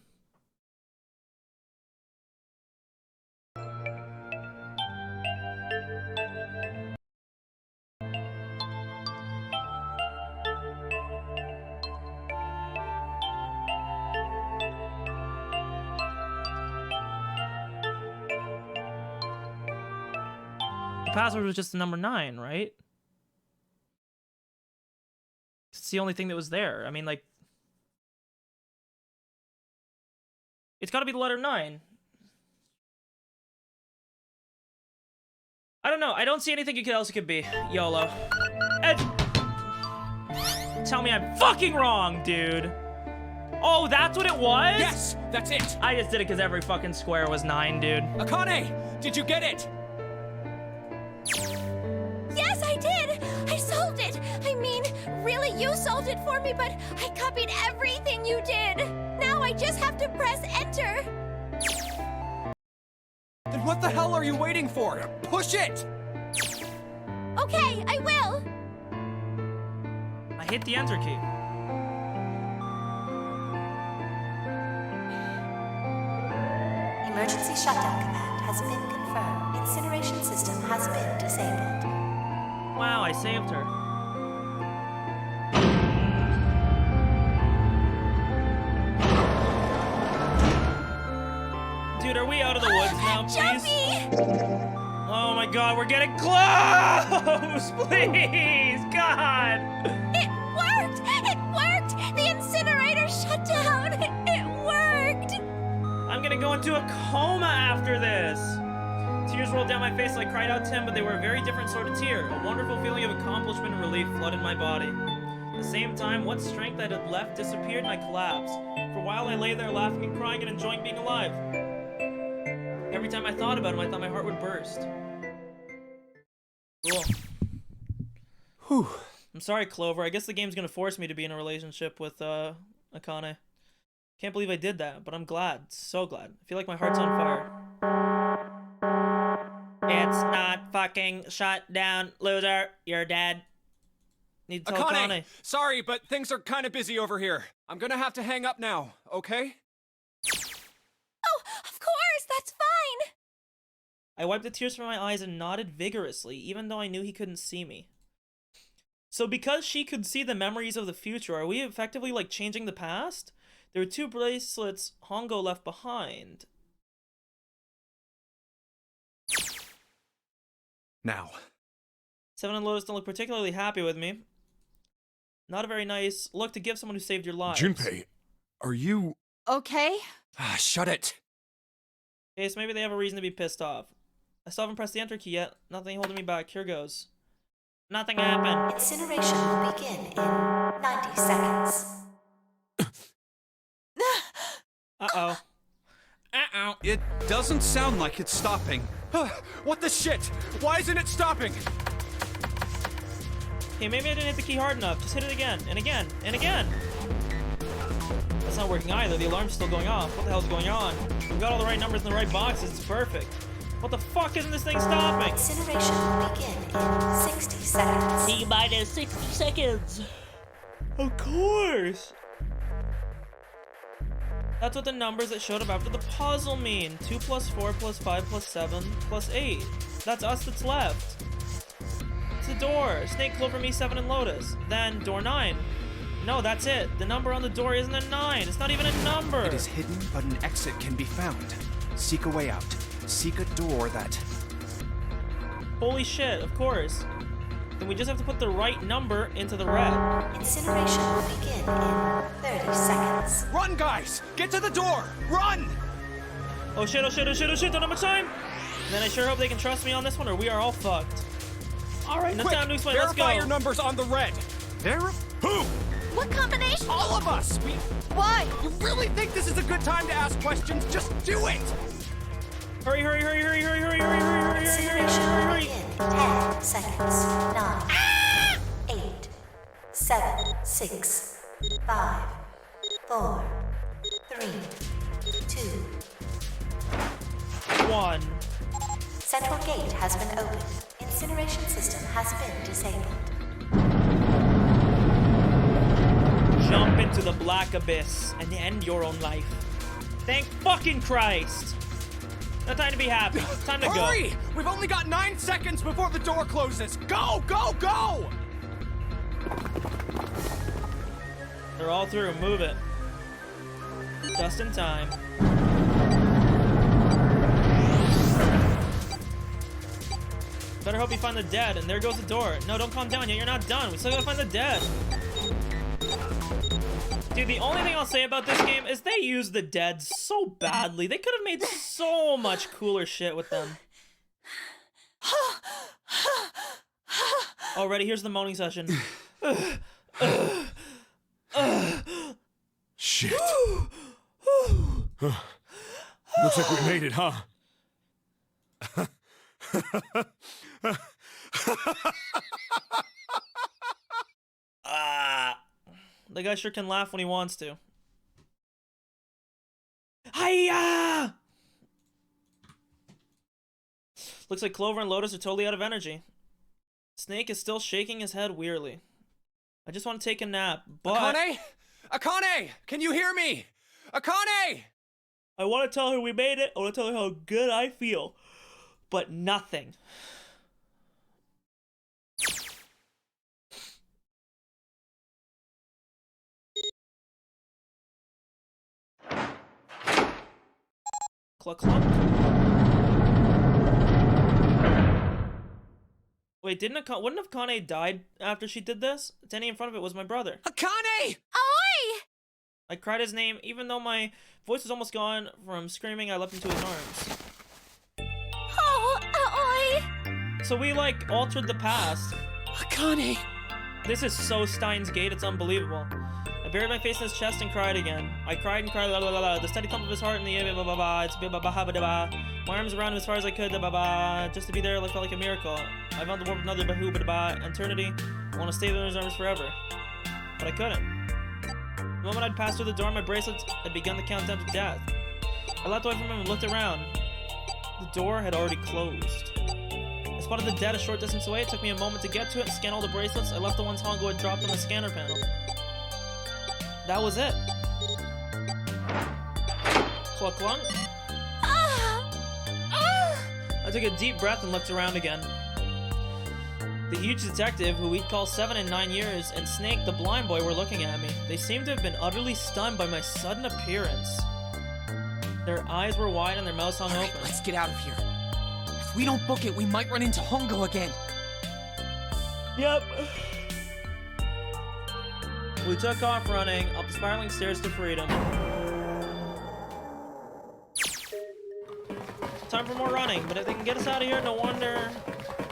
The password was just the number 9, right? It's the only thing that was there. I mean, like... It's gotta be the letter 9. I don't know. I don't see anything else it could be. YOLO. Tell me I'm fucking wrong, dude. Oh, that's what it was? Yes, that's it. I just did it because every fucking square was 9, dude. Akane, did you get it? Yes, I did! I solved it! I mean, really, you solved it for me, but I copied everything you did! Now I just have to press enter! Then what the hell are you waiting for? Push it! Okay, I will! I hit the enter key. Emergency shutdown command has been confirmed. Incineration system has been disabled. Wow, I saved her. Dude, are we out of the woods now, please? Oh my god, we're getting close! Please, God! It worked! It worked! The incinerator shut down! It worked! I'm gonna go into a coma after this! Tears rolled down my face, I cried out to him, but they were a very different sort of tear. A wonderful feeling of accomplishment and relief flooded my body. At the same time, what strength I had left disappeared and I collapsed. For a while I lay there laughing and crying and enjoying being alive. Every time I thought about him, I thought my heart would burst. Cool. Whew. I'm sorry, Clover. I guess the game's gonna force me to be in a relationship with, Akane. Can't believe I did that, but I'm glad. So glad. I feel like my heart's on fire. It's not fucking shut down, loser. You're dead. Need to tell Akane. Sorry, but things are kind of busy over here. I'm gonna have to hang up now, okay? Oh, of course, that's fine! I wiped the tears from my eyes and nodded vigorously, even though I knew he couldn't see me. So because she could see the memories of the future, are we effectively like changing the past? There were 2 bracelets Hongo left behind. Now. Seven and Lotus don't look particularly happy with me. Not a very nice look to give someone who saved your lives. Junpei, are you... Okay. Ah, shut it. Okay, so maybe they have a reason to be pissed off. I still haven't pressed the enter key yet. Nothing holding me back. Here goes. Nothing happened. Incineration will begin in 90 seconds. Uh-oh. Uh-oh. It doesn't sound like it's stopping. What the shit? Why isn't it stopping? Okay, maybe I didn't hit the key hard enough. Just hit it again, and again, and again. That's not working either. The alarm's still going off. What the hell's going on? We've got all the right numbers in the right boxes. It's perfect. What the fuck isn't this thing stopping? Incineration will begin in 60 seconds. T-minus 60 seconds. Of course. That's what the numbers that showed up after the puzzle mean. 2 plus 4 plus 5 plus 7 plus 8. That's us that's left. It's the door. Snake, Clover, me, 7, and Lotus. Then door 9. No, that's it. The number on the door isn't a 9. It's not even a number. It is hidden, but an exit can be found. Seek a way out. Seek a door that... Holy shit, of course. Then we just have to put the right number into the red. Incineration will begin in 30 seconds. Run, guys! Get to the door! Run! Oh shit, oh shit, oh shit, oh shit, don't have much time! And then I sure hope they can trust me on this one or we are all fucked. Alright, Quick, let's go. verify your numbers on the red. Who? What combination? All of us! Why? You really think this is a good time to ask questions? Just do it! Hurry, hurry, hurry, hurry, hurry, hurry, hurry, hurry, Incineration will begin in 10 seconds. 9, 8, 7, 6, 5, 4, 3, 2. 1. Central gate has been opened. Incineration system has been disabled. Jump into the black abyss and end your own life. Thank fucking Christ! No time to be happy. It's time to go. Hurry! We've only got 9 seconds before the door closes. Go, go, go! They're all through. Move it. Just in time. Better hope you find the dead. And there goes the door. No, don't calm down yet. You're not done. We still gotta find the dead. Dude, the only thing I'll say about this game is they use the dead so badly. They could have made so much cooler shit with them. Already, here's the moaning session. Shit. Looks like we made it, huh? The guy sure can laugh when he wants to. Hiya! Looks like Clover and Lotus are totally out of energy. Snake is still shaking his head wearily. I just want to take a nap, but... Akane? Akane! Can you hear me? Akane! I want to tell her we made it. I want to tell her how good I feel. But nothing. Cluck cluck. Wait, wouldn't Akane died after she did this? Standing in front of it was my brother. Akane! Oi! I cried his name, even though my voice was almost gone from screaming. I leapt into his arms. Oh, oi! So we, like, altered the past. Akane! This is so Steins Gate, it's unbelievable. I buried my face in his chest and cried again. I cried and cried, la la la la. The steady thump of his heart in the air, ba ba ba. It's ba ba ba ba ba. My arms around him as far as I could, ba ba. Just to be there, felt like a miracle. I found the warp of another bahoo ba ba. Eternity. I want to stay there in his arms forever. But I couldn't. The moment I'd passed through the door, my bracelets had begun the countdown to death. I leapt away from him and looked around. The door had already closed. I spotted the dead a short distance away. It took me a moment to get to it and scan all the bracelets. I left the ones Hongo had dropped on the scanner panel. That was it. Cluck clunk. I took a deep breath and looked around again. The huge detective, who we'd call 7 in 9 years, and Snake, the blind boy, were looking at me. They seemed to have been utterly stunned by my sudden appearance. Their eyes were wide and their mouths hung open. Let's get out of here. If we don't book it, we might run into Hongo again. Yep. We took off running up the spiraling stairs to freedom. Time for more running, but if they can get us out of here, no wonder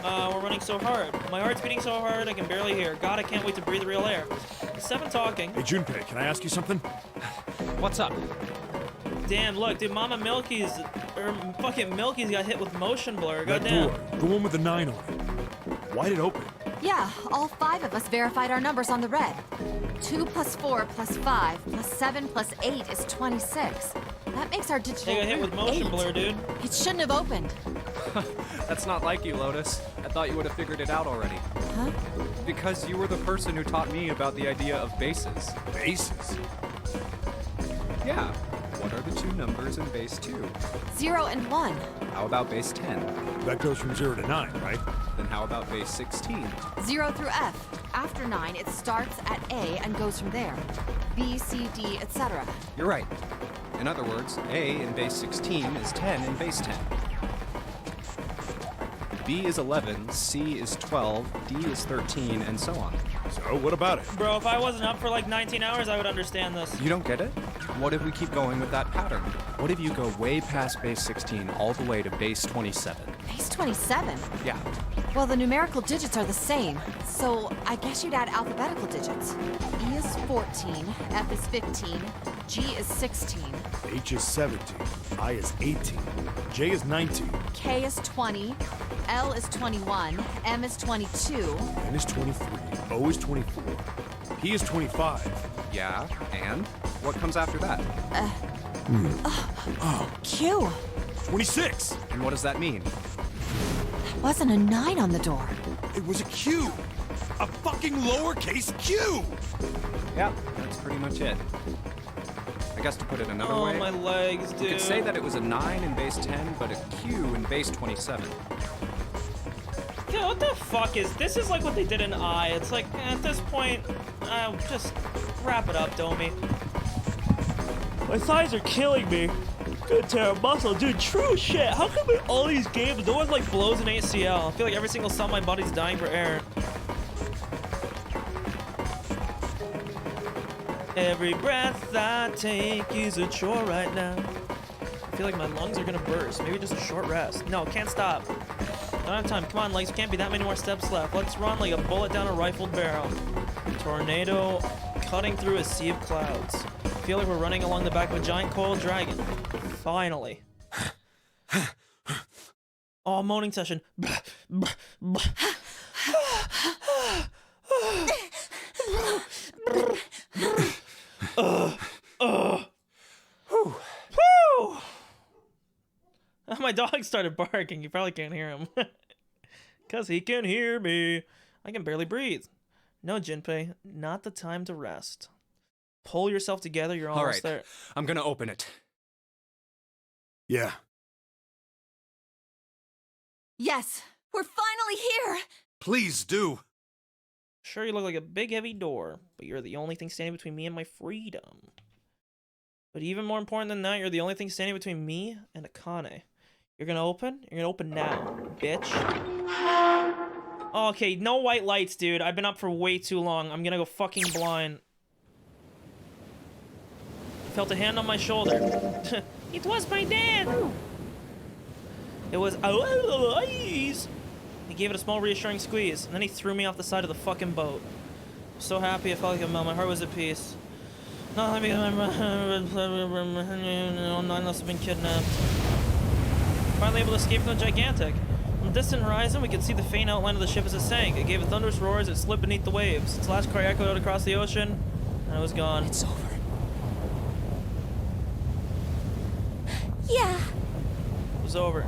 we're running so hard. My heart's beating so hard I can barely hear. God, I can't wait to breathe real air. 7 talking. Hey, Junpei, can I ask you something? What's up? Damn, look, dude, fucking Milky's got hit with motion blur. Goddamn. That door, the one with the 9 on it. Why'd it open? Yeah, all 5 of us verified our numbers on the red. 2 plus 4 plus 5 plus 7 plus 8 is 26. That makes our digital They got hit with motion 8. blur, dude. It shouldn't have opened. That's not like you, Lotus. I thought you would have figured it out already. Huh? Because you were the person who taught me about the idea of bases. Bases? Yeah. What are the 2 numbers in base 2? 0 and 1. How about base 10? That goes from 0 to 9, right? Then how about base 16? 0 through F. After 9, it starts at A and goes from there. B, C, D, etc. You're right. In other words, A in base 16 is 10 in base 10. B is 11, C is 12, D is 13, and so on. So, what about it? Bro, if I wasn't up for like 19 hours, I would understand this. You don't get it? What if we keep going with that pattern? What if you go way past base 16 all the way to base 27? Base 27? Yeah. Well, the numerical digits are the same, so I guess you'd add alphabetical digits. E is 14, F is 15, G is 16, H is 17, I is 18, J is 19, K is 20, L is 21, M is 22, N is 23, O is 24, P is 25. Yeah, and? What comes after that? Q. 26! And what does that mean? There wasn't a 9 on the door. It was a Q! A fucking lowercase q! Yeah, that's pretty much it. I guess to put it another way, my legs, dude. you could say that it was a 9 in base 10, but a Q in base 27. Yeah, what the fuck is this? Is like what they did in I. It's like, at this point, just wrap it up, Domi. My thighs are killing me. Good tear of muscle, dude. True shit. How come in all these games no one like blows an ACL? I feel like every single cell in my body's dying for air. Every breath I take is a chore right now. I feel like my lungs are gonna burst. Maybe just a short rest. No, can't stop. Don't have time. Come on, legs. Can't be that many more steps left. Let's run like a bullet down a rifled barrel. Tornado cutting through a sea of clouds. I feel like we're running along the back of a giant coiled dragon. Finally. Oh, moaning session. Whew. My dog started barking. You probably can't hear him. Because he can hear me. I can barely breathe. No, Junpei, not the time to rest. Pull yourself together. You're almost there. I'm gonna open it. Yeah. Yes, we're finally here! Please do. Sure, you look like a big heavy door, but you're the only thing standing between me and my freedom. But even more important than that, you're the only thing standing between me and Akane. You're gonna open? You're gonna open now, bitch. Okay, no white lights, dude. I've been up for way too long. I'm gonna go fucking blind. I felt a hand on my shoulder. It was my dad! It was eyes. He gave it a small reassuring squeeze, and then he threw me off the side of the fucking boat. I was so happy I felt like a melt. My heart was at peace. Not because I must have been kidnapped. Finally able to escape from the gigantic. On the distant horizon, we could see the faint outline of the ship as it sank. It gave a thunderous roar as it slipped beneath the waves. Its last cry echoed out across the ocean, and it was gone. It's over. Yeah. It was over. It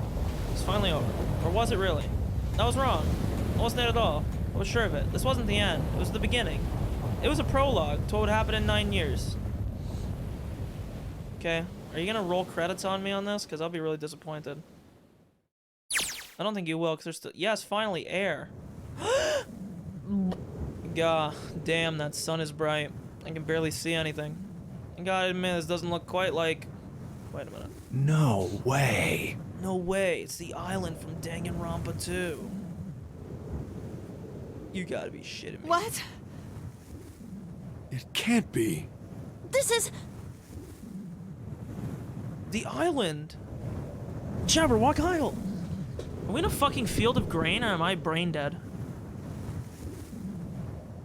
was finally over. Or was it really? I was wrong. It wasn't it at all. I was sure of it. This wasn't the end. It was the beginning. It was a prologue to what would happen in 9 years. Okay. Are you gonna roll credits on me on this? Because I'll be really disappointed. I don't think you will, because there's still... Yes, finally, air. God damn, that sun is bright. I can barely see anything. I gotta admit, this doesn't look quite like... Wait a minute. No way. No way, it's the island from Danganronpa 2. You gotta be shitting me. What? It can't be. This is... The island! Jabberwock Isle! Are we in a fucking field of grain, or am I brain dead?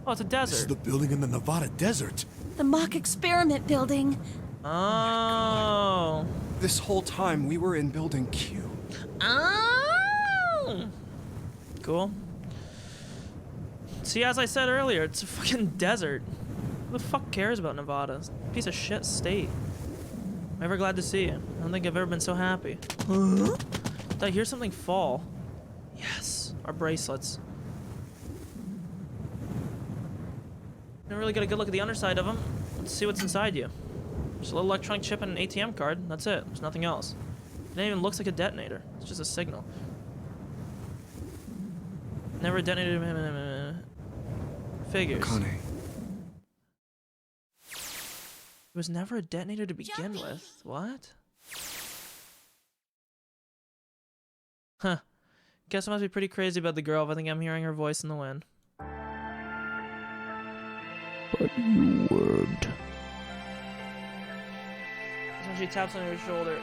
Oh, it's a desert. This is the building in the Nevada desert. the mock experiment building. Oh. This whole time we were in Building Q. Oh. Cool. See, as I said earlier, it's a fucking desert. Who the fuck cares about Nevada? It's a piece of shit state. I'm ever glad to see you. I don't think I've ever been so happy. Huh? Did I hear something fall? Yes, our bracelets. Never really got a good look at the underside of them. Let's see what's inside you. Just a little electronic chip and an ATM card. That's it. There's nothing else. It even looks like a detonator. It's just a signal. Never detonated. Figures. Akane. It was never a detonator to begin with. What? Huh. Guess I must be pretty crazy about the girl if I think I'm hearing her voice in the wind. But you weren't. That's when she taps on your shoulder.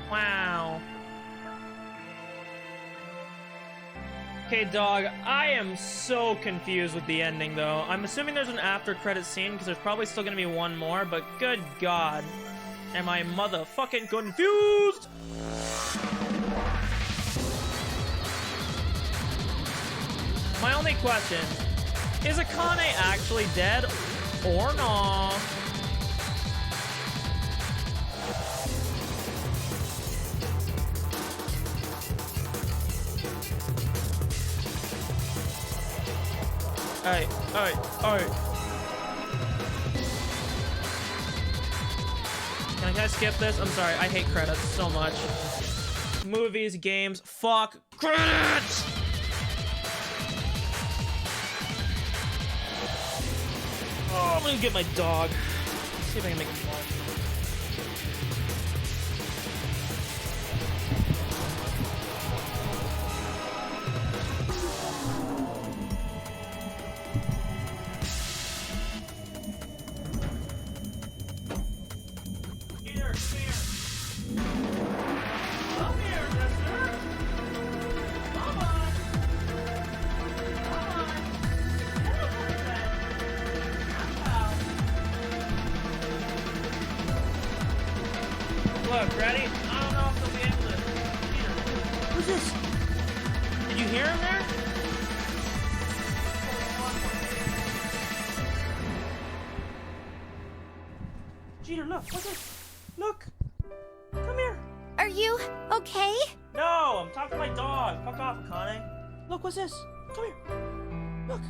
Wow. Okay, dog, I am so confused with the ending, though. I'm assuming there's an after-credit scene, because there's probably still gonna be one more, but good God. Am I motherfucking confused? My only question, is Akane actually dead, or not? Alright. Can I skip this? I'm sorry, I hate credits so much. Movies, games, fuck credits! Oh, I'm gonna get my dog. See if I can make him fall. Look, ready? I don't know if they'll be able to. Peter, who's this? Did you hear him there? Jeter, look, what's this? Look! Come here! Are you okay? No, I'm talking to my dog. Fuck off, Akane. Look, what's this? Come here. Look.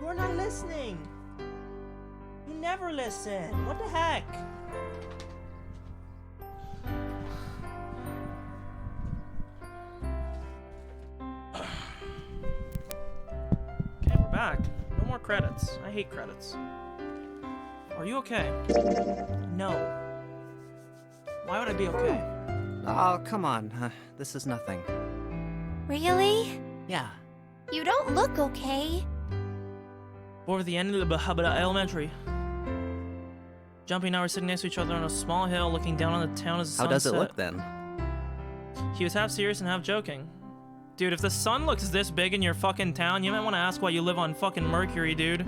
You're not listening. You never listen. What the heck? Okay, we're back. No more credits. I hate credits. Are you okay? No. Why would I be okay? Oh, come on. This is nothing. Really? Yeah. You don't look okay. Over the end of the Bahabada Elementary. Jumpy and I were sitting next to each other on a small hill looking down on the town as the sun How does it set. look then? He was half serious and half joking. Dude, if the sun looks this big in your fucking town, you might want to ask why you live on fucking Mercury, dude.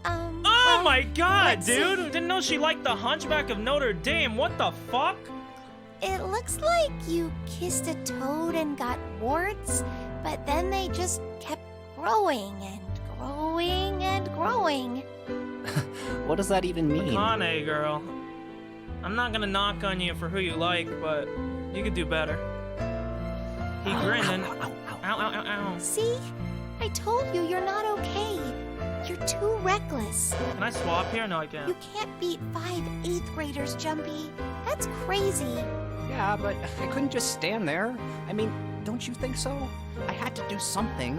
Oh my god, dude! Didn't know she liked the Hunchback of Notre Dame. What the fuck? It looks like you kissed a toad and got warts, but then they just kept growing and growing and growing. What does that even mean? Akane, girl. I'm not gonna knock on you for who you like, but you could do better. He grinned and... Ow, ow, ow, ow. See? I told you you're not okay. You're too reckless. Can I swap here? No, I can't. You can't beat 5 8th graders, Jumpy. That's crazy. Yeah, but I couldn't just stand there. I mean, don't you think so? I had to do something.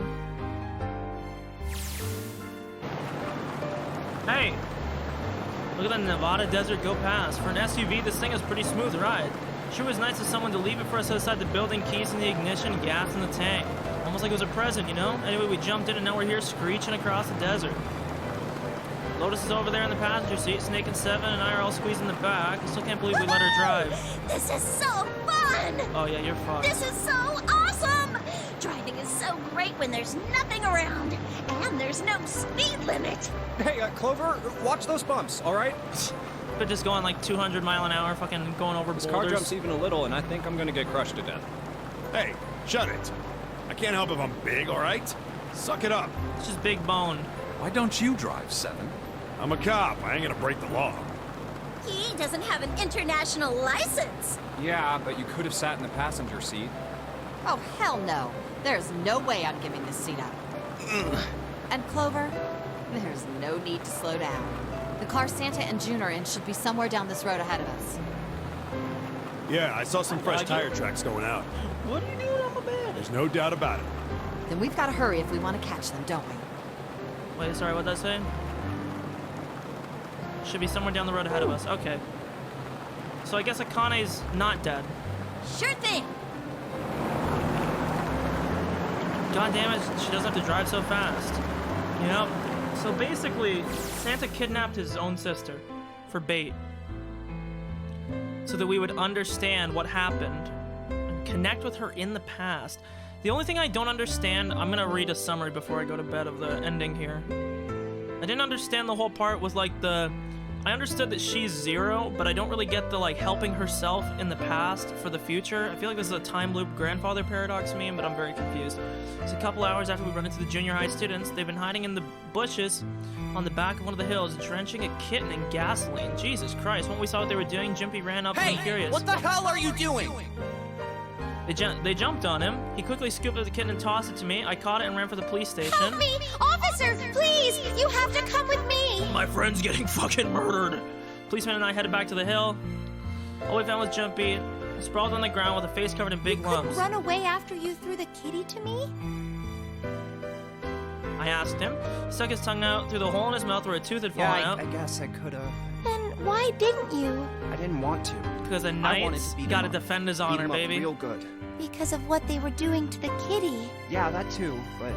Hey! Look at the Nevada desert go past. For an SUV, this thing is a pretty smooth ride. Sure was nice of someone to leave it for us outside the building, keys in the ignition, gas in the tank. Almost like it was a present, you know? Anyway, we jumped in and now we're here screeching across the desert. Lotus is over there in the passenger seat. Snake and Seven and I are all squeezed in the back. I still can't believe we let her drive. This is so fun! Oh yeah, you're fucked. This is so awesome! Driving is so great when there's nothing around, and there's no speed limit. Hey, Clover, watch those bumps, all right? But just going like 200 mile an hour, fucking going over This boulders. car jumps even a little, and I think I'm gonna get crushed to death. Hey, shut it. I can't help if I'm big, all right? Suck it up. It's just big bone. Why don't you drive, Seven? I'm a cop. I ain't gonna break the law. He doesn't have an international license. Yeah, but you could have sat in the passenger seat. Oh, hell no. There's no way I'm giving this seat up. And Clover, there's no need to slow down. The car Santa and June are in should be somewhere down this road ahead of us. Yeah, I saw some fresh tire tracks going out. What are you doing up a bed? There's no doubt about it. Then we've got to hurry if we want to catch them, don't we? Wait, sorry, what did I say? Should be somewhere down the road ahead of us. Okay. So I guess Akane's not dead. Sure thing. God damn it, she doesn't have to drive so fast. You know? So basically, Santa kidnapped his own sister for bait. So that we would understand what happened and connect with her in the past. The only thing I don't understand, I'm gonna read a summary before I go to bed of the ending here. I didn't understand the whole part with like I understood that she's Zero, but I don't really get the like helping herself in the past for the future. I feel like this is a time loop grandfather paradox meme, but I'm very confused. It's a couple hours after we run into the junior high students. They've been hiding in the bushes on the back of one of the hills, drenching a kitten in gasoline. Jesus Christ, when we saw what they were doing, Jimpy ran up and curious. What the hell are you doing? They jumped on him. He quickly scooped up the kitten and tossed it to me. I caught it and ran for the police station. Help me! Officer, please! You have to come with me! My friend's getting fucking murdered. Policeman and I headed back to the hill. All we found was Jumpy, sprawled on the ground with a face covered in big lumps. Run away after you threw the kitty to me? I asked him. He stuck his tongue out through the hole in his mouth where a tooth had fallen out. I guess I could've. Then why didn't you? I didn't want to. Because a knight's gotta defend his honor, baby. Real good. Because of what they were doing to the kitty. Yeah, that too, but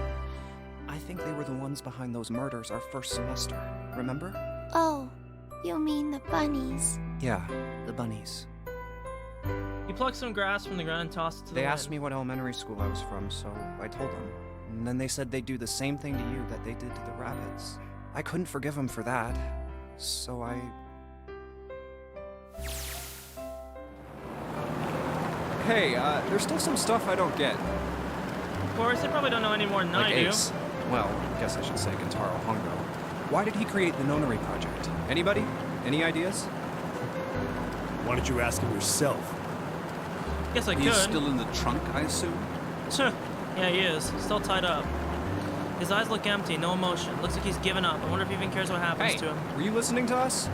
I think they were the ones behind those murders our first semester. Remember? Oh, you mean the bunnies? Yeah, the bunnies. He plucked some grass from the ground and tossed it to They the asked wind. me what elementary school I was from, so I told them. And then they said they'd do the same thing to you that they did to the rabbits. I couldn't forgive them for that, so I... Hey, there's still some stuff I don't get. Of course, they probably don't know any more than Like I do. Ace. Well, I guess I should say Gentaro Hongo. Why did he create the Nonary Project? Anybody? Any ideas? Why don't you ask him yourself? Guess I He's could. still in the trunk, I assume? Yeah, he is. Still tied up. His eyes look empty, no emotion. Looks like he's given up. I wonder if he even cares what happens Hey, to him. were you listening to us?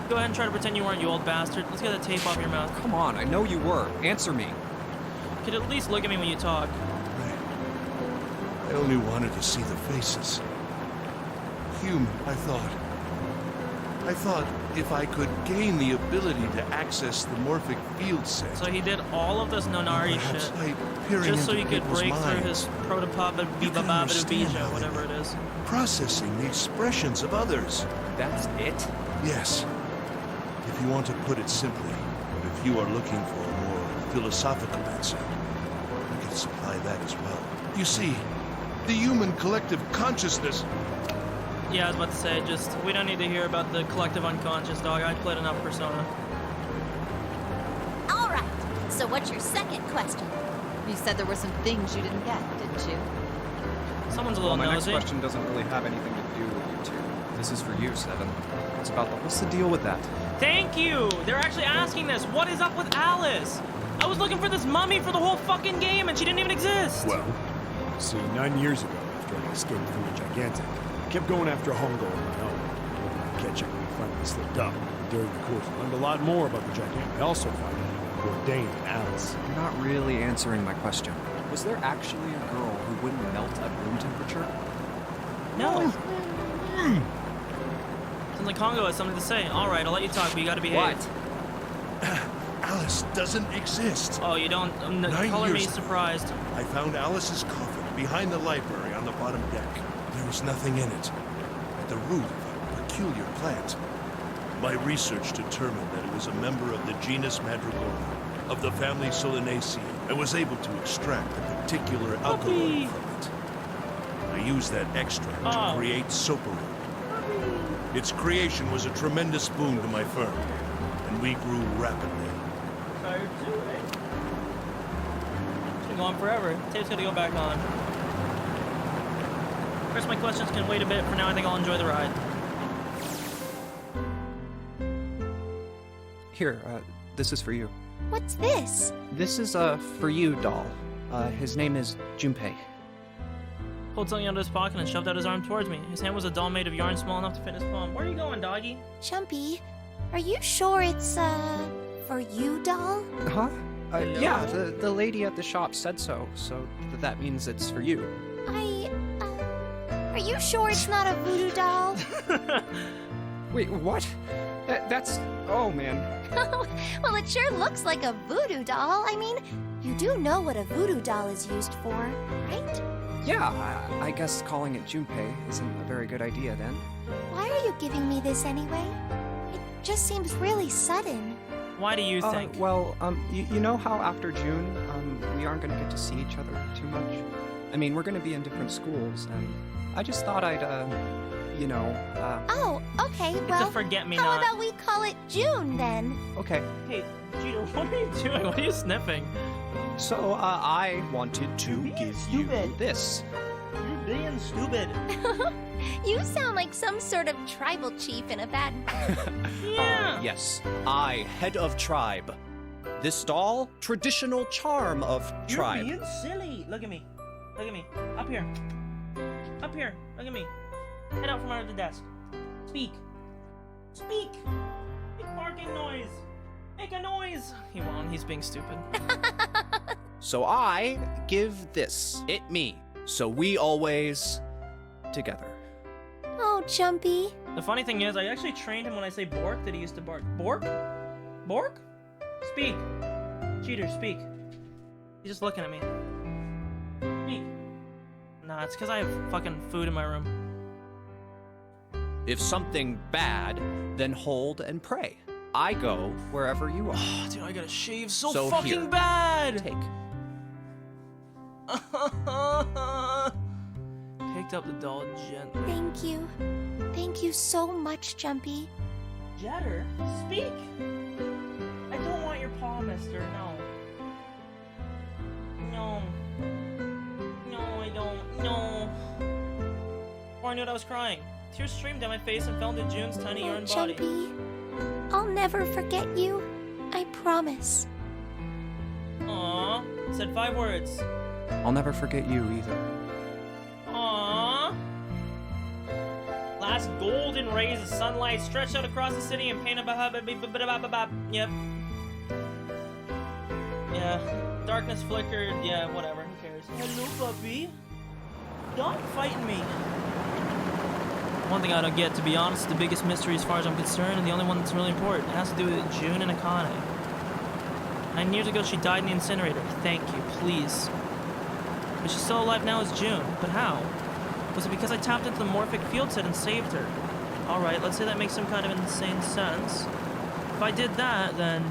Go ahead and try to pretend you weren't, you old bastard. Let's get that tape off your mouth. Come on, I know you were. Answer me. You could at least look at me when you talk. I only wanted to see the faces. Human, I thought. I thought if I could gain the ability to access the morphic field set. So he did all of this Nonari perhaps shit by peering just so into he could people's break through minds, his protopapa whatever it is. processing the expressions of others. That's it? Yes. If you want to put it simply, if you are looking for a more philosophical answer, I can supply that as well. You see, the human collective consciousness. Yeah, I was about to say, just, we don't need to hear about the collective unconscious, dog. I played enough Persona. All right. So what's your second question? You said there were some things you didn't get, didn't you? Someone's a little My next nosy. question doesn't really have anything to do with you two. This is for you, Seven. It's about what's the deal with that? Thank you! They're actually asking this. What is up with Alice? I was looking for this mummy for the whole fucking game and she didn't even exist! Well, see, 9 years ago, after I escaped from the Gigantic, Kept going after Hongo on my own, hoping I'd catch up when he finally slipped up. During the course, I learned a lot more about the gigantic. I also found out Bourdain and Alice. You're not really answering my question. Was there actually a girl who wouldn't melt at room temperature? No. Sounds like Hongo has something to say. All right, I'll let you talk, but you gotta behave. What? Alice doesn't exist. Oh, you don't? Color me surprised. I found Alice's coffin behind the library on the bottom deck. There was nothing in it. At the root of a peculiar plant. My research determined that it was a member of the genus Mandragora, of the family Solanaceae, and was able to extract a particular alkaloid from it. I used that extract to create Soparu. Its creation was a tremendous boon to my firm, and we grew rapidly. Tired too, eh? It's been going forever. Tape's gotta go back on. First, my questions can wait a bit. For now, I think I'll enjoy the ride. Here, this is for you. What's this? This is a for you doll. His name is Junpei. Pulled something out of his pocket and shoved out his arm towards me. His hand was a doll made of yarn small enough to fit his palm. Where are you going, doggy? Chumpy, are you sure it's, for you doll? Huh? Yeah, the lady at the shop said so that means it's for you. Are you sure it's not a voodoo doll? Wait, what? That's... oh, man. Well, it sure looks like a voodoo doll. I mean, you do know what a voodoo doll is used for, right? Yeah, I guess calling it Junpei isn't a very good idea then. Why are you giving me this anyway? It just seems really sudden. Why do you think? Well, you know how after June, we aren't gonna get to see each other too much? I mean, we're gonna be in different schools, and I just thought I'd, Oh, okay, It's well, a forget-me-not. how about we call it June, then? Okay. Hey, Jeter, what are you doing? What are you sniffing? So, I wanted to give you this. You're being stupid. You sound like some sort of tribal chief in a bad... Yeah. Yes, I, head of tribe. This doll, traditional charm of tribe. You're being silly. Look at me. Look at me. Up here. Up here. Look at me. Head out from under the desk. Speak. Speak. Make barking noise. Make a noise. He won't. He's being stupid. So I give this, it me. So we always together. Oh, Jumpy. The funny thing is, I actually trained him when I say bork that he used to bark. Bork? Bork? Speak. Cheater, speak. He's just looking at me. Speak. Nah, it's because I have fucking food in my room. If something bad, then hold and pray. I go wherever you are. Oh, dude, I gotta shave so So fucking here. bad! Take. Picked up the doll gently. Thank you. Thank you so much, Jumpy. Jetter, speak! I don't want your paw, mister. No. No. No, I don't. No. Before I knew it, I was crying. Tears streamed down my face and fell into June's tiny yarn body. Jumpy, I'll never forget you. I promise. Aww. Said 5 words. I'll never forget you either. Aww. Last golden rays of sunlight stretched out across the city and painted Yep. Yeah. Darkness flickered. Yeah, whatever. Who cares? Hello, puppy. Stop fighting me. One thing I don't get, to be honest, the biggest mystery as far as I'm concerned, and the only one that's really important, it has to do with June and Akane. 9 years ago, she died in the incinerator. Thank you, please. But she's still alive now as June. But how? Was it because I tapped into the morphic field set and saved her? Alright, let's say that makes some kind of insane sense. If I did that, then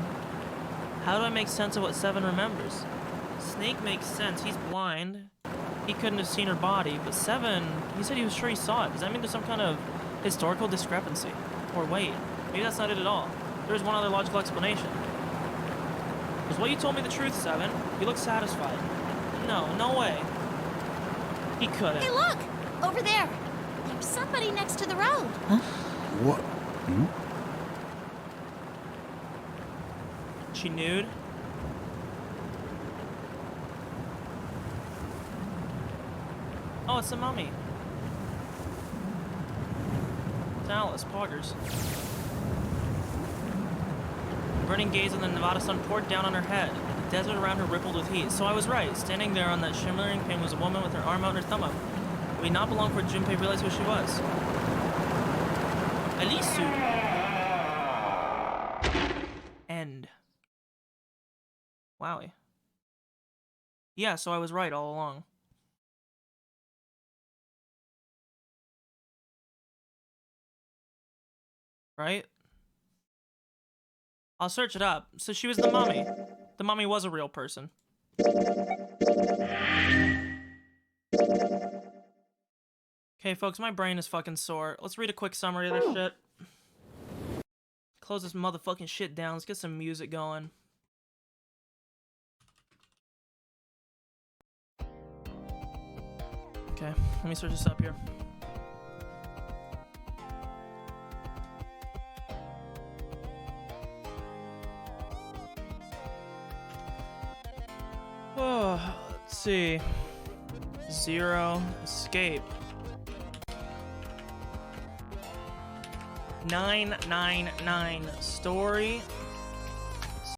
how do I make sense of what Seven remembers? Snake makes sense. He's blind. He couldn't have seen her body, but Seven, he said he was sure he saw it. Does that mean there's some kind of historical discrepancy? Or wait, maybe that's not it at all. There's one other logical explanation. Was what you told me the truth, Seven? You look satisfied. No, no way. He couldn't. Hey, look! Over there! There's somebody next to the road. What? She nude? Oh, it's a mummy. It's Alice, poggers. Burning gaze of the Nevada sun poured down on her head. The desert around her rippled with heat. So I was right. Standing there on that shimmering pane was a woman with her arm out and her thumb up. It would not belong before Junpei realized who she was. Alisu. End. Wowie. Yeah, so I was right all along. Right? I'll search it up. So she was the mummy. The mummy was a real person. Okay, folks, my brain is fucking sore. Let's read a quick summary of this shit. Close this motherfucking shit down. Let's get some music going. Okay, let me search this up here. Oh, let's see. 0 escape. 999 story